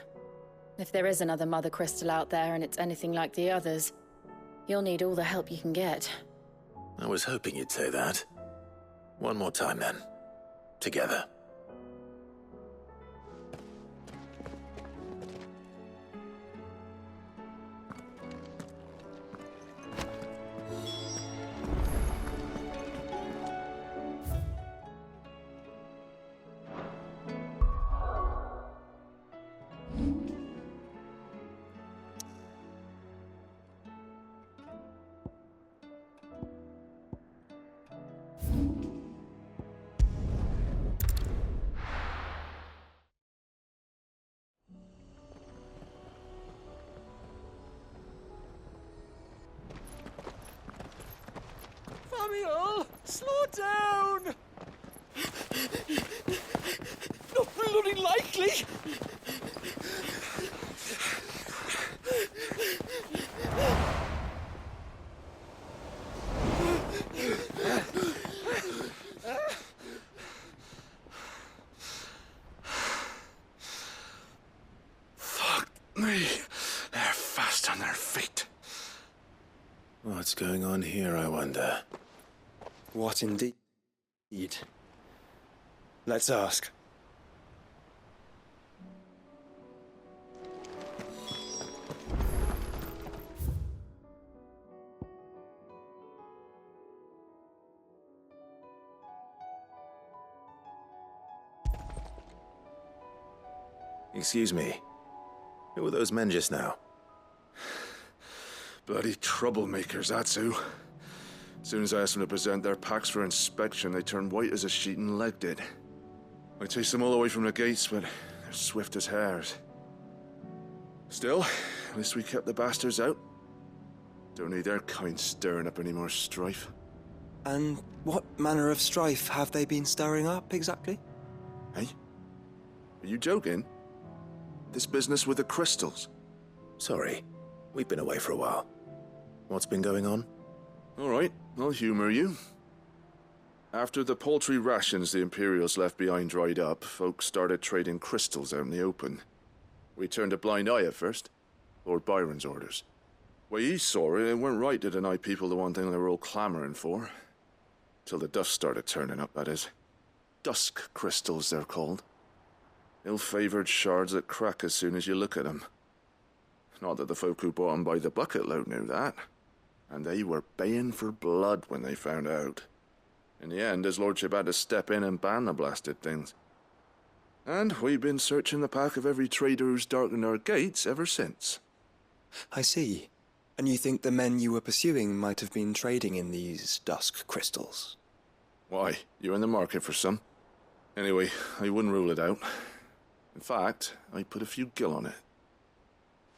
[SPEAKER 12] If there is another mother crystal out there and it's anything like the others, you'll need all the help you can get.
[SPEAKER 2] I was hoping you'd say that. One more time then. Together.
[SPEAKER 3] Samuel! Slow down! Not bloody likely!
[SPEAKER 7] Fuck me. They're fast on their feet.
[SPEAKER 2] What's going on here, I wonder?
[SPEAKER 11] What indeed? Let's ask.
[SPEAKER 2] Excuse me. Who were those men just now?
[SPEAKER 7] Bloody troublemakers, that's who. As soon as I asked them to present their packs for inspection, they turned white as a sheet and legged it. I chased them all away from the gates, but they're swift as hares. Still, at least we kept the bastards out. Don't need their kind stirring up any more strife.
[SPEAKER 11] And what manner of strife have they been stirring up, exactly?
[SPEAKER 7] Hey? Are you joking? This business with the crystals?
[SPEAKER 2] Sorry, we've been away for a while. What's been going on?
[SPEAKER 7] All right, I'll humor you. After the paltry rations the Imperials left behind dried up, folks started trading crystals out in the open. We turned a blind eye at first. Lord Byron's orders. Way he saw it, it weren't right to deny people the one thing they were all clamoring for. Till the dust started turning up, that is. Dusk crystals, they're called. Ill-favored shards that crack as soon as you look at them. Not that the folk who bought them by the bucket load knew that. And they were baying for blood when they found out. In the end, his lordship had to step in and ban the blasted things. And we've been searching the pack of every trader who's darkened our gates ever since.
[SPEAKER 11] I see. And you think the men you were pursuing might have been trading in these dusk crystals?
[SPEAKER 7] Why? You're in the market for some. Anyway, I wouldn't rule it out. In fact, I put a few gil on it.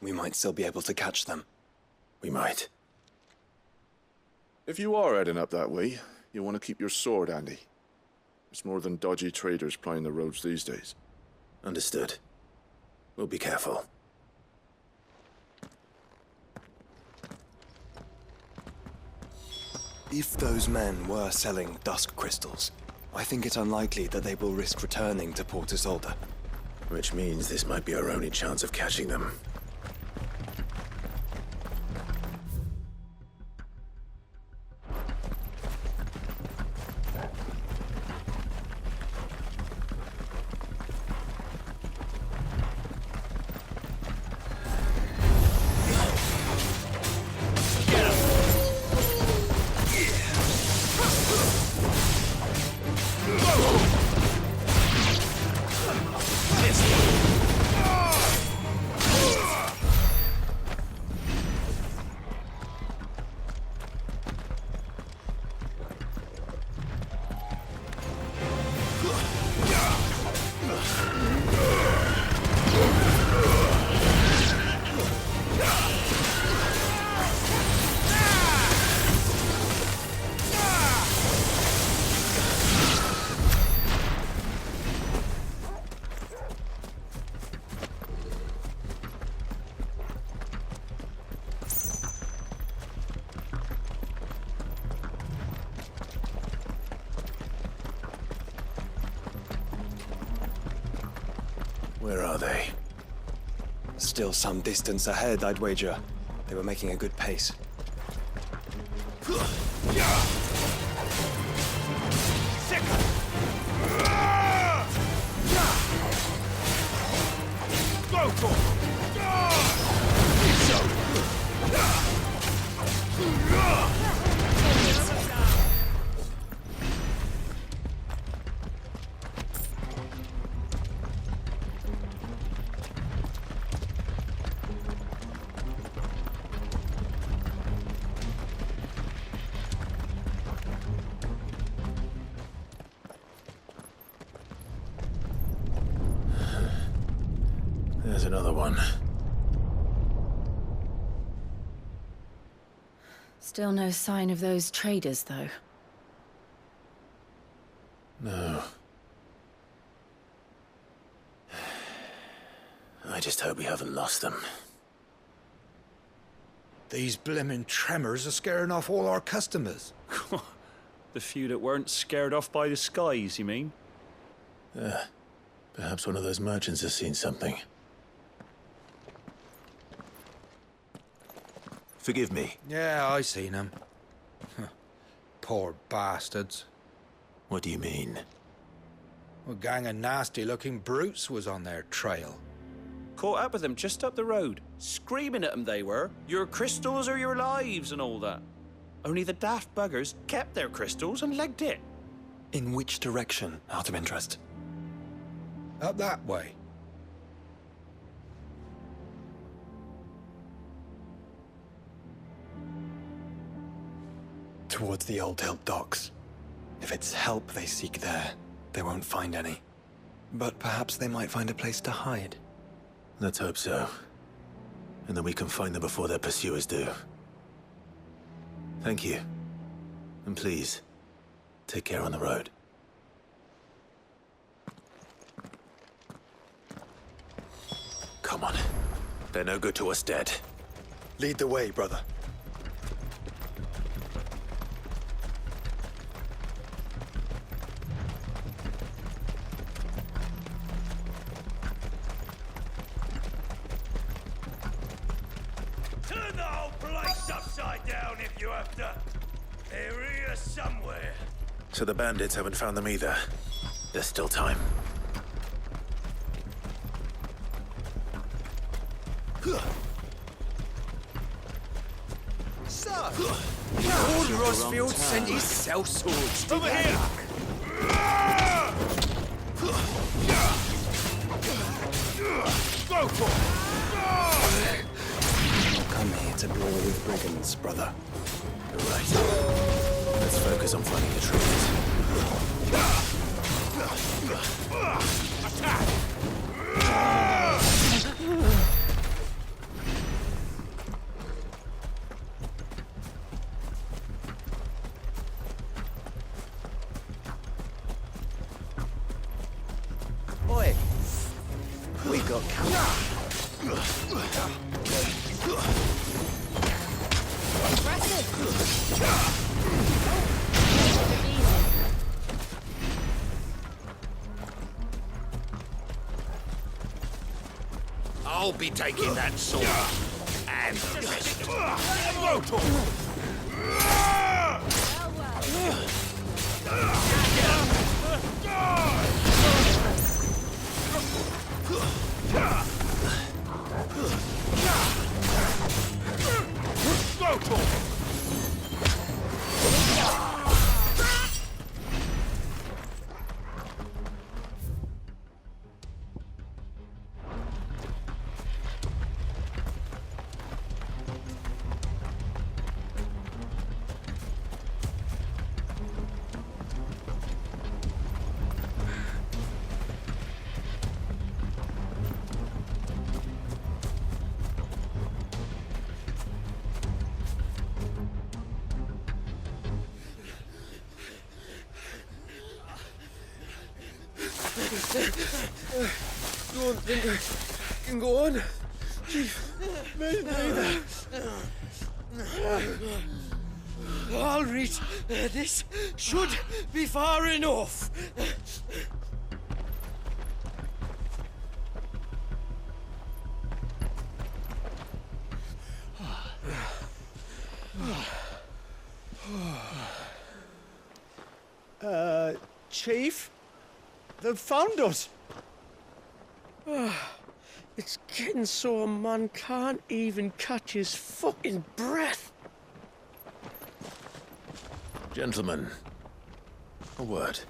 [SPEAKER 11] We might still be able to catch them.
[SPEAKER 2] We might.
[SPEAKER 7] If you are heading up that way, you'll want to keep your sword handy. There's more than dodgy traders plying the roads these days.
[SPEAKER 2] Understood. We'll be careful.
[SPEAKER 11] If those men were selling dusk crystals, I think it unlikely that they will risk returning to Port Isolde.
[SPEAKER 2] Which means this might be our only chance of catching them. Where are they?
[SPEAKER 11] Still some distance ahead, I'd wager. They were making a good pace.
[SPEAKER 1] Go for it!
[SPEAKER 2] There's another one.
[SPEAKER 12] Still no sign of those traders, though.
[SPEAKER 2] No. I just hope we haven't lost them.
[SPEAKER 1] These blimmin' tremors are scaring off all our customers.
[SPEAKER 13] The few that weren't scared off by the skies, you mean?
[SPEAKER 2] Perhaps one of those merchants has seen something. Forgive me.
[SPEAKER 1] Yeah, I seen them. Poor bastards.
[SPEAKER 2] What do you mean?
[SPEAKER 1] A gang of nasty-looking brutes was on their trail.
[SPEAKER 13] Caught up with them just up the road. Screaming at them they were. Your crystals or your lives and all that. Only the daft buggers kept their crystals and legged it.
[SPEAKER 11] In which direction, out of interest?
[SPEAKER 1] Up that way.
[SPEAKER 11] Towards the Old Hill docks. If it's help they seek there, they won't find any. But perhaps they might find a place to hide.
[SPEAKER 2] Let's hope so. And then we can find them before their pursuers do. Thank you. And please, take care on the road. Come on. They're no good to us dead.
[SPEAKER 11] Lead the way, brother.
[SPEAKER 10] Turn the whole place upside down if you have to. They're here somewhere.
[SPEAKER 2] So the bandits haven't found them either. There's still time.
[SPEAKER 17] Sir! Lord Rosfield sent his sellswords to
[SPEAKER 10] Over here! Go for it!
[SPEAKER 11] Come here to brawl with brigands, brother.
[SPEAKER 2] You're right. Let's focus on finding the trees.
[SPEAKER 10] Attack!
[SPEAKER 17] Oi! We got
[SPEAKER 10] I'll be taking that sword. And
[SPEAKER 17] Go on, then. Can go on. Chief, neither. All right, this should be far enough. Chief? They've found us. It's getting so a man can't even catch his fucking breath.
[SPEAKER 2] Gentlemen, a word.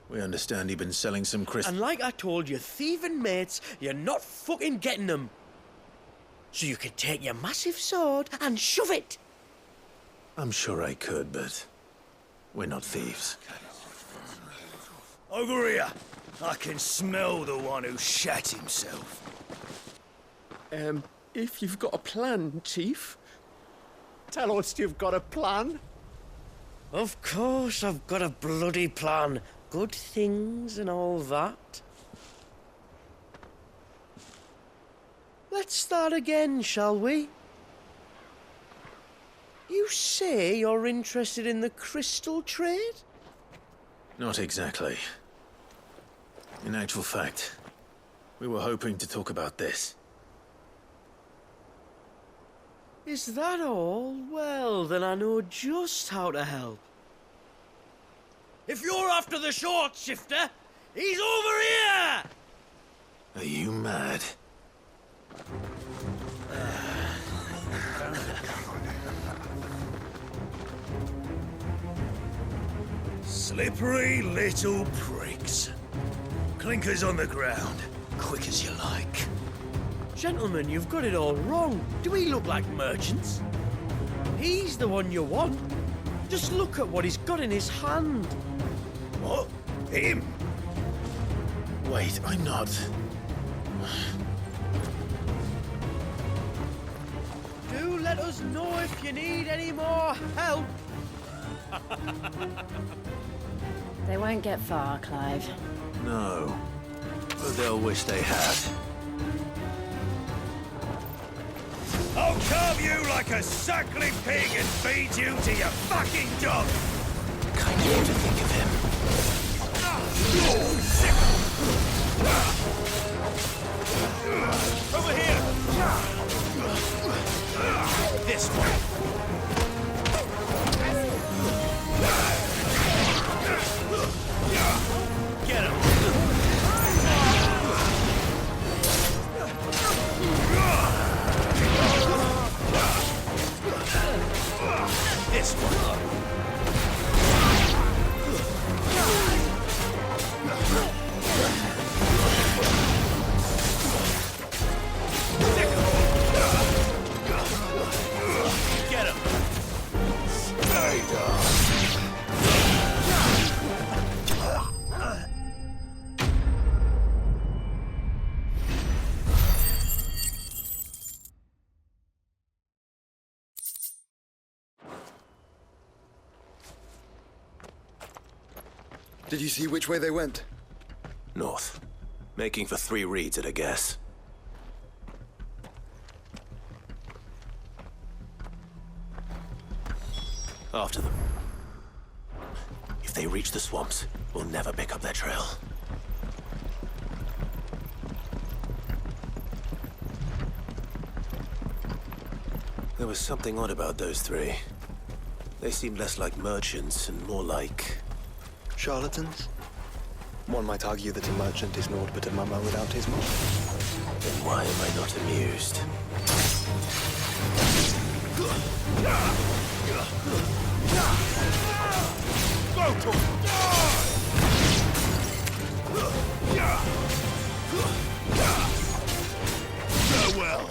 [SPEAKER 2] We understand you've been selling some crystals.
[SPEAKER 17] And like I told your thieving mates, you're not fucking getting them. So you can take your massive sword and shove it.
[SPEAKER 2] I'm sure I could, but we're not thieves.
[SPEAKER 10] over here. I can smell the one who shat himself.
[SPEAKER 17] If you've got a plan, Chief. Tell us you've got a plan. Of course, I've got a bloody plan. Good things and all that. Let's start again, shall we? You say you're interested in the crystal trade?
[SPEAKER 2] Not exactly. In actual fact, we were hoping to talk about this.
[SPEAKER 17] Is that all? Well, then I know just how to help. If you're after the short shifter, he's over here!
[SPEAKER 2] Are you mad?
[SPEAKER 10] Slippery little pricks. Clinkers on the ground, quick as you like.
[SPEAKER 17] Gentlemen, you've got it all wrong. Do we look like merchants? He's the one you want. Just look at what he's got in his hand.
[SPEAKER 10] What? Him?
[SPEAKER 2] Wait, I'm not...
[SPEAKER 17] Do let us know if you need any more help.
[SPEAKER 19] They won't get far, Clive.
[SPEAKER 2] No. But they'll wish they had.
[SPEAKER 10] I'll carve you like a suckling pig and feed you to your fucking dog!
[SPEAKER 2] Kind of you to think of him.
[SPEAKER 10] Over here! This way! Get him! This one! Get him! Stay down!
[SPEAKER 11] Did you see which way they went?
[SPEAKER 2] North. Making for 3 reeds at a guess. After them. If they reach the swamps, we'll never pick up their trail. There was something odd about those 3. They seemed less like merchants and more like...
[SPEAKER 11] charlatans? One might argue that a merchant is naught but a mummer without his mum.
[SPEAKER 2] Then why am I not amused?
[SPEAKER 10] Go to farewell.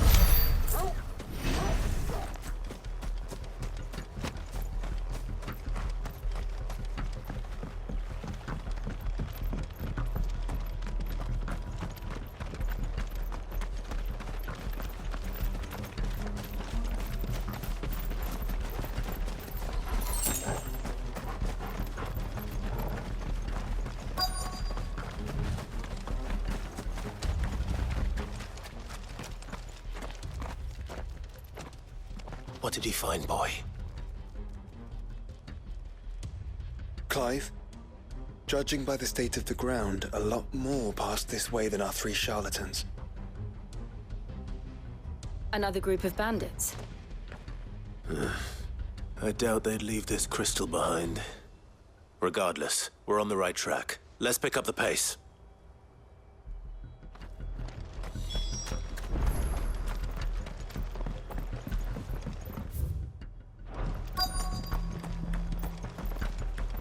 [SPEAKER 2] What did you find, boy?
[SPEAKER 11] Clive, judging by the state of the ground, a lot more passed this way than our 3 charlatans.
[SPEAKER 19] Another group of bandits?
[SPEAKER 2] I doubt they'd leave this crystal behind. Regardless, we're on the right track. Let's pick up the pace.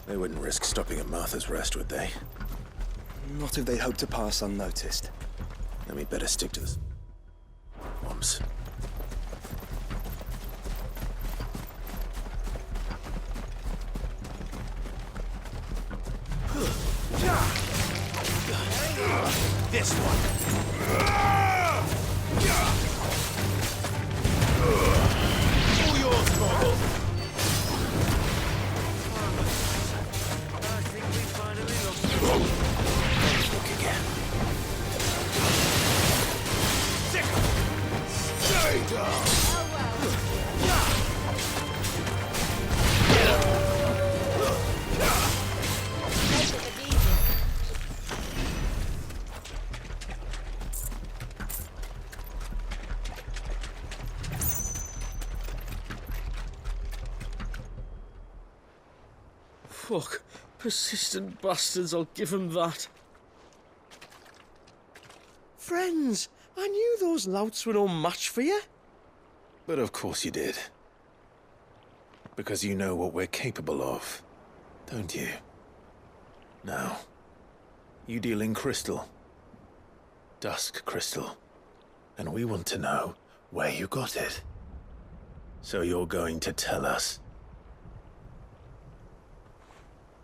[SPEAKER 2] They wouldn't risk stopping at Martha's Rest, would they?
[SPEAKER 11] Not if they hope to pass unnoticed.
[SPEAKER 2] Then we'd better stick to this. Swamps.
[SPEAKER 10] This one. All yours, Goggle.
[SPEAKER 17] fuck. Persistent bastards, I'll give them that. Friends, I knew those louts were no match for you.
[SPEAKER 2] But of course you did. Because you know what we're capable of, don't you? Now, you deal in crystal. Dusk crystal. And we want to know where you got it. So you're going to tell us?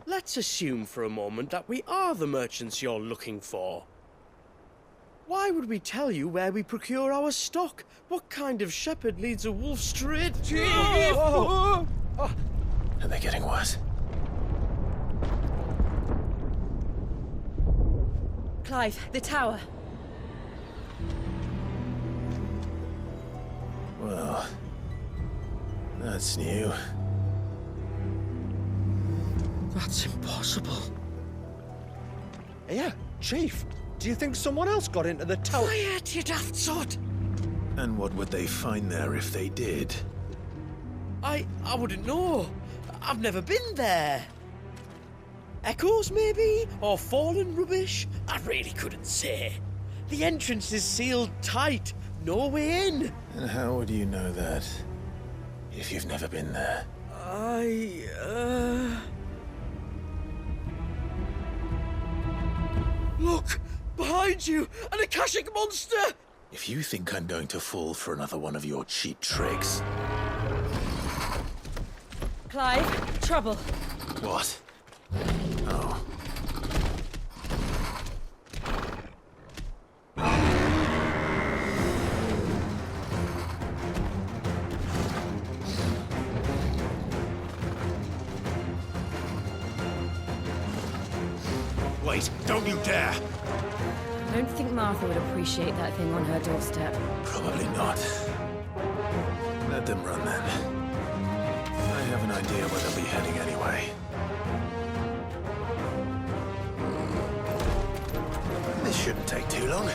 [SPEAKER 17] Let's assume for a moment that we are the merchants you're looking for. Why would we tell you where we procure our stock? What kind of shepherd leads a wolf straight?
[SPEAKER 2] Are they getting worse?
[SPEAKER 12] Clive, the tower.
[SPEAKER 2] Well, that's new.
[SPEAKER 17] That's impossible.
[SPEAKER 6] Yeah, Chief. Do you think someone else got into the tower?
[SPEAKER 17] Quiet, you daft sod!
[SPEAKER 2] And what would they find there if they did?
[SPEAKER 17] I wouldn't know. I've never been there. Echoes, maybe? Or fallen rubbish? I really couldn't say. The entrance is sealed tight. No way in.
[SPEAKER 2] And how would you know that, if you've never been there?
[SPEAKER 17] Look! Behind you! An Akashic monster!
[SPEAKER 2] If you think I'm going to fall for another one of your cheap tricks...
[SPEAKER 12] Clive, trouble.
[SPEAKER 2] What? Oh. Wait, don't you dare!
[SPEAKER 12] I don't think Martha would appreciate that thing on her doorstep.
[SPEAKER 2] Probably not. Let them run then. I have an idea where they'll be heading anyway. This shouldn't take too long.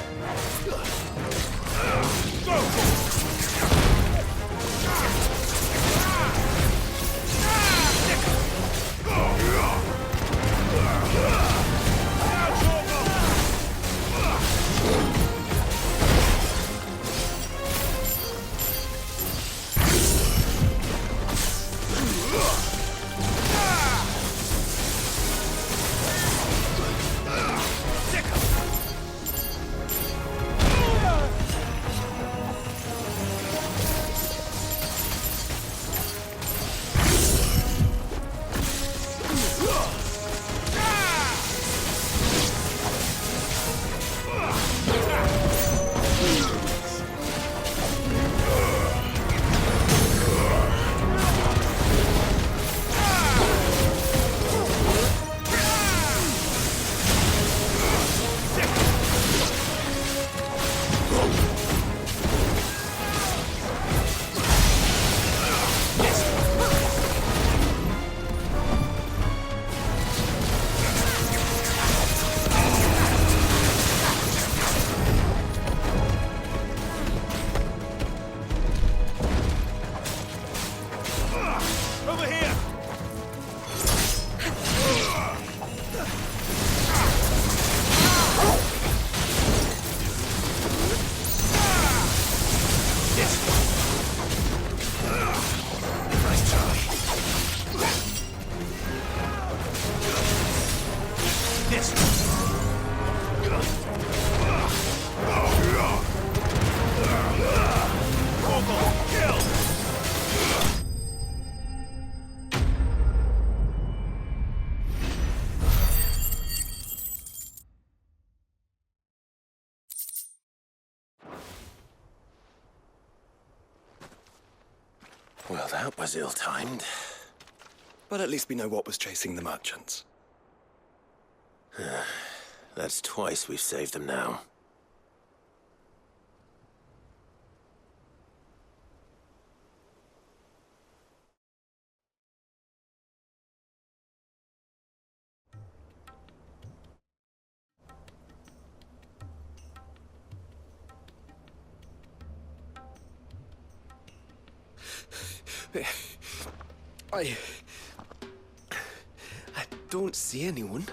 [SPEAKER 2] Well, that was ill-timed.
[SPEAKER 11] But at least we know what was chasing the merchants.
[SPEAKER 2] That's twice we've saved them now.
[SPEAKER 11] don't see anyone.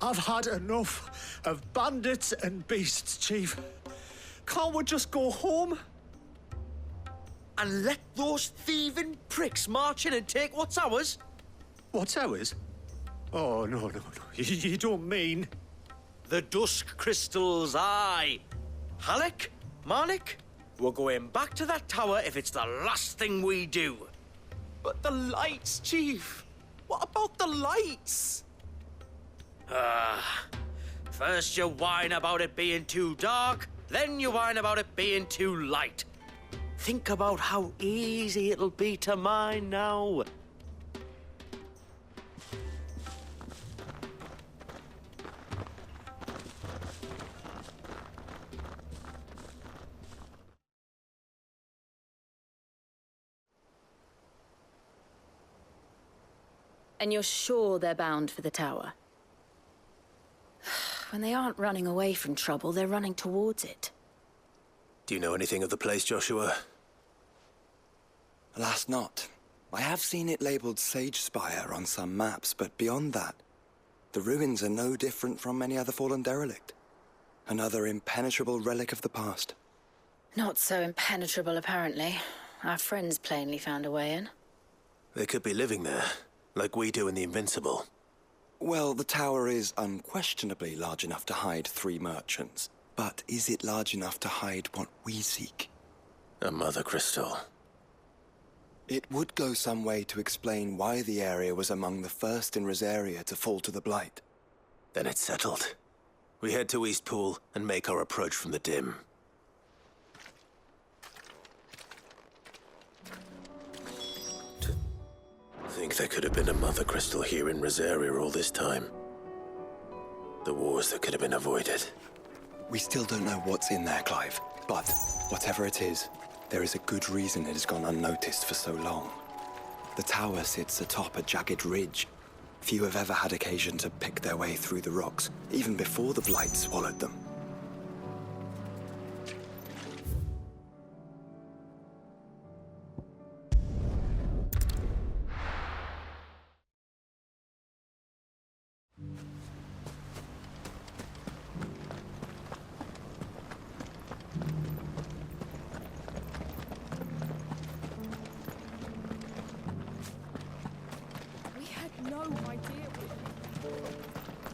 [SPEAKER 6] I've had enough of bandits and beasts, Chief. Can't we just go home?
[SPEAKER 17] And let those thieving pricks march in and take what's ours?
[SPEAKER 6] What's ours? Oh, no. You don't mean...
[SPEAKER 17] The dusk crystals, aye. Halleck, Marnik, we're going back to that tower if it's the last thing we do.
[SPEAKER 13] But the lights, Chief. What about the lights?
[SPEAKER 17] First you whine about it being too dark, then you whine about it being too light. Think about how easy it'll be to mine now.
[SPEAKER 12] And you're sure they're bound for the tower? When they aren't running away from trouble, they're running towards it.
[SPEAKER 2] Do you know anything of the place, Joshua?
[SPEAKER 11] Alas, not. I have seen it labelled Sage Spire on some maps, but beyond that, the ruins are no different from any other fallen derelict. Another impenetrable relic of the past.
[SPEAKER 12] Not so impenetrable, apparently. Our friends plainly found a way in.
[SPEAKER 2] They could be living there, like we do in the Invincible.
[SPEAKER 11] Well, the tower is unquestionably large enough to hide 3 merchants. But is it large enough to hide what we seek?
[SPEAKER 2] A mother crystal.
[SPEAKER 11] It would go some way to explain why the area was among the first in Rosaria to fall to the Blight.
[SPEAKER 2] Then it's settled. We head to Eastpool and make our approach from the dim. To think there could have been a mother crystal here in Rosaria all this time. The wars that could have been avoided.
[SPEAKER 11] We still don't know what's in there, Clive. But whatever it is, there is a good reason it has gone unnoticed for so long. The tower sits atop a jagged ridge. Few have ever had occasion to pick their way through the rocks, even before the Blight swallowed them.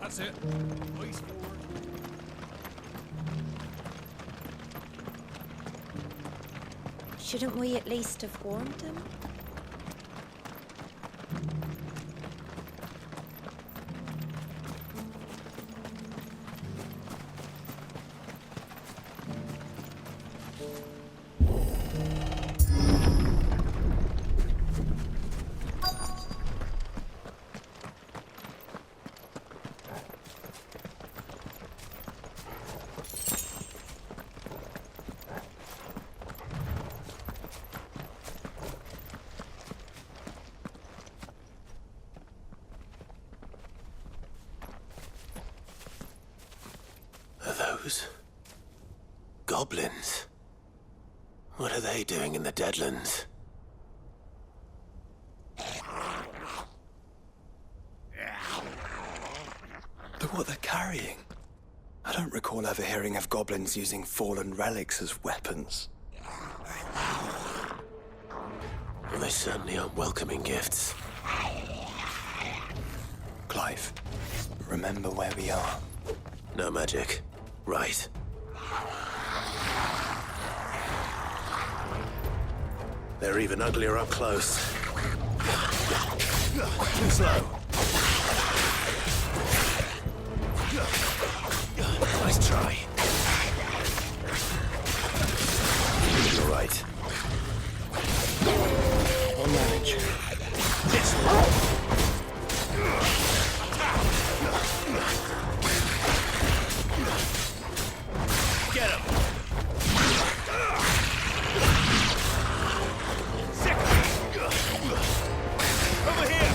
[SPEAKER 8] That's it. Eyes forward.
[SPEAKER 5] Shouldn't we at least have warned him?
[SPEAKER 2] Goblins? What are they doing in the Deadlands?
[SPEAKER 11] Look what they're carrying. I don't recall ever hearing of goblins using fallen relics as weapons.
[SPEAKER 2] Well, they certainly aren't welcoming gifts.
[SPEAKER 11] Clive, remember where we are.
[SPEAKER 2] No magic. Right. They're even uglier up close. Too slow. Nice try. You're right.
[SPEAKER 11] I'll manage.
[SPEAKER 8] Get him! Over here!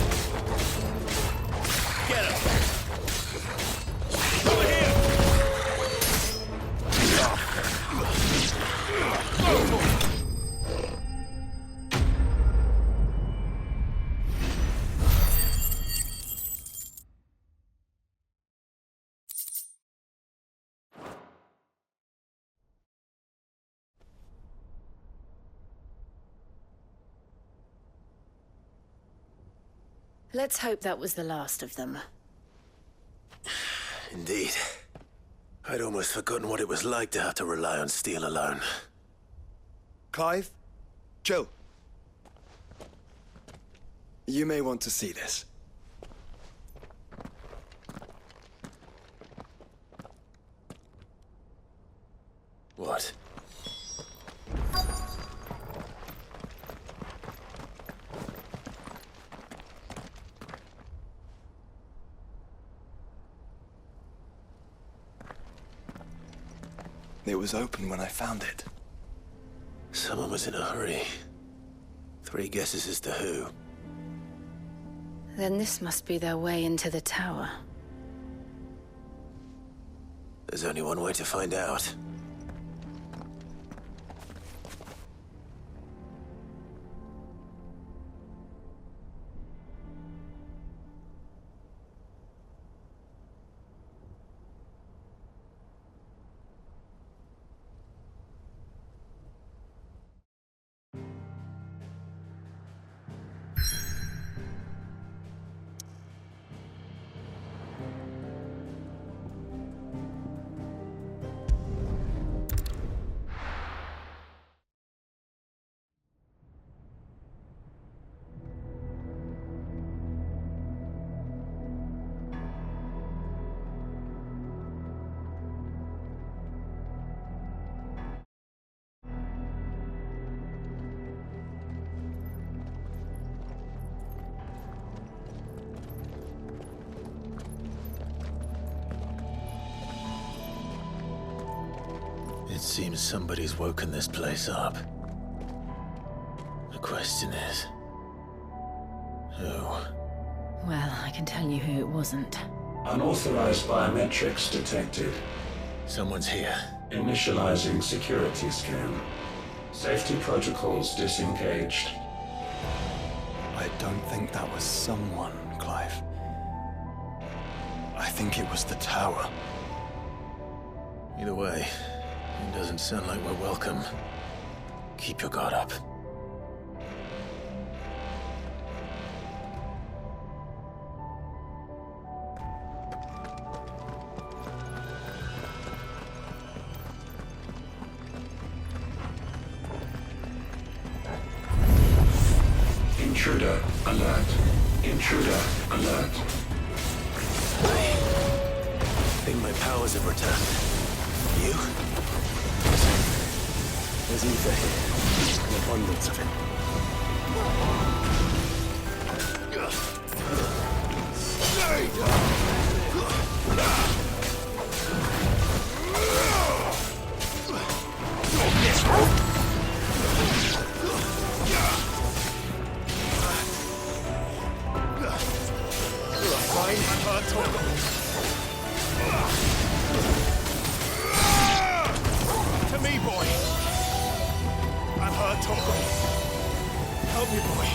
[SPEAKER 12] Let's hope that was the last of them.
[SPEAKER 2] Indeed. I'd almost forgotten what it was like to have to rely on steel alone.
[SPEAKER 11] Clive? Joe? You may want to see this.
[SPEAKER 2] What?
[SPEAKER 11] It was open when I found it.
[SPEAKER 2] Someone was in a hurry. 3 guesses as to who.
[SPEAKER 12] Then this must be their way into the tower.
[SPEAKER 2] There's only one way to find out. It seems somebody's woken this place up. The question is... who?
[SPEAKER 12] Well, I can tell you who it wasn't.
[SPEAKER 9] Unauthorized biometrics detected.
[SPEAKER 2] Someone's here.
[SPEAKER 9] Initializing security scan. Safety protocols disengaged.
[SPEAKER 11] I don't think that was someone, Clive. I think it was the tower.
[SPEAKER 2] Either way, it doesn't sound like we're welcome. Keep your guard up.
[SPEAKER 9] Intruder alert. Intruder alert.
[SPEAKER 2] I think my powers have returned. You?
[SPEAKER 11] There's ether here. An abundance of it.
[SPEAKER 8] To me, boy. I'm hurt, Torgal. Help me, boy.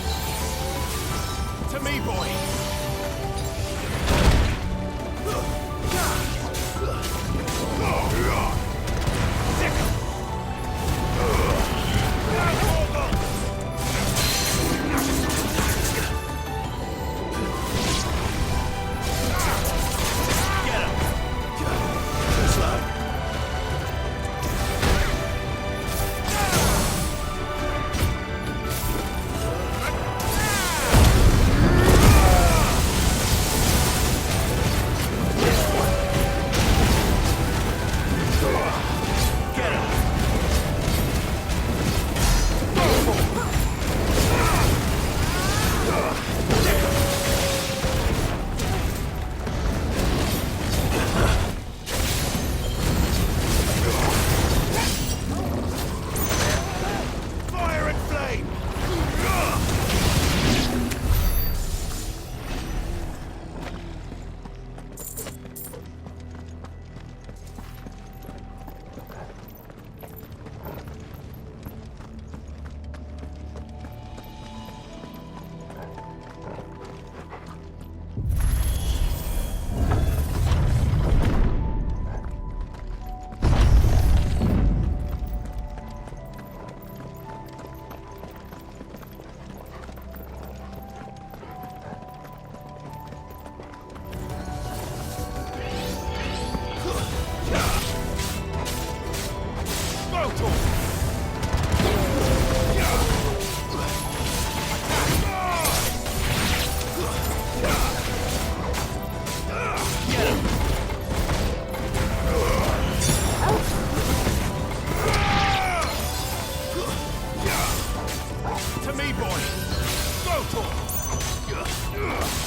[SPEAKER 8] To me, boy.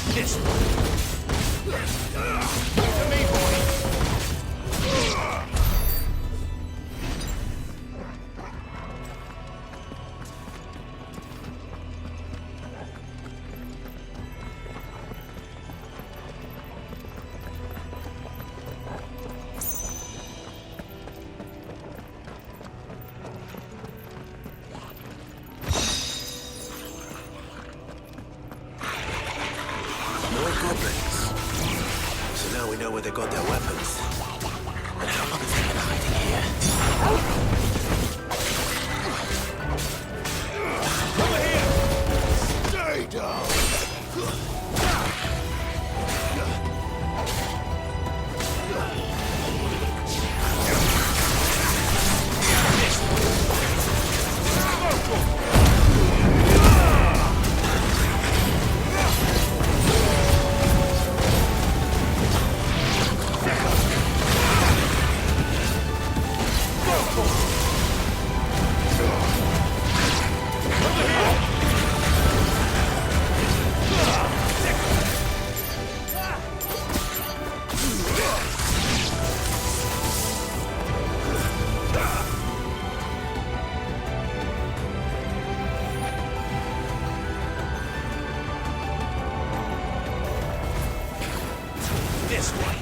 [SPEAKER 3] This one. To me, boy.
[SPEAKER 2] More goblins. So now we know where they got their weapons. And how long have they been hiding here?
[SPEAKER 3] Over here!
[SPEAKER 10] Stay down!
[SPEAKER 3] This way.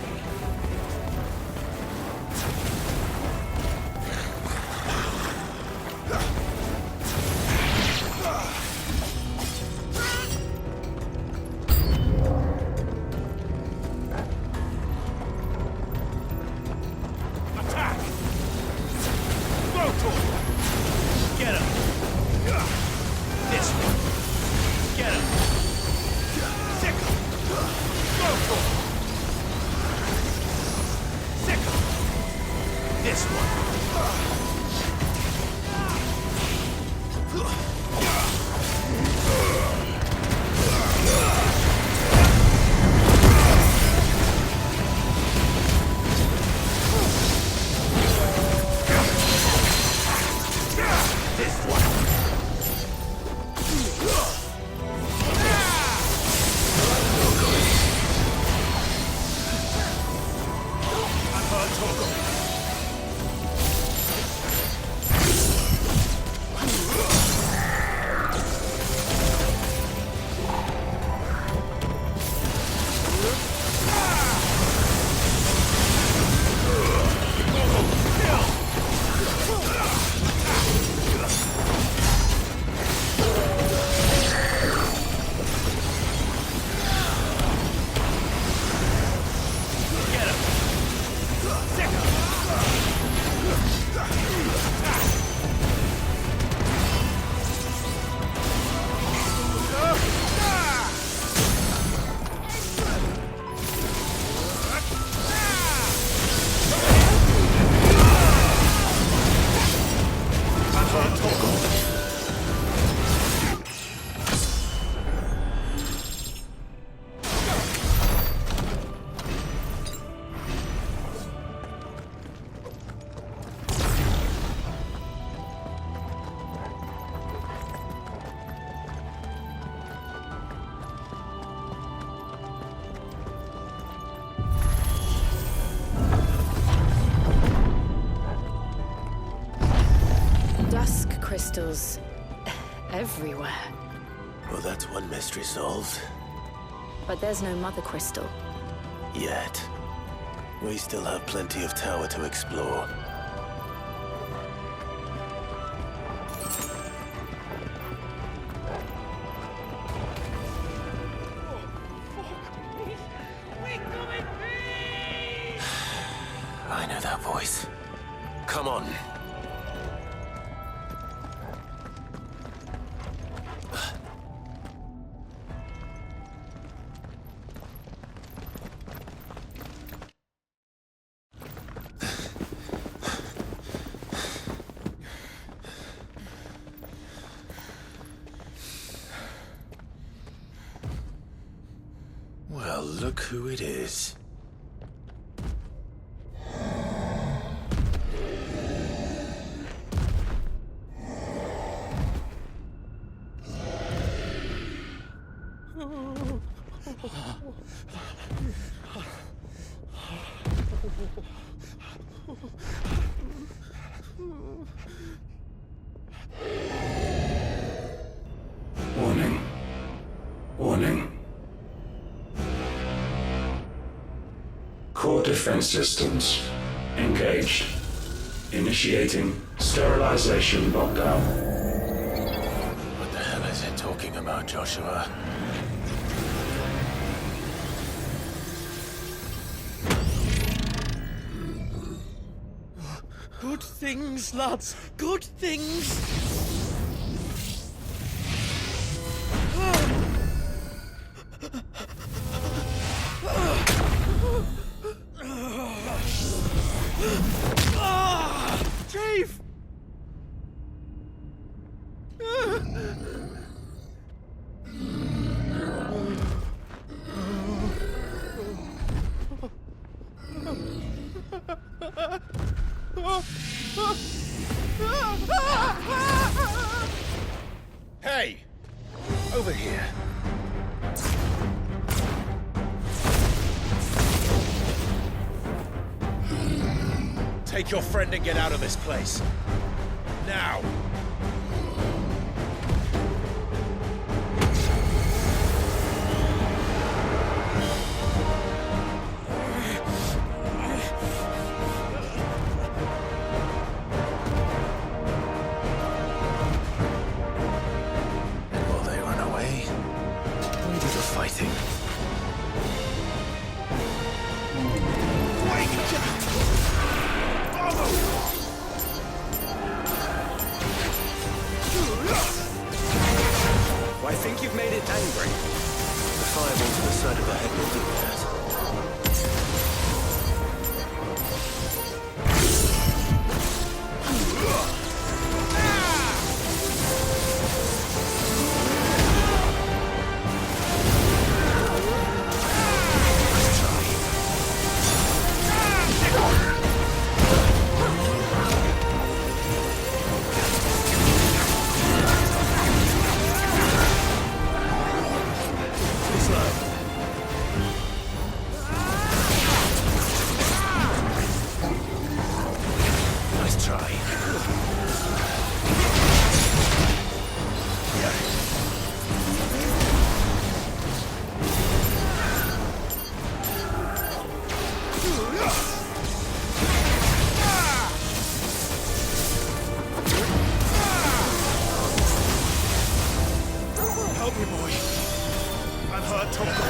[SPEAKER 3] Attack! Go for it! Get him! This one. Get him! Sick him! Go for it! This one. This one. I've heard talk of it.
[SPEAKER 19] Crystals everywhere.
[SPEAKER 2] Well, that's one mystery solved.
[SPEAKER 19] But there's no mother crystal.
[SPEAKER 2] Yet. We still have plenty of tower to explore. I know that voice. Come on. Well, look who it is.
[SPEAKER 9] Warning. Warning. Core defense systems engaged. Initiating sterilization lockdown.
[SPEAKER 2] What the hell is it talking about, Joshua?
[SPEAKER 17] Good things, lads. Good things. Chief!
[SPEAKER 10] Hey! Over here. Take your friend and get out of this place. Now!
[SPEAKER 2] And while they run away, we do the fighting.
[SPEAKER 11] I think you've made it angry.
[SPEAKER 2] The fireball to the side of the head will do that. Nice try.
[SPEAKER 8] Help me, boy. I'm hurt, Tonko.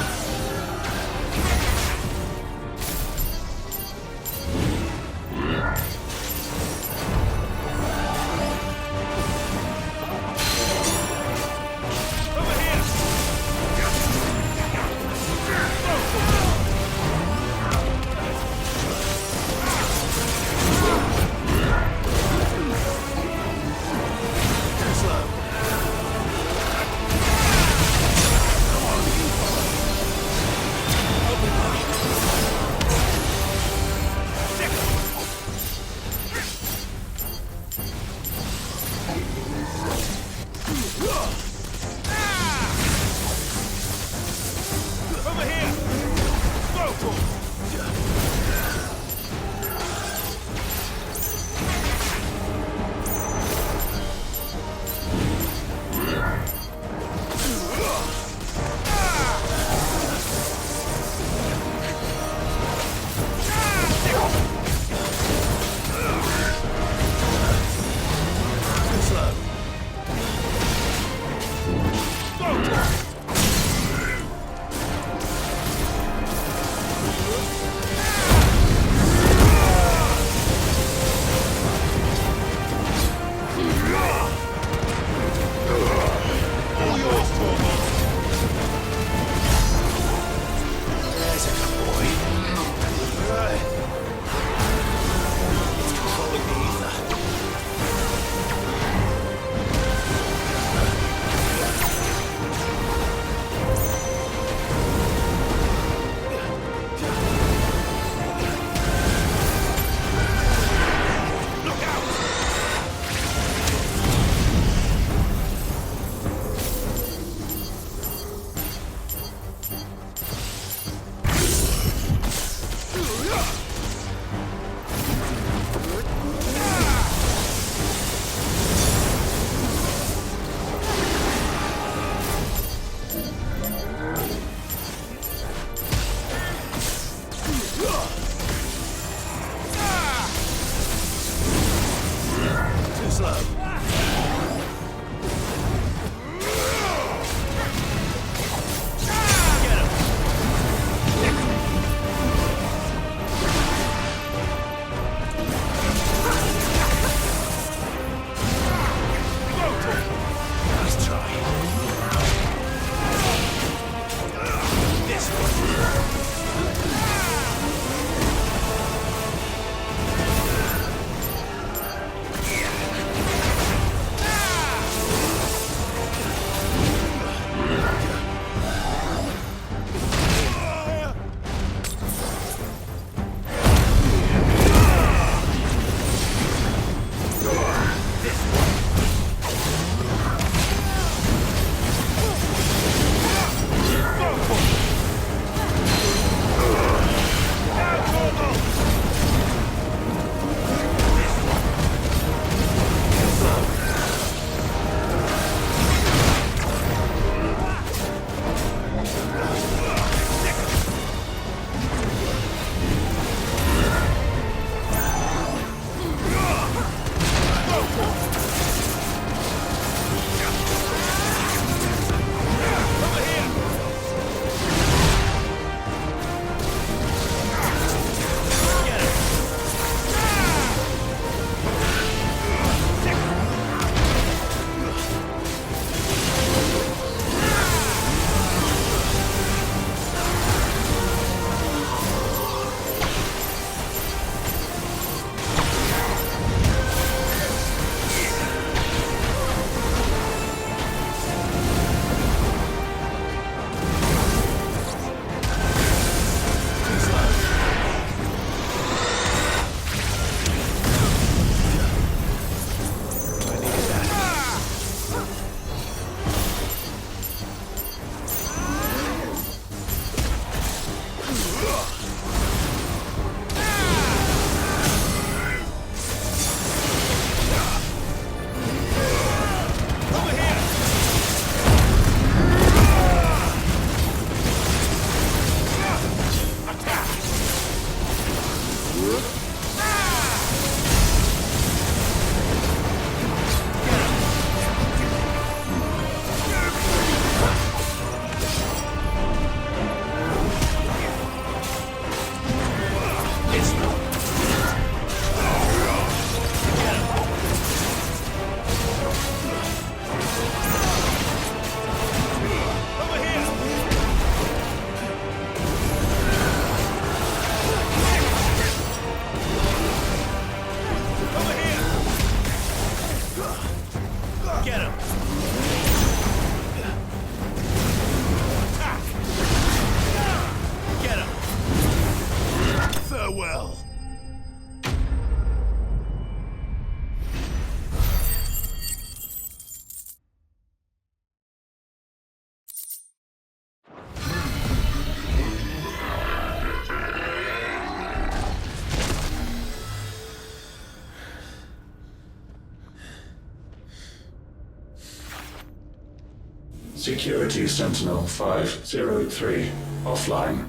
[SPEAKER 9] Security Sentinel 503 offline.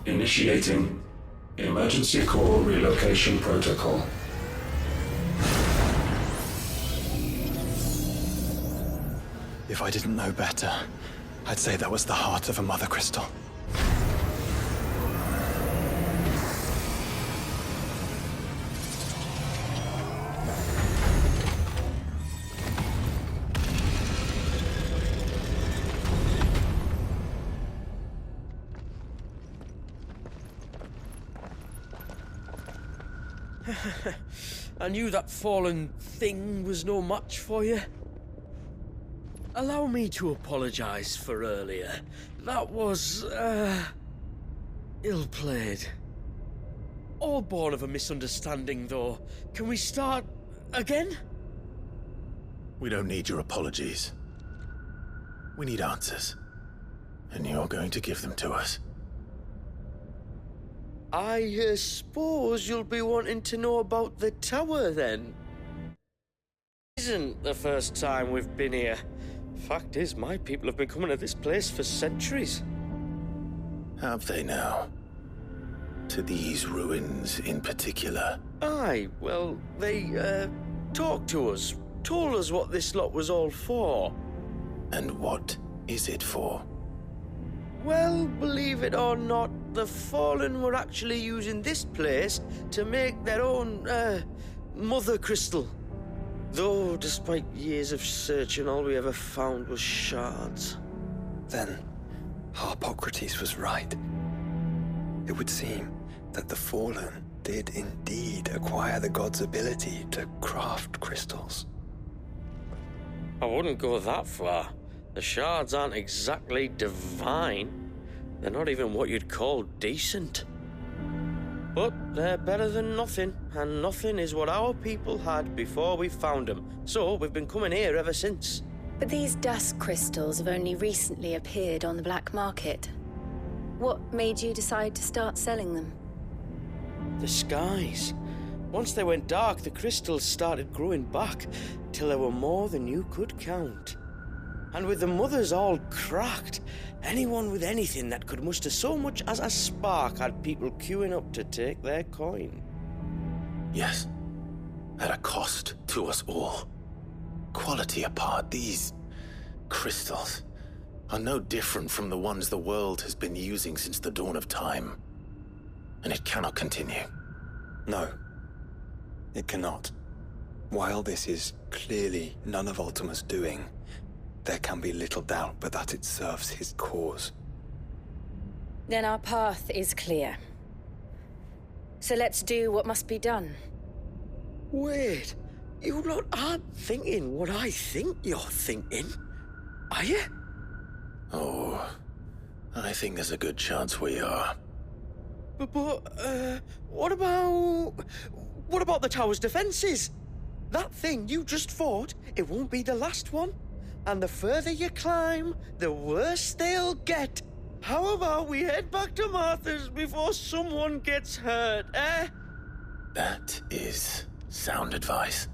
[SPEAKER 9] Initiating Emergency Core Relocation Protocol.
[SPEAKER 11] If I didn't know better, I'd say that was the heart of a Mother Crystal.
[SPEAKER 17] I knew that fallen thing was no match for you. Allow me to apologize for earlier. That was, ill-played. All born of a misunderstanding, though. Can we start again?
[SPEAKER 2] We don't need your apologies. We need answers. And you're going to give them to us.
[SPEAKER 17] I suppose you'll be wanting to know about the tower, then? Isn't the first time we've been here. Fact is, my people have been coming to this place for centuries.
[SPEAKER 2] Have they now? To these ruins in particular?
[SPEAKER 17] Aye, well, they, talked to us, told us what this lot was all for.
[SPEAKER 2] And what is it for?
[SPEAKER 17] Well, believe it or not, the Fallen were actually using this place to make their own, Mother Crystal. Though, despite years of searching, all we ever found was shards.
[SPEAKER 11] Then, Harpocrates was right. It would seem that the Fallen did indeed acquire the god's ability to craft crystals.
[SPEAKER 17] I wouldn't go that far. The shards aren't exactly divine. They're not even what you'd call decent. But they're better than nothing, and nothing is what our people had before we found them. So we've been coming here ever since.
[SPEAKER 12] But these dust crystals have only recently appeared on the black market. What made you decide to start selling them?
[SPEAKER 17] The skies. Once they went dark, the crystals started growing back, till there were more than you could count. And with the mothers all cracked, anyone with anything that could muster so much as a spark had people queuing up to take their coin.
[SPEAKER 2] Yes, at a cost to us all. Quality apart, these crystals are no different from the ones the world has been using since the dawn of time. And it cannot continue.
[SPEAKER 11] No, it cannot. While this is clearly none of Ultima's doing, there can be little doubt but that it serves his cause.
[SPEAKER 12] Then our path is clear. So let's do what must be done.
[SPEAKER 17] Wait, you lot aren't thinking what I think you're thinking, are you?
[SPEAKER 2] Oh, I think there's a good chance we are.
[SPEAKER 17] But what about the tower's defenses? That thing you just fought, it won't be the last one. And the further you climb, the worse they'll get. How about we head back to Martha's before someone gets hurt, eh?
[SPEAKER 2] That is sound advice,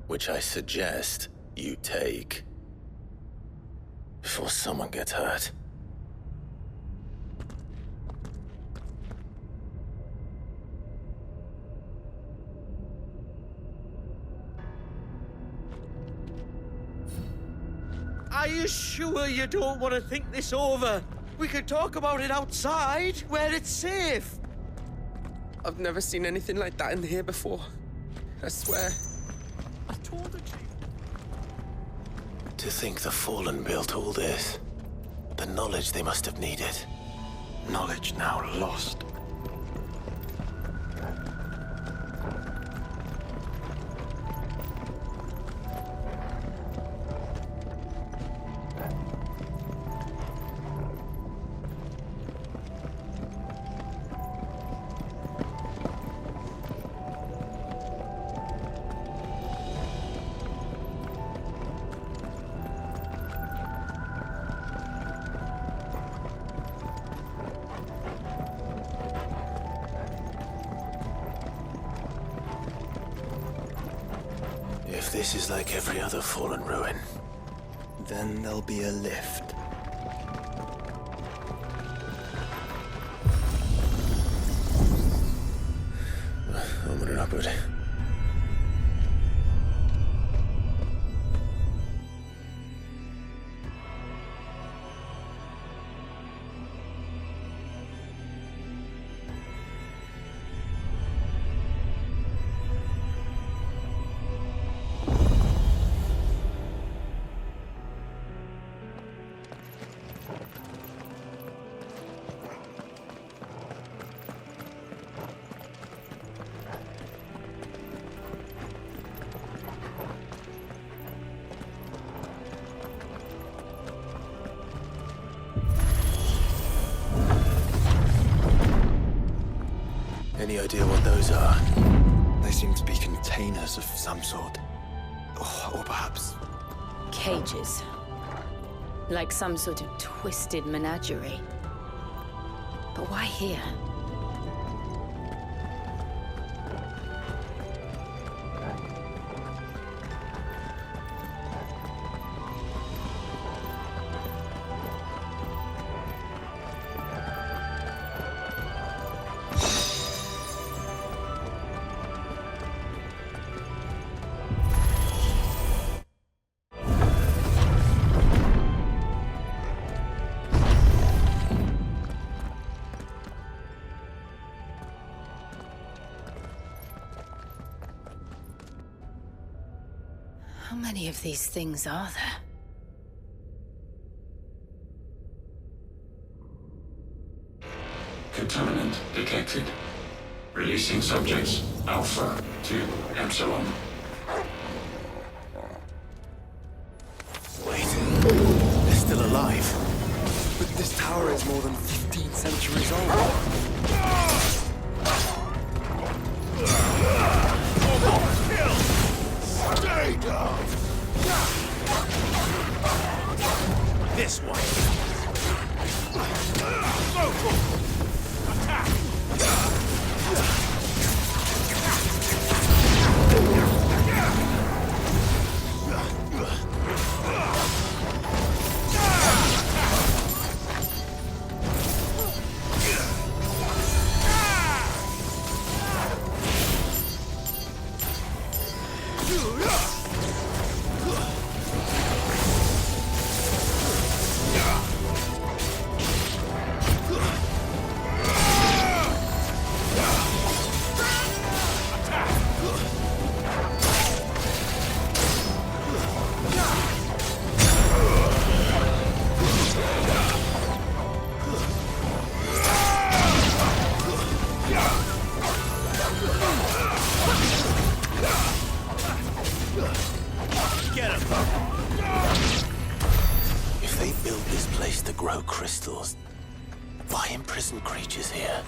[SPEAKER 2] which I suggest you take before someone gets hurt.
[SPEAKER 17] Are you sure you don't want to think this over? We could talk about it outside, where it's safe.
[SPEAKER 20] I've never seen anything like that in here before. I swear.
[SPEAKER 17] I told the chief.
[SPEAKER 2] To think the Fallen built all this. The knowledge they must have needed.
[SPEAKER 11] Knowledge now lost.
[SPEAKER 2] If this is like every other Fallen ruin,
[SPEAKER 11] Then there'll be a lift.
[SPEAKER 2] Onward and upward. Any idea what those are?
[SPEAKER 11] They seem to be containers of some sort. Or perhaps...
[SPEAKER 4] cages. Like some sort of twisted menagerie. But why here? How many of these things are there?
[SPEAKER 9] Contaminant detected. Releasing subjects Alpha to Epsilon.
[SPEAKER 2] Wait, they're still alive.
[SPEAKER 11] But this tower is more than 15 centuries old.
[SPEAKER 10] Stay down!
[SPEAKER 8] This way! Go for it! Attack!
[SPEAKER 2] If they built this place to grow crystals, why imprison creatures here?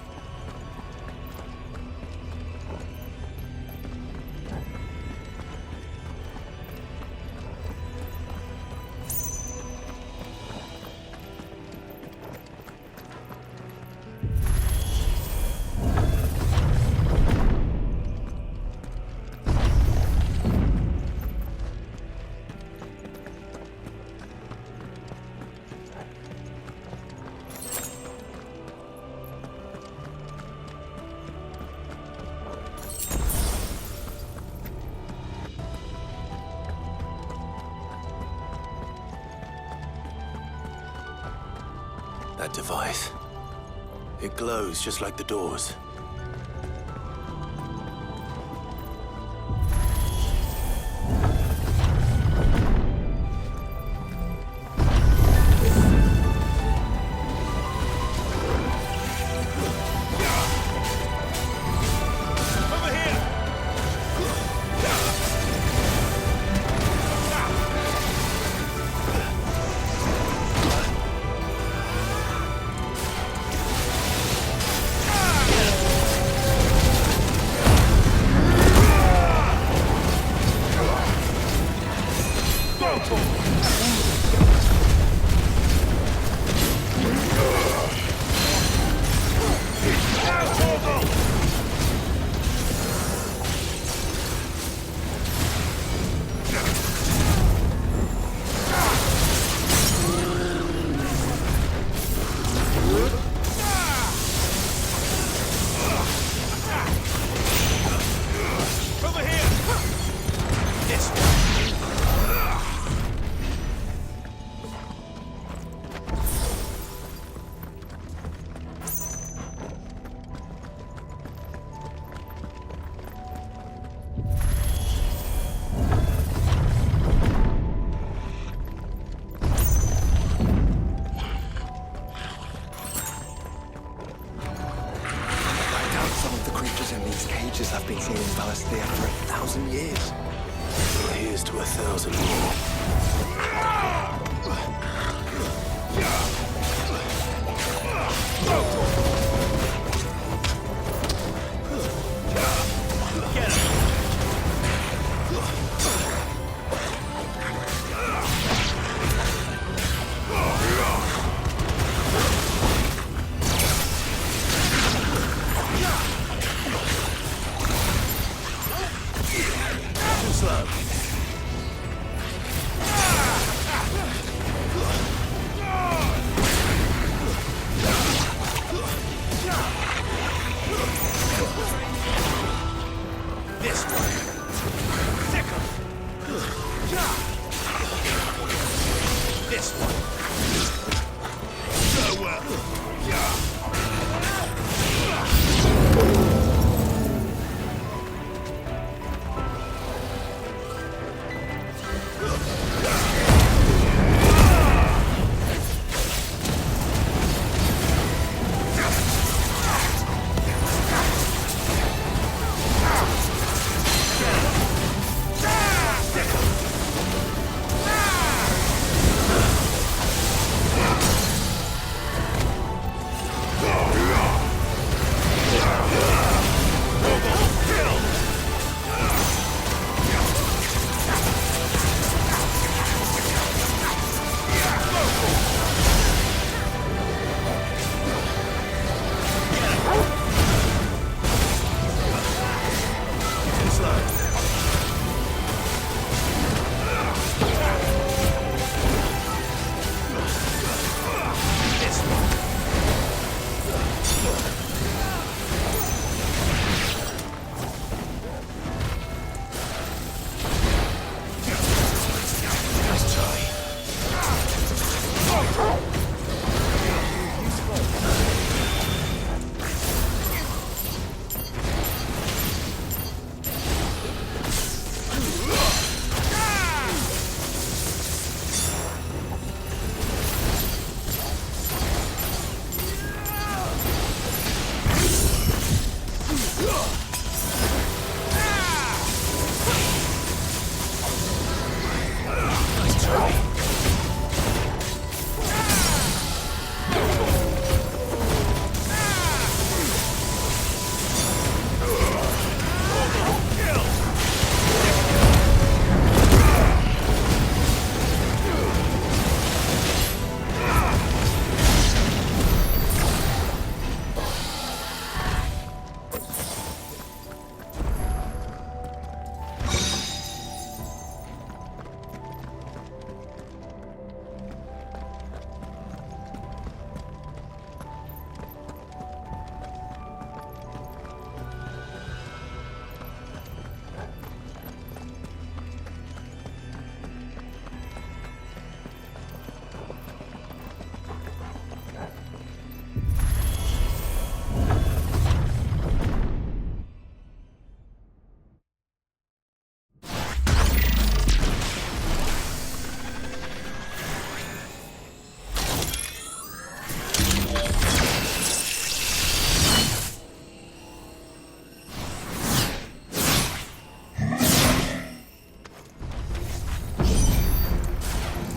[SPEAKER 2] That device. It glows just like the doors.
[SPEAKER 11] creatures in these cages have been here in Valasthea for 1,000 years.
[SPEAKER 2] Well, here's to 1,000 more.
[SPEAKER 8] Get him!
[SPEAKER 2] Too slow.
[SPEAKER 8] This one. Sick 'em. This one. So well.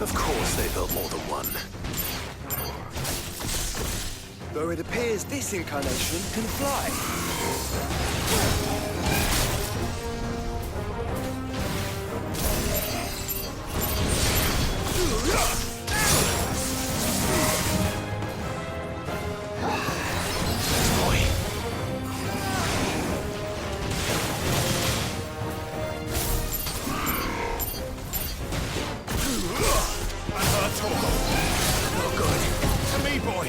[SPEAKER 2] Of course they built more than one.
[SPEAKER 11] Though it appears this incarnation can fly.
[SPEAKER 8] No good. To me, boy.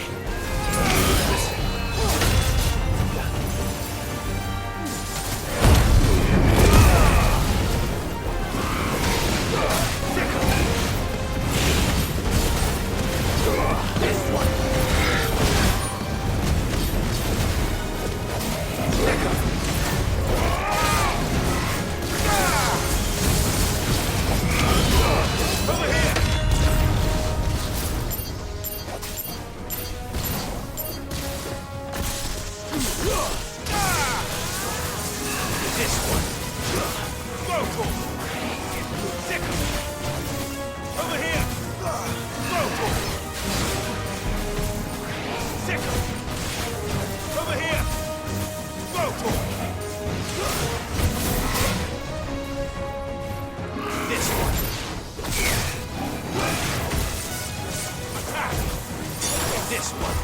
[SPEAKER 3] This one.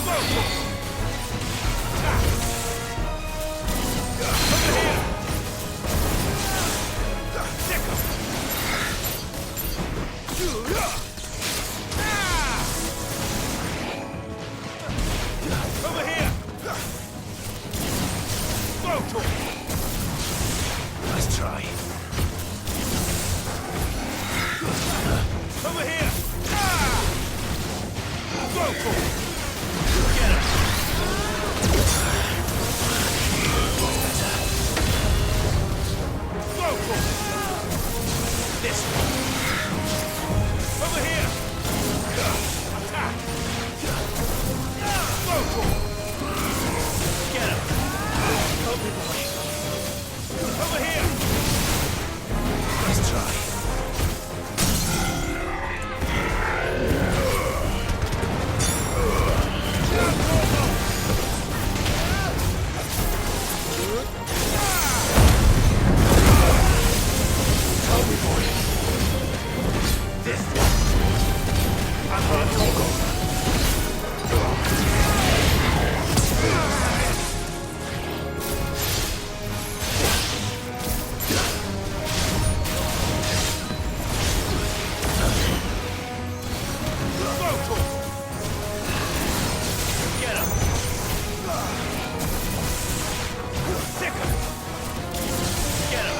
[SPEAKER 3] Whoa. Over here. Stick 'em. Over here. Whoa. Nice try. Over here. Whoa. Get him. Whoa. This one. Over here. Attack. Whoa. Get him. Help me, boy. Over here. Nice try. Help me, boy. This one. I'm hurt, Coco. Get him. Stick him. Get him.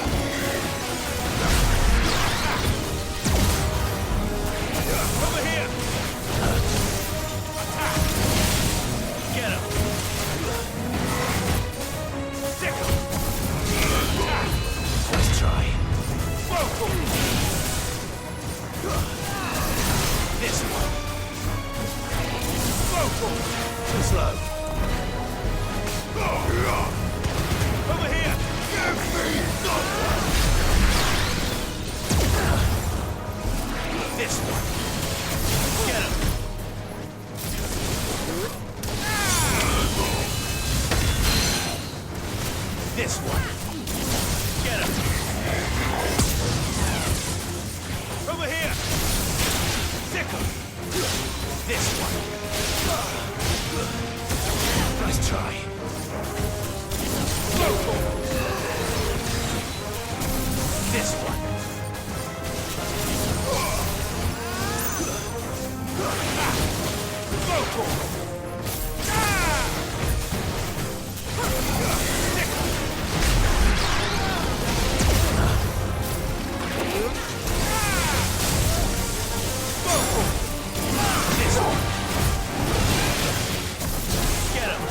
[SPEAKER 3] Over here. Attack. Get him. Stick him. Attack. Let's try. Whoa. This one. Whoa. Too slow. Over here. Give me someone. This one. Get him. This one. Get him. Over here. Stick him. This one. Nice try. This one. Get him.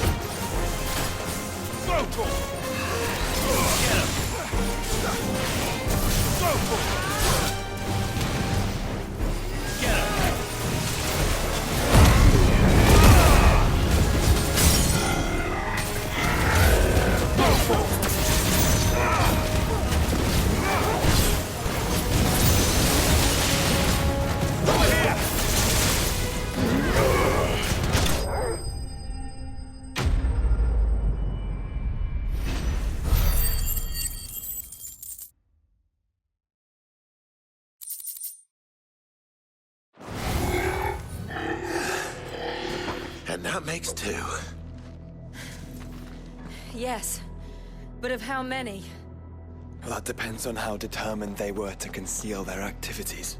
[SPEAKER 2] And that makes 2.
[SPEAKER 12] Yes, but of how many?
[SPEAKER 11] Well, that depends on how determined they were to conceal their activities.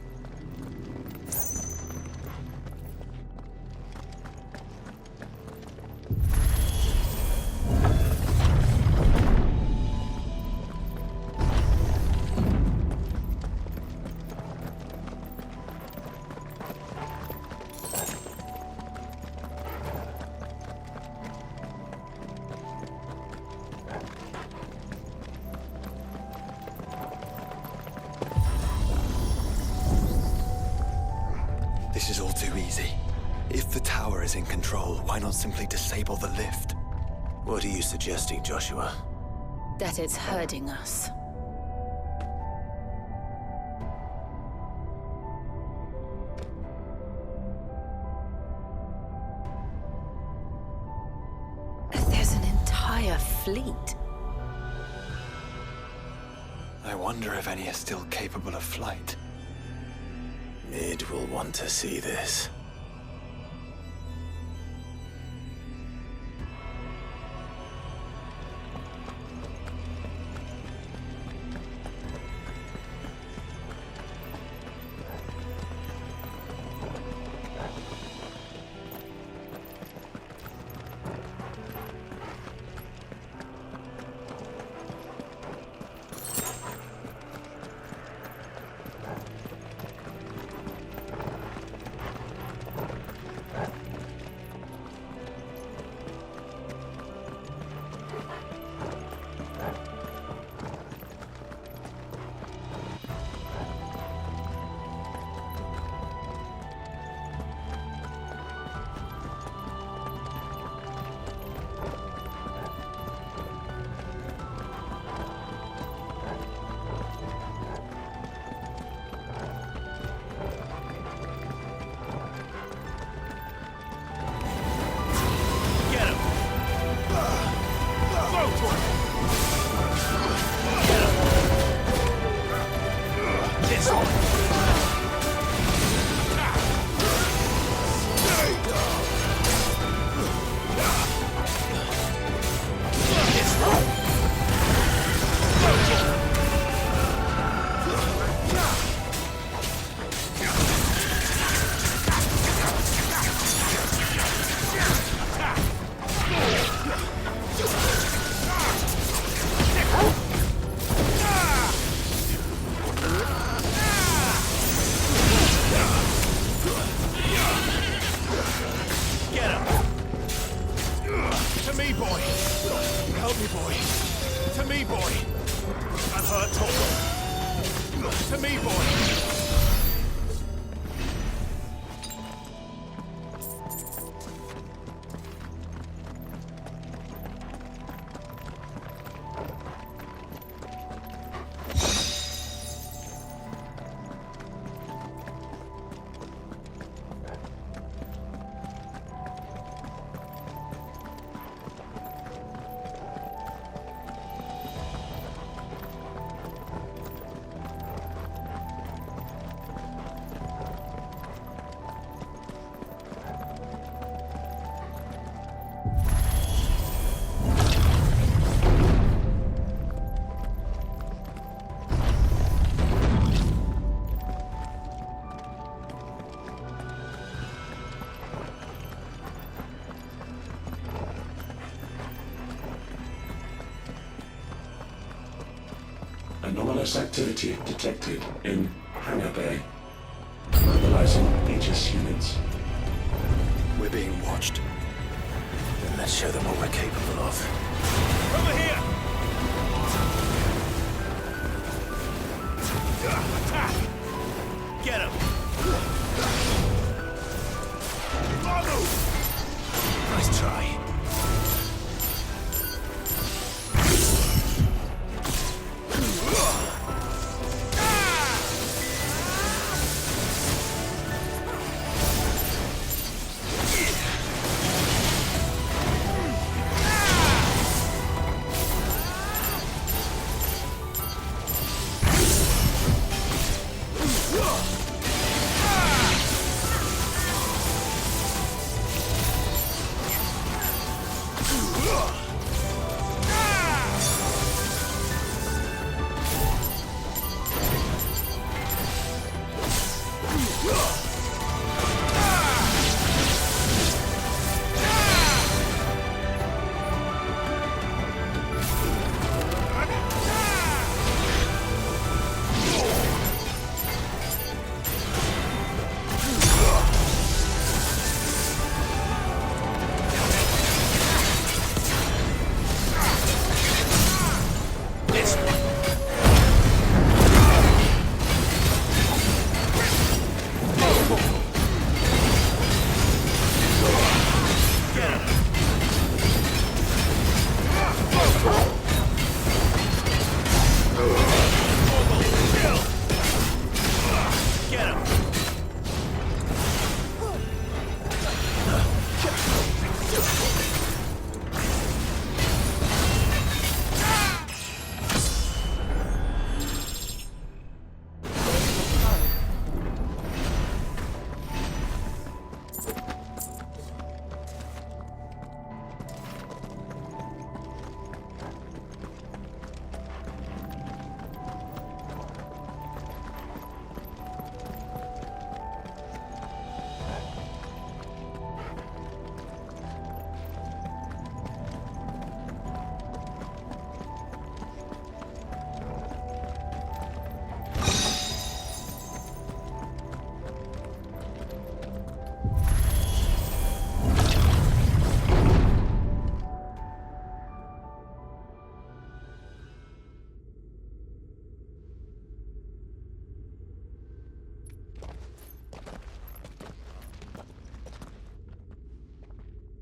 [SPEAKER 11] This is all too easy. If the tower is in control, why not simply disable the lift?
[SPEAKER 2] What are you suggesting, Joshua?
[SPEAKER 4] That it's hurting us. There's an entire fleet.
[SPEAKER 11] I wonder if any are still capable of flight.
[SPEAKER 2] Mid will want to see this.
[SPEAKER 8] me, boy. To me, boy. I'm hurt, Torgal. To me, boy.
[SPEAKER 9] Anomalous activity detected in Hangar Bay. Mobilizing Aegis units.
[SPEAKER 2] We're being watched. Then let's show them what we're capable of.
[SPEAKER 8] Over here! Attack! Get him!
[SPEAKER 2] Nice try.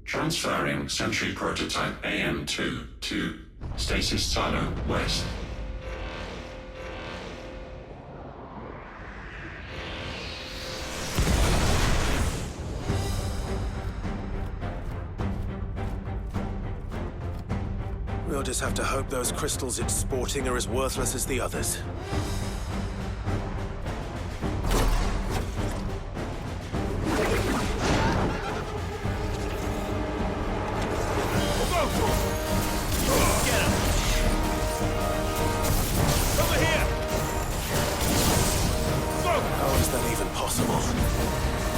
[SPEAKER 9] Transferring Sentry Prototype AM2 to Stasis Silo West.
[SPEAKER 2] We'll just have to hope those crystals it's sporting are as worthless as the others.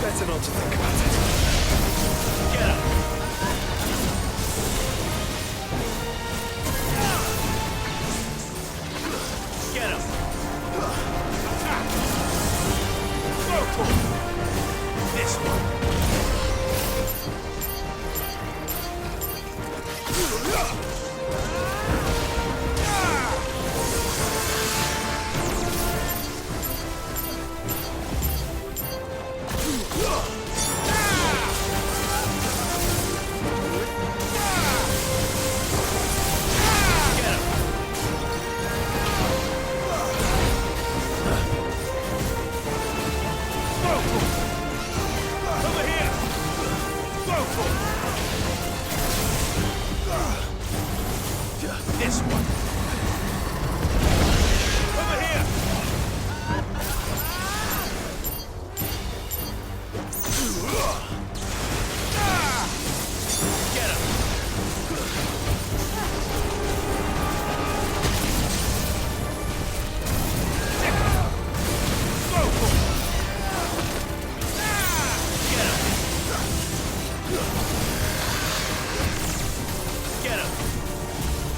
[SPEAKER 8] Better not to think about it. Get up! Get him! Attack! Go for it! This one!
[SPEAKER 3] This one. Over here. Get him. Get him.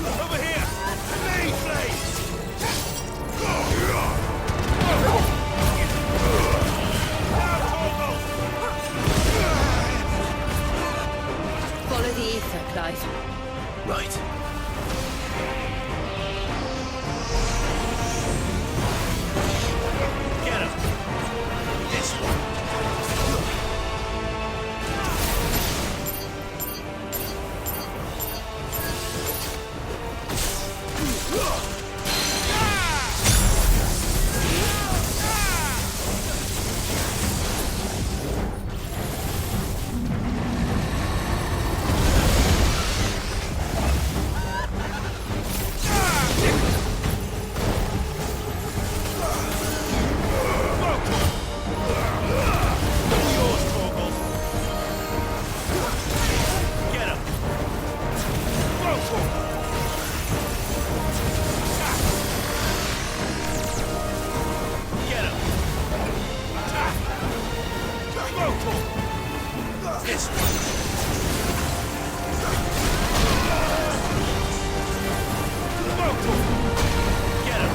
[SPEAKER 3] Over here! Main blade!
[SPEAKER 4] Follow the ether, Clive.
[SPEAKER 2] Right.
[SPEAKER 3] Get him! This one. This one. Get him.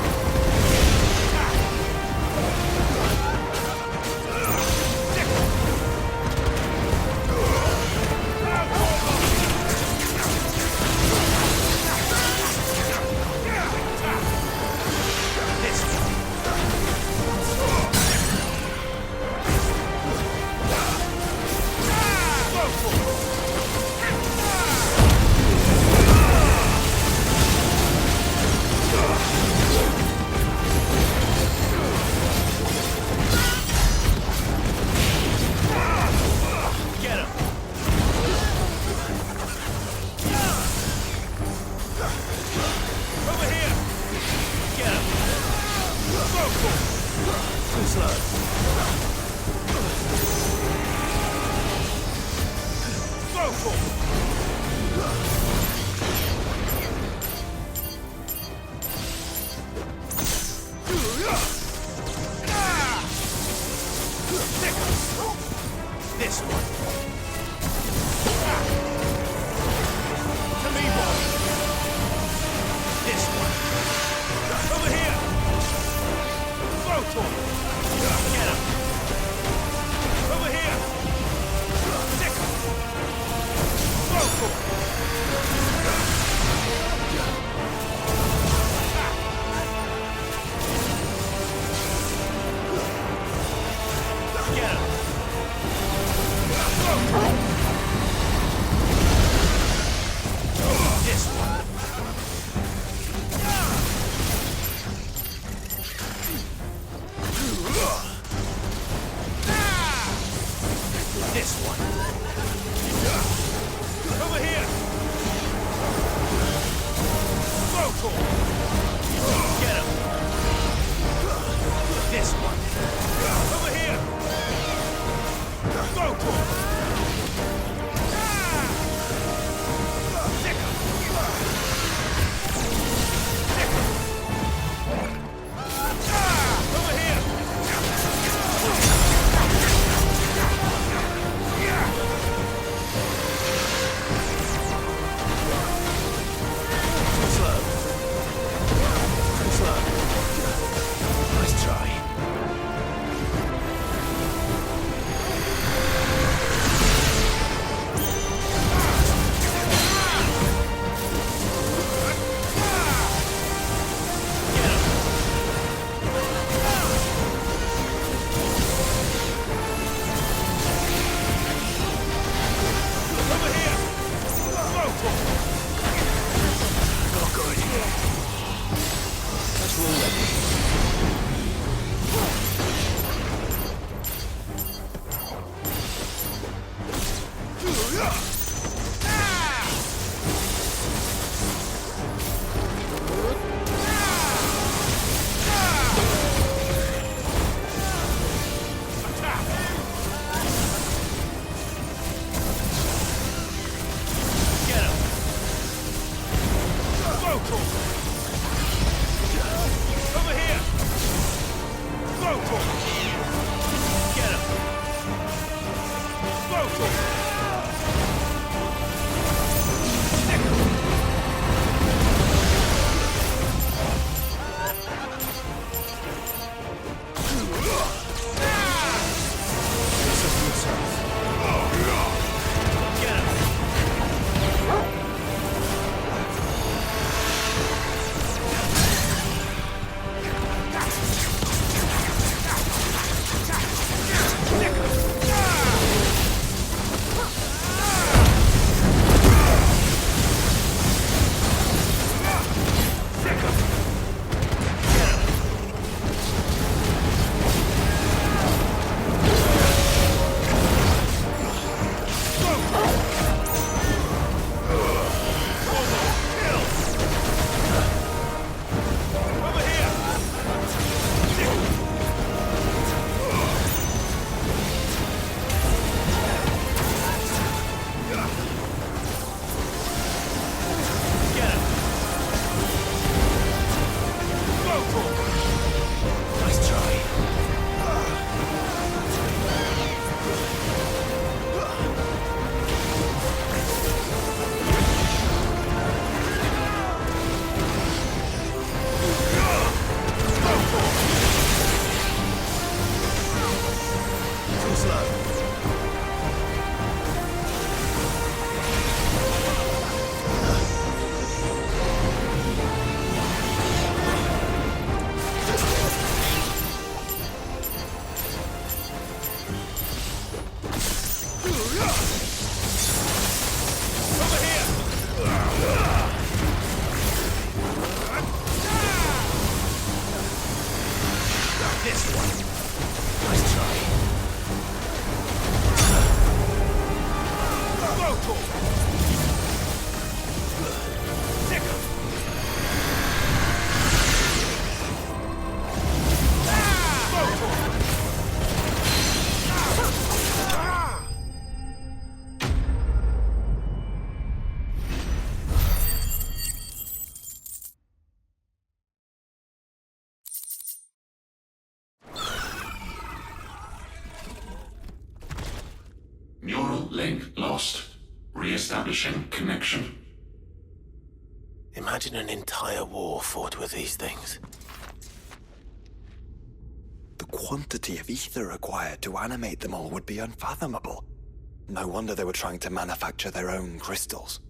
[SPEAKER 3] Too slow. Go for this one. To me, boy. This one. Over here. Go to him. Get him. Over here. Stick him. Go to him.
[SPEAKER 9] Neural link lost. Re-establishing connection.
[SPEAKER 2] Imagine an entire war fought with these things.
[SPEAKER 11] The quantity of ether required to animate them all would be unfathomable. No wonder they were trying to manufacture their own crystals.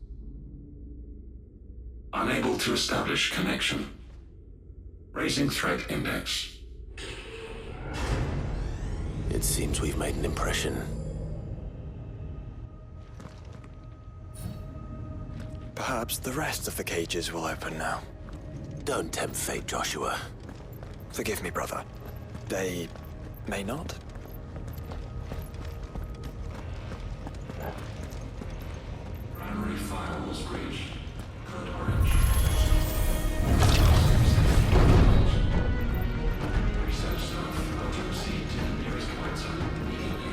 [SPEAKER 9] Unable to establish connection. Raising threat index.
[SPEAKER 2] It seems we've made an impression.
[SPEAKER 11] Perhaps the rest of the cages will open now.
[SPEAKER 2] Don't tempt fate, Joshua.
[SPEAKER 11] Forgive me, brother. They may not.
[SPEAKER 9] Primary firewalls breached. Code orange. Research staff are to proceed to the nearest command center immediately.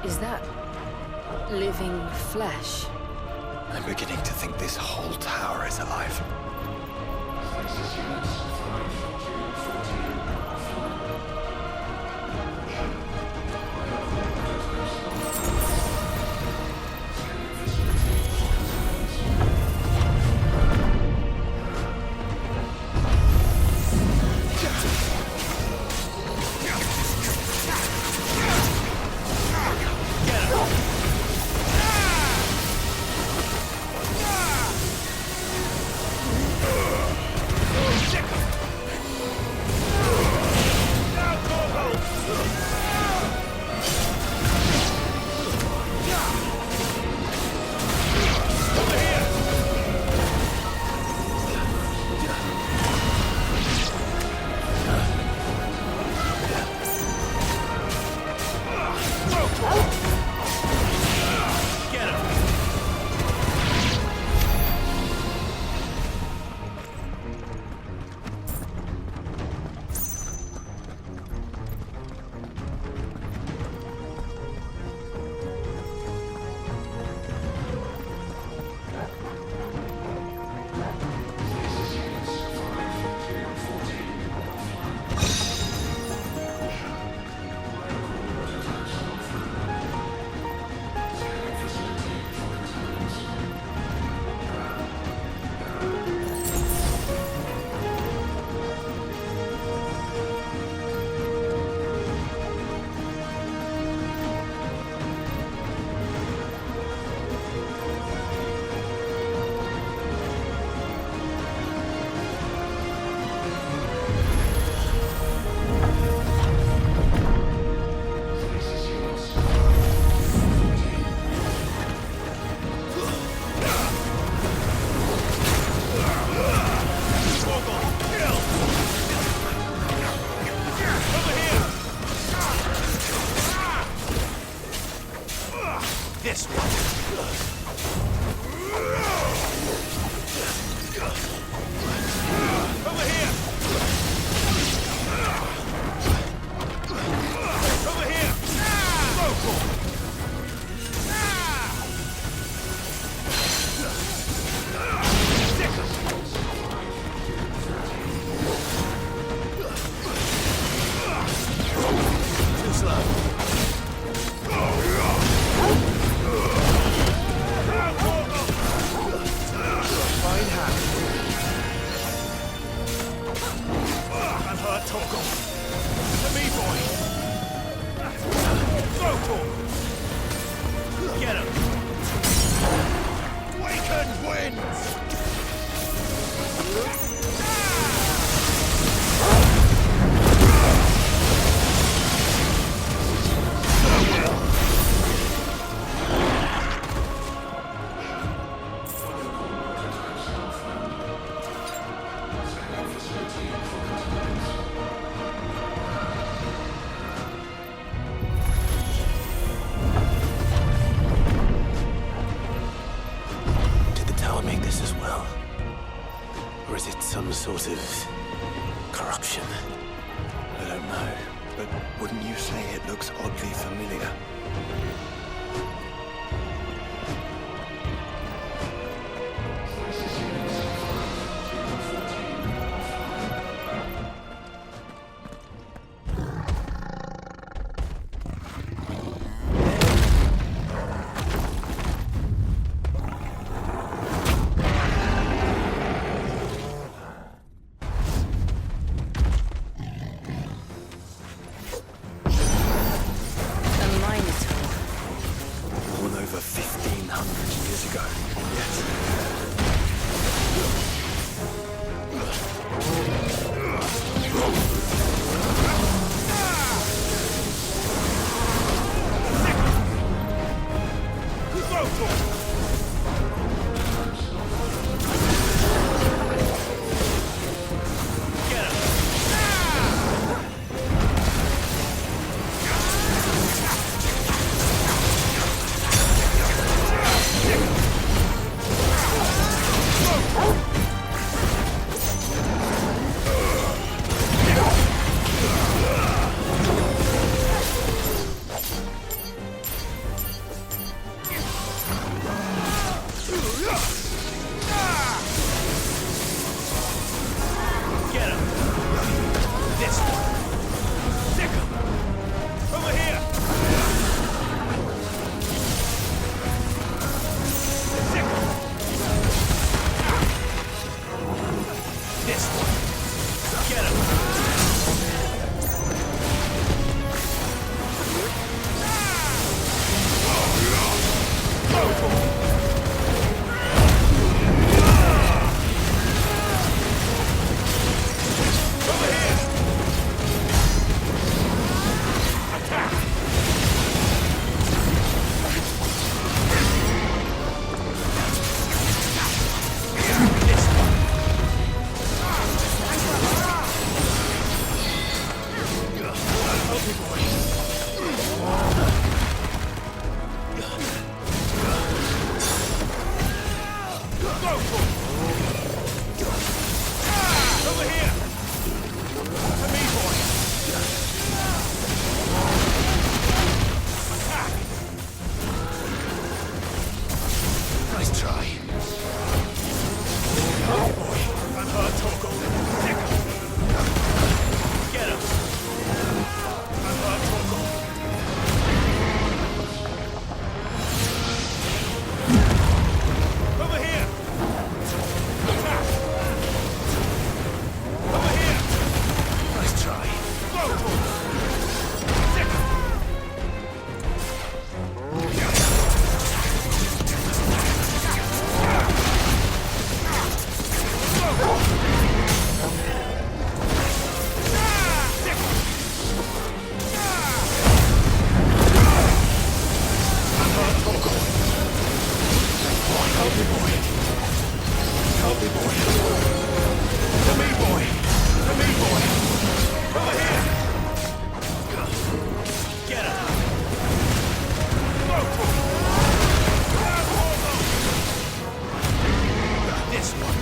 [SPEAKER 4] Is that living flesh?
[SPEAKER 11] I'm beginning to think this whole tower is alive.
[SPEAKER 9] Stasis units 5 to 14 offline. Scanning facility for concerns.
[SPEAKER 8] This one. Over here! Over here!
[SPEAKER 2] Too slow.
[SPEAKER 8] Fine hand. I'm hurt, Torgal. To me, boy. Throw for. Get him. Wakened winds.
[SPEAKER 2] Did the tower make this as well? Or is it some sort of corruption?
[SPEAKER 11] I don't know, but wouldn't you say it looks oddly familiar? Born over 1,500 years ago. Yes.
[SPEAKER 8] Get him. This one. Stick him. Over here. Stick him. This one. Get him. Over here. Attack. This one. Help me, boy. Go for it. Over here. To me, boy. Attack. Nice try. me, boy. To me, boy. To me, boy. Over here. Get him. Go for it. This one.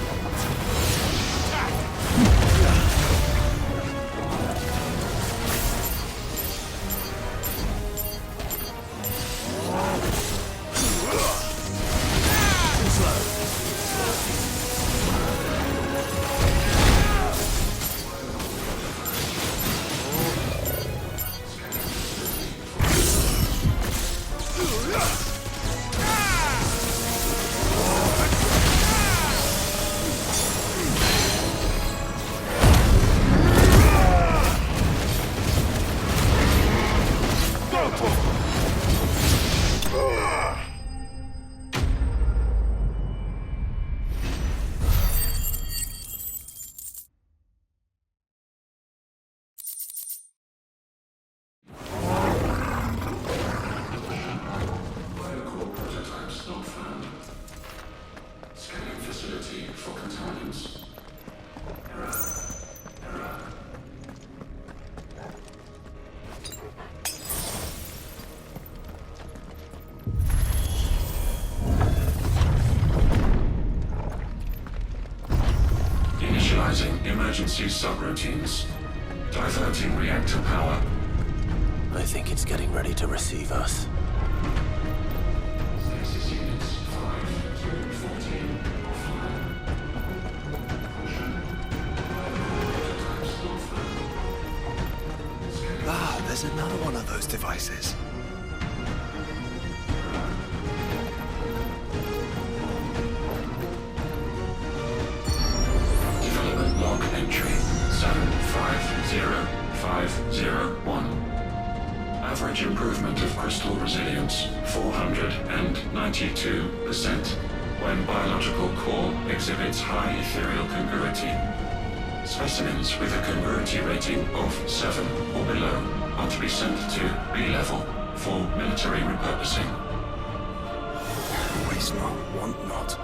[SPEAKER 9] Emergency subroutines. Diverting reactor power.
[SPEAKER 2] I think it's getting ready to receive us.
[SPEAKER 9] Stasis units 5 to 14 offline.
[SPEAKER 11] Ah, there's another one of those devices.
[SPEAKER 9] Log entry 750501. Average improvement of crystal resilience 492% when biological core exhibits high ethereal congruity. Specimens with a congruity rating of 7 or below are to be sent to B level for military repurposing.
[SPEAKER 11] Waste not, want not.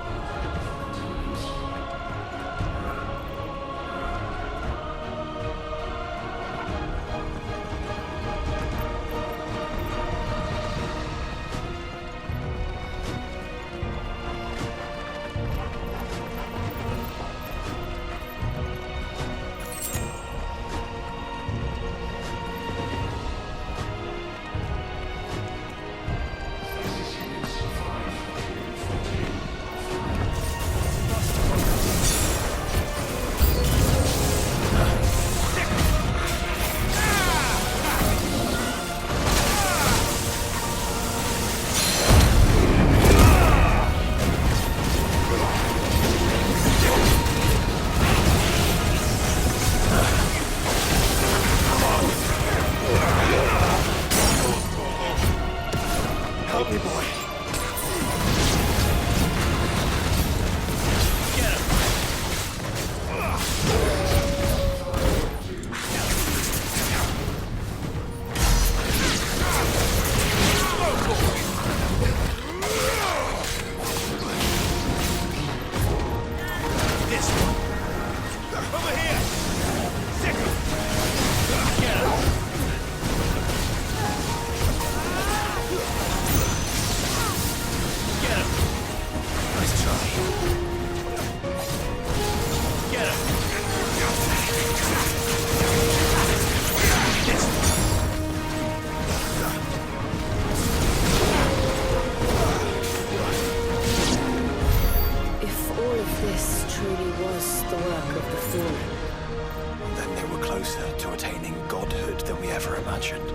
[SPEAKER 11] Then they were closer to attaining godhood than we ever imagined.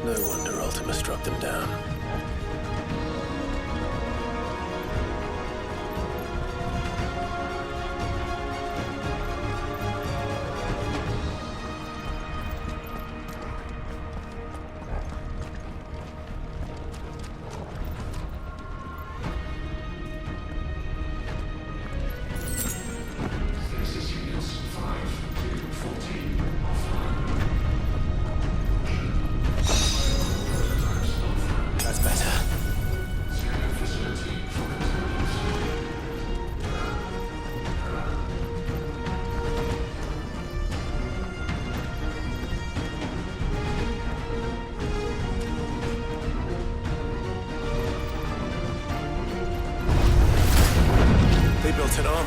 [SPEAKER 2] No wonder Ultima struck them down.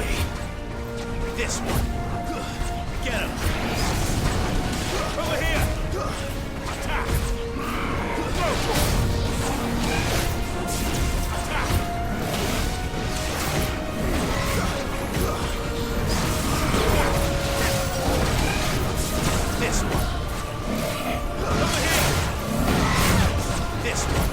[SPEAKER 8] way. This one. Get him. Over here. Attack. Go. Attack. This one. Over here. This one.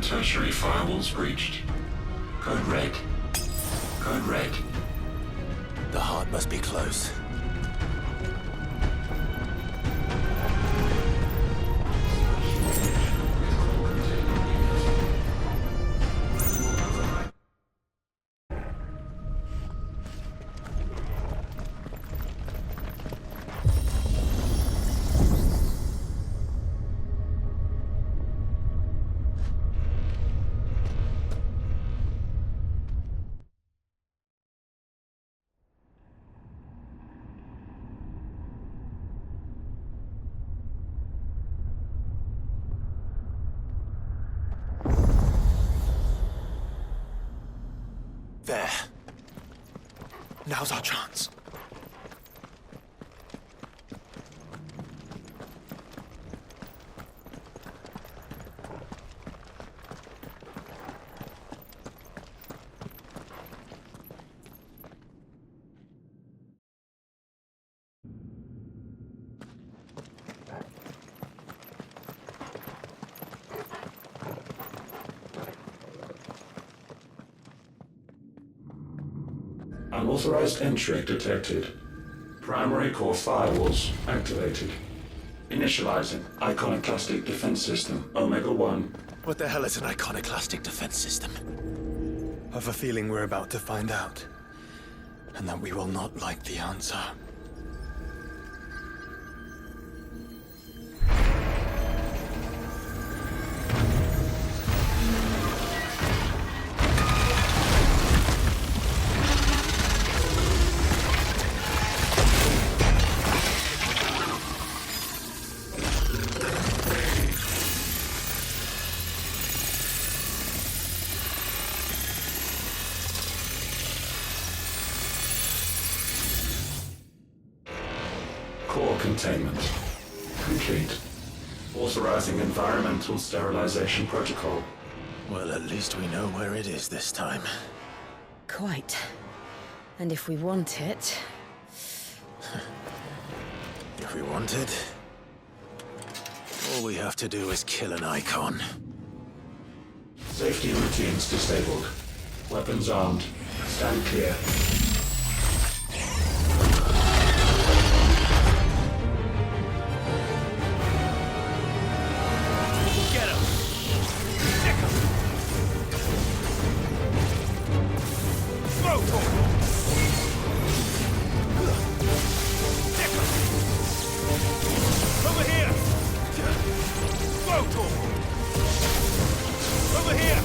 [SPEAKER 9] Tertiary firewalls breached. Code red. Code red.
[SPEAKER 2] The heart must be close. There. Now's our chance.
[SPEAKER 9] Unauthorized entry detected. Primary core firewalls activated. Initializing iconoclastic defense system Omega-1.
[SPEAKER 2] What the hell is an iconoclastic defense system?
[SPEAKER 11] I've a feeling we're about to find out. And that we will not like the answer.
[SPEAKER 9] Core containment complete. Authorizing environmental sterilization protocol.
[SPEAKER 2] Well, at least we know where it is this time.
[SPEAKER 12] Quite. And if we want it...
[SPEAKER 2] If we want it, all we have to do is kill an icon.
[SPEAKER 9] Safety routines disabled. Weapons armed. Stand clear.
[SPEAKER 8] Get him! Stick him! Smoke him! Stick him! Over here! Smoke him! Over here!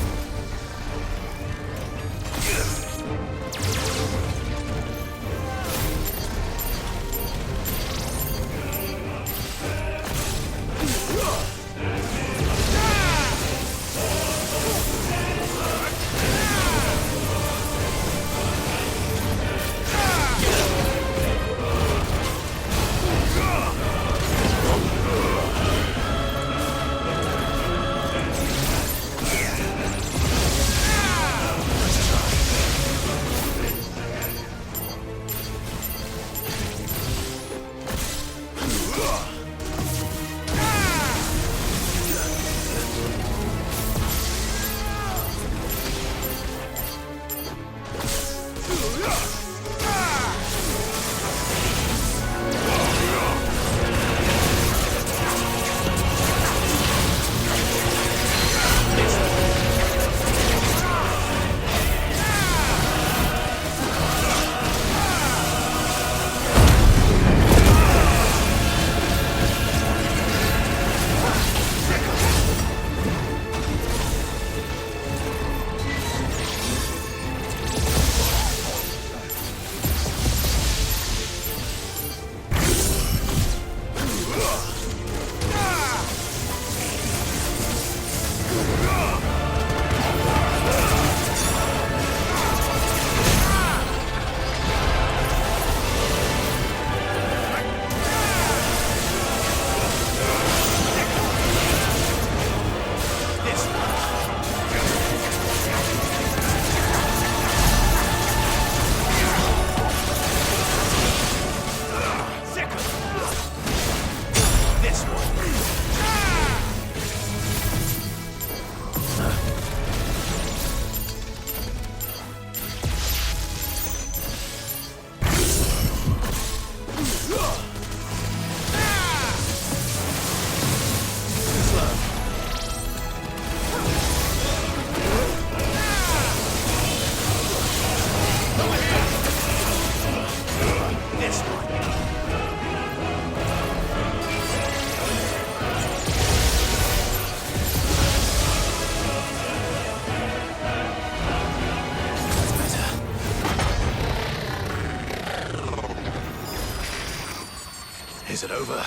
[SPEAKER 2] Is it over?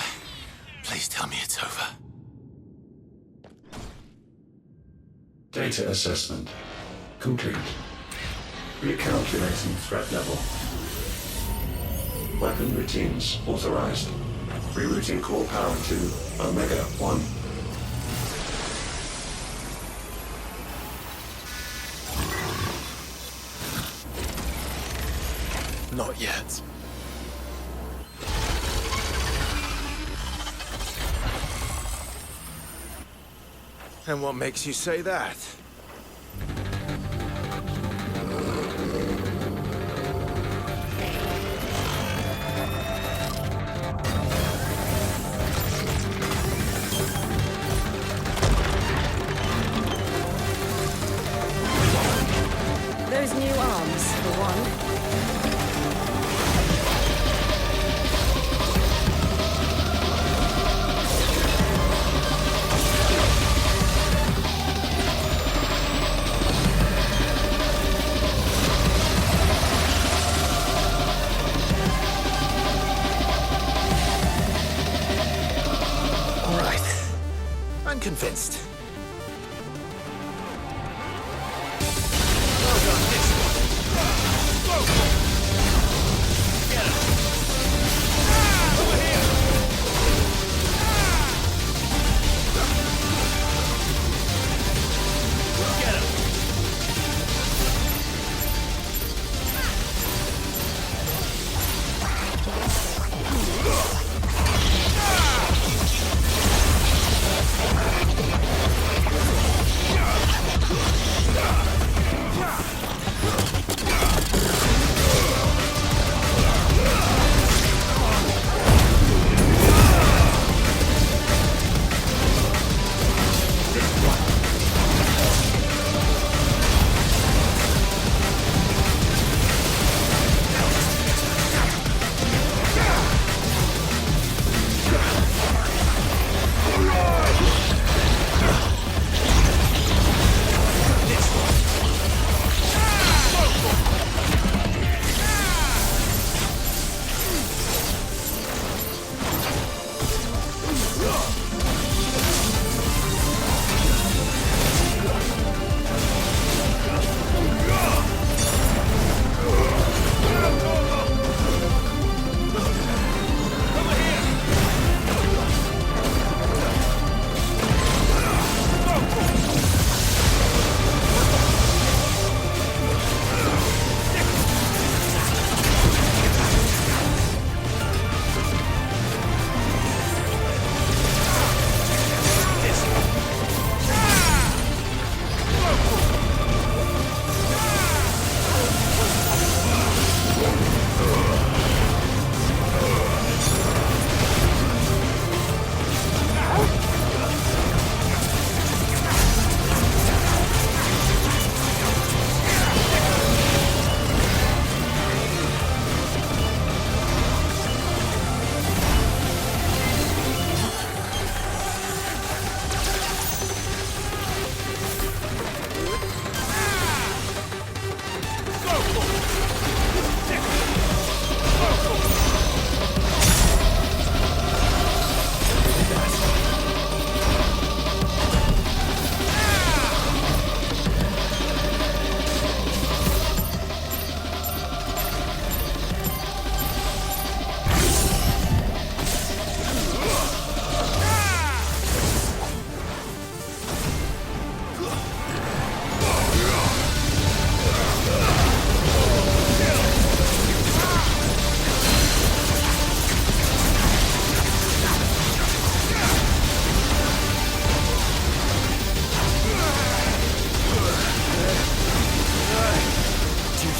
[SPEAKER 2] Please tell me it's over.
[SPEAKER 9] Data assessment complete. Recalculating threat level. Weapon routines authorized. Rerouting core power to Omega 1.
[SPEAKER 2] Not yet.
[SPEAKER 10] And what makes you say that?
[SPEAKER 12] Those new arms, for one.
[SPEAKER 10] I'm convinced.
[SPEAKER 8] Get him!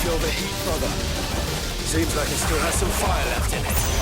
[SPEAKER 10] overheat, brother. Seems like it still has some fire left in it.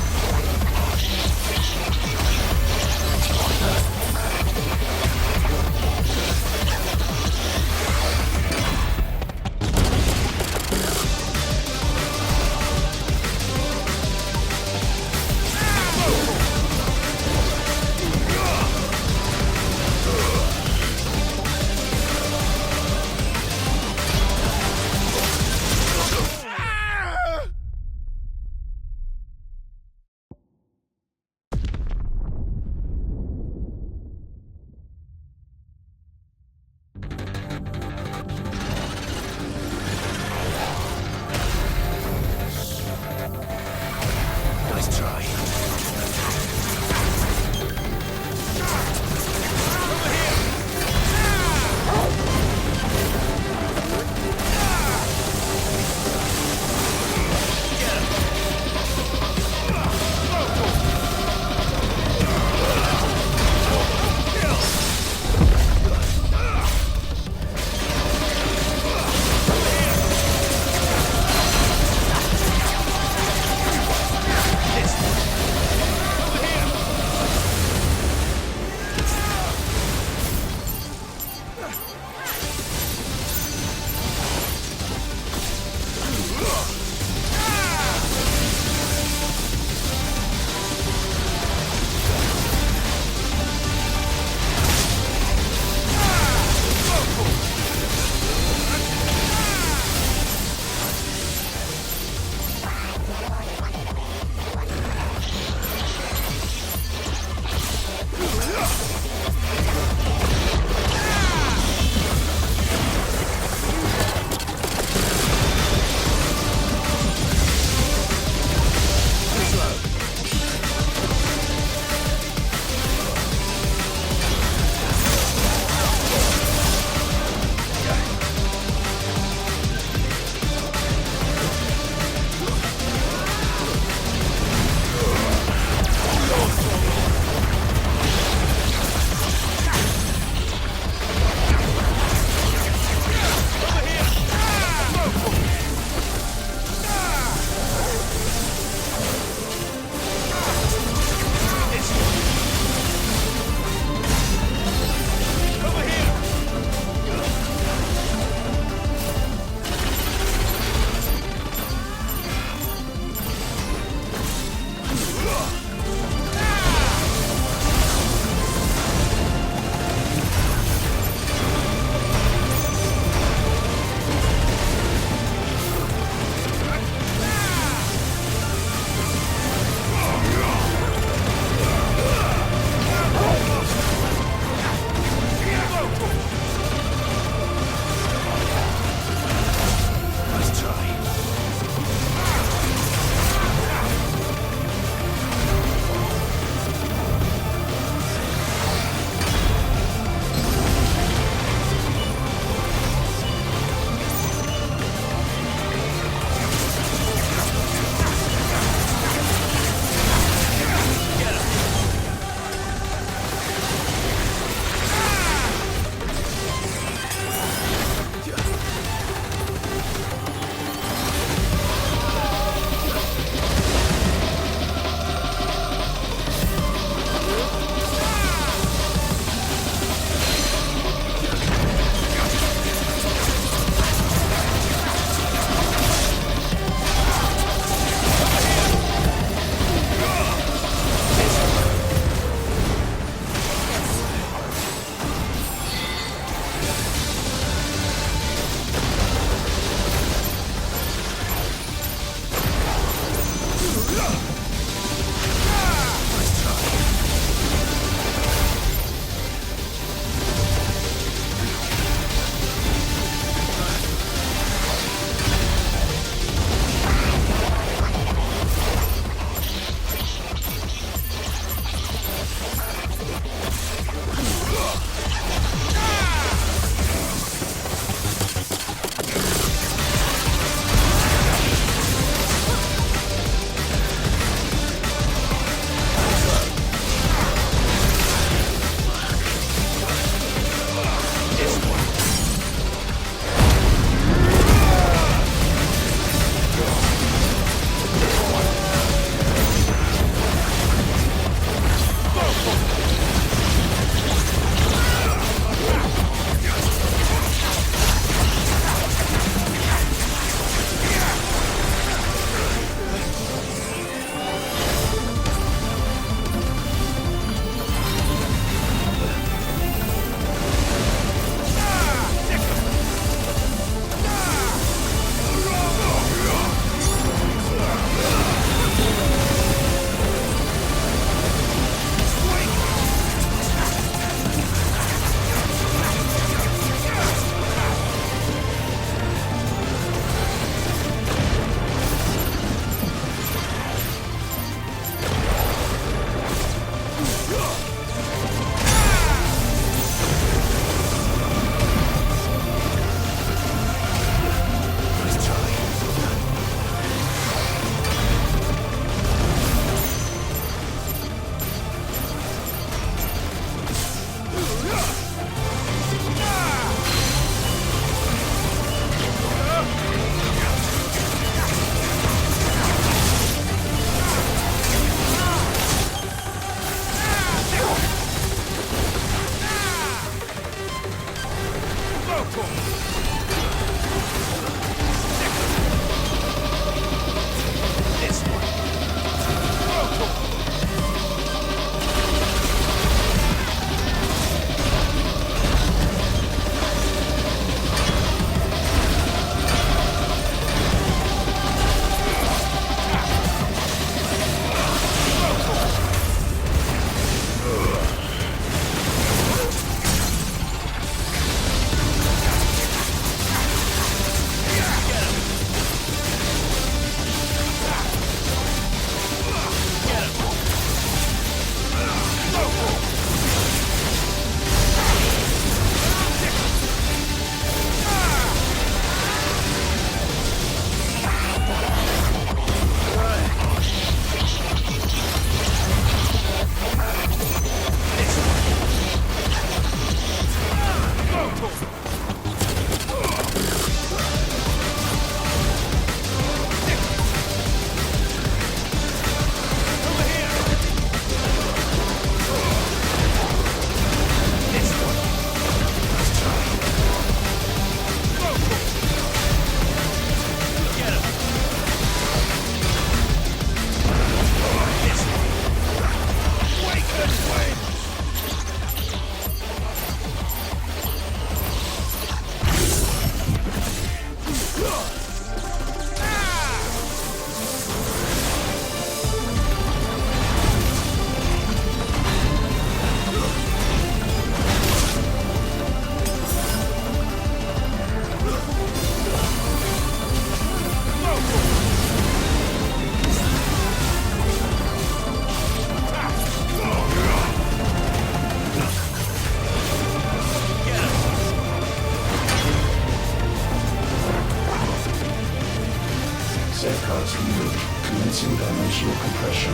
[SPEAKER 9] safeguards removed, commencing dimensional compression.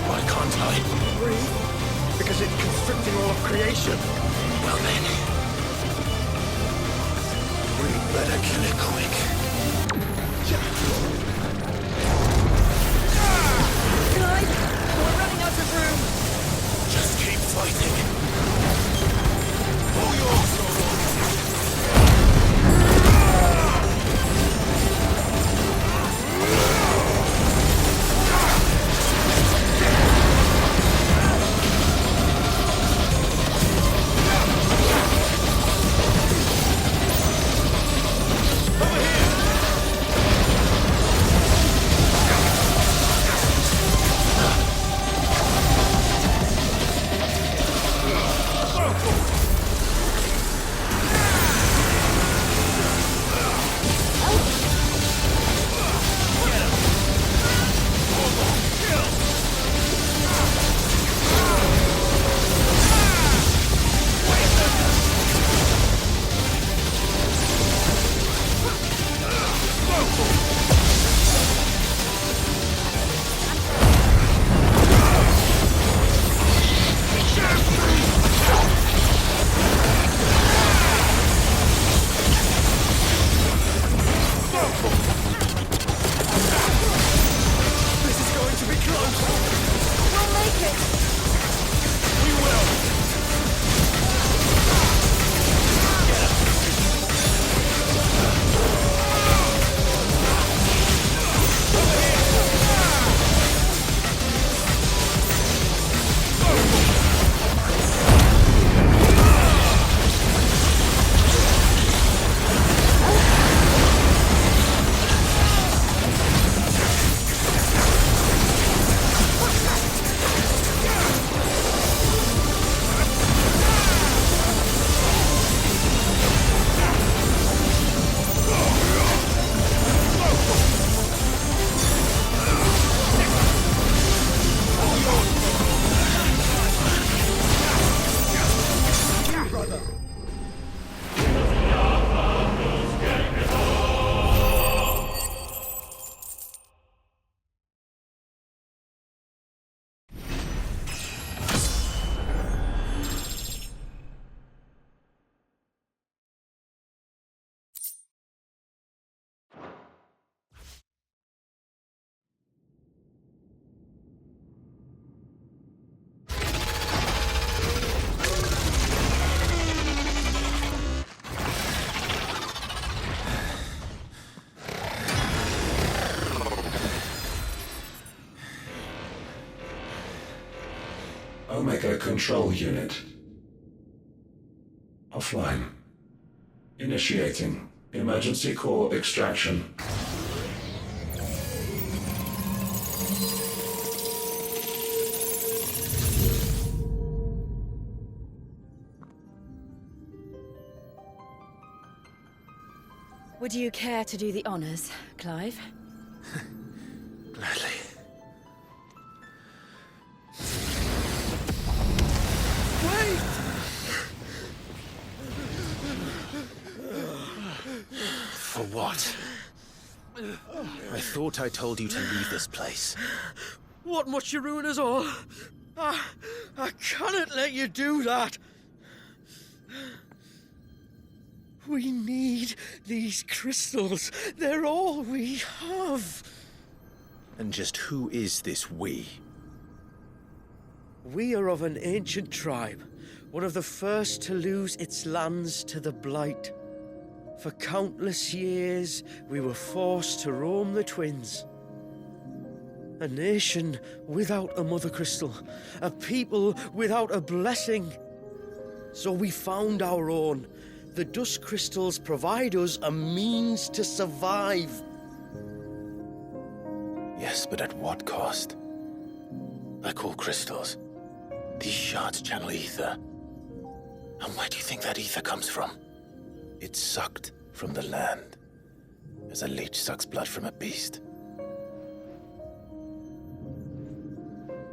[SPEAKER 2] Why can't I?
[SPEAKER 6] Breathe, because it's constricting all of creation.
[SPEAKER 2] Well then, we'd better kill it quick.
[SPEAKER 17] Guys, we're running out of room.
[SPEAKER 2] Just keep fighting. Pull your sword.
[SPEAKER 9] Omega Control Unit. Offline. Initiating emergency core extraction.
[SPEAKER 12] Would you care to do the honors, Clive?
[SPEAKER 2] Gladly.
[SPEAKER 17] Wait!
[SPEAKER 2] For what? I thought I told you to leave this place.
[SPEAKER 17] What must you ruin us all? I cannot let you do that. We need these crystals. They're all we have.
[SPEAKER 2] And just who is this we?
[SPEAKER 17] We are of an ancient tribe, one of the first to lose its lands to the Blight. For countless years, we were forced to roam the Twins. A nation without a mother crystal, a people without a blessing. So we found our own. The dust crystals provide us a means to survive.
[SPEAKER 2] Yes, but at what cost? I call crystals. These shards channel ether. And where do you think that ether comes from? It's sucked from the land, as a leech sucks blood from a beast.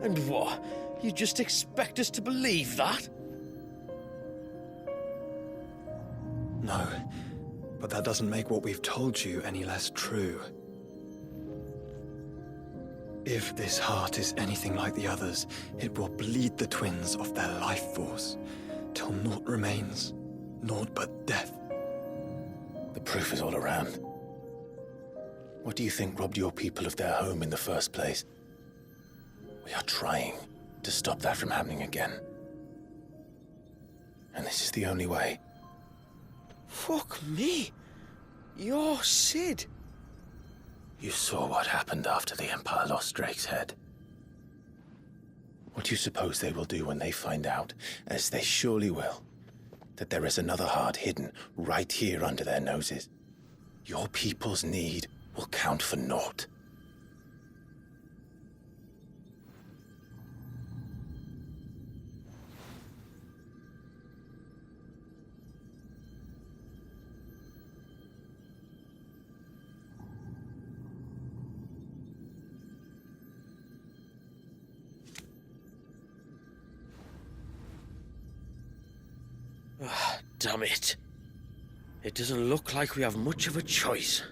[SPEAKER 17] And what? You just expect us to believe that?
[SPEAKER 11] No, but that doesn't make what we've told you any less true. If this heart is anything like the others, it will bleed the twins of their life force, till naught remains, naught but death.
[SPEAKER 2] The proof is all around. What do you think robbed your people of their home in the first place? We are trying to stop that from happening again. And this is the only way.
[SPEAKER 17] Fuck me. You're Sid.
[SPEAKER 2] You saw what happened after the Empire lost Drake's head. What do you suppose they will do when they find out, as they surely will, that there is another heart hidden right here under their noses? Your people's need will count for naught.
[SPEAKER 17] Damn it. It doesn't look like we have much of a choice.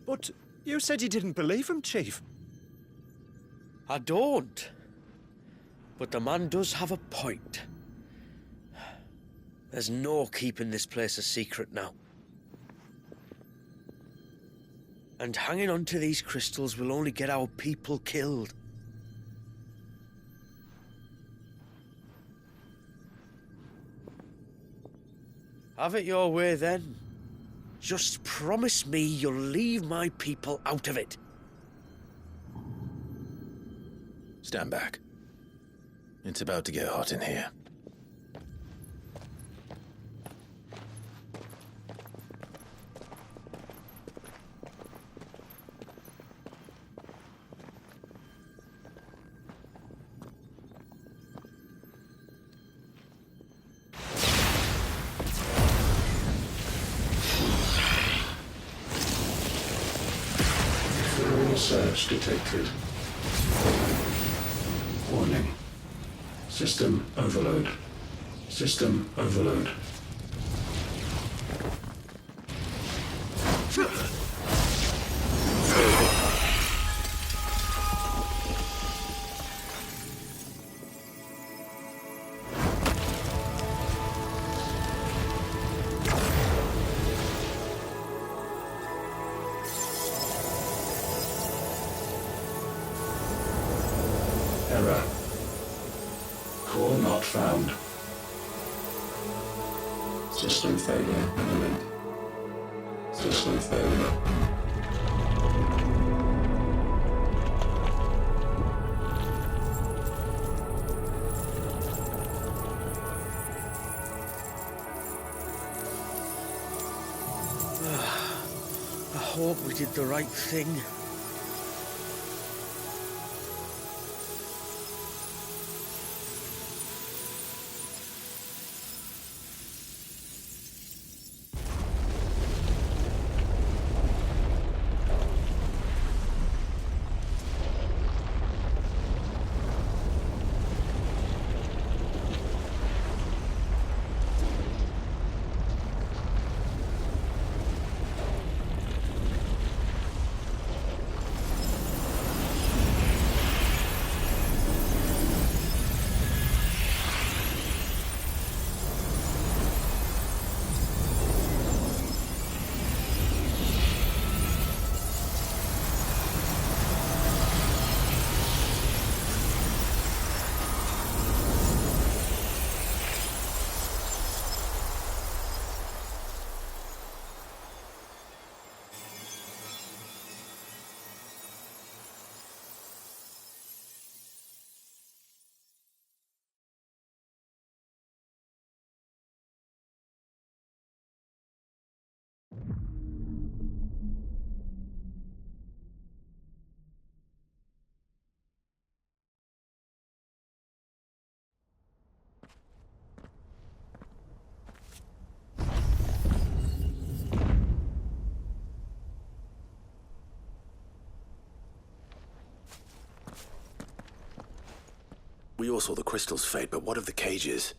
[SPEAKER 6] But you said you didn't believe him, Chief.
[SPEAKER 17] I don't. But the man does have a point. There's no keeping this place a secret now. And hanging on to these crystals will only get our people killed. Have it your way, then. Just promise me you'll leave my people out of it.
[SPEAKER 2] Stand back. It's about to get hot in here.
[SPEAKER 9] Surge detected. Warning. System overload. System overload. Error. Core not found. System failure imminent. System failure.
[SPEAKER 17] I hope we did the right thing.
[SPEAKER 2] all saw the crystals fade, but what of the cages?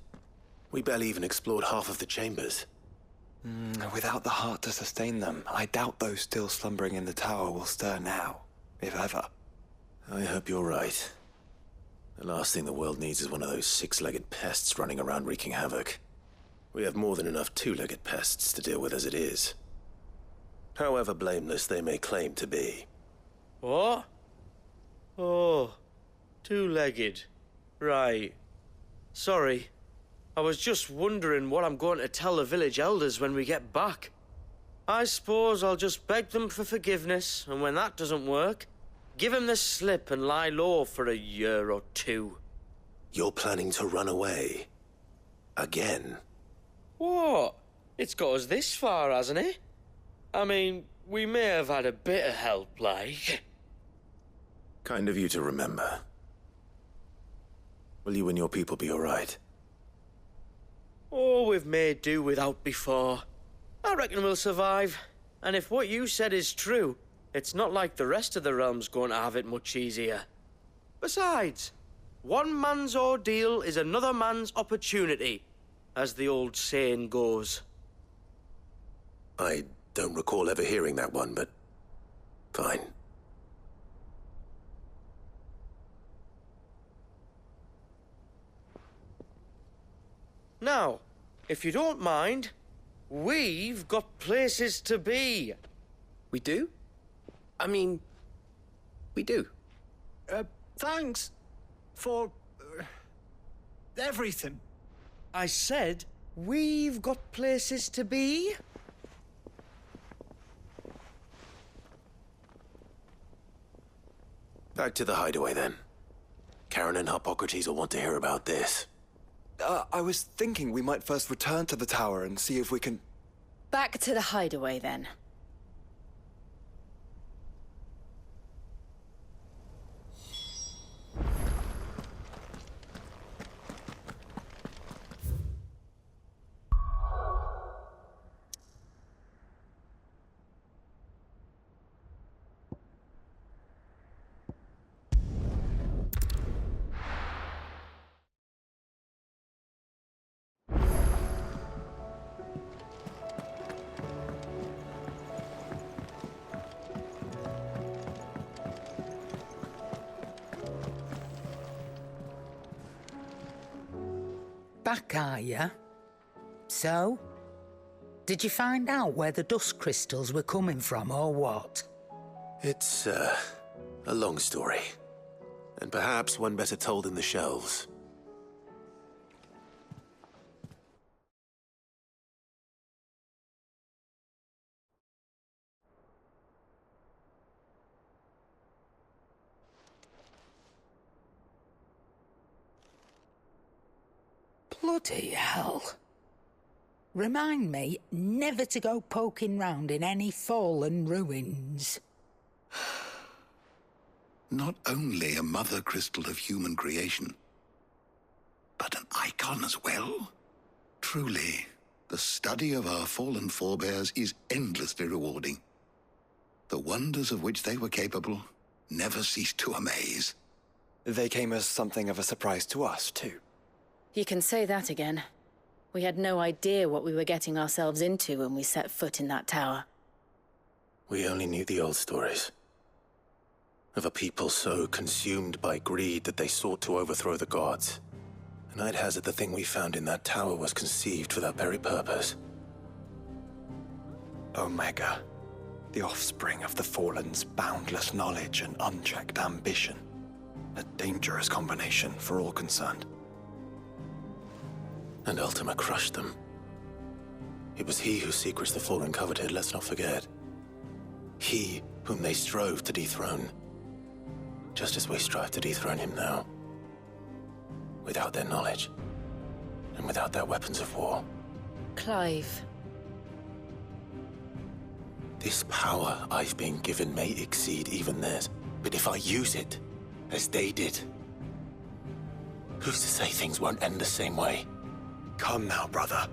[SPEAKER 2] We barely even explored half of the chambers.
[SPEAKER 11] Without the heart to sustain them, I doubt those still slumbering in the tower will stir now, if ever.
[SPEAKER 2] I hope you're right. The last thing the world needs is one of those six-legged pests running around wreaking havoc. We have more than enough two-legged pests to deal with as it is. However blameless they may claim to be.
[SPEAKER 17] What? Oh, two-legged. Right. Sorry. I was just wondering what I'm going to tell the village elders when we get back. I suppose I'll just beg them for forgiveness, and when that doesn't work, give them the slip and lie low for a year or two.
[SPEAKER 2] You're planning to run away? Again?
[SPEAKER 17] What? It's got us this far, hasn't it? I mean, we may have had a bit of help, like.
[SPEAKER 2] Kind of you to remember. Will you and your people be all right?
[SPEAKER 17] Oh, we've made do without before. I reckon we'll survive. And if what you said is true, it's not like the rest of the realm's going to have it much easier. Besides, one man's ordeal is another man's opportunity, as the old saying goes.
[SPEAKER 2] I don't recall ever hearing that one, but fine.
[SPEAKER 17] Now, if you don't mind, we've got places to be.
[SPEAKER 20] We do? I mean, we do.
[SPEAKER 6] Thanks for everything.
[SPEAKER 17] I said we've got places to be.
[SPEAKER 2] Back to the hideaway, then. Karen and Hippocrates will want to hear about this.
[SPEAKER 11] I was thinking we might first return to the tower and see if we can...
[SPEAKER 4] Back to the hideaway, then.
[SPEAKER 21] Back, are ya? So? Did you find out where the dust crystals were coming from, or what?
[SPEAKER 2] It's, a long story. And perhaps one better told in the shelves.
[SPEAKER 21] Bloody hell. Remind me never to go poking round in any fallen ruins.
[SPEAKER 16] Not only a mother crystal of human creation, but an icon as well. Truly, the study of our fallen forebears is endlessly rewarding. The wonders of which they were capable never ceased to amaze.
[SPEAKER 11] They came as something of a surprise to us, too.
[SPEAKER 4] You can say that again. We had no idea what we were getting ourselves into when we set foot in that tower.
[SPEAKER 2] We only knew the old stories. Of a people so consumed by greed that they sought to overthrow the gods. And I'd hazard the thing we found in that tower was conceived for that very purpose.
[SPEAKER 11] Omega, the offspring of the Fallen's boundless knowledge and unchecked ambition. A dangerous combination for all concerned.
[SPEAKER 2] And Ultima crushed them. It was he whose secrets the Fallen coveted, let's not forget. He whom they strove to dethrone. Just as we strive to dethrone him now. Without their knowledge. And without their weapons of war.
[SPEAKER 4] Clive.
[SPEAKER 2] This power I've been given may exceed even theirs. But if I use it, as they did, who's to say things won't end the same way?
[SPEAKER 11] Come now, brother.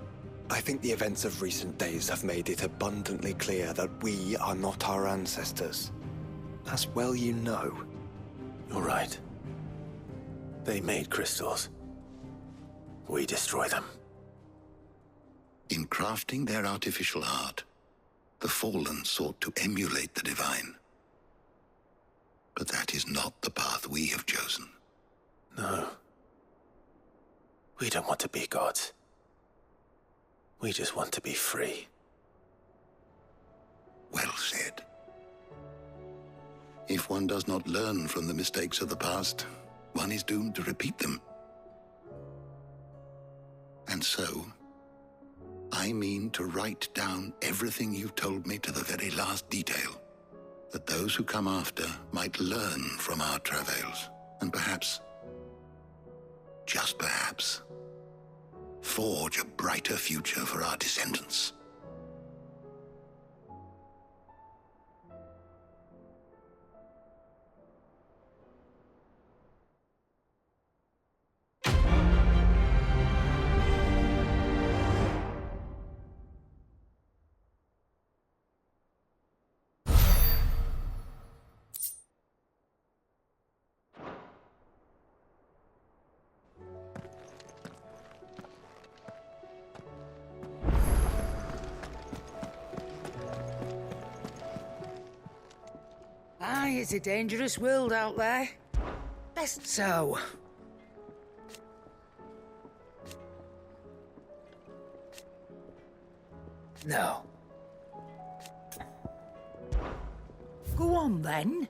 [SPEAKER 11] I think the events of recent days have made it abundantly clear that we are not our ancestors. As well you know.
[SPEAKER 2] You're right. They made crystals. We destroy them.
[SPEAKER 16] In crafting their artificial art, the Fallen sought to emulate the divine. But that is not the path we have chosen.
[SPEAKER 2] No. We don't want to be gods. We just want to be free.
[SPEAKER 16] Well said. If one does not learn from the mistakes of the past, one is doomed to repeat them. And so, I mean to write down everything you told me to the very last detail, that those who come after might learn from our travails, and perhaps, just perhaps, forge a brighter future for our descendants.
[SPEAKER 21] Aye, it's a dangerous world out there. Best so. No. Go on, then.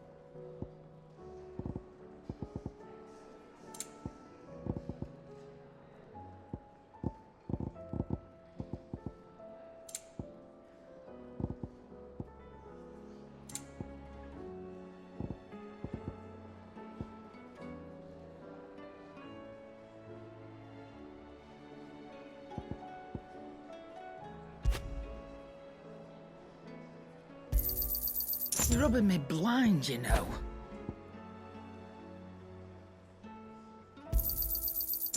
[SPEAKER 21] You're rubbing me blind, you know.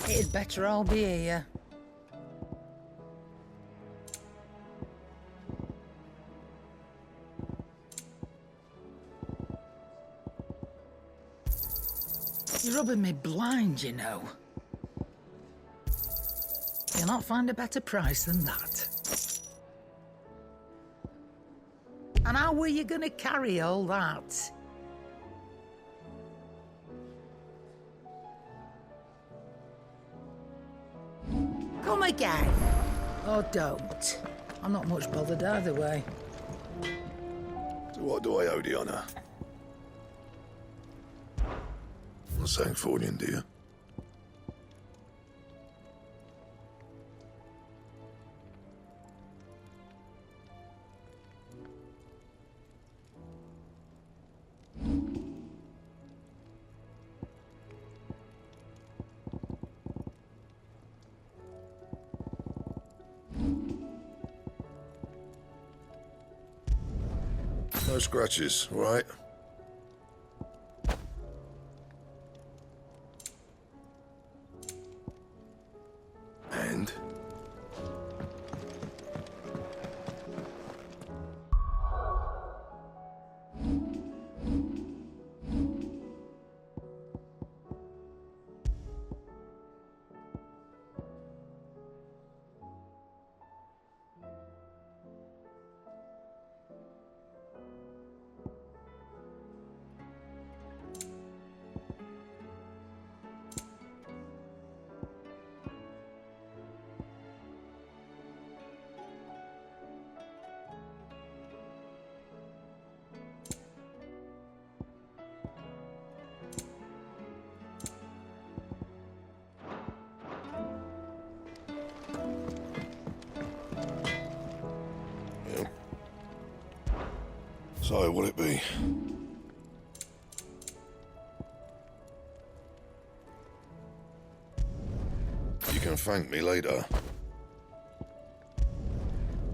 [SPEAKER 21] It'd better all be here. You're rubbing me blind, you know. You'll not find a better price than that. And how were you gonna carry all that? Come again. Or don't. I'm not much bothered either way.
[SPEAKER 18] So what do I owe the honour? Not saying fortune, do you? No scratches, all right? And? So, what'll it be? You can thank me later.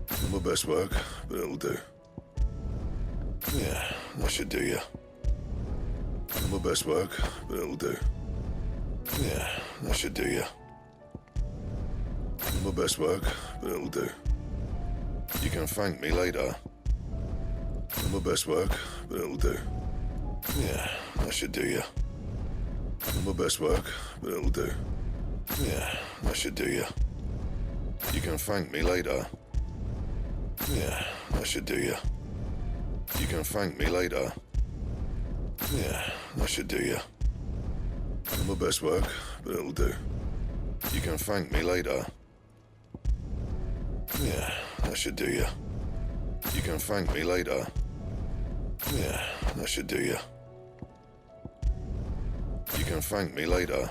[SPEAKER 18] Not my best work, but it'll do. Yeah, that should do you. Not my best work, but it'll do. Yeah, that should do you. Not my best work, but it'll do. You can thank me later. Not my best work, but it'll do. Yeah, that should do you. My best work, but it'll do. Yeah, that should do you. You can thank me later. Yeah, that should do you. You can thank me later. Yeah, that should do you. My best work, but it'll do. You can thank me later. Yeah, that should do you. You can thank me later. Yeah, that should do you. You can thank me later.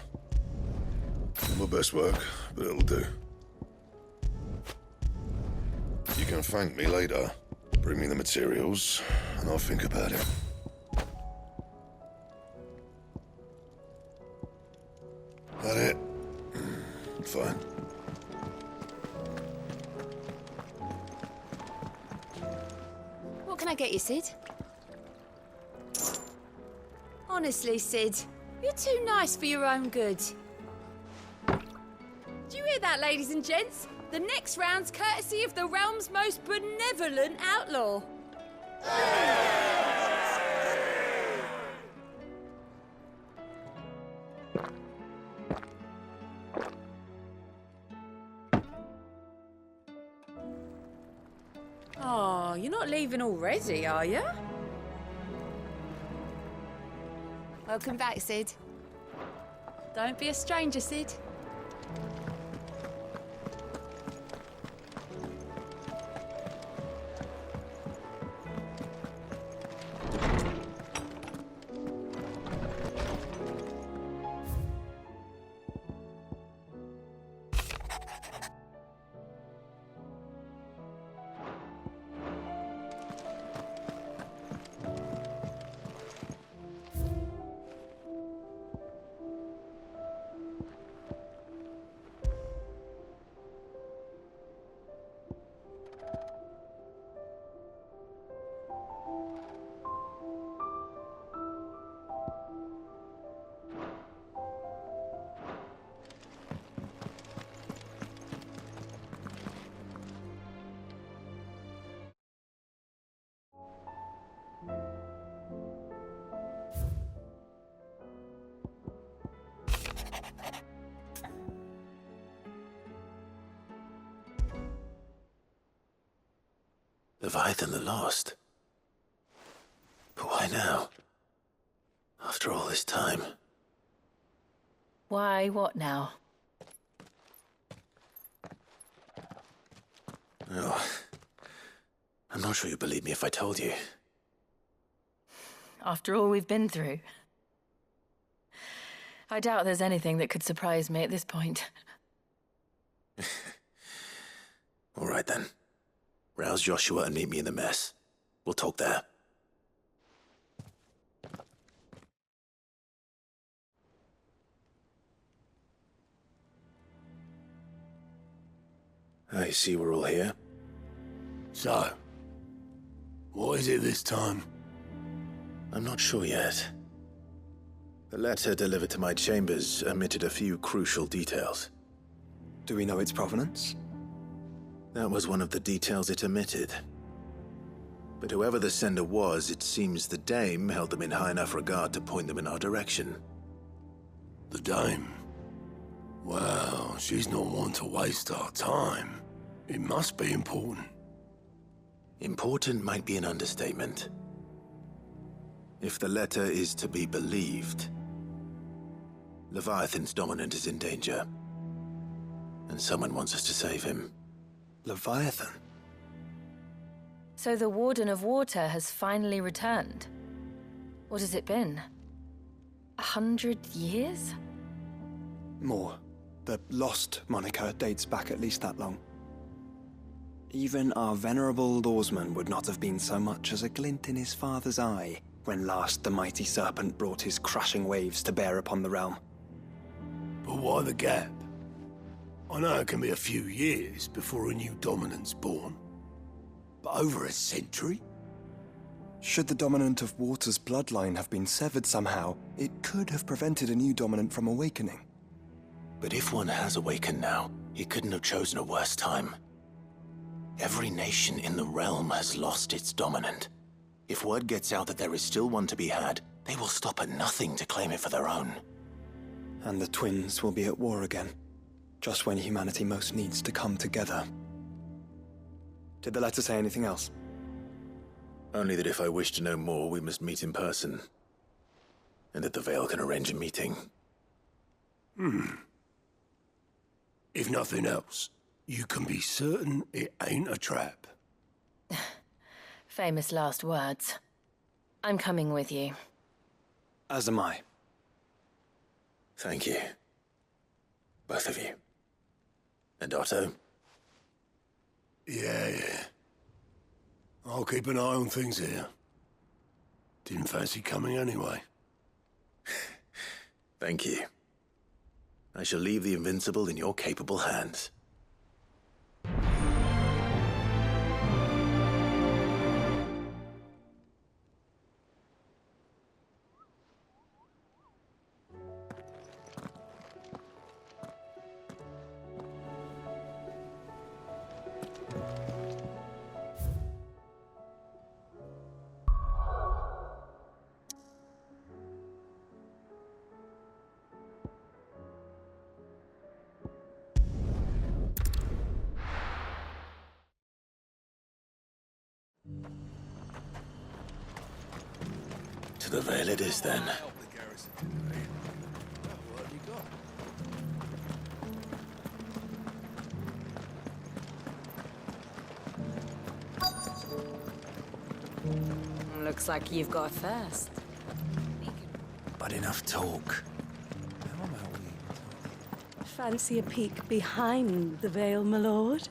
[SPEAKER 18] My best work, but it'll do. You can thank me later. Bring me the materials, and I'll think about it. That it? Fine.
[SPEAKER 15] What can I get you, Sid? Honestly, Sid, you're too nice for your own good. Do you hear that, ladies and gents? The next round's courtesy of the realm's most benevolent outlaw. Oh, you're not leaving already, are you? Welcome back, Sid. Don't be a stranger, Sid.
[SPEAKER 2] Leviathan the Lost. But why now? After all this time.
[SPEAKER 4] Why, what now?
[SPEAKER 2] Oh, I'm not sure you'd believe me if I told you.
[SPEAKER 4] After all we've been through. I doubt there's anything that could surprise me at this point.
[SPEAKER 2] All right then. Rouse Joshua and meet me in the mess. We'll talk there. I see we're all here.
[SPEAKER 18] So, what is it this time?
[SPEAKER 2] I'm not sure yet. The letter delivered to my chambers omitted a few crucial details.
[SPEAKER 11] Do we know its provenance?
[SPEAKER 2] That was one of the details it omitted. But whoever the sender was, it seems the Dame held them in high enough regard to point them in our direction.
[SPEAKER 18] The Dame? Well, she's not one to waste our time. It must be important.
[SPEAKER 2] Important might be an understatement. If the letter is to be believed, Leviathan's dominant is in danger. And someone wants us to save him.
[SPEAKER 11] Leviathan?
[SPEAKER 4] So the Warden of Water has finally returned. What has it been? 100 years?
[SPEAKER 11] More. The Lost moniker dates back at least that long. Even our venerable lawsman would not have been so much as a glint in his father's eye when last the mighty serpent brought his crashing waves to bear upon the realm.
[SPEAKER 18] But why the gap? I know it can be a few years before a new dominant's born. But over a century?
[SPEAKER 11] Should the dominant of Water's bloodline have been severed somehow, it could have prevented a new dominant from awakening.
[SPEAKER 2] But if one has awakened now, he couldn't have chosen a worse time. Every nation in the realm has lost its dominant. If word gets out that there is still one to be had, they will stop at nothing to claim it for their own.
[SPEAKER 11] And the twins will be at war again, just when humanity most needs to come together. Did the letter say anything else?
[SPEAKER 2] Only that if I wish to know more, we must meet in person. And that the Vale can arrange a meeting.
[SPEAKER 14] If nothing else, you can be certain it ain't a trap.
[SPEAKER 4] Famous last words. I'm coming with you.
[SPEAKER 11] As am I.
[SPEAKER 2] Thank you. Both of you. And Otto?
[SPEAKER 14] Yeah. I'll keep an eye on things here. Didn't fancy coming anyway.
[SPEAKER 2] Thank you. I shall leave the Invincible in your capable hands. To the Vale it is, then.
[SPEAKER 12] Looks like you've got a thirst.
[SPEAKER 2] But enough talk.
[SPEAKER 22] Fancy a peek behind the veil, my lord?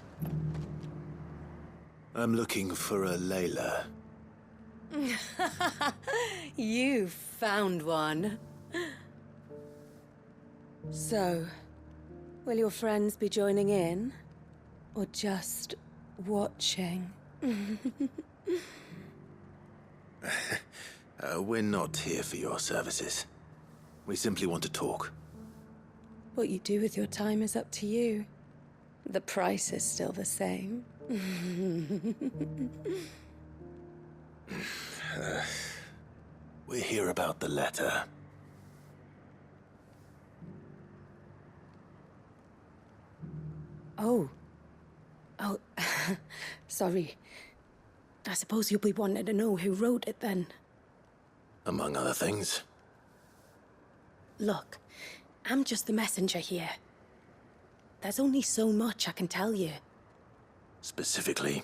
[SPEAKER 2] I'm looking for a Layla.
[SPEAKER 22] You found one. So, will your friends be joining in? Or just watching?
[SPEAKER 2] We're not here for your services. We simply want to talk.
[SPEAKER 22] What you do with your time is up to you. The price is still the same.
[SPEAKER 2] We're here about the letter.
[SPEAKER 22] Oh, sorry. I suppose you'll be wanting to know who wrote it then.
[SPEAKER 2] Among other things.
[SPEAKER 22] Look, I'm just the messenger here. There's only so much I can tell you.
[SPEAKER 2] Specifically?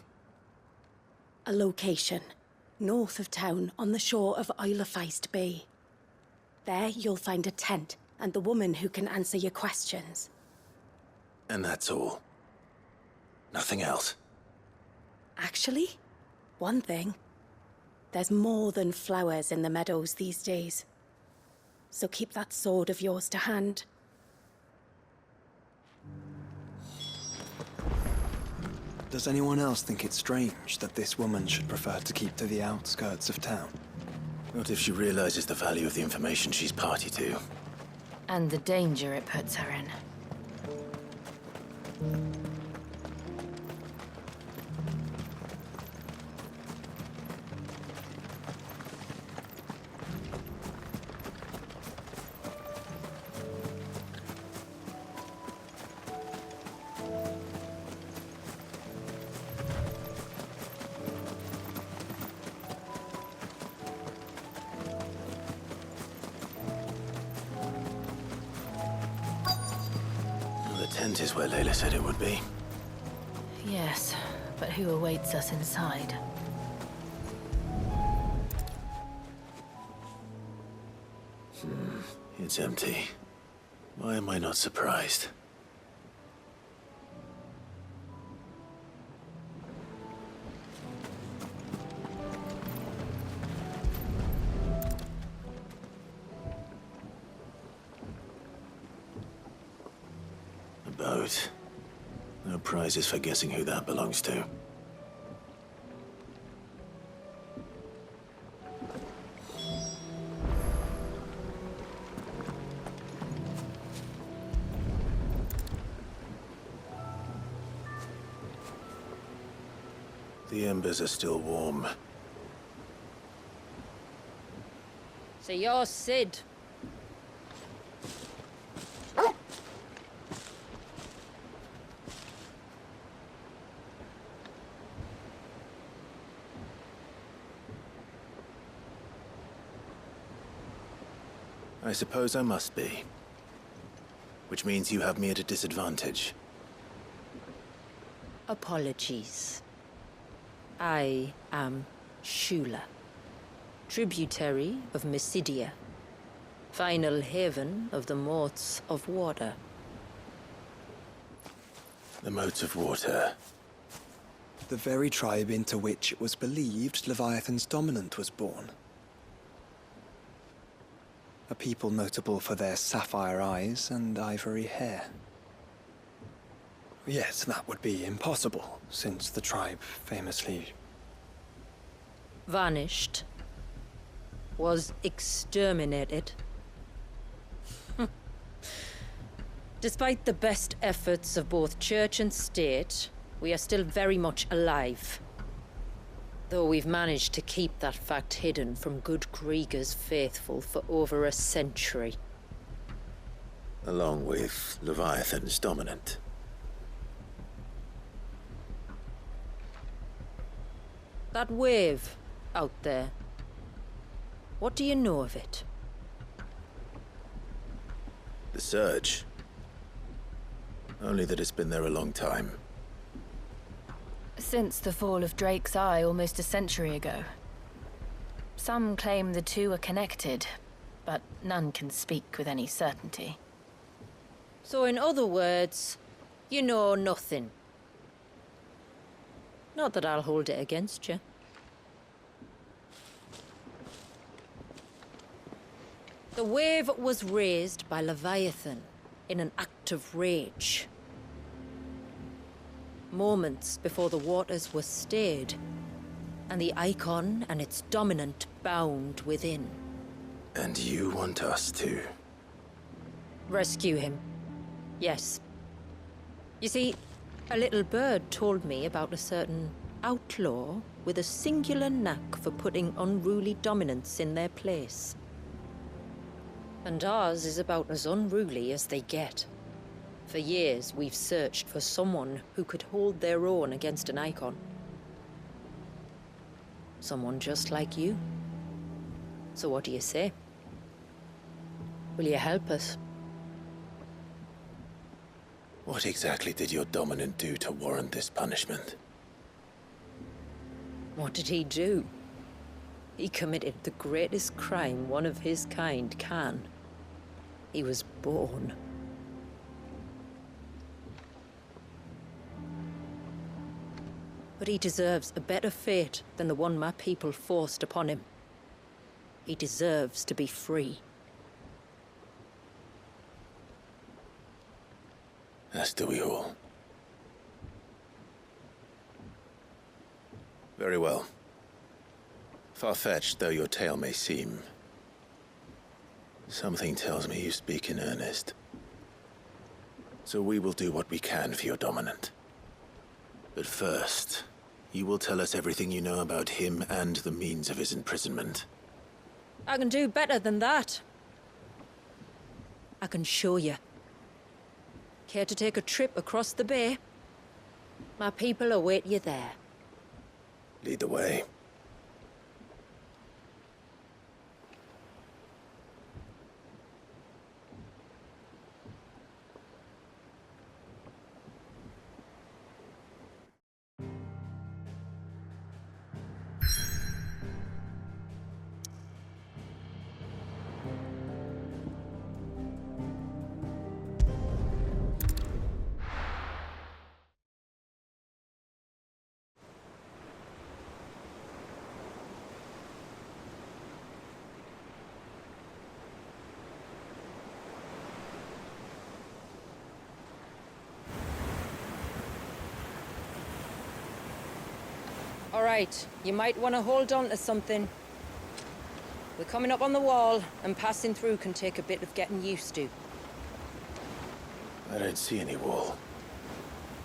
[SPEAKER 22] A location, north of town, on the shore of Isle of Feist Bay. There you'll find a tent and the woman who can answer your questions.
[SPEAKER 2] And that's all? Nothing else?
[SPEAKER 22] Actually, one thing. There's more than flowers in the meadows these days. So keep that sword of yours to hand.
[SPEAKER 11] Does anyone else think it's strange that this woman should prefer to keep to the outskirts of town?
[SPEAKER 2] Not if she realizes the value of the information she's party to.
[SPEAKER 4] And the danger it puts her in.
[SPEAKER 2] The tent is where Layla said it would be.
[SPEAKER 4] Yes, but who awaits us inside?
[SPEAKER 2] It's empty. Why am I not surprised? A boat. No prizes for guessing who that belongs to. The embers are still warm.
[SPEAKER 15] So you're Sid.
[SPEAKER 2] I suppose I must be. Which means you have me at a disadvantage.
[SPEAKER 1] Apologies. I am Shula, tributary of Mysidia, final haven of the Moats of Water.
[SPEAKER 2] The Moats of Water.
[SPEAKER 11] The very tribe into which it was believed Leviathan's dominant was born. A people notable for their sapphire eyes and ivory hair. Yet that would be impossible, since the tribe famously...
[SPEAKER 1] vanished. Was exterminated. Despite the best efforts of both church and state, we are still very much alive. Though we've managed to keep that fact hidden from good Grieger's faithful for over a century.
[SPEAKER 2] Along with Leviathan's dominant.
[SPEAKER 1] That wave out there. What do you know of it?
[SPEAKER 2] The surge. Only that it's been there a long time.
[SPEAKER 4] Since the fall of Drake's Eye almost a century ago. Some claim the two are connected, but none can speak with any certainty.
[SPEAKER 1] So in other words, you know nothing. Not that I'll hold it against you. The wave was raised by Leviathan in an act of rage. Moments before the waters were stayed, and the icon and its dominant bound within.
[SPEAKER 2] And you want us to?
[SPEAKER 1] Rescue him. Yes. You see, a little bird told me about a certain outlaw with a singular knack for putting unruly dominants in their place. And ours is about as unruly as they get. For years, we've searched for someone who could hold their own against an icon. Someone just like you. So what do you say? Will you help us?
[SPEAKER 2] What exactly did your dominant do to warrant this punishment?
[SPEAKER 1] What did he do? He committed the greatest crime one of his kind can. He was born. But he deserves a better fate than the one my people forced upon him. He deserves to be free.
[SPEAKER 2] As do we all. Very well. Far-fetched though your tale may seem, something tells me you speak in earnest. So we will do what we can for your dominant. But first, you will tell us everything you know about him and the means of his imprisonment.
[SPEAKER 1] I can do better than that. I can show you. Care to take a trip across the bay? My people await you there.
[SPEAKER 2] Lead the way.
[SPEAKER 1] All right, you might want to hold on to something. We're coming up on the wall, and passing through can take a bit of getting used to.
[SPEAKER 2] I don't see any wall.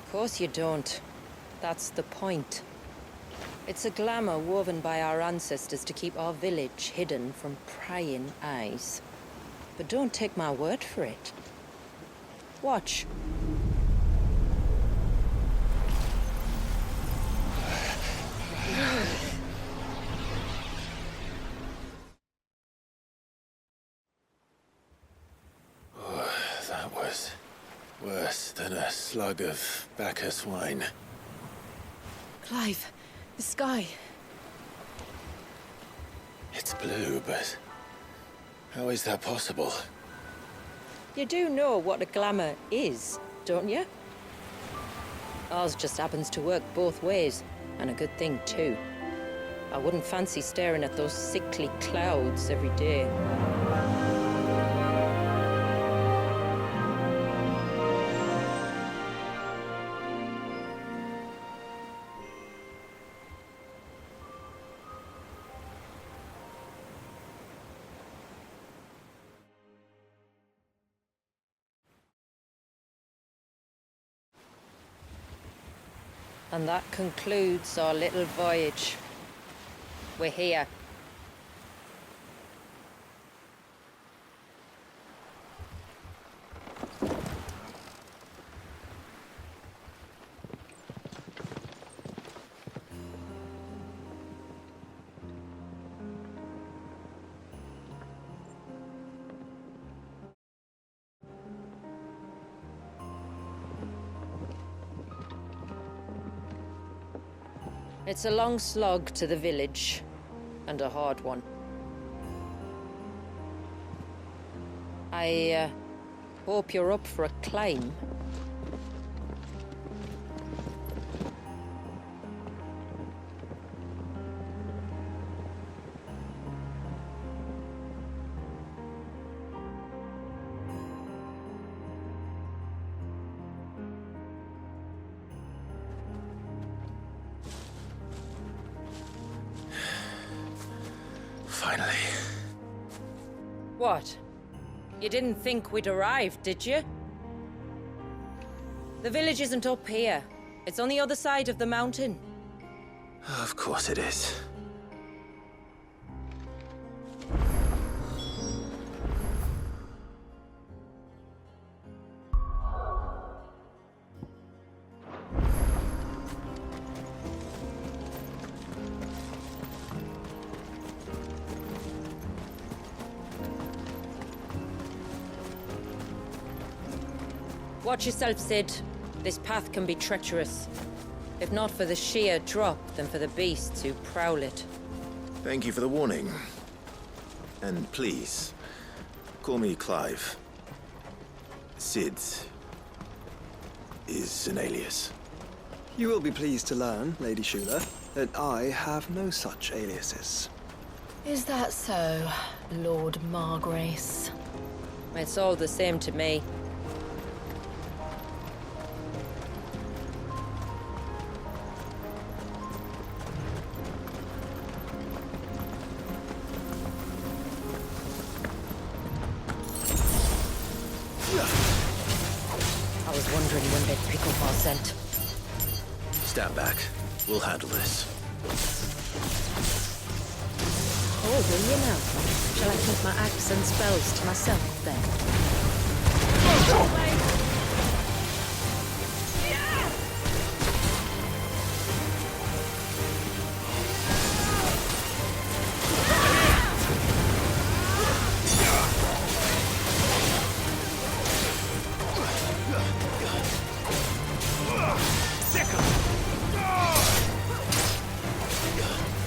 [SPEAKER 1] Of course you don't. That's the point. It's a glamour woven by our ancestors to keep our village hidden from prying eyes. But don't take my word for it. Watch.
[SPEAKER 2] slug of Bacchus wine.
[SPEAKER 4] Clive, the sky.
[SPEAKER 2] It's blue, but how is that possible?
[SPEAKER 1] You do know what a glamour is, don't you? Ours just happens to work both ways, and a good thing too. I wouldn't fancy staring at those sickly clouds every day. And that concludes our little voyage. We're here. It's a long slog to the village, and a hard one. I hope you're up for a climb.
[SPEAKER 2] Finally.
[SPEAKER 1] What? You didn't think we'd arrived, did you? The village isn't up here. It's on the other side of the mountain.
[SPEAKER 2] Of course it is.
[SPEAKER 1] Watch yourself, Sid. This path can be treacherous. If not for the sheer drop, then for the beasts who prowl it.
[SPEAKER 2] Thank you for the warning. And please, call me Clive. Sid is an alias.
[SPEAKER 11] You will be pleased to learn, Lady Shula, that I have no such aliases.
[SPEAKER 4] Is that so, Lord Margrace?
[SPEAKER 1] It's all the same to me. I was wondering when they'd pick up our scent.
[SPEAKER 2] Stand back. We'll handle this.
[SPEAKER 12] Oh, will you now? Shall I keep my axe and spells to myself, then?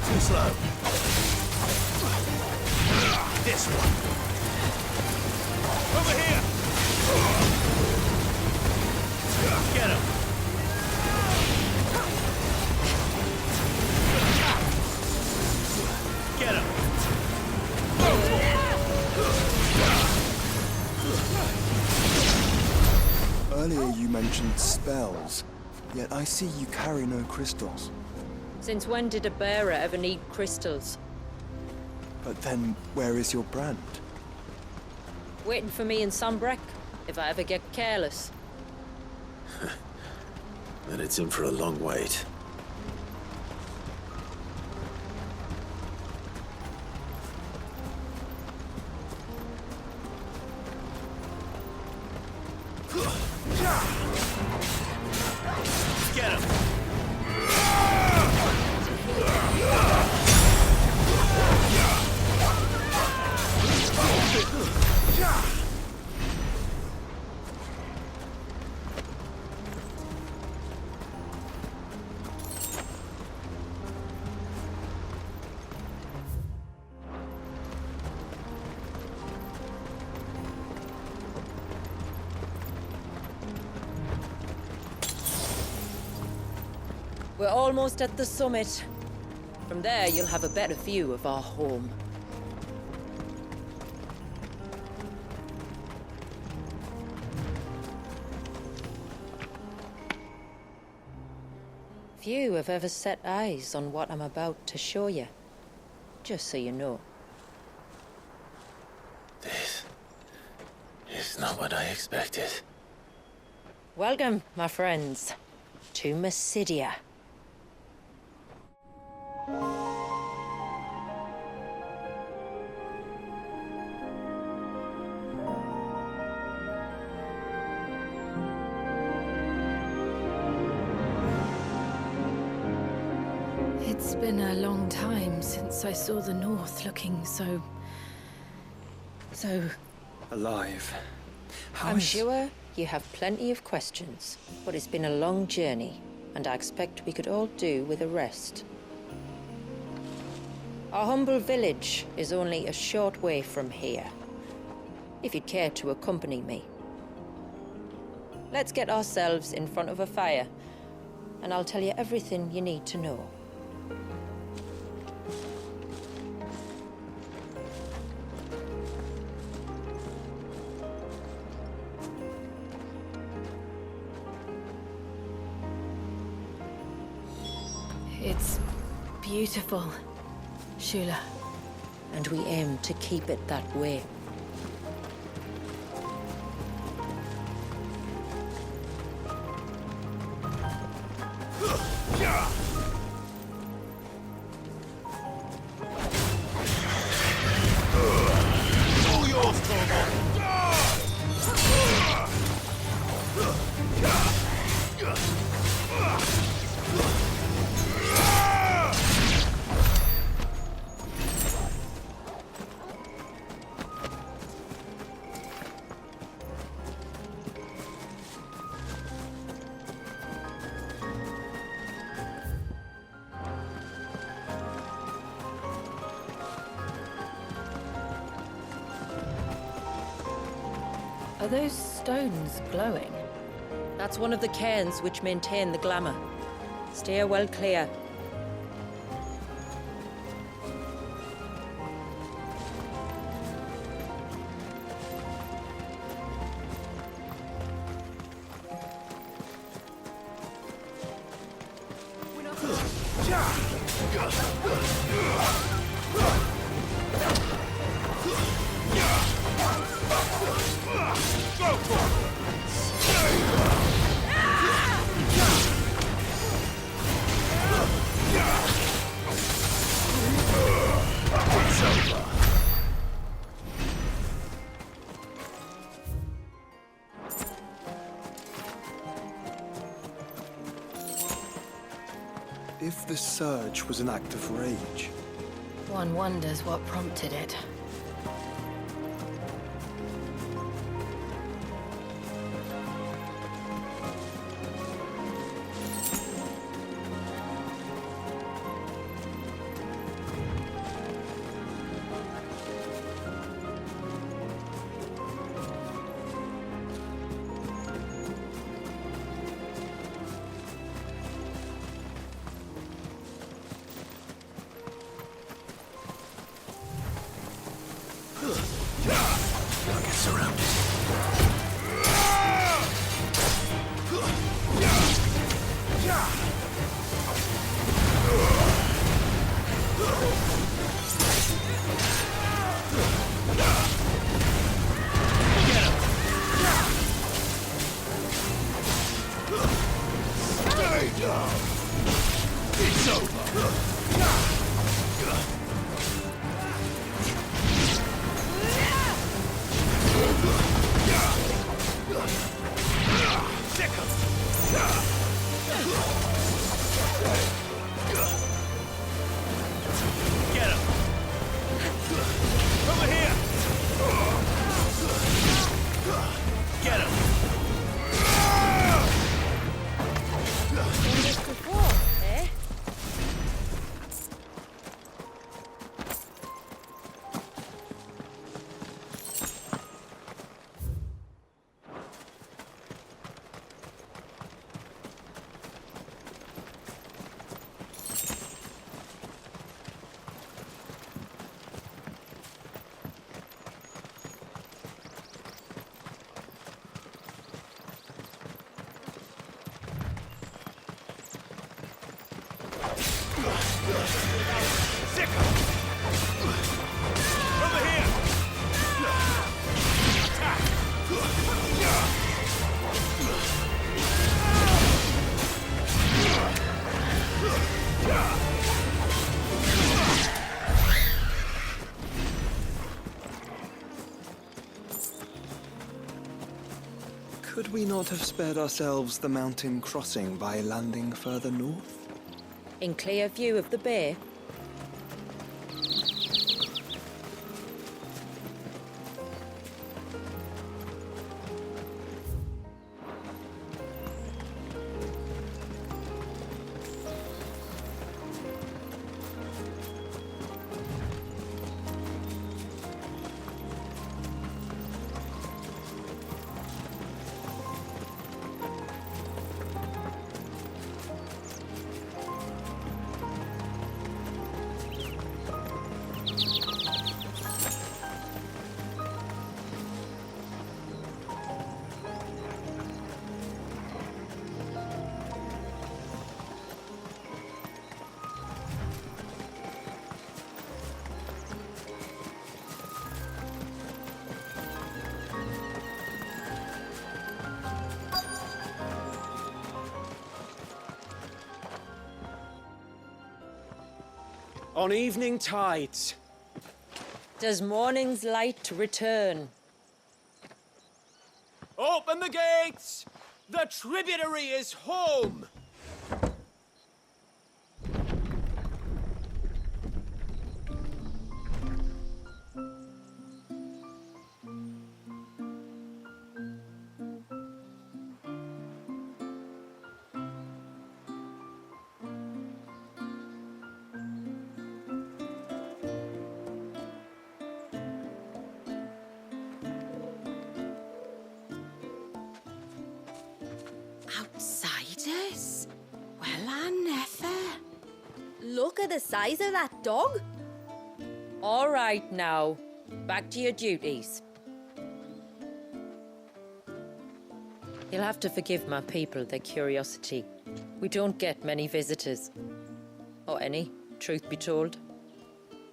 [SPEAKER 2] Too slow. This one. Over here! Get him! Get him!
[SPEAKER 11] Earlier you mentioned spells, yet I see you carry no crystals.
[SPEAKER 1] Since when did a bearer ever need crystals?
[SPEAKER 11] But then, where is your brand?
[SPEAKER 1] Waiting for me in Sunbreck, if I ever get careless.
[SPEAKER 2] Then it's in for a long wait. Get him!
[SPEAKER 1] We're almost at the summit. From there, you'll have a better view of our home. Few have ever set eyes on what I'm about to show you. Just so you know.
[SPEAKER 2] This is not what I expected.
[SPEAKER 1] Welcome, my friends, to Mysidia.
[SPEAKER 4] It's been a long time since I saw the North looking so
[SPEAKER 11] alive.
[SPEAKER 1] I'm sure you have plenty of questions, but it's been a long journey, and I expect we could all do with a rest. Our humble village is only a short way from here, if you'd care to accompany me. Let's get ourselves in front of a fire, and I'll tell you everything you need to know.
[SPEAKER 4] It's beautiful, Shula.
[SPEAKER 1] And we aim to keep it that way.
[SPEAKER 8] All yours, Torgo!
[SPEAKER 1] Are those stones glowing? That's one of the cairns which maintain the glamour. Steer well clear.
[SPEAKER 11] If the surge was an act of rage,
[SPEAKER 4] One wonders what prompted it.
[SPEAKER 11] Could we not have spared ourselves the mountain crossing by landing further north?
[SPEAKER 1] In clear view of the bay?
[SPEAKER 7] On evening tides.
[SPEAKER 1] Does morning's light return?
[SPEAKER 7] Open the gates! The tributary is home!
[SPEAKER 22] Outsiders? Well, I never.
[SPEAKER 1] Look at the size of that dog. All right now, back to your duties. You'll have to forgive my people their curiosity. We don't get many visitors. Or any, truth be told.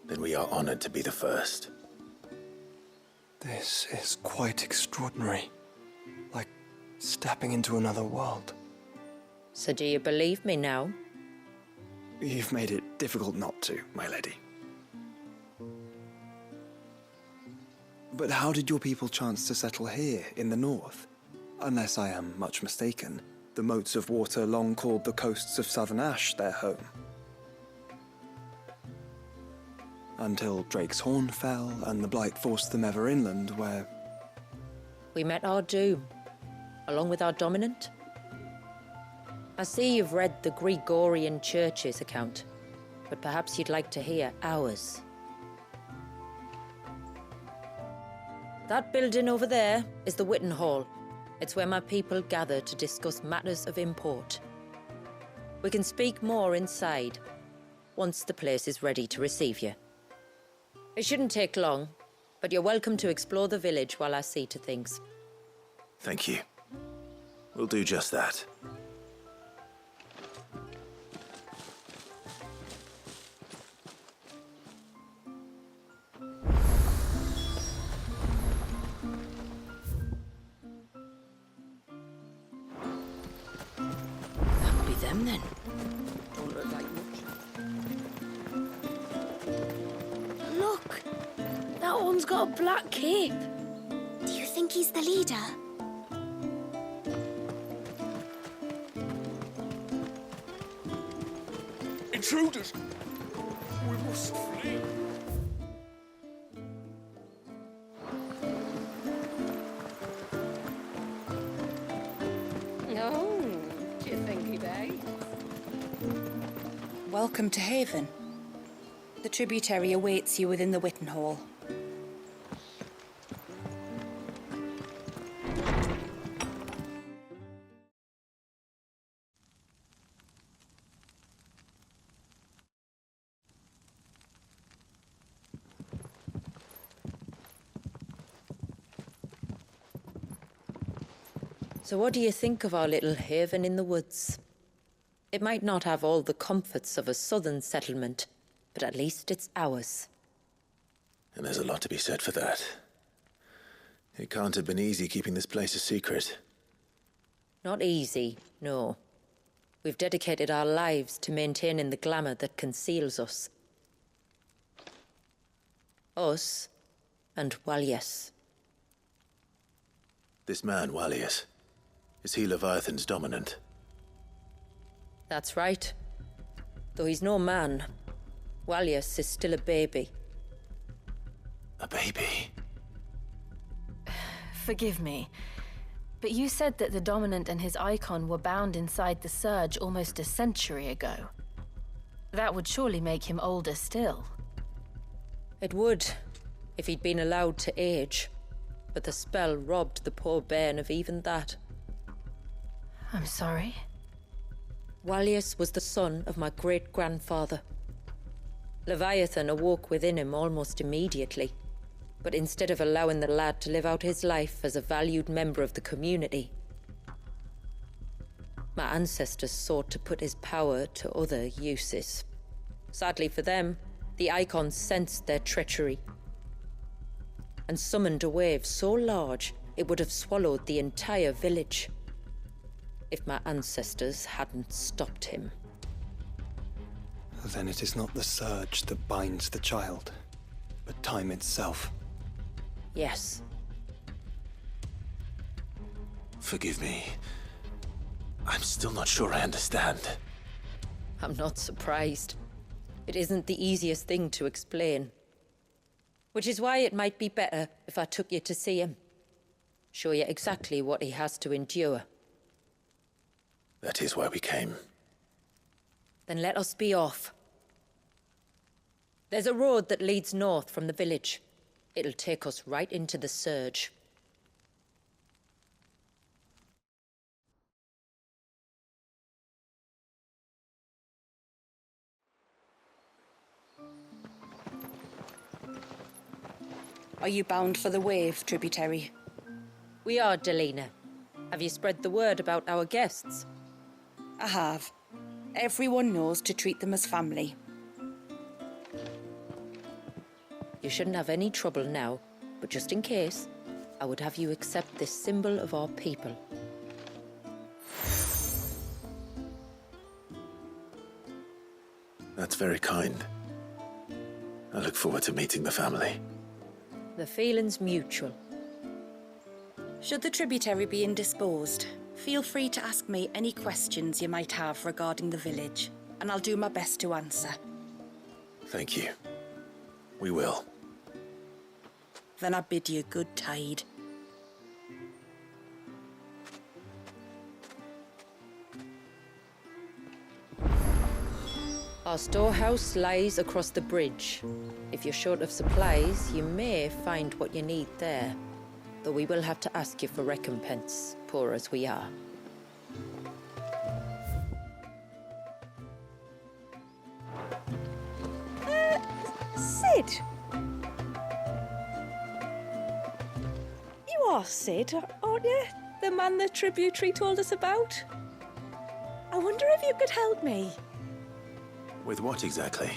[SPEAKER 2] Then we are honored to be the first.
[SPEAKER 11] This is quite extraordinary. Like stepping into another world.
[SPEAKER 1] So do you believe me now?
[SPEAKER 11] You've made it difficult not to, my lady. But how did your people chance to settle here in the north? Unless I am much mistaken, the moats of water long called the coasts of southern Ash their home. Until Drake's Horn fell and the Blight forced them ever inland, where...
[SPEAKER 1] We met our doom, along with our dominant. I see you've read the Gregorian Church's account, but perhaps you'd like to hear ours. That building over there is the Witten Hall. It's where my people gather to discuss matters of import. We can speak more inside, once the place is ready to receive you. It shouldn't take long, but you're welcome to explore the village while I see to things.
[SPEAKER 2] Thank you. We'll do just that.
[SPEAKER 22] That'll be them then.
[SPEAKER 15] Don't look like much.
[SPEAKER 22] Look! That one's got a black cape.
[SPEAKER 5] Do you think he's the leader?
[SPEAKER 3] Intruders! We must flee!
[SPEAKER 15] Oh, do you think he may?
[SPEAKER 12] Welcome to Haven. The tributary awaits you within the Witten Hall.
[SPEAKER 1] So what do you think of our little haven in the woods? It might not have all the comforts of a southern settlement, but at least it's ours.
[SPEAKER 2] And there's a lot to be said for that. It can't have been easy keeping this place a secret.
[SPEAKER 1] Not easy, no. We've dedicated our lives to maintaining the glamour that conceals us. Us and Walias.
[SPEAKER 2] This man, Walias, Is he Leviathan's dominant?
[SPEAKER 1] That's right. Though he's no man, Walius is still a baby.
[SPEAKER 2] A baby?
[SPEAKER 4] Forgive me, but you said that the Dominant and his icon were bound inside the Surge almost a century ago. That would surely make him older still.
[SPEAKER 1] It would, if he'd been allowed to age. But the spell robbed the poor bairn of even that.
[SPEAKER 4] I'm sorry?
[SPEAKER 1] Walius was the son of my great-grandfather. Leviathan awoke within him almost immediately. But instead of allowing the lad to live out his life as a valued member of the community, my ancestors sought to put his power to other uses. Sadly for them, the icons sensed their treachery and summoned a wave so large it would have swallowed the entire village if my ancestors hadn't stopped him.
[SPEAKER 11] Then it is not the surge that binds the child, but time itself.
[SPEAKER 1] Yes.
[SPEAKER 2] Forgive me. I'm still not sure I understand.
[SPEAKER 1] I'm not surprised. It isn't the easiest thing to explain. Which is why it might be better if I took you to see him. Show you exactly what he has to endure.
[SPEAKER 2] That is why we came.
[SPEAKER 1] Then let us be off. There's a road that leads north from the village. It'll take us right into the Surge.
[SPEAKER 12] Are you bound for the Wave, tributary?
[SPEAKER 1] We are, Delina. Have you spread the word about our guests?
[SPEAKER 12] I have. Everyone knows to treat them as family.
[SPEAKER 1] You shouldn't have any trouble now, but just in case, I would have you accept this symbol of our people.
[SPEAKER 2] That's very kind. I look forward to meeting the family.
[SPEAKER 1] The feeling's mutual.
[SPEAKER 12] Should the tributary be indisposed, feel free to ask me any questions you might have regarding the village, and I'll do my best to answer.
[SPEAKER 2] Thank you. We will.
[SPEAKER 12] Then I bid you good tide.
[SPEAKER 1] Our storehouse lies across the bridge. If you're short of supplies, you may find what you need there. Though we will have to ask you for recompense, poor as we are.
[SPEAKER 13] Sid? You are Sid, aren't you? The man the tributary told us about? I wonder if you could help me.
[SPEAKER 2] With what exactly?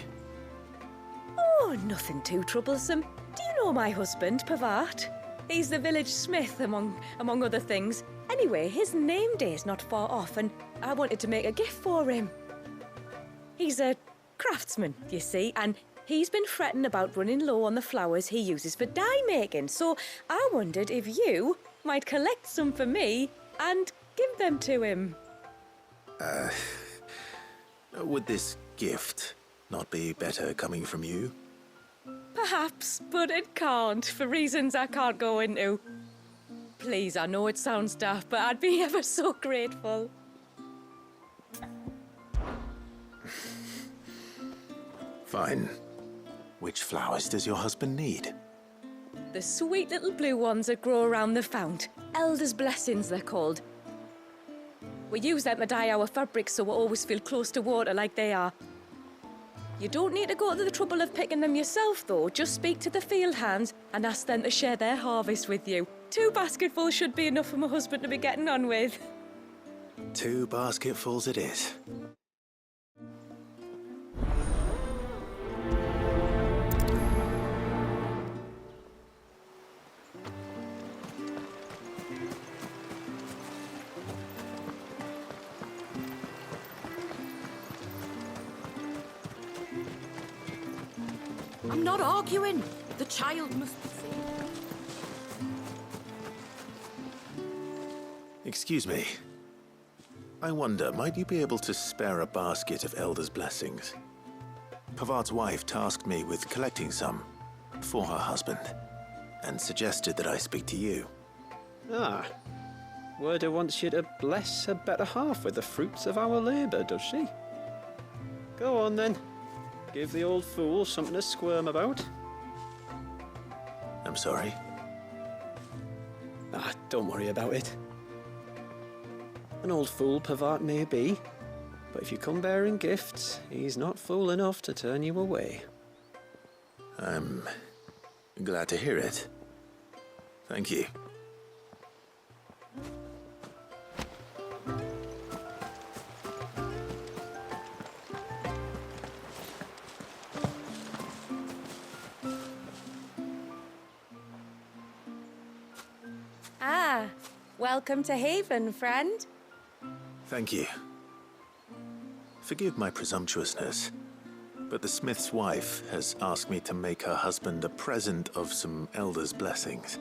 [SPEAKER 13] Oh, nothing too troublesome. Do you know my husband, Pavat? He's the village smith, among other things. Anyway, his name day's not far off, and I wanted to make a gift for him. He's a craftsman, you see, and he's been fretting about running low on the flowers he uses for dye making, so I wondered if you might collect some for me and give them to him.
[SPEAKER 2] Would this gift not be better coming from you?
[SPEAKER 13] Perhaps, but it can't, for reasons I can't go into. Please, I know it sounds daft, but I'd be ever so grateful.
[SPEAKER 2] Fine. Which flowers does your husband need?
[SPEAKER 13] The sweet little blue ones that grow around the fount. Elder's blessings, they're called. We use them to dye our fabrics so we always feel close to water like they are. You don't need to go to the trouble of picking them yourself, though. Just speak to the field hands and ask them to share their harvest with you. 2 basketfuls should be enough for my husband to be getting on with.
[SPEAKER 2] 2 basketfuls it is.
[SPEAKER 15] I'm not arguing. The child must be saved.
[SPEAKER 2] Excuse me. I wonder, might you be able to spare a basket of Elder's blessings? Pavard's wife tasked me with collecting some for her husband, and suggested that I speak to you.
[SPEAKER 10] Ah. Werda wants you to bless her better half with the fruits of our labour, does she? Go on then. Give the old fool something to squirm about.
[SPEAKER 2] I'm sorry.
[SPEAKER 10] Ah, don't worry about it. An old fool Pavard may be, but if you come bearing gifts, he's not fool enough to turn you away.
[SPEAKER 2] I'm glad to hear it. Thank you.
[SPEAKER 22] Ah, welcome to Haven, friend.
[SPEAKER 2] Thank you. Forgive my presumptuousness, but the smith's wife has asked me to make her husband a present of some Elder's blessings.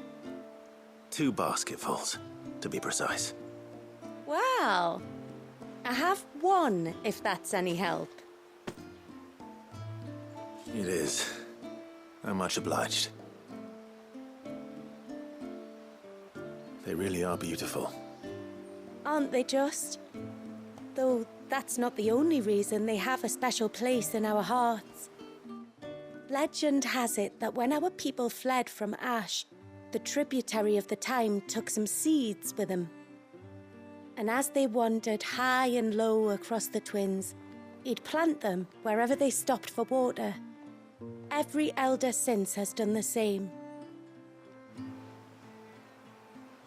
[SPEAKER 2] 2 basketfuls, to be precise.
[SPEAKER 22] Well, I have one, if that's any help.
[SPEAKER 2] It is. I'm much obliged. They really are beautiful.
[SPEAKER 22] Aren't they just? Though that's not the only reason they have a special place in our hearts. Legend has it that when our people fled from Ash, the tributary of the time took some seeds with them. And as they wandered high and low across the Twins, he'd plant them wherever they stopped for water. Every elder since has done the same.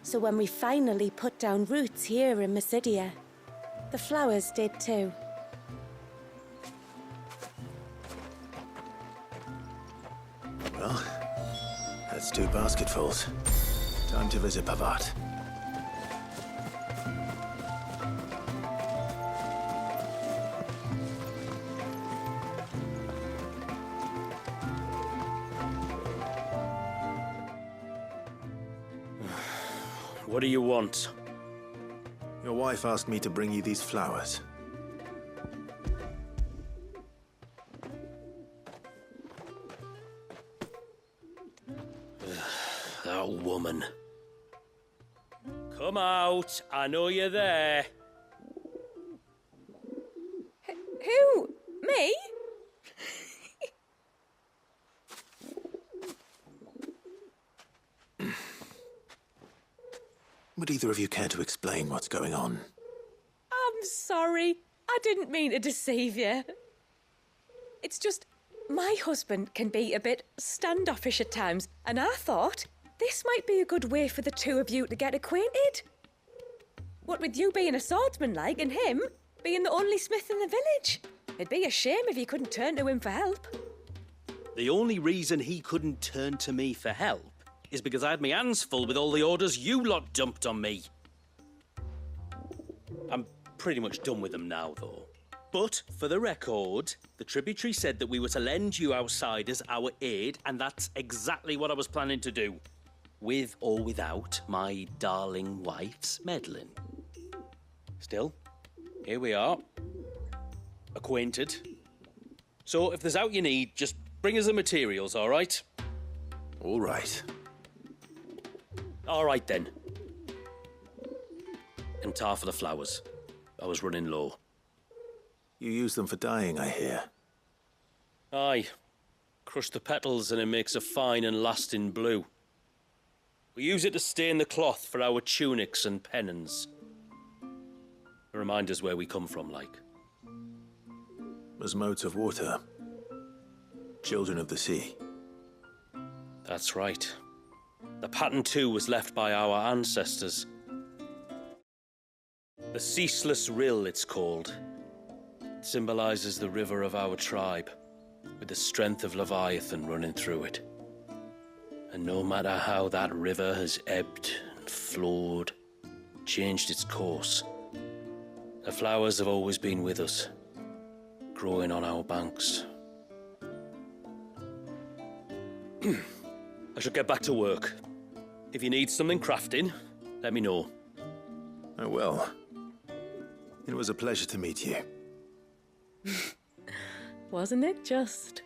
[SPEAKER 22] So when we finally put down roots here in Mysidia, the flowers did too.
[SPEAKER 2] Well, that's 2 basketfuls. Time to visit Pavard.
[SPEAKER 19] What do you want?
[SPEAKER 2] Your wife asked me to bring you these flowers.
[SPEAKER 19] That woman. Come out. I know you're there.
[SPEAKER 13] Who? Me?
[SPEAKER 2] Would either of you care to explain what's going on?
[SPEAKER 13] I'm sorry. I didn't mean to deceive you. It's just, my husband can be a bit standoffish at times, and I thought this might be a good way for the 2 of you to get acquainted. What with you being a swordsman like, and him being the only smith in the village. It'd be a shame if you couldn't turn to him for help.
[SPEAKER 19] The only reason he couldn't turn to me for help is because I had my hands full with all the orders you lot dumped on me. I'm pretty much done with them now, though. But, for the record, the tributary said that we were to lend you outsiders our aid, and that's exactly what I was planning to do. With or without my darling wife's meddling. Still, here we are. Acquainted. So, if there's out you need, just bring us the materials, all right?
[SPEAKER 2] All right.
[SPEAKER 19] All right, then. And tar for the flowers. I was running low.
[SPEAKER 2] You use them for dyeing, I hear.
[SPEAKER 19] Aye. Crush the petals and it makes a fine and lasting blue. We use it to stain the cloth for our tunics and pennons. To remind us where we come from, like.
[SPEAKER 2] As modes of water. Children of the sea.
[SPEAKER 19] That's right. The pattern, too, was left by our ancestors. The Ceaseless Rill, it's called. It symbolises the river of our tribe, with the strength of Leviathan running through it. And no matter how that river has ebbed and flowed, changed its course, the flowers have always been with us, growing on our banks. I should get back to work. If you need something crafting, let me know.
[SPEAKER 2] Oh well. It was a pleasure to meet you.
[SPEAKER 13] Wasn't it just?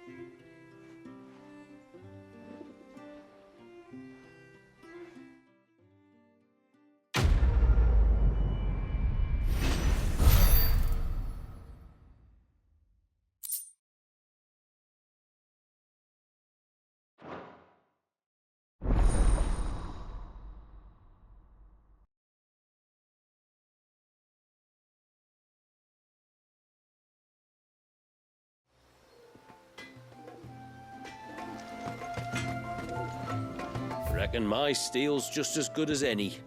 [SPEAKER 19] Reckon my steel's just as good as any.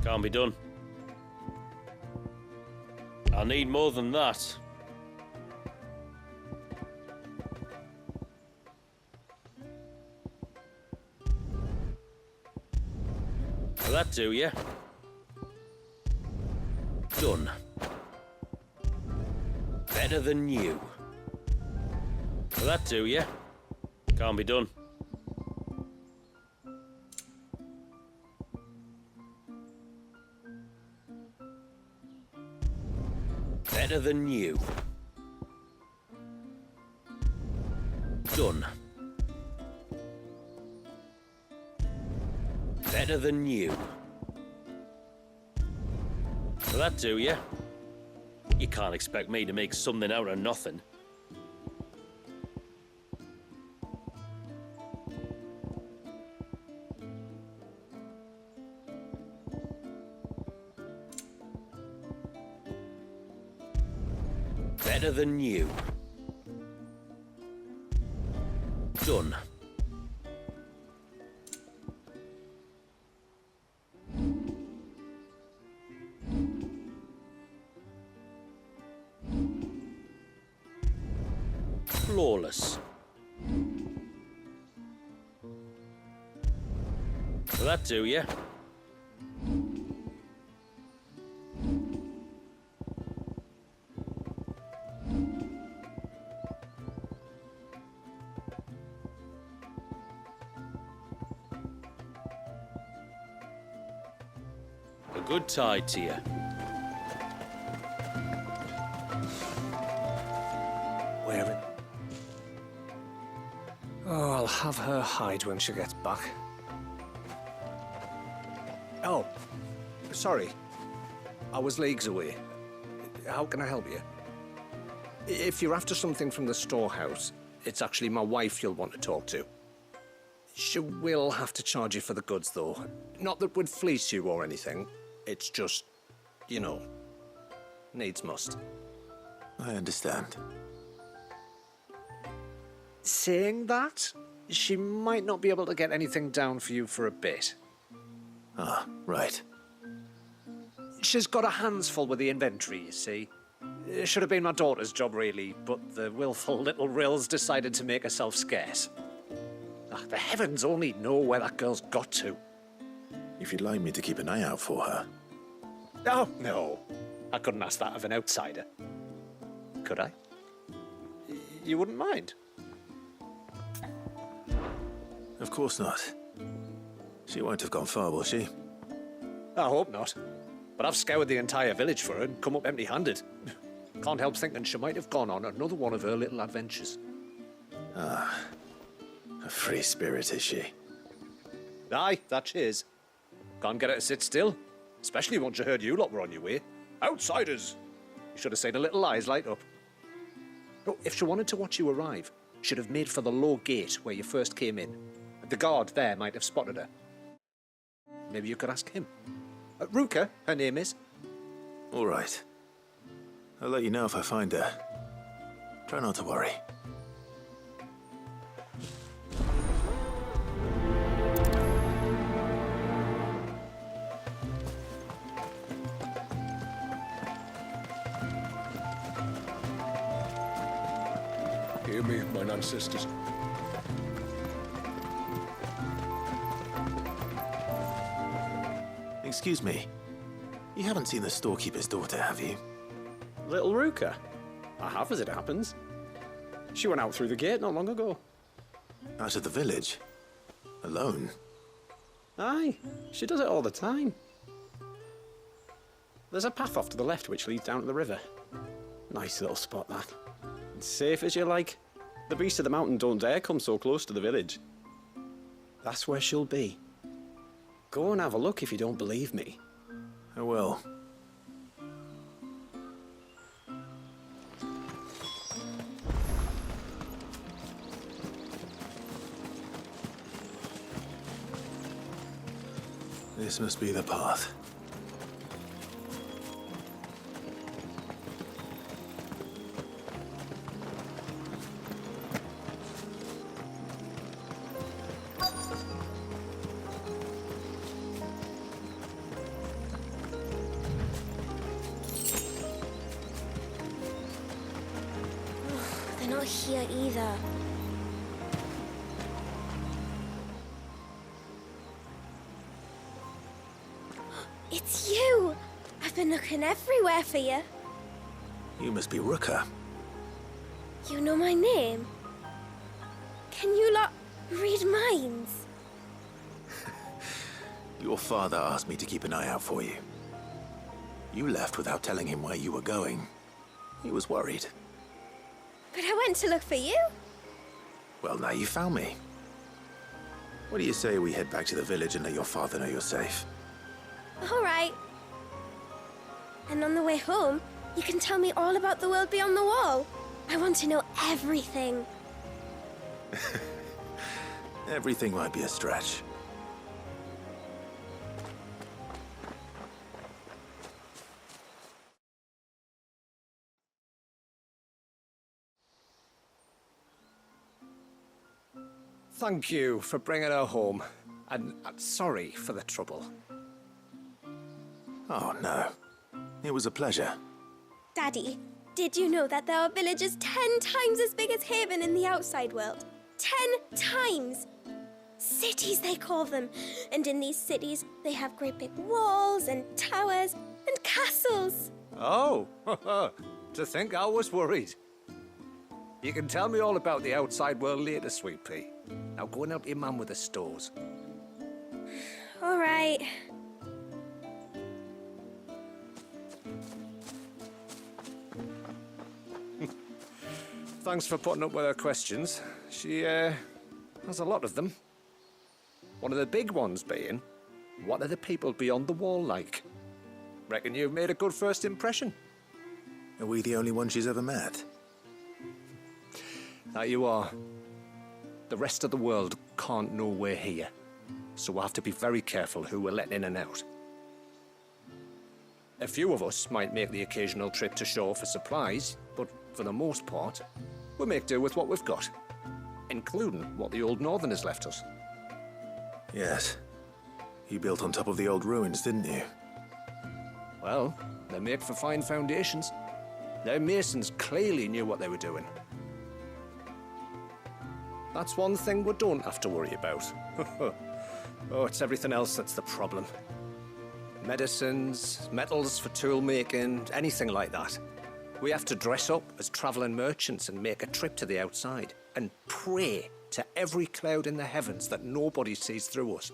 [SPEAKER 19] Can't be done. I'll need more than that. Will that do, yeah? Done. Better than new. Will that do, yeah? Can't be done. Better than new. Done. Better than new. Will that do, yeah? You can't expect me to make something out of nothing. Better than new. Done. Flawless. Will that do, yeah? A good tide to you.
[SPEAKER 6] Wearing. Oh, I'll have her hide when she gets back. Oh, sorry. I was leagues away. How can I help you? If you're after something from the storehouse, it's actually my wife you'll want to talk to. She will have to charge you for the goods, though. Not that we'd fleece you or anything. It's just, you know, needs must.
[SPEAKER 2] I understand.
[SPEAKER 6] Saying that, she might not be able to get anything down for you for a bit.
[SPEAKER 2] Ah, right.
[SPEAKER 6] She's got her hands full with the inventory, you see. It should have been my daughter's job, really, but the willful little Rills decided to make herself scarce. Ah, the heavens only know where that girl's got to.
[SPEAKER 2] If you'd like me to keep an eye out for her.
[SPEAKER 6] Oh, no. I couldn't ask that of an outsider. Could I? You wouldn't mind?
[SPEAKER 2] Of course not. She won't have gone far, will she?
[SPEAKER 6] I hope not. But I've scoured the entire village for her and come up empty-handed. Can't help thinking she might have gone on another one of her little adventures.
[SPEAKER 2] Ah, a free spirit, is she?
[SPEAKER 6] Aye, that she is. Can't get her to sit still, especially once you heard you lot were on your way. Outsiders! You should have seen her little eyes light up. Oh, if she wanted to watch you arrive, she'd have made for the low gate where you first came in. The guard there might have spotted her. Maybe you could ask him. Ruka, her name is.
[SPEAKER 2] All right. I'll let you know if I find her. Try not to worry.
[SPEAKER 14] Hear me, mine ancestors.
[SPEAKER 2] Excuse me. You haven't seen the storekeeper's daughter, have you?
[SPEAKER 10] Little Ruka? I have, as it happens. She went out through the gate not long ago.
[SPEAKER 2] Out of the village? Alone?
[SPEAKER 10] Aye, she does it all the time. There's a path off to the left which leads down to the river. Nice little spot, that. It's safe as you like. The beasts of the mountain don't dare come so close to the village. That's where she'll be. Go and have a look if you don't believe me.
[SPEAKER 2] I will. This must be the path.
[SPEAKER 5] They're not here either. It's you! I've been looking everywhere for you.
[SPEAKER 2] You must be Rooker.
[SPEAKER 5] You know my name? Can you lot read minds?
[SPEAKER 2] Your father asked me to keep an eye out for you. You left without telling him where you were going. He was worried.
[SPEAKER 5] But I went to look for you.
[SPEAKER 2] Well, now you found me. What do you say we head back to the village and let your father know you're safe?
[SPEAKER 5] All right. And on the way home, you can tell me all about the world beyond the wall. I want to know everything.
[SPEAKER 2] Everything might be a stretch.
[SPEAKER 6] Thank you for bringing her home. And sorry for the trouble.
[SPEAKER 2] Oh, no. It was a pleasure.
[SPEAKER 5] Daddy, did you know that there are villages 10 times as big as Haven in the outside world? 10 times! Cities, they call them. And in these cities, they have great big walls and towers and castles.
[SPEAKER 6] Oh, to think I was worried. You can tell me all about the outside world later, Sweet Pea. Now go and help your mum with the stores.
[SPEAKER 5] All right.
[SPEAKER 6] Thanks for putting up with her questions. She, has a lot of them. One of the big ones being, what are the people beyond the wall like? Reckon you've made a good first impression.
[SPEAKER 2] Are we the only one she's ever met?
[SPEAKER 6] That you are. The rest of the world can't know we're here, so we'll have to be very careful who we're letting in and out. A few of us might make the occasional trip to shore for supplies, but for the most part, we'll make do with what we've got, including what the old Northerners left us.
[SPEAKER 2] Yes. You built on top of the old ruins, didn't you?
[SPEAKER 6] Well, they make for fine foundations. Their masons clearly knew what they were doing. That's one thing we don't have to worry about. Oh, it's everything else that's the problem. Medicines, metals for tool making, anything like that. We have to dress up as travelling merchants and make a trip to the outside and pray to every cloud in the heavens that nobody sees through us.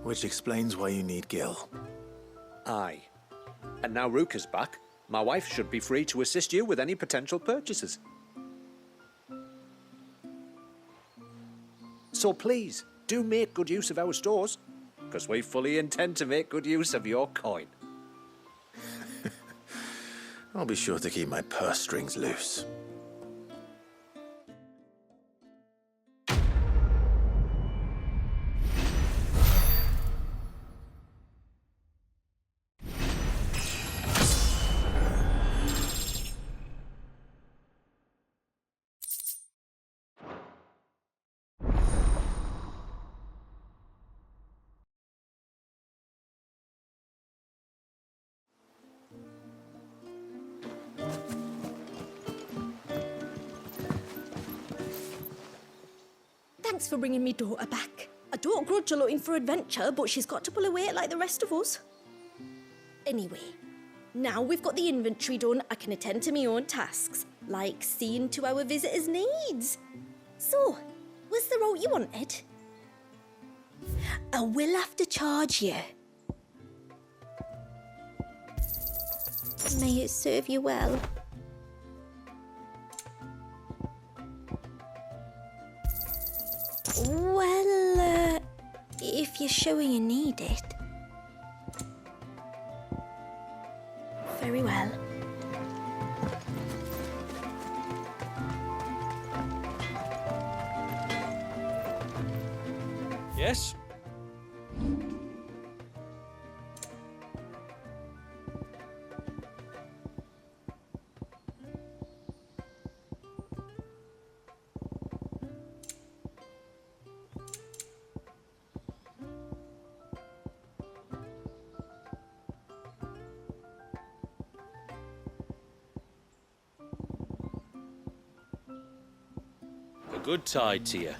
[SPEAKER 2] Which explains why you need Gil.
[SPEAKER 6] Aye. And now Ruka's back, my wife should be free to assist you with any potential purchases. So please, do make good use of our stores, because we fully intend to make good use of your coin.
[SPEAKER 2] I'll be sure to keep my purse strings loose.
[SPEAKER 22] Thanks for bringing me daughter back. I don't grudge her looking for adventure, but she's got to pull her weight like the rest of us. Anyway, now we've got the inventory done, I can attend to my own tasks, like seeing to our visitors' needs. So, was the route you wanted? I will have to charge you. May it serve you well. Well, if you're sure you need it. Very well.
[SPEAKER 19] Yes? A good tide to you.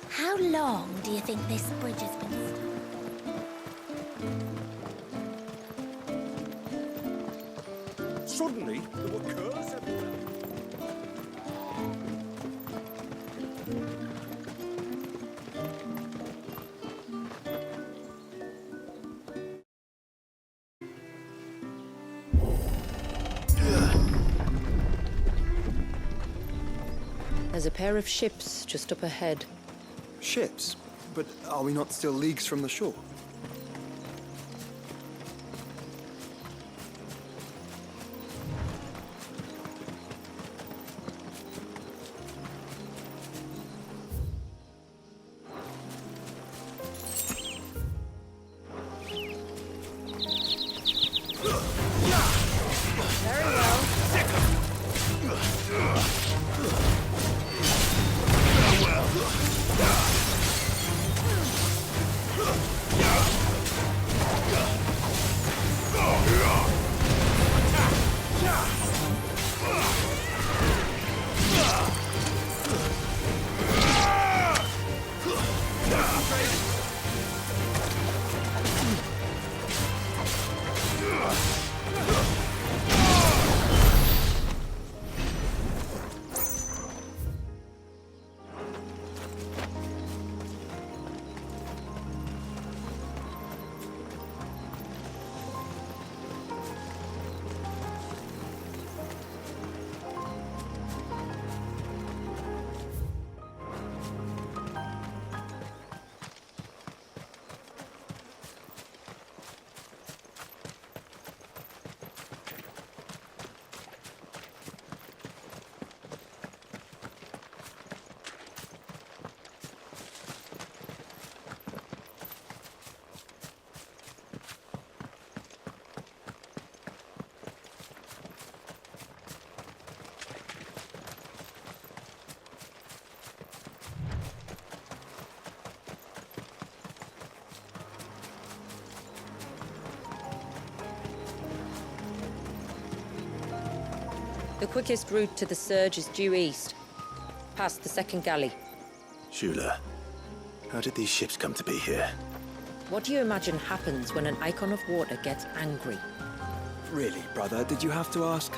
[SPEAKER 22] How long do you think this bridge has been stuck?
[SPEAKER 6] Suddenly, there were curls everywhere.
[SPEAKER 1] There's a pair of ships just up ahead.
[SPEAKER 11] Ships? But are we not still leagues from the shore?
[SPEAKER 1] The quickest route to the surge is due east, past the second galley.
[SPEAKER 2] Shula, how did these ships come to be here?
[SPEAKER 1] What do you imagine happens when an icon of water gets angry?
[SPEAKER 11] Really, brother, did you have to ask?